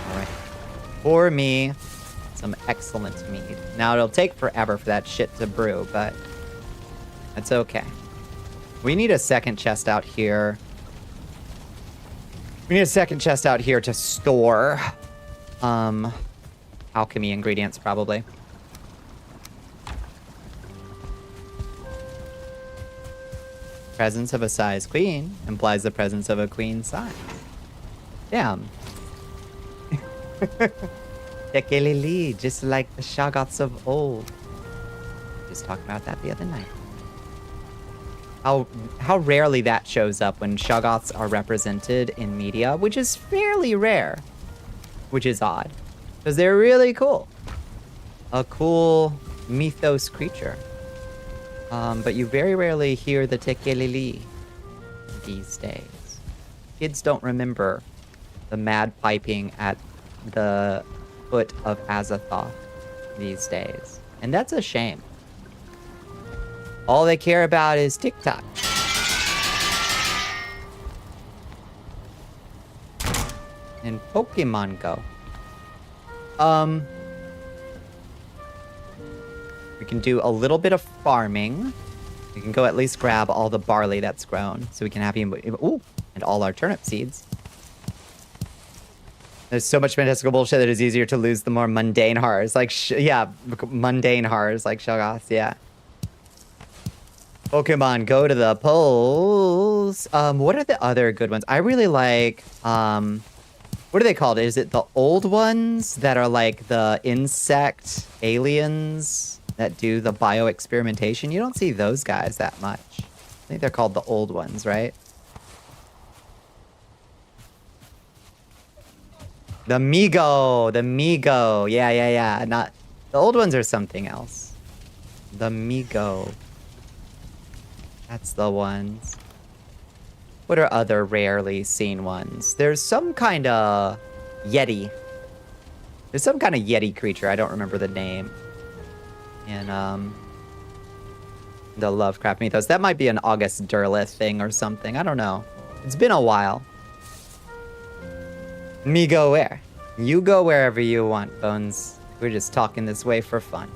Alright. Pour me some excellent mead. Now it'll take forever for that shit to brew, but that's okay. We need a second chest out here. We need a second chest out here to store alchemy ingredients, probably. Presence of a size queen implies the presence of a queen size. Damn. Tekelili, just like the Shoggoths of old. Just talked about that the other night. How rarely that shows up when Shoggoths are represented in media, which is fairly rare, which is odd, because they're really cool. A cool mythos creature. But you very rarely hear the Tekelili these days. Kids don't remember the mad piping at the foot of Azathoth these days. And that's a shame. All they care about is TikTok. And Pokemon Go. We can do a little bit of farming. We can go at least grab all the barley that's grown, so we can have him. Ooh, and all our turnip seeds. There's so much fantastical bullshit that it's easier to lose the more mundane horrors. Like, yeah, mundane horrors like Shoggoths, yeah. Pokemon, go to the polls. What are the other good ones? I really like, what are they called? Is it the old ones that are like the insect aliens that do the bioexperimentation? You don't see those guys that much. I think they're called the old ones, right? The Migo. Yeah. Not, the old ones are something else. The Migo. That's the ones. What are other rarely seen ones? There's some kind of Yeti. There's some kind of Yeti creature. I don't remember the name. And, the Lovecraft mythos. That might be an August Derleth thing or something. I don't know. It's been a while. Me go where? You go wherever you want, Bones. We're just talking this way for fun.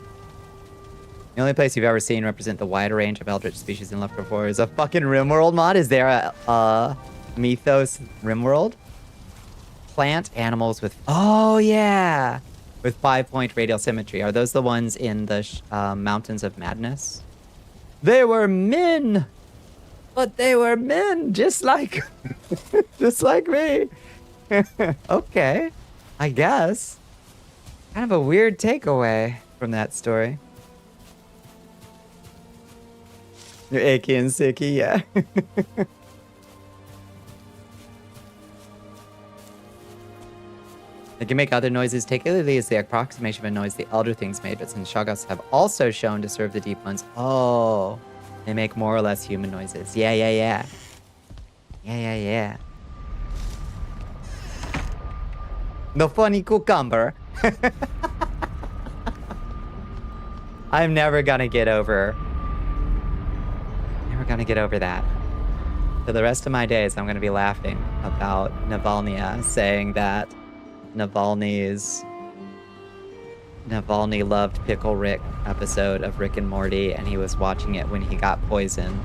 The only place you've ever seen represent the wide range of eldritch species in Lovecraft Horror is a fucking RimWorld mod. Is there a Mythos RimWorld? Plant animals with... Oh, yeah! With 5-point radial symmetry. Are those the ones in the Mountains of Madness? They were men! But they were men, just like... just like me. Okay. I guess. Kind of a weird takeaway from that story. You're achy and sicky, yeah. They can make other noises, particularly as the approximation of a noise the elder things made, but since Shoggoths have also shown to serve the deep ones. Oh, they make more or less human noises. Yeah, yeah, yeah. Yeah, yeah, yeah. The funny cucumber. I'm never gonna get over. Never gonna get over that. For the rest of my days, I'm gonna be laughing about Navalny saying that Navalny loved Pickle Rick episode of Rick and Morty, and he was watching it when he got poisoned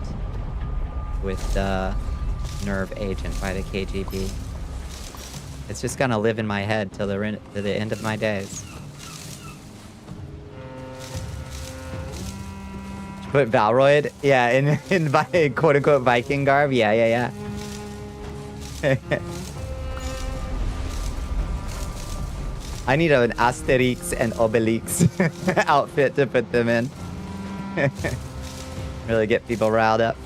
with the nerve agent by the KGB. It's just gonna live in my head till the end of my days. Put Valroid? Yeah, in quote-unquote Viking garb? Yeah, yeah, yeah. I need an Asterix and Obelix outfit to put them in. Really get people riled up.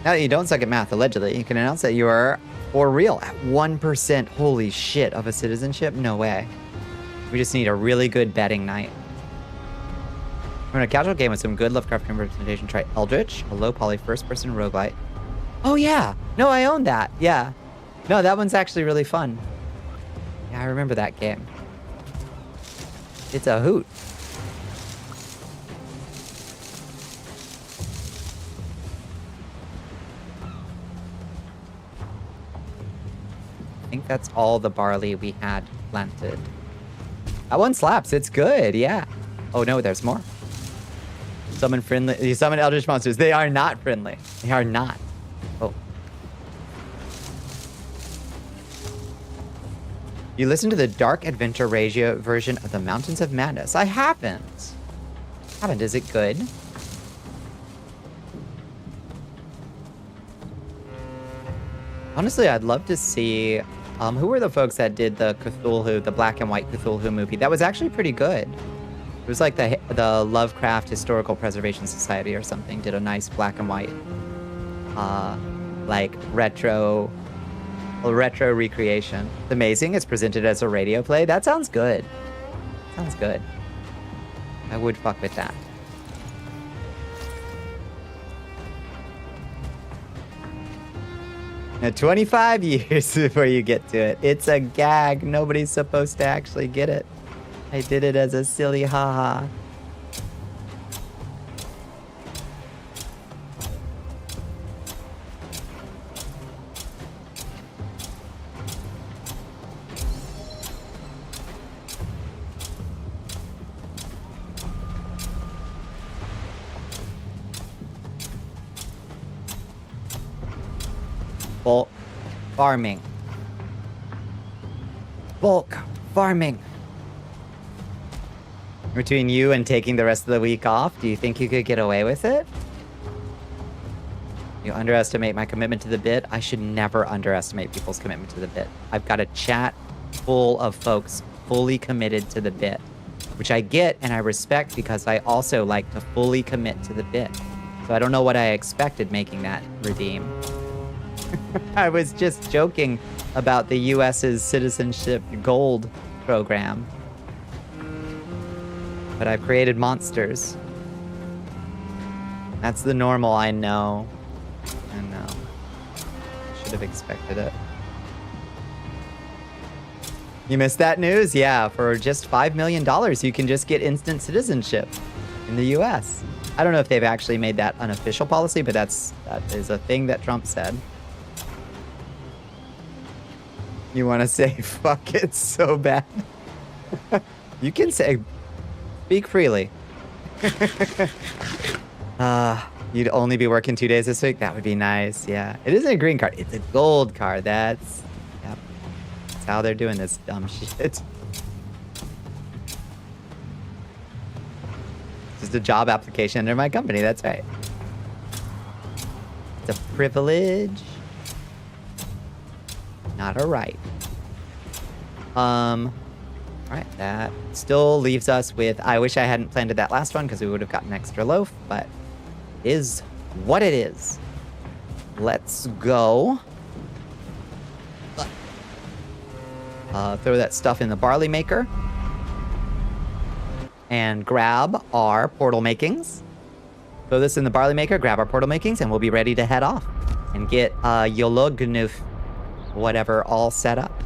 Now that you don't suck at math, allegedly, you can announce that you are, for real, at 1%, holy shit, of a citizenship? No way. We just need a really good betting night. We're in a casual game with some good Lovecraftian representation. Try Eldritch, a low-poly first-person roguelite. Oh, yeah. No, I own that. Yeah. No, that one's actually really fun. Yeah, I remember that game. It's a hoot. I think that's all the barley we had planted. That one slaps. It's good. Yeah. Oh, no, there's more. Summon friendly. You summon eldritch monsters. They are not friendly. They are not. Oh. You listen to the Dark Adventure Radio version of the Mountains of Madness. I haven't. Is it good? Honestly, I'd love to see... who were the folks that did the Cthulhu, the black and white Cthulhu movie? That was actually pretty good. It was like the Lovecraft Historical Preservation Society or something did a nice black and white, like retro recreation. It's amazing. It's presented as a radio play. That sounds good. Sounds good. I would fuck with that. Now, 25 years before you get to it. It's a gag. Nobody's supposed to actually get it. I did it as a silly haha. Bulk farming. Bulk farming. Between you and taking the rest of the week off, do you think you could get away with it? You underestimate my commitment to the bit. I should never underestimate people's commitment to the bit. I've got a chat full of folks fully committed to the bit, which I get and I respect because I also like to fully commit to the bit. So I don't know what I expected making that redeem. I was just joking about the US's citizenship gold program. But I've created monsters. That's the normal, I know. I know. Should have expected it. You missed that news? Yeah, for just $5 million, you can just get instant citizenship in the US. I don't know if they've actually made that unofficial policy, but that is a thing that Trump said. You want to say fuck it so bad? You can say... Speak freely. You'd only be working 2 days this week? That would be nice, yeah. It isn't a green card, it's a gold card. That's how they're doing this dumb shit. Just a job application under my company, that's right. It's a privilege. Not a right. All right, that still leaves us with... I wish I hadn't planted that last one because we would have gotten an extra loaf, but is what it is. Let's go. Throw that stuff in the barley maker. And grab our portal makings. Throw this in the barley maker, grab our portal makings, and we'll be ready to head off. And get Yolognuf, whatever, all set up.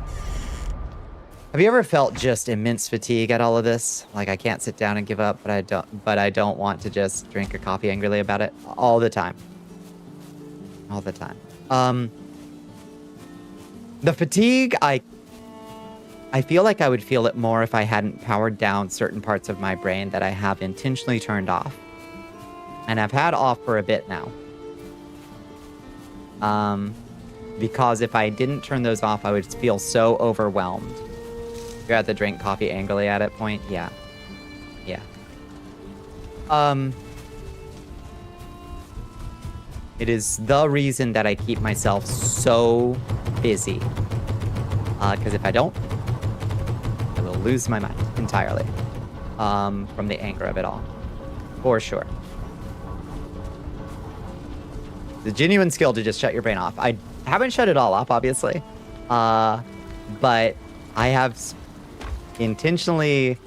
Have you ever felt just immense fatigue at all of this? Like I can't sit down and give up, but I don't want to just drink a coffee angrily about it all the time. All the time. The fatigue, I feel like I would feel it more if I hadn't powered down certain parts of my brain that I have intentionally turned off. And I've had off for a bit now. Because if I didn't turn those off, I would feel so overwhelmed. You're at the drink coffee angrily at it point? Yeah. Yeah. It is the reason that I keep myself so busy. Because if I don't, I will lose my mind entirely. From the anger of it all. For sure. The genuine skill to just shut your brain off. I haven't shut it all off, obviously. But I have intentionally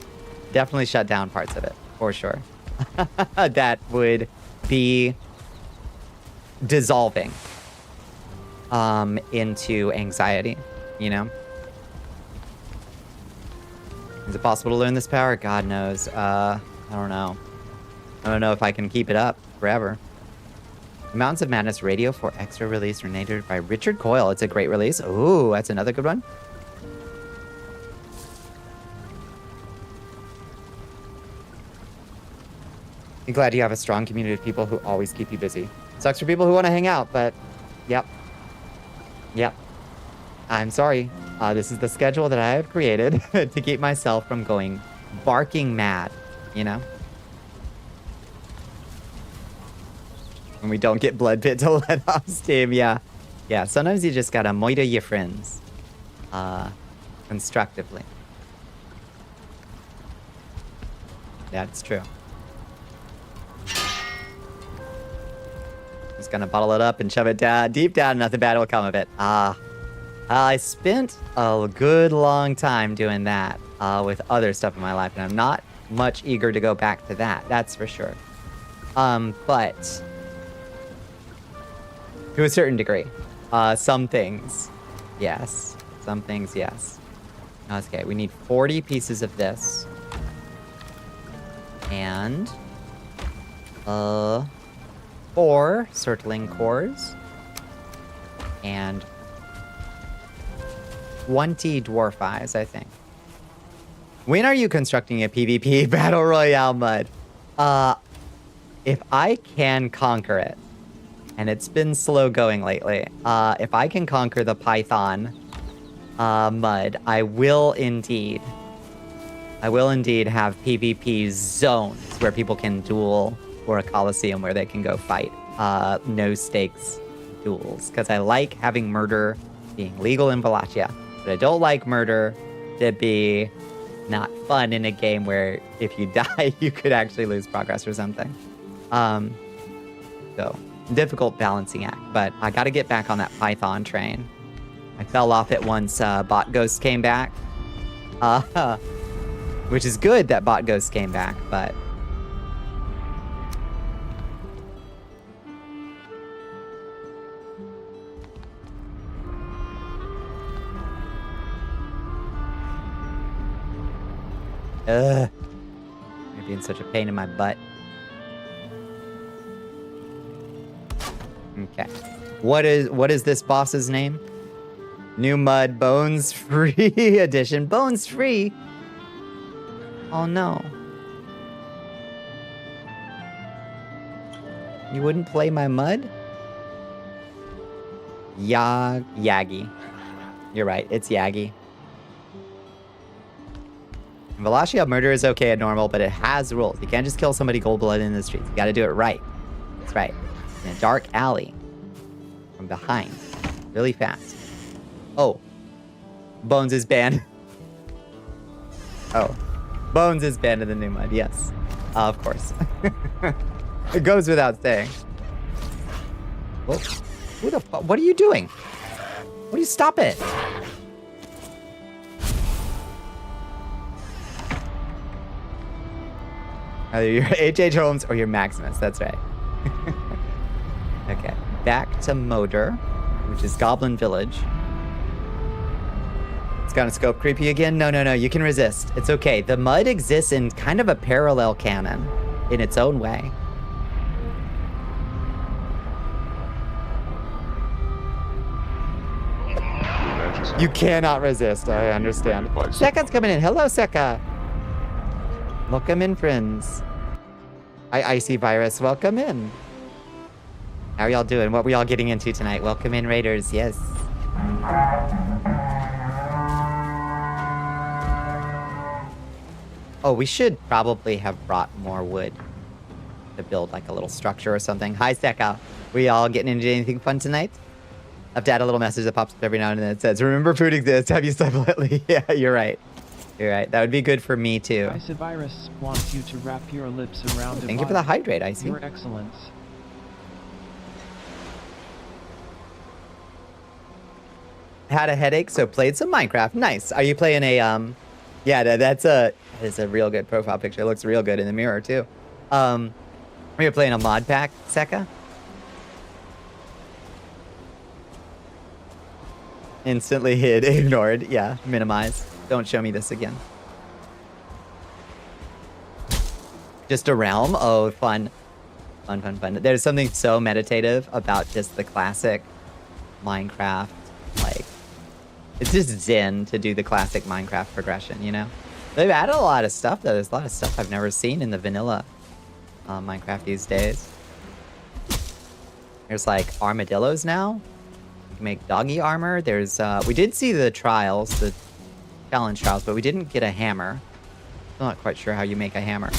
definitely shut down parts of it, for sure. That would be dissolving into anxiety, you know? Is it possible to learn this power? God knows. I don't know. I don't know if I can keep it up forever. Mountains of Madness Radio 4 Extra release narrated by Richard Coyle. It's a great release. Ooh, that's another good one. I'm glad you have a strong community of people who always keep you busy. Sucks for people who want to hang out, but yep. Yep. I'm sorry. This is the schedule that I have created to keep myself from going barking mad, you know? When we don't get Blood Pit to let off steam, yeah. Yeah, sometimes you just gotta moita your friends. Constructively. That's true. Just gonna bottle it up and shove it down, deep down, nothing bad will come of it. I spent a good long time doing that with other stuff in my life, and I'm not much eager to go back to that, that's for sure. But to a certain degree. Some things, yes. Some things, yes. Okay, we need 40 pieces of this. And 4 circling cores. And 20 dwarf eyes, I think. When are you constructing a PvP Battle Royale mud? If I can conquer it, and it's been slow going lately, if I can conquer the Python mud, I will indeed have PvP zones where people can duel, or a coliseum where they can go fight no stakes duels. Because I like having murder being legal in Wallachia, but I don't like murder to be not fun in a game where if you die, you could actually lose progress or something. So, difficult balancing act, but I gotta get back on that Python train. I fell off it once Bot Ghost came back. Which is good that Bot Ghost came back, but... Ugh. You're being such a pain in my butt. Okay. What is this boss's name? New Mud Bones Free Edition. Bones Free? Oh no. You wouldn't play my mud? Yagi. You're right, it's Yagi. In Wallachia, murder is okay at normal, but it has rules. You can't just kill somebody cold-blooded in the streets. You gotta do it right. That's right. In a dark alley. From behind. Really fast. Oh. Bones is banned. Oh. Bones is banned in the new mud, yes. Of course. It goes without saying. Well, who the fuck? What are you doing? What do you stop it? Either you're H.H. Holmes or you're Maximus, that's right. Okay, back to Moder, which is Goblin Village. It's got a scope creepy again? No, you can resist. It's okay. The mud exists in kind of a parallel canon in its own way. You cannot resist, I understand. Seka's coming in. Hello, Seka. Welcome in, friends. Icy Virus, welcome in. How are y'all doing? What were y'all getting into tonight? Welcome in, Raiders. Yes. Oh, we should probably have brought more wood to build like a little structure or something. Hi, Seka. We all getting into anything fun tonight? I have to add a little message that pops up every now and then that says, remember food exists, have you slept lately? Yeah, you're right. You're right. That would be good for me too. Icy Virus wants you to wrap your lips around Thank you for the hydrate, Icy. Your excellence. Had a headache, so played some Minecraft. Nice. Are you playing a, yeah, that is a real good profile picture. It looks real good in the mirror too. Are you playing a mod pack, Seka? Instantly hid, ignored. Yeah, minimize. Don't show me this again. Just a realm? Oh, fun. Fun. There's something so meditative about just the classic Minecraft. Like, it's just zen to do the classic Minecraft progression, you know? They've added a lot of stuff, though. There's a lot of stuff I've never seen in the vanilla Minecraft these days. There's, like, armadillos now. You can make doggy armor. There's, we did see the trials, the challenge trials, but we didn't get a hammer. I'm not quite sure how you make a hammer.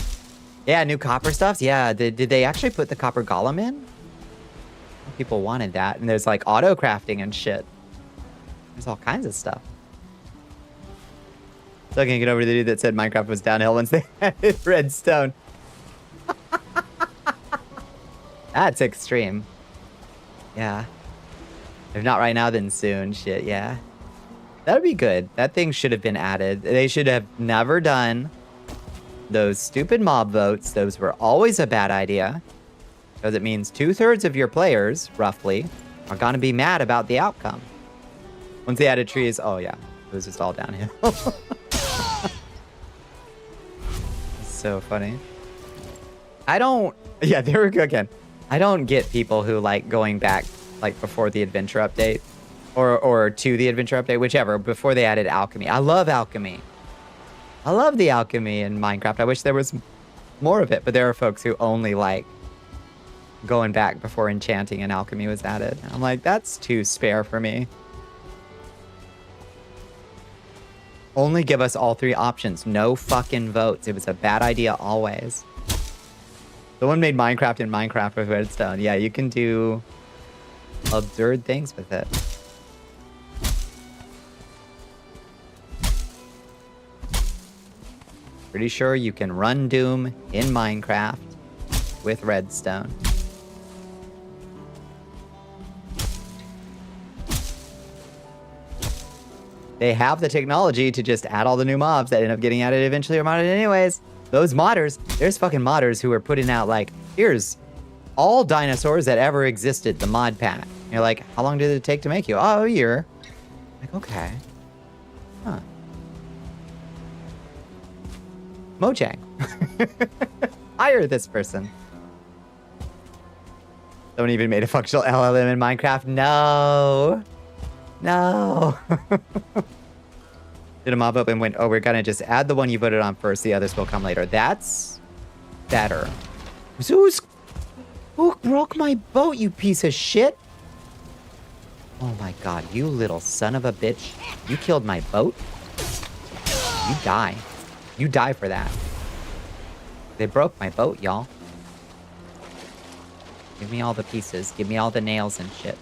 Yeah, new copper stuffs. Yeah, did they actually put the copper golem in? People wanted that. And there's, like, auto crafting and shit. There's all kinds of stuff. Still can't get over the dude that said Minecraft was downhill once they added redstone. That's extreme. Yeah. If not right now, then soon. Shit, yeah. That would be good. That thing should have been added. They should have never done those stupid mob votes. Those were always a bad idea. Because it means 2/3 of your players, roughly, are going to be mad about the outcome. Once they added trees, oh yeah, it was just all downhill. So funny. Yeah, there we go again. I don't get people who like going back like before the adventure update or to the adventure update, whichever, before they added alchemy. I love alchemy. I love the alchemy in Minecraft. I wish there was more of it, but there are folks who only like going back before enchanting and alchemy was added. I'm like, that's too spare for me. Only give us all 3 options. No fucking votes. It was a bad idea always. Someone made Minecraft in Minecraft with redstone. Yeah, you can do absurd things with it. Pretty sure you can run Doom in Minecraft with redstone. They have the technology to just add all the new mobs that end up getting added eventually or modded anyways. Those modders, there's fucking modders who are putting out like, here's all dinosaurs that ever existed, the mod pack. And you're like, how long did it take to make you? Oh, a year. Like, okay. Huh. Mojang. Hire this person. Someone even made a functional LLM in Minecraft. No. No. Did a mob up and went, oh, we're gonna just add the one you voted on first. The others will come later. That's better. Who broke my boat, you piece of shit? Oh my god, you little son of a bitch. You killed my boat? You die. You die for that. They broke my boat, y'all. Give me all the pieces. Give me all the nails and shit.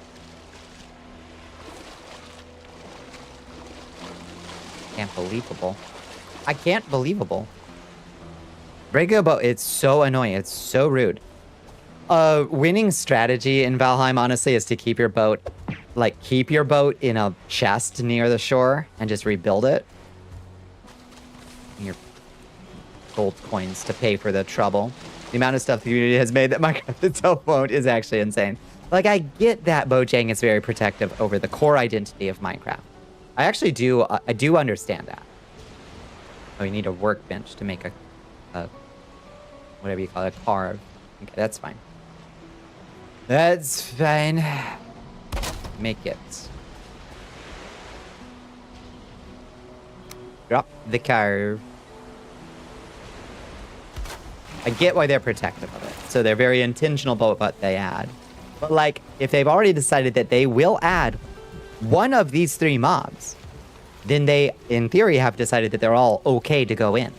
Can't believable. I can't believable. Breaking a boat, it's so annoying. It's so rude. Winning strategy in Valheim, honestly, is to keep your boat, keep your boat in a chest near the shore and just rebuild it. Your gold coins to pay for the trouble. The amount of stuff the community has made that Minecraft itself won't is actually insane. Like, I get that Mojang is very protective over the core identity of Minecraft. I actually do, I do understand that. Oh, you need a workbench to make a whatever you call it, a carve. Okay, that's fine. That's fine. Make it. Drop the carve. I get why they're protective of it. So they're very intentional about what they add. But like, if they've already decided that they will add one of these 3 mobs, then they, in theory, have decided that they're all okay to go in.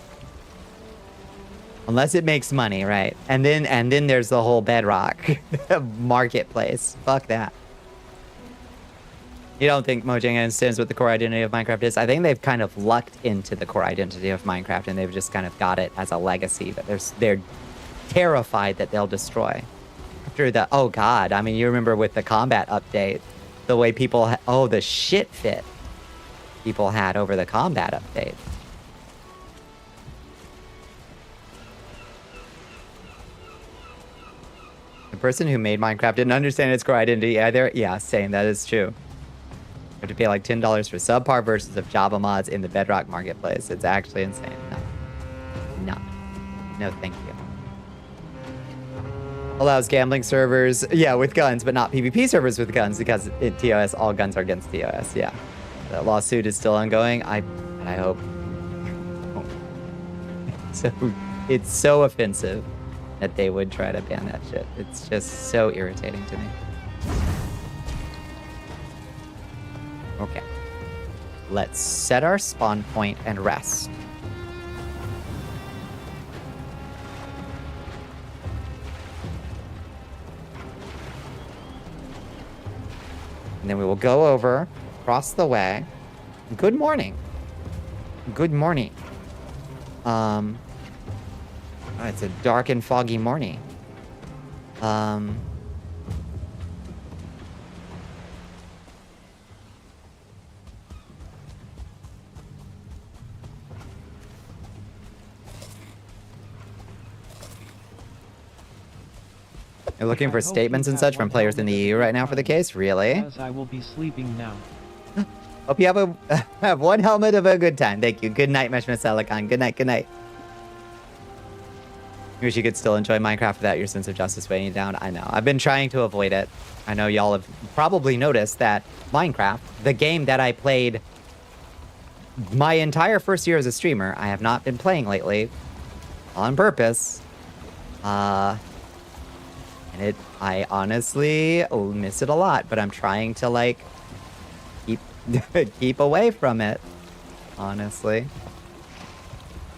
Unless it makes money, right? And then there's the whole bedrock marketplace. Fuck that. You don't think Mojang understands what the core identity of Minecraft is? I think they've kind of lucked into the core identity of Minecraft, and they've just kind of got it as a legacy that they're terrified that they'll destroy. After the, oh god, I mean, you remember with the combat update, the way people, oh, the shit fit people had over the combat update. The person who made Minecraft didn't understand its core identity either. Yeah, same. That is true. You have to pay like $10 for subpar versions of Java mods in the Bedrock marketplace. It's actually insane. No. No, thank you. Allows gambling servers, yeah, with guns, but not PvP servers with guns because in TOS, all guns are against TOS, yeah. The lawsuit is still ongoing. I hope. So it's so offensive that they would try to ban that shit. It's just so irritating to me. Okay. Let's set our spawn point and rest. And then we will go over, across the way. Good morning. Good morning. Oh, it's a dark and foggy morning. You're looking for statements and such from players in the EU right now for the case? Really? As I will be sleeping now. Hope you have have one helmet of a good time. Thank you. Good night, Meshma Salakan. Good night, good night. Wish you could still enjoy Minecraft without your sense of justice weighing you down. I know. I've been trying to avoid it. I know y'all have probably noticed that Minecraft, the game that I played my entire first year as a streamer, I have not been playing lately on purpose. And I honestly miss it a lot, but I'm trying to like keep away from it, honestly.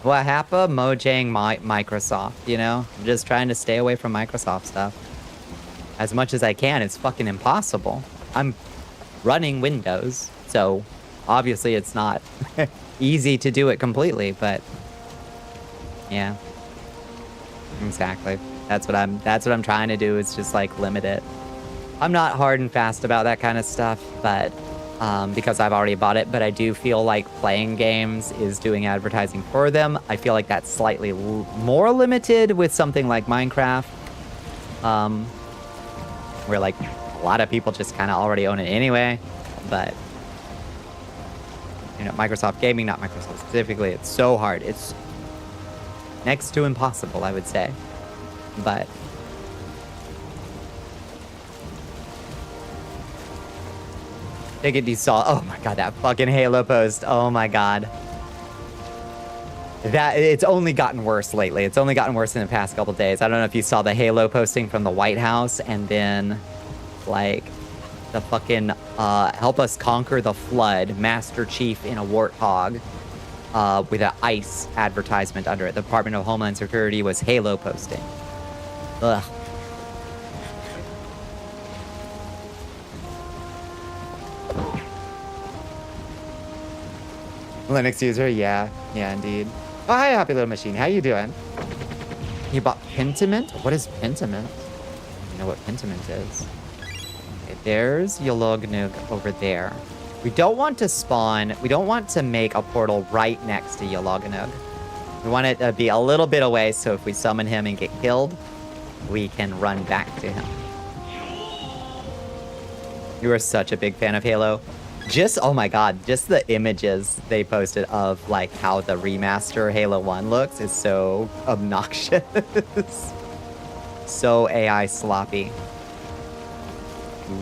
What happened? Mojang, Microsoft, you know? I'm just trying to stay away from Microsoft stuff as much as I can. It's fucking impossible. I'm running Windows, so obviously it's not easy to do it completely, but yeah, exactly. That's what I'm trying to do, is just like limit it. I'm not hard and fast about that kind of stuff, but because I've already bought it, but I do feel like playing games is doing advertising for them. I feel like that's slightly more limited with something like Minecraft, where like a lot of people just kind of already own it anyway. But you know, Microsoft Gaming, not Microsoft specifically, it's so hard. It's next to impossible, I would say. But Diggity saw. Oh my god, that fucking Halo post. Oh my god. It's only gotten worse lately. It's only gotten worse in the past couple days. I don't know if you saw the Halo posting from the White House, and then like the fucking help us conquer the flood, Master Chief in a warthog with an ICE advertisement under it. The Department of Homeland Security was Halo posting. Ugh. Linux user, yeah, indeed. Oh, hi, happy little machine. How you doing? You bought Pentiment? What is Pentiment? You know what Pentiment is. Okay, there's Yolognug over there. We don't want to spawn. We don't want to make a portal right next to Yolognug. We want it to be a little bit away, so if we summon him and get killed, we can run back to him. You are such a big fan of Halo. Just, oh my god, just the images they posted of like how the remaster Halo 1 looks is so obnoxious. So AI sloppy.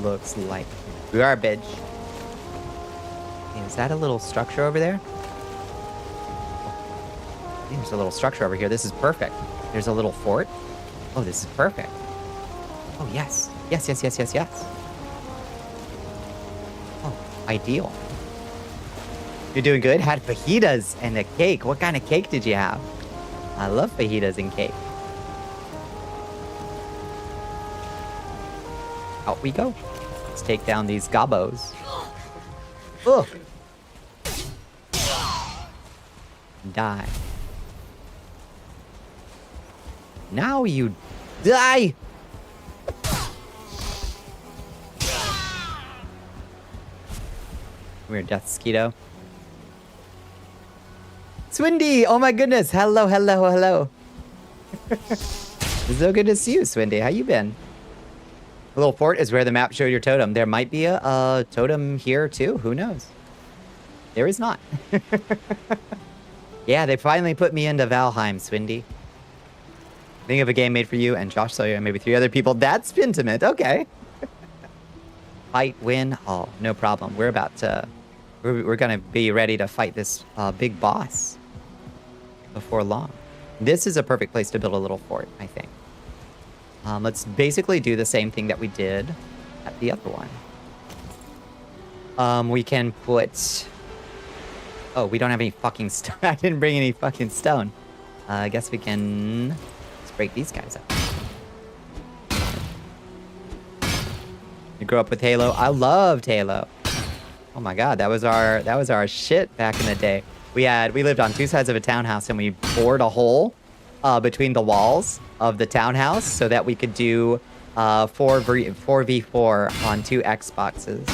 Looks like garbage. Is that a little structure over there? I think there's a little structure over here. This is perfect. There's a little fort. Oh, this is perfect. Oh, yes. Yes, yes, yes, yes, yes. Oh, ideal. You're doing good? Had fajitas and a cake. What kind of cake did you have? I love fajitas and cake. Out we go. Let's take down these gobos. Ugh. Die. Now you die! Weird death mosquito. Swindy! Oh my goodness! Hello, hello, hello. It's so good to see you, Swindy. How you been? The little fort is where the map showed your totem. There might be a totem here too. Who knows? There is not. Yeah, they finally put me into Valheim, Swindy. Think of a game made for you and Josh Sawyer and maybe 3 other people. That's Pentiment. Okay. Fight, win. Oh, no problem. We're about to... We're going to be ready to fight this big boss before long. This is a perfect place to build a little fort, I think. Let's basically do the same thing that we did at the other one. We can put... Oh, we don't have any fucking stone. I didn't bring any fucking stone. I guess we can... Let's break these guys up. You grew up with Halo? I loved Halo. Oh my god, that was our shit back in the day. We lived on 2 sides of a townhouse and we bored a hole between the walls of the townhouse so that we could do 4v4 on 2 Xboxes.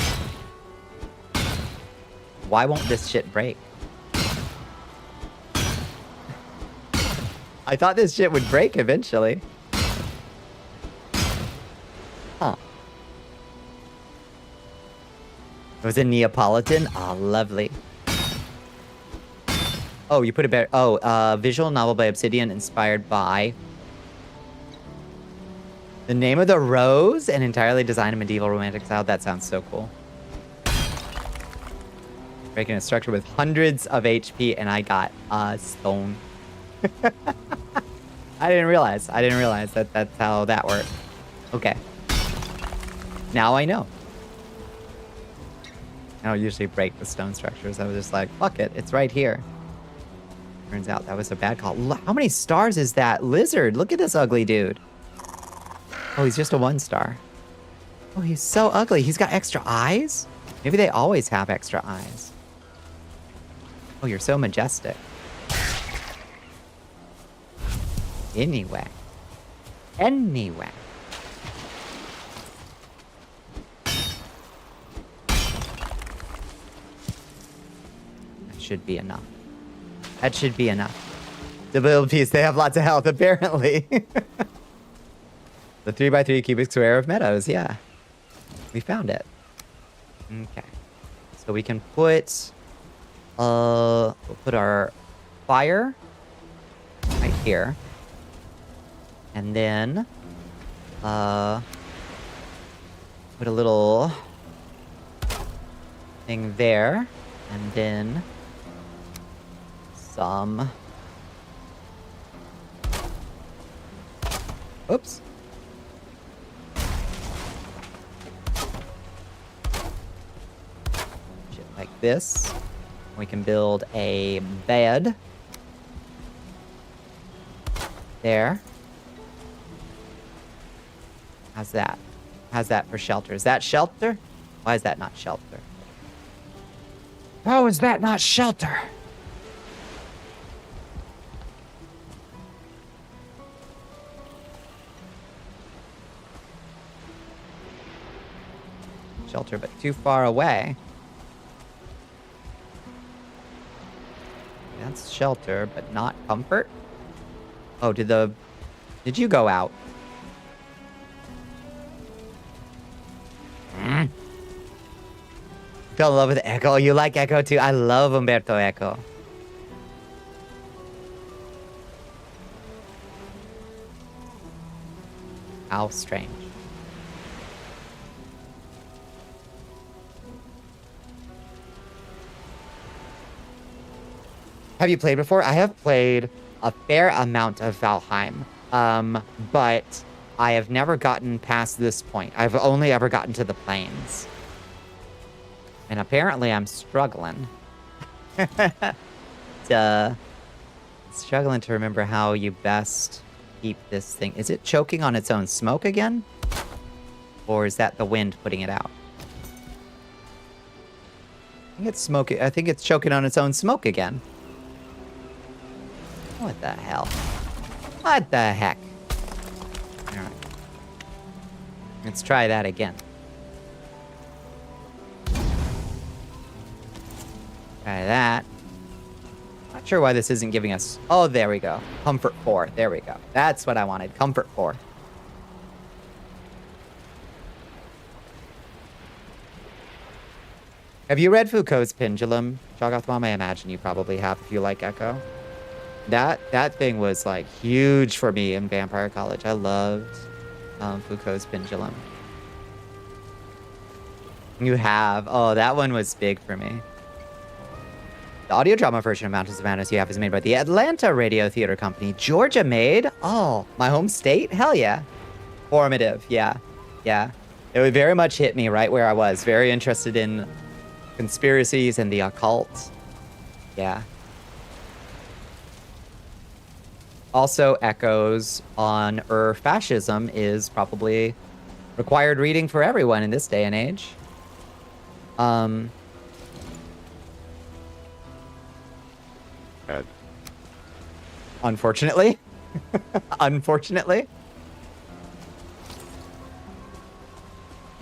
Why won't this shit break? I thought this shit would break eventually. Huh. It was a Neapolitan? Ah, oh, lovely. Oh, you put it better. Oh, visual novel by Obsidian inspired by... The Name of the Rose? An entirely designed in medieval romantic style. That sounds so cool. Breaking a structure with hundreds of HP and I got a stone. I didn't realize that that's how that worked. Okay. Now I know. I don't usually break the stone structures. I was just like, fuck it, it's right here. Turns out that was a bad call. How many stars is that lizard? Look at this ugly dude. Oh, he's just a 1 star. Oh, he's so ugly. He's got extra eyes? Maybe they always have extra eyes. Oh, you're so majestic. Anyway. That should be enough. That should be enough. The build piece, they have lots of health, apparently. The 3x3 cubic square of meadows, yeah. We found it. Okay. So we can put... we'll put our fire right here. And then... put a little... thing there. And then... some... Oops. Shit like this. We can build a bed. There. How's that? How's that for shelter? Is that shelter? Why is that not shelter? How is that not shelter? Shelter, but too far away. That's shelter, but not comfort. Oh, did you go out? Fell in love with Echo. You like Echo too? I love Umberto Eco. How strange. Have you played before? I have played a fair amount of Valheim, but I have never gotten past this point. I've only ever gotten to the plains. And apparently I'm struggling. Struggling to remember how you best keep this thing. Is it choking on its own smoke again? Or is that the wind putting it out? I think it's smoking. I think it's choking on its own smoke again. What the hell? What the heck? Alright. Let's try that again. Try that. Not sure why this isn't giving us... Oh, there we go. Comfort 4. There we go. That's what I wanted. Comfort 4. Have you read Foucault's Pendulum, Jagathmam? I imagine you probably have if you like Echo. That thing was like huge for me in Vampire College. I loved Foucault's Pendulum. You have. Oh, that one was big for me. The audio drama version of Mountains of Madness you have is made by the Atlanta Radio Theater Company. Georgia made? Oh, my home state? Hell yeah. Formative. Yeah. Yeah. It would very much hit me right where I was. Very interested in conspiracies and the occult. Yeah. Also echoes on fascism is probably required reading for everyone in this day and age. Unfortunately. Unfortunately.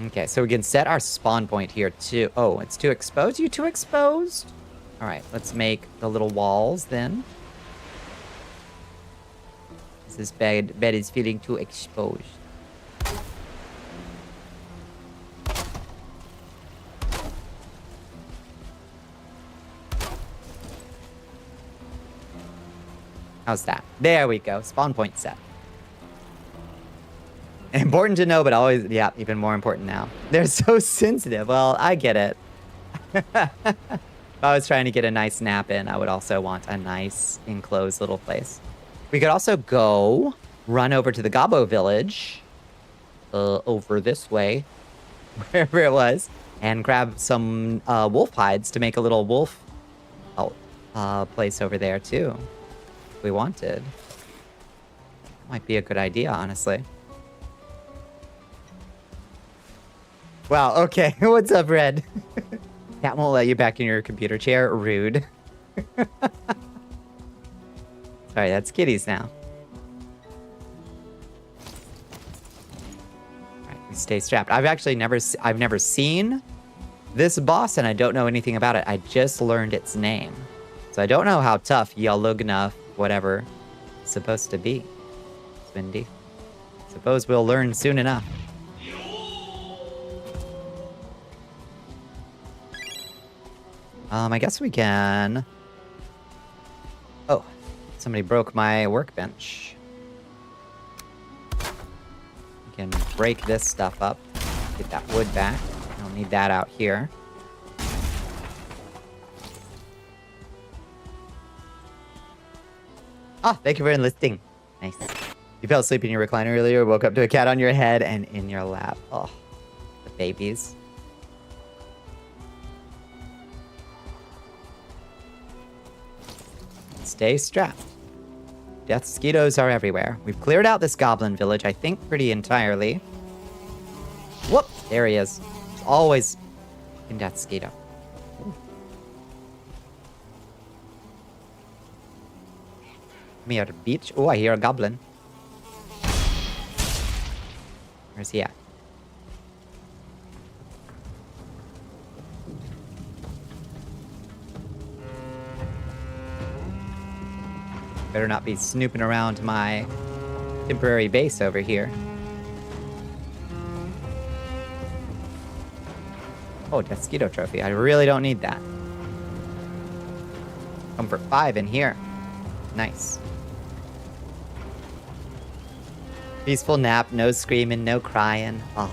Okay, so we can set our spawn point here too. Oh, it's too exposed? You too exposed? All right, let's make the little walls then. This bed is feeling too exposed. How's that? There we go. Spawn point set. Important to know, but always, yeah, even more important now. They're so sensitive. Well, I get it. If I was trying to get a nice nap in, I would also want a nice enclosed little place. We could also go run over to the Gobbo village, over this way, wherever it was, and grab some wolf hides to make a little wolf place over there too, if we wanted. Might be a good idea, honestly. Wow, okay. What's up, Red? That won't let you back in your computer chair. Rude. Sorry, that's kitties now. Alright, we stay strapped. I've never seen this boss, and I don't know anything about it. I just learned its name. So I don't know how tough Yalugna, whatever, is supposed to be. Swindy. Suppose we'll learn soon enough. I guess we can... Oh, somebody broke my workbench. We can break this stuff up. Get that wood back. I'll need that out here. Ah, thank you for enlisting. Nice. You fell asleep in your recliner earlier, woke up to a cat on your head and in your lap. Oh, the babies. Stay strapped. Death mosquitoes are everywhere. We've cleared out this goblin village, I think, pretty entirely. Whoop! There he is. He's always in death mosquito. Come here, beach. Oh, I hear a goblin. Where's he at? Better not be snooping around my temporary base over here. Oh, Mosquito Trophy. I really don't need that. Comfort 5 in here. Nice. Peaceful nap, no screaming, no crying. Oh.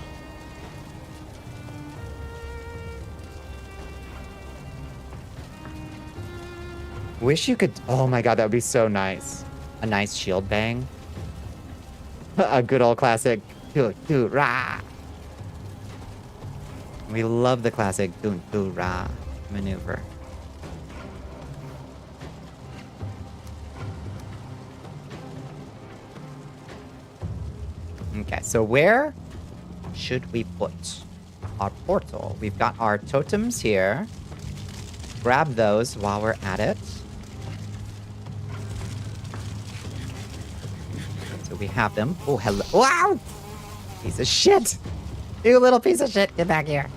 Wish you could... Oh my god, that would be so nice. A nice shield bang. A good old classic. Rah. We love the classic Rah maneuver. Okay, so where should we put our portal? We've got our totems here. Grab those while we're at it. So we have them. Oh, hello. Wow! Piece of shit! You little piece of shit, get back here.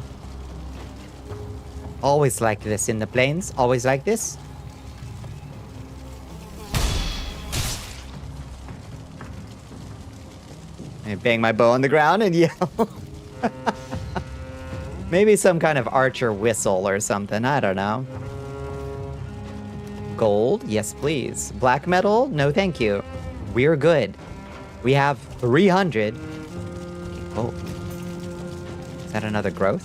Always like this in the plains. Always like this. I bang my bow on the ground and yell. Maybe some kind of archer whistle or something. I don't know. Gold? Yes, please. Black metal? No, thank you. We're good. We have 300. Oh. Is that another growth?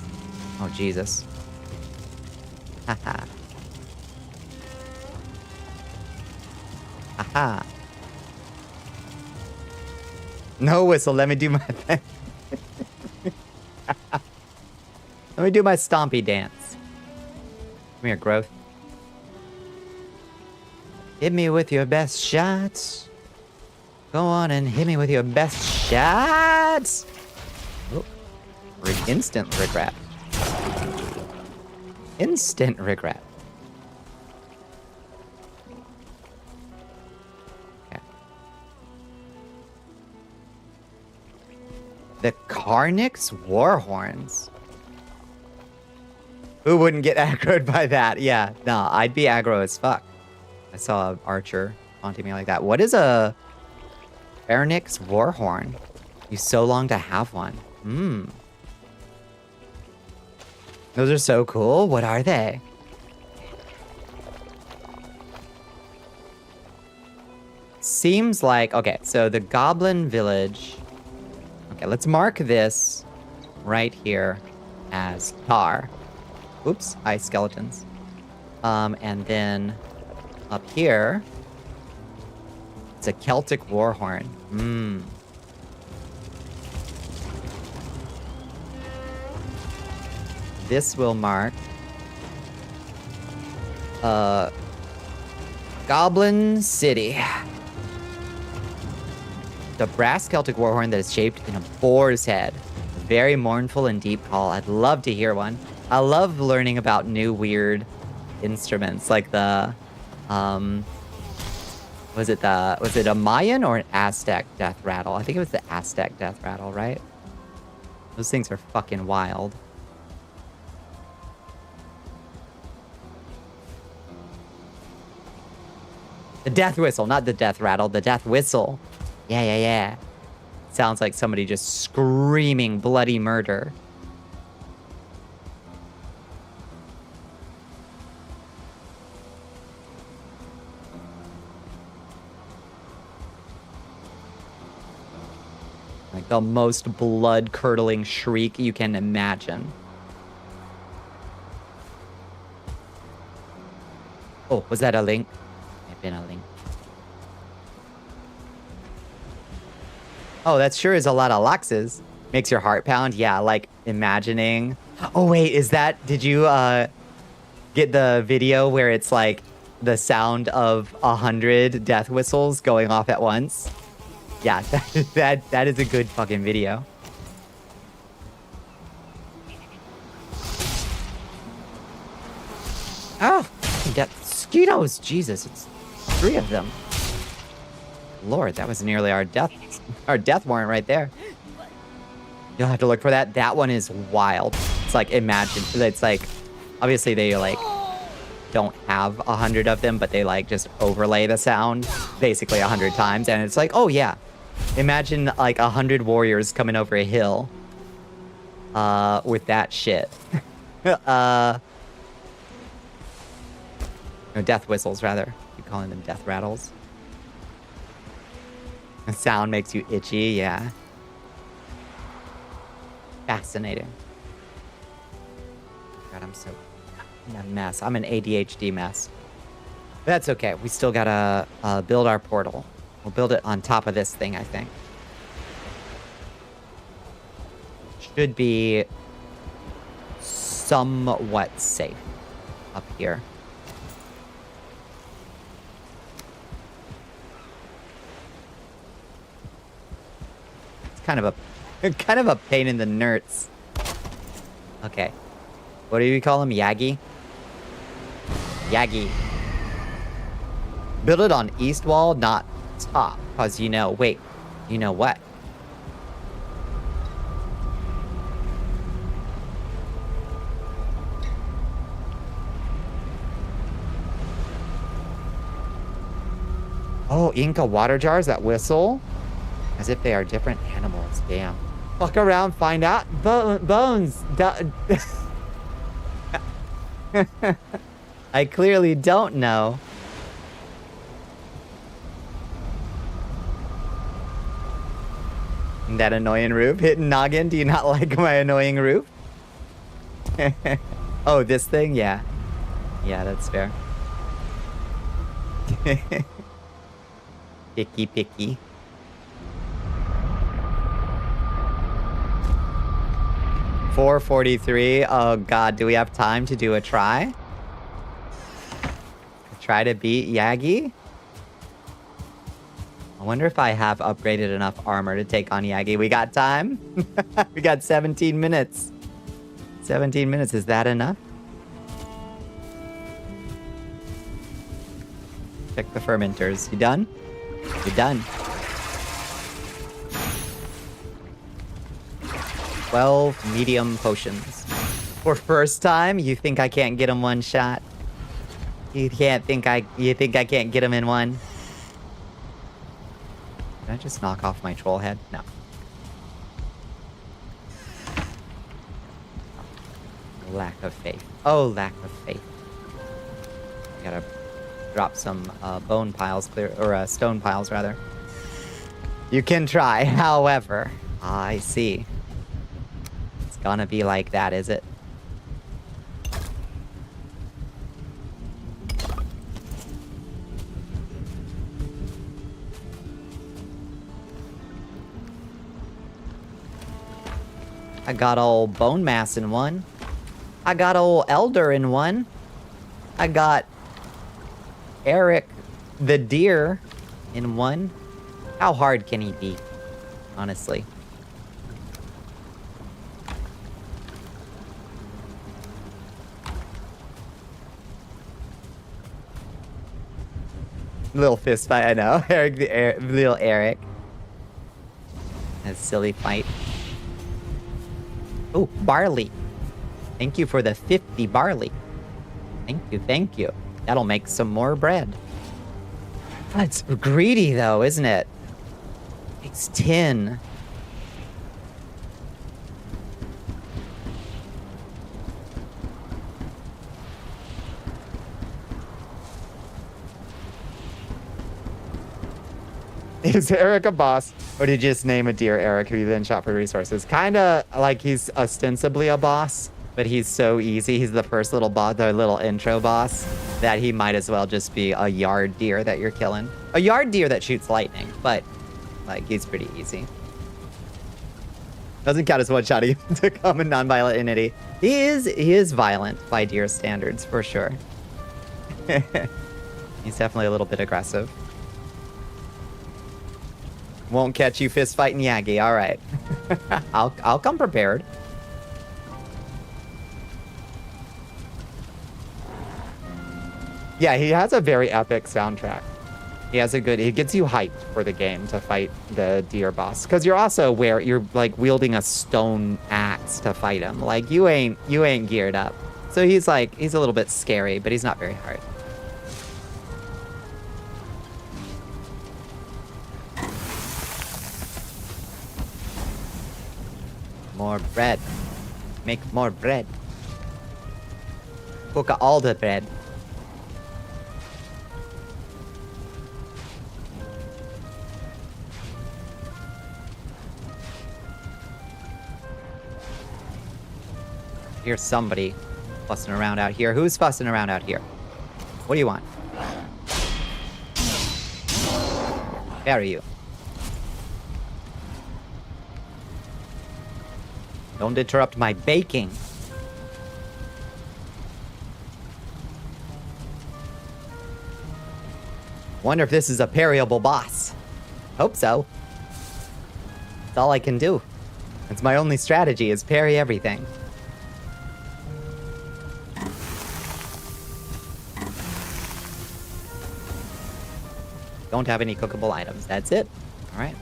Oh, Jesus. Haha. Haha. No whistle, let me do my thing. Let me do my stompy dance. Come here, growth. Hit me with your best shots. Go on and hit me with your best shots. Oh. Instant regret. Instant regret. Okay. The Karnix Warhorns. Who wouldn't get aggroed by that? Yeah, nah, I'd be aggro as fuck. I saw an archer taunting me like that. What is a Karnix Warhorn? You so long to have one. Hmm. Those are so cool. What are they? Seems like... Okay, so the Goblin Village... Okay, let's mark this right here as tar. Oops, ice skeletons. And then up here, it's a Celtic Warhorn. Hmm. This will mark Goblin City. The brass Celtic Warhorn that is shaped in a boar's head. Very mournful and deep call. I'd love to hear one. I love learning about new weird instruments like the was it a Mayan or an Aztec death rattle? I think it was the Aztec death rattle, right? Those things are fucking wild. The death whistle, not the death rattle, the death whistle. Yeah. Sounds like somebody just screaming bloody murder. Like the most blood-curdling shriek you can imagine. Oh, was that a link? Been a link. Oh, that sure is a lot of Luxes. Makes your heart pound. Yeah, like imagining. Oh wait, is that? Did you get the video where it's like the sound of 100 death whistles going off at once? Yeah, that is a good fucking video. Oh, death mosquitoes. Jesus, it's 3 of them. Lord, that was nearly our death warrant right there. You'll have to look for that. That one is wild. It's like, imagine. It's like, obviously they like don't have 100 of them, but they like just overlay the sound basically 100 times. And it's like, oh yeah, imagine like 100 warriors coming over a hill with that shit. No, death whistles, rather. Keep calling them death rattles. The sound makes you itchy, yeah. Fascinating. God, I'm so in a mess. I'm an ADHD mess. That's okay. We still gotta build our portal. We'll build it on top of this thing, I think. Should be somewhat safe up here. Kind of a pain in the nerds. Okay. What do we call him? Yagi? Yagi. Build it on east wall, not top. Because you know, wait. You know what? Oh, Inca water jars that whistle? As if they are different animals. Damn. Fuck around, find out. Bones. I clearly don't know. That annoying roof. Hitting noggin. Do you not like my annoying roof? Oh, this thing? Yeah. Yeah, that's fair. Picky, picky. 4:43. Oh god, do we have time to do a try? Try to beat Yagi? I wonder if I have upgraded enough armor to take on Yagi. We got time? We got 17 minutes. 17 minutes, is that enough? Check the fermenters. You done? You're done. 12 medium potions. For first time, you think I can't get him one shot? You think I can't get him in one? Did I just knock off my troll head? No. Lack of faith. Oh, lack of faith. Gotta drop some bone piles clear, or stone piles rather. You can try, however. I see. It's gonna be like that, is it? I got old bone mass in one. I got old elder in one. I got Eric the deer in one. How hard can he be? Honestly. Little fist fight, I know. Eric the little Eric. A silly fight. Oh, barley. Thank you for the 50 barley. Thank you, thank you. That'll make some more bread. That's greedy though, isn't it? It's 10. Is Eric a boss? Or did you just name a deer Eric who you then shot for resources? Kinda like he's ostensibly a boss, but he's so easy. He's the first little boss, the little intro boss, that he might as well just be a yard deer that you're killing. A yard deer that shoots lightning, but like he's pretty easy. Doesn't count as one shot to common non-violent entity. He is violent by deer standards for sure. He's definitely a little bit aggressive. Won't catch you fist fighting Yagi. All right. I'll come prepared. Yeah, he has a very epic soundtrack. He gets you hyped for the game to fight the deer boss. Cause you're also you're like wielding a stone axe to fight him. Like you ain't geared up. So he's like, he's a little bit scary, but he's not very hard. More bread. Make more bread. Cook all the bread. Here's somebody fussing around out here. Who's fussing around out here? What do you want? Bury you. Don't interrupt my baking. Wonder if this is a parryable boss. Hope so. That's all I can do. It's my only strategy is parry everything. Don't have any cookable items. That's it. All right.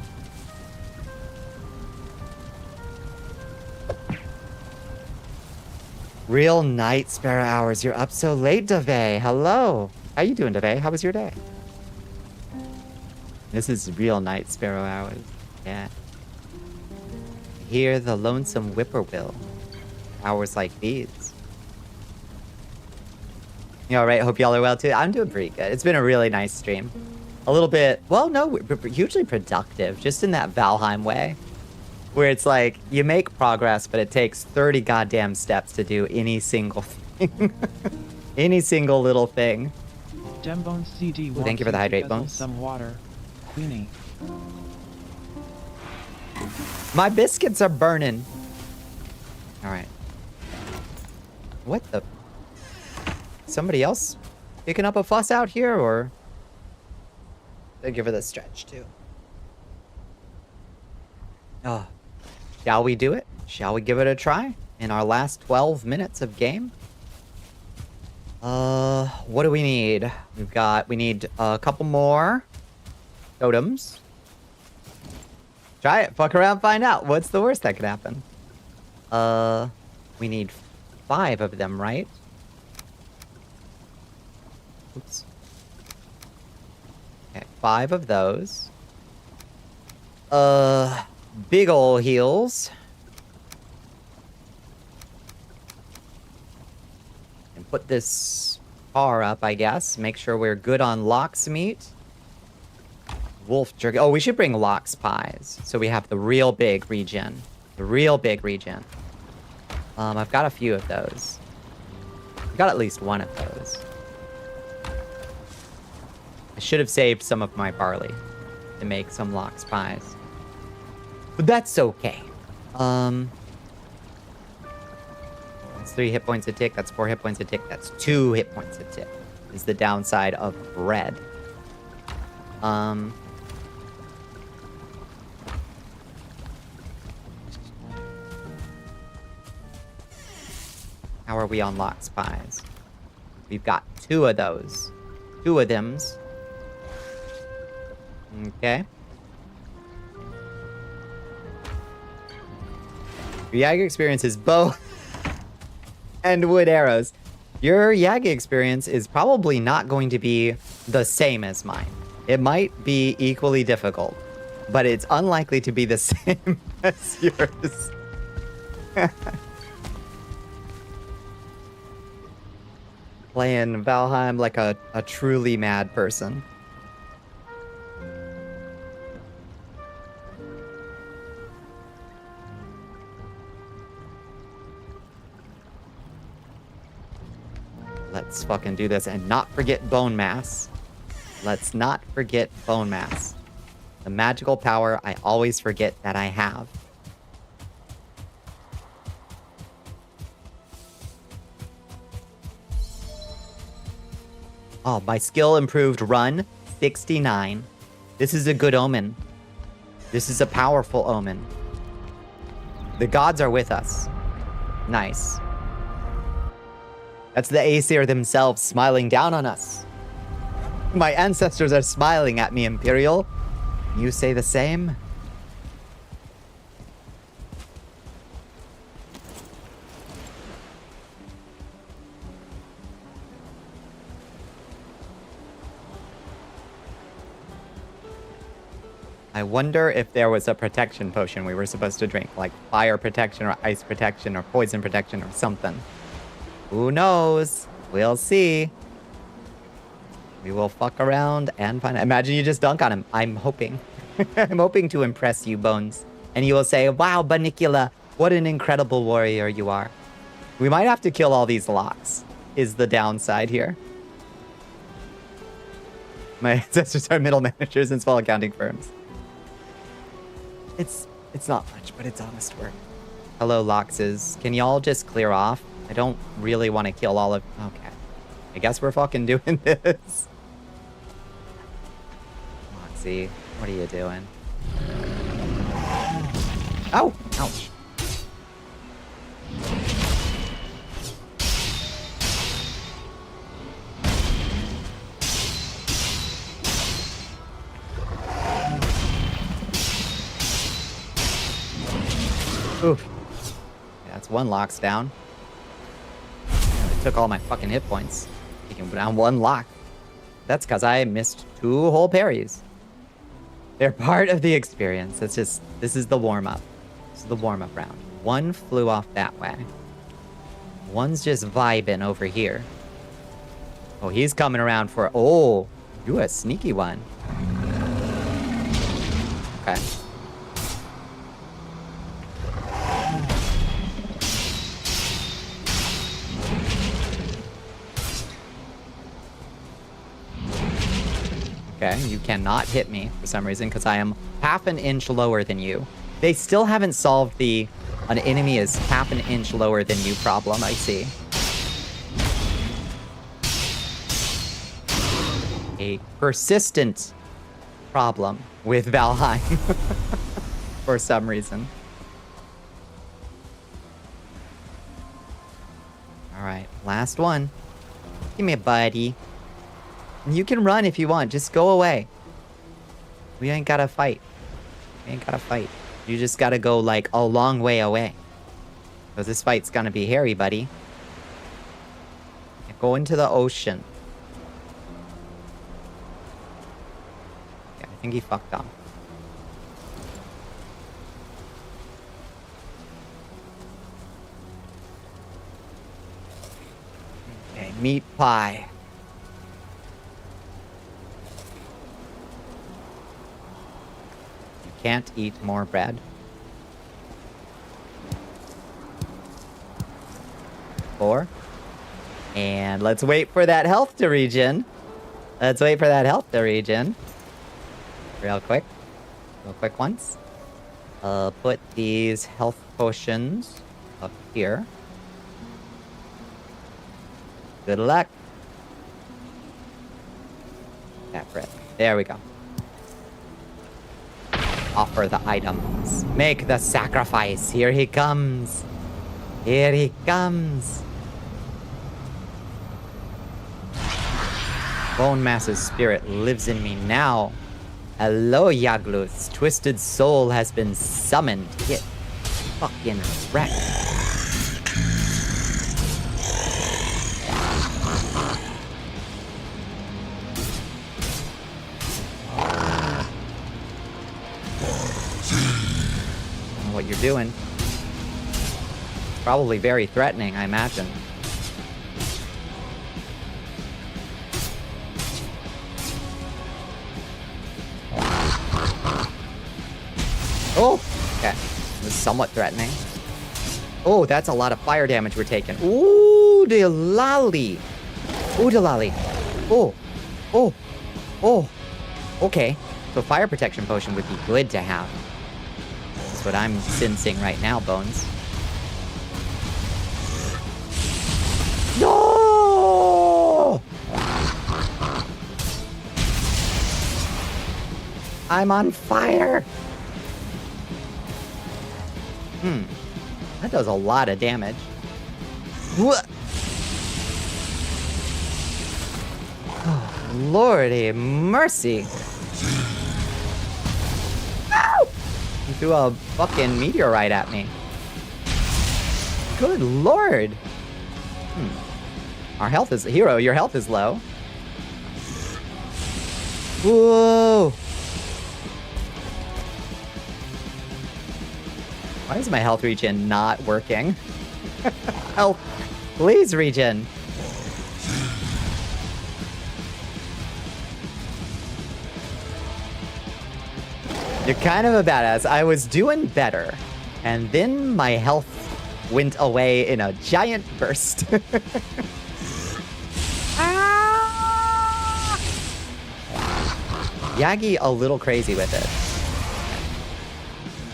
Real night sparrow hours. You're up so late, Dave. Hello. How you doing, Dave? How was your day? This is real night sparrow hours. Yeah. Hear the lonesome whippoorwill. Hours like these. You all right? Hope y'all are well too. I'm doing pretty good. It's been a really nice stream. A little bit, well, no, hugely productive, just in that Valheim way. Where it's like, you make progress, but it takes 30 goddamn steps to do any single thing. Any single little thing. Dembone CD Ooh, thank you for the hydrate bones. Some water. Queenie. My biscuits are burning. Alright. What the? Somebody else picking up a fuss out here, or? Thank you for the stretch, too. Oh. Shall we do it? Shall we give it a try? In our last 12 minutes of game? What do we need? We need a couple more totems. Try it. Fuck around, find out. What's the worst that could happen? We need 5 of them, right? Oops. Okay, 5 of those. Big ol' heals. And put this car up, I guess. Make sure we're good on Locke's meat. Wolf jerky. Oh, we should bring Locke's pies. So we have the real big regen. The real big regen. I've got a few of those. I've got at least one of those. I should have saved some of my barley to make some Locke's pies. But that's okay. That's 3 hit points a tick. That's 4 hit points a tick. That's 2 hit points a tick. Is the downside of bread. How are we on Locke's pies? We've got 2 of those. 2 of thems. Okay. Your Yagi experience is bow and wood arrows. Your Yagi experience is probably not going to be the same as mine. It might be equally difficult, but it's unlikely to be the same as yours. Playing Valheim like a truly mad person. Let's fucking do this and not forget bone mass. Let's not forget bone mass. The magical power I always forget that I have. Oh, my skill improved run 69. This is a good omen. This is a powerful omen. The gods are with us. Nice. That's the Aesir themselves smiling down on us. My ancestors are smiling at me, Imperial. You say the same? I wonder if there was a protection potion we were supposed to drink, like fire protection or ice protection or poison protection or something. Who knows? We'll see. We will fuck around and find out. Imagine you just dunk on him. I'm hoping. I'm hoping to impress you, Bones. And you will say, wow, Bonnicula, what an incredible warrior you are. We might have to kill all these locks, is the downside here. My ancestors are middle managers in small accounting firms. It's not much, but it's honest work. Hello, Loxes. Can y'all just clear off? I don't really want to kill all of... Okay. I guess we're fucking doing this. Loxy, what are you doing? Oh! Ouch. Oof. Yeah, that's one lock's down. Yeah, they took all my fucking hit points. Taking down one lock. That's because I missed 2 whole parries. They're part of the experience. It's just, this is the warm-up. This is the warm-up round. One flew off that way. One's just vibing over here. Oh, he's coming around for... Oh, you a sneaky one. Okay. Okay, you cannot hit me for some reason because I am half an inch lower than you. They still haven't solved the an enemy is half an inch lower than you problem, I see. A persistent problem with Valheim for some reason. All right, last one. Give me a buddy. You can run if you want. Just go away. We ain't gotta fight. We ain't gotta fight. You just gotta go, like, a long way away. Because this fight's gonna be hairy, buddy. Go into the ocean. Yeah, I think he fucked off. Okay, meat pie. Can't eat more bread. 4. And let's wait for that health to regen. Let's wait for that health to regen. Real quick. Real quick once. Put these health potions up here. Good luck. That bread. There we go. Offer the items. Make the sacrifice. Here he comes. Here he comes. Bone Mass's spirit lives in me now. Hello, Yaglus. Twisted soul has been summoned. Get fucking wrecked. What you're doing. Probably very threatening, I imagine. Oh! Okay. It was somewhat threatening. Oh, that's a lot of fire damage we're taking. Ooh, de lolly. Ooh, de lolly. Oh. Oh. Oh. Okay. So fire protection potion would be good to have. That's what I'm sensing right now, Bones. No! I'm on fire! That does a lot of damage. What? Oh, Lordy mercy. Ow! He threw a fucking meteorite at me. Good lord. Our health is... Hero, your health is low. Whoa. Why is my health regen not working? Help! Please regen! You're kind of a badass. I was doing better. And then my health went away in a giant burst. Ah! Yagi a little crazy with it.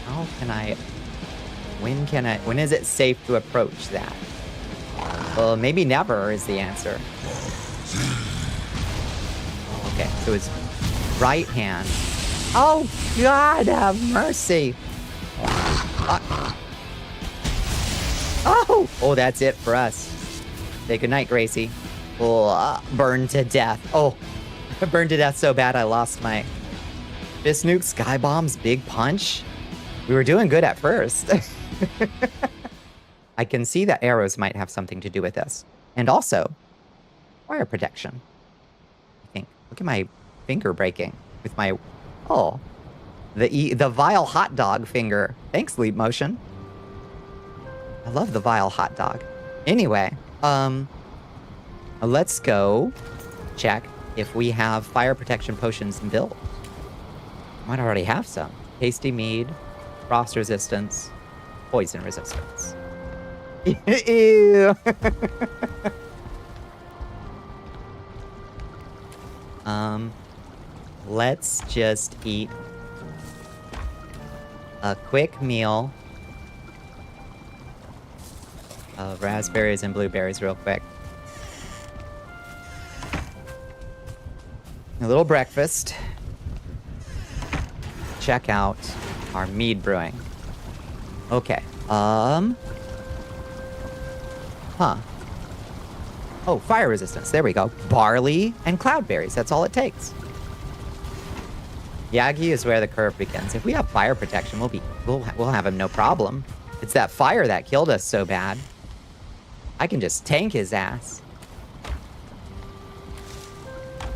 How can I... When is it safe to approach that? Well, maybe never is the answer. Okay, so it's right hand. Oh, God, have mercy. Oh, that's it for us. Say goodnight, Gracie. We'll burn to death. Oh, burned to death so bad I lost my Fist Nuke, Sky Bombs, Big Punch. We were doing good at first. I can see that arrows might have something to do with this. And also, fire protection. I think. Look at my finger breaking with my... Oh, the vile hot dog finger. Thanks, Leap Motion. I love the vile hot dog. Anyway, let's go check if we have fire protection potions built. Might already have some. Tasty Mead, Frost Resistance, Poison Resistance. Ew. Let's just eat a quick meal of raspberries and blueberries real quick. A little breakfast. Check out our mead brewing. Okay. Huh. Oh, fire resistance. There we go. Barley and cloudberries. That's all it takes. Yagi is where the curve begins. If we have fire protection, we'll have him no problem. It's that fire that killed us so bad. I can just tank his ass.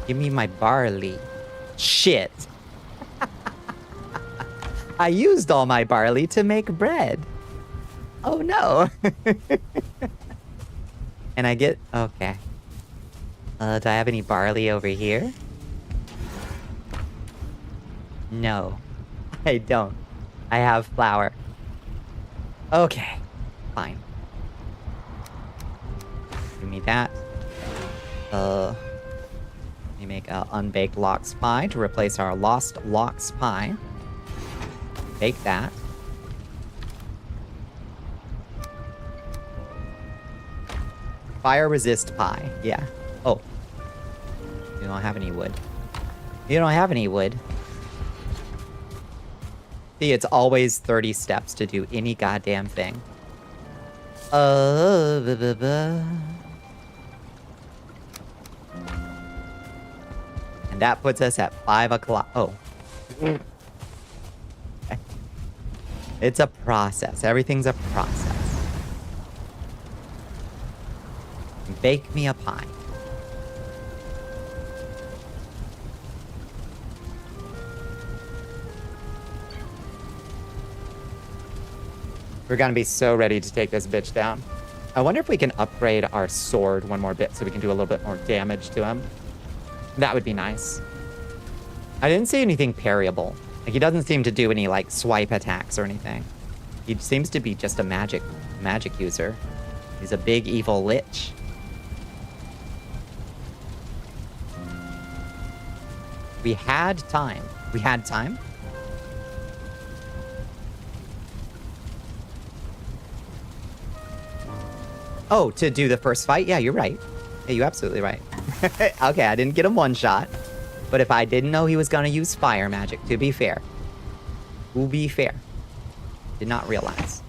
Give me my barley. Shit. I used all my barley to make bread. Oh no. And I get... Okay. Do I have any barley over here? No. I don't. I have flour. Okay. Fine. Give me that. Let me make an unbaked lox pie to replace our lost lox pie. Bake that. Fire resist pie. Yeah. Oh. You don't have any wood. You don't have any wood. See, it's always 30 steps to do any goddamn thing. And that puts us at 5 o'clock. Oh. Okay. It's a process. Everything's a process. Bake me a pie. We're gonna be so ready to take this bitch down. I wonder if we can upgrade our sword one more bit so we can do a little bit more damage to him. That would be nice. I didn't see anything parryable. Like, he doesn't seem to do any, like, swipe attacks or anything. He seems to be just a magic user. He's a big evil lich. We had time. We had time? Oh, to do the first fight? Yeah, you're right. Yeah, you're absolutely right. Okay, I didn't get him one shot. But if I didn't know he was going to use fire magic, to be fair. To be fair. Did not realize.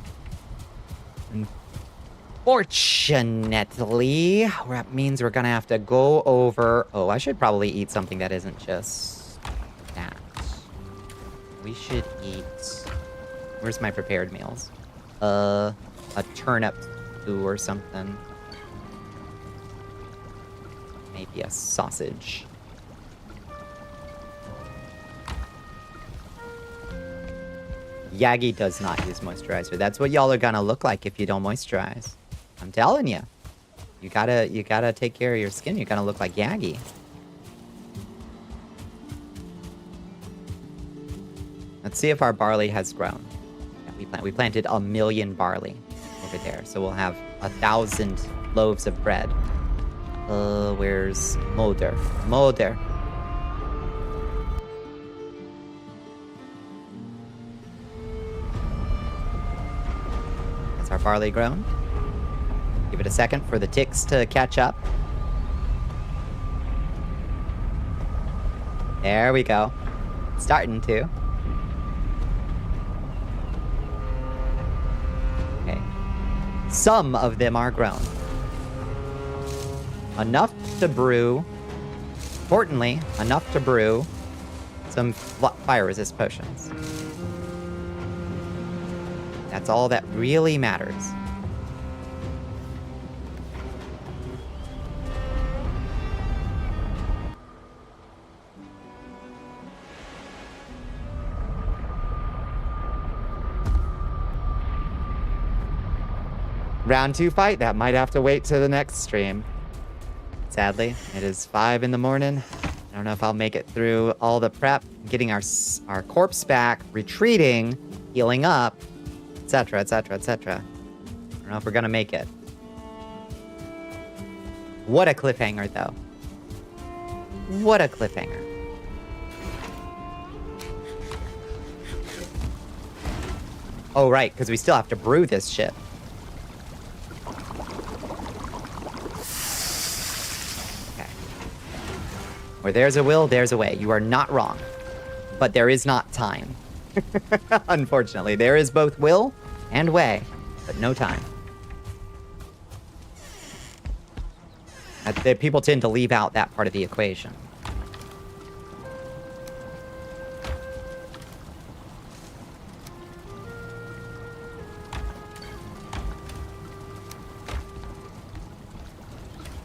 Unfortunately, that means we're going to have to go over... Oh, I should probably eat something that isn't just that. We should eat... Where's my prepared meals? A turnip stew or something. Maybe a sausage. Yagi does not use moisturizer. That's what y'all are gonna look like if you don't moisturize. I'm telling you. You gotta take care of your skin. You're gonna look like Yagi. Let's see if our barley has grown. Yeah, we planted 1 million barley over there, so we'll have 1,000 loaves of bread. Where's Mulder? Mulder. Has our barley grown? Give it a second for the ticks to catch up. There we go. Starting to. Okay. Some of them are grown. Enough to brew. Importantly, enough to brew some fire resist potions. That's all that really matters. Round 2 fight, that might have to wait to the next stream. Sadly, it is 5 in the morning. I don't know if I'll make it through all the prep, getting our corpse back, retreating, healing up, etc., etc., etc. I don't know if we're gonna make it. What a cliffhanger, though. What a cliffhanger. Oh, right, because we still have to brew this shit. Where there's a will, there's a way. You are not wrong. But there is not time. Unfortunately, there is both will and way, but no time. People tend to leave out that part of the equation.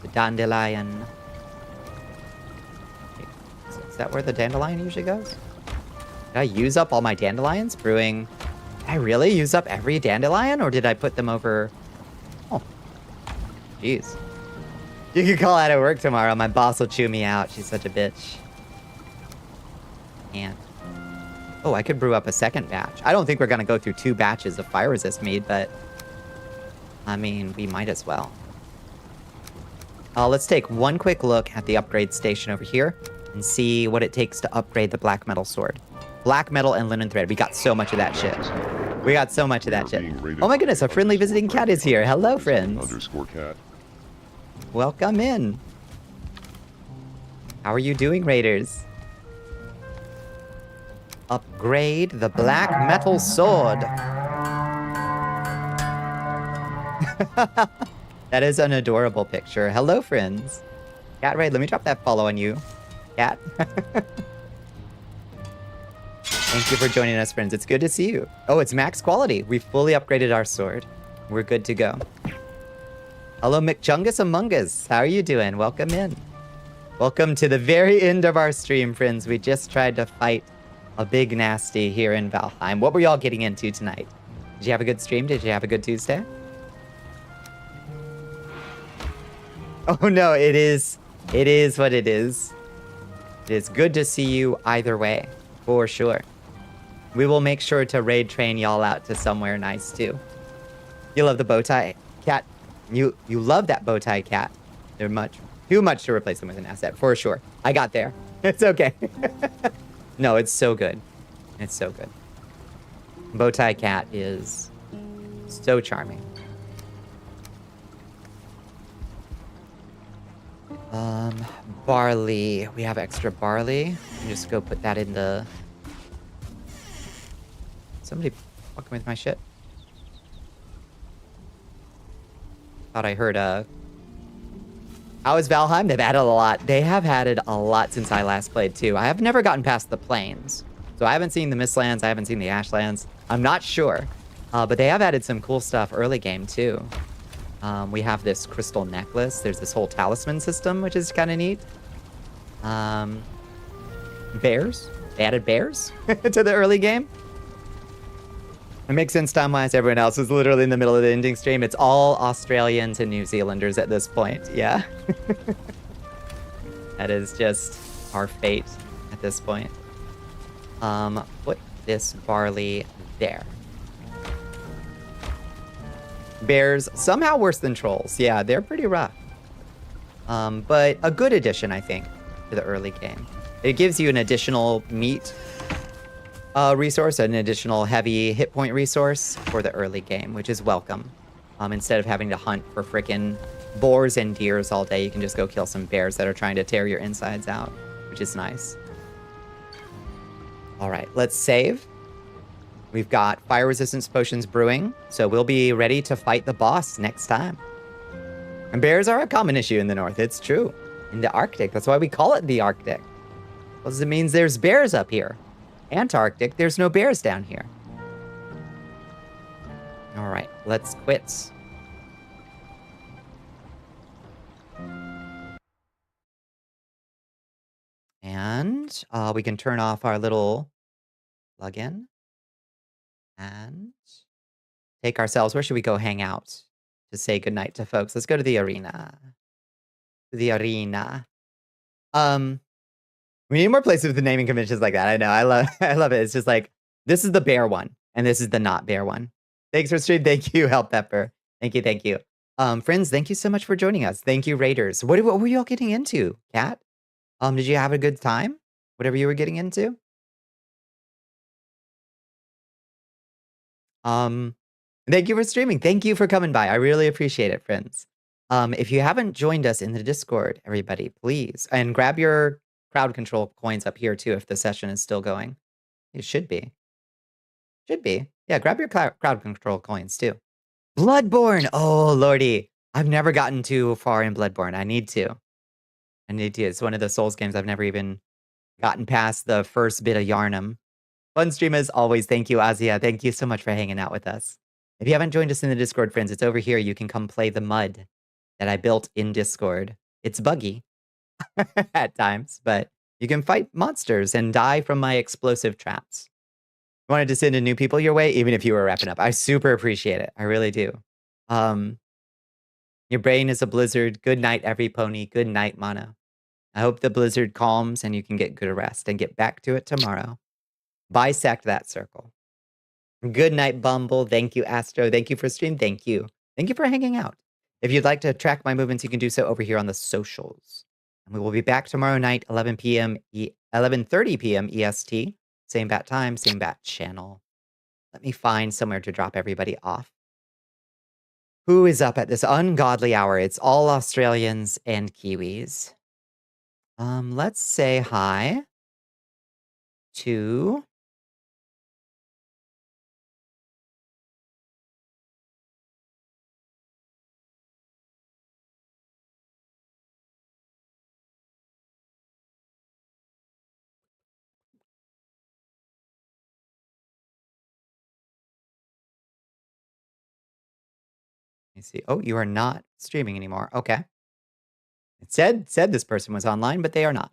The dandelion. Is that where the dandelion usually goes? Did I use up all my dandelions brewing? Did I really use up every dandelion, or did I put them over? Oh, jeez. You can call out at work tomorrow. My boss will chew me out. She's such a bitch. And oh, I could brew up a second batch. I don't think we're gonna go through 2 batches of fire resist mead, but I mean, we might as well. Let's take one quick look at the upgrade station over here and see what it takes to upgrade the black metal sword. Black metal and linen thread. We got so much of that shit. We got so much of that shit. Oh my goodness, a friendly visiting cat is here. Hello, friends. _cat. Welcome in. How are you doing, Raiders? Upgrade the black metal sword. That is an adorable picture. Hello, friends. Cat Raid, let me drop that follow on you. Cat. Thank you for joining us, friends. It's good to see you. Oh, it's max quality. We fully upgraded our sword. We're good to go. Hello, McChungus Among Us. How are you doing? Welcome in. Welcome to the very end of our stream, friends. We just tried to fight a big nasty here in Valheim. What were y'all getting into tonight? Did you have a good stream? Did you have a good Tuesday? Oh no, it is what it is. It is good to see you either way, for sure. We will make sure to raid train y'all out to somewhere nice too. You love the bow tie cat. You love that bow tie cat. They're too much to replace them with an asset, for sure. I got there. It's okay. No, it's so good. It's so good. Bow tie cat is so charming. Barley. We have extra barley. Just go put that in the... Somebody fucking with my shit. Thought I heard, How is Valheim? They've added a lot. They have added a lot since I last played, too. I have never gotten past the plains. So I haven't seen the Mistlands. I haven't seen the Ashlands. I'm not sure. But they have added some cool stuff early game, too. We have this crystal necklace. There's this whole talisman system, which is kind of neat. Bears. They added bears to the early game. It makes sense time-wise. Everyone else is literally in the middle of the ending stream. It's all Australians and New Zealanders at this point. Yeah. That is just our fate at this point. Put this barley there. Bears, somehow worse than trolls. Yeah, they're pretty rough. But a good addition, I think, to the early game. It gives you an additional meat resource, an additional heavy hit point resource for the early game, which is welcome. Instead of having to hunt for frickin' boars and deers all day, you can just go kill some bears that are trying to tear your insides out, which is nice. All right, let's save. We've got fire resistance potions brewing, so we'll be ready to fight the boss next time. And bears are a common issue in the north, it's true. In the Arctic, that's why we call it the Arctic. Because it means there's bears up here. Antarctic, there's no bears down here. All right, let's quit. And we can turn off our little plugin. And take ourselves, where should we go hang out to say goodnight to folks? Let's go to the arena. The arena. We need more places with the naming conventions like that. I know. I love it. It's just like, this is the bear one, and this is the not bear one. Thanks for stream. Thank you, Help Pepper. Thank you, thank you. Friends, thank you so much for joining us. Thank you, Raiders. What were y'all getting into, Kat? Did you have a good time? Whatever you were getting into? Thank you for streaming. Thank you for coming by. I really appreciate it, friends. If you haven't joined us in the Discord, everybody, please, and grab your crowd control coins up here too if the session is still going. It should be. Should be. Yeah, grab your crowd control coins too. Bloodborne! Oh, lordy. I've never gotten too far in Bloodborne. I need to. It's one of the Souls games I've never even gotten past the first bit of Yarnum. Fun stream as always. Thank you, Azia. Thank you so much for hanging out with us. If you haven't joined us in the Discord, friends, it's over here. You can come play the mud that I built in Discord. It's buggy at times, but you can fight monsters and die from my explosive traps. Wanted to send in new people your way, even if you were wrapping up. I super appreciate it. I really do. Your brain is a blizzard. Good night, every pony. Good night, Mono. I hope the blizzard calms and you can get good rest and get back to it tomorrow. Bisect that circle. Good night, Bumble. Thank you, Astro. Thank you for stream. Thank you. Thank you for hanging out. If you'd like to track my movements, you can do so over here on the socials. And we will be back tomorrow night, 11:30 p.m. EST. Same bat time, same bat channel. Let me find somewhere to drop everybody off. Who is up at this ungodly hour? It's all Australians and Kiwis. Let's say hi to... Let me see. Oh, you are not streaming anymore. Okay. It said this person was online, but they are not.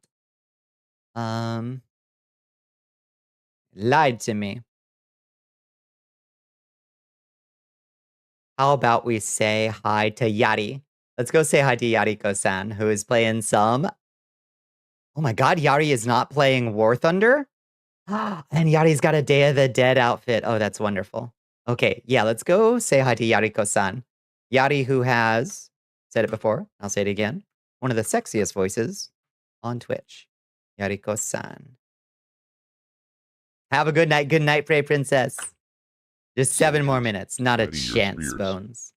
Lied to me. How about we say hi to Yari? Let's go say hi to Yariko-san, who is playing some... Oh my god, Yari is not playing War Thunder? And Yari's got a Day of the Dead outfit. Oh, that's wonderful. Okay, yeah, let's go say hi to Yariko-san. Yari, who has said it before, I'll say it again, one of the sexiest voices on Twitch. Yariko-san. Have a good night. Good night, Prey Princess. Just 7 more minutes. Not a chance, Bones.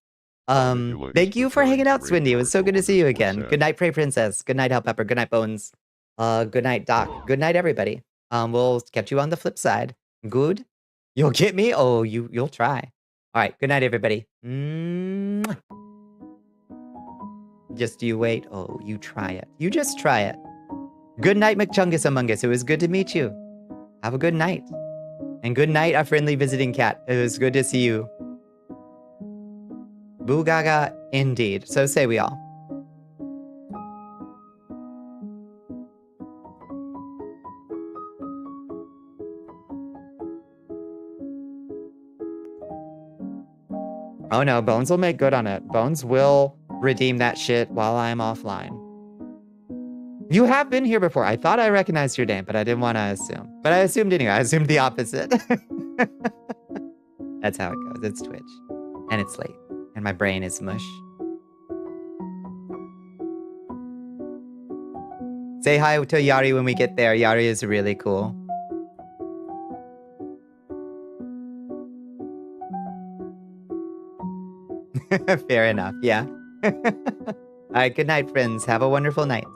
Thank you for hanging out, Swindy. It was so good to see you again. Good night, Prey Princess. Good night, Hell Pepper. Good night, Bones. Good night, Doc. Good night, everybody. We'll catch you on the flip side. Good? You'll get me? Oh, you'll try. All right. Good night, everybody. Mwah. Just you wait. Oh, you try it. You just try it. Good night, McChungus Among Us. It was good to meet you. Have a good night. And good night, our friendly visiting cat. It was good to see you. Boo-gaga, indeed. So say we all. Oh no, Bones will make good on it. Bones will redeem that shit while I'm offline. You have been here before. I thought I recognized your name, but I didn't want to assume. But I assumed anyway. I assumed the opposite. That's how it goes. It's Twitch. And it's late. And my brain is mush. Say hi to Yari when we get there. Yari is really cool. Fair enough, yeah. All right, good night, friends. Have a wonderful night.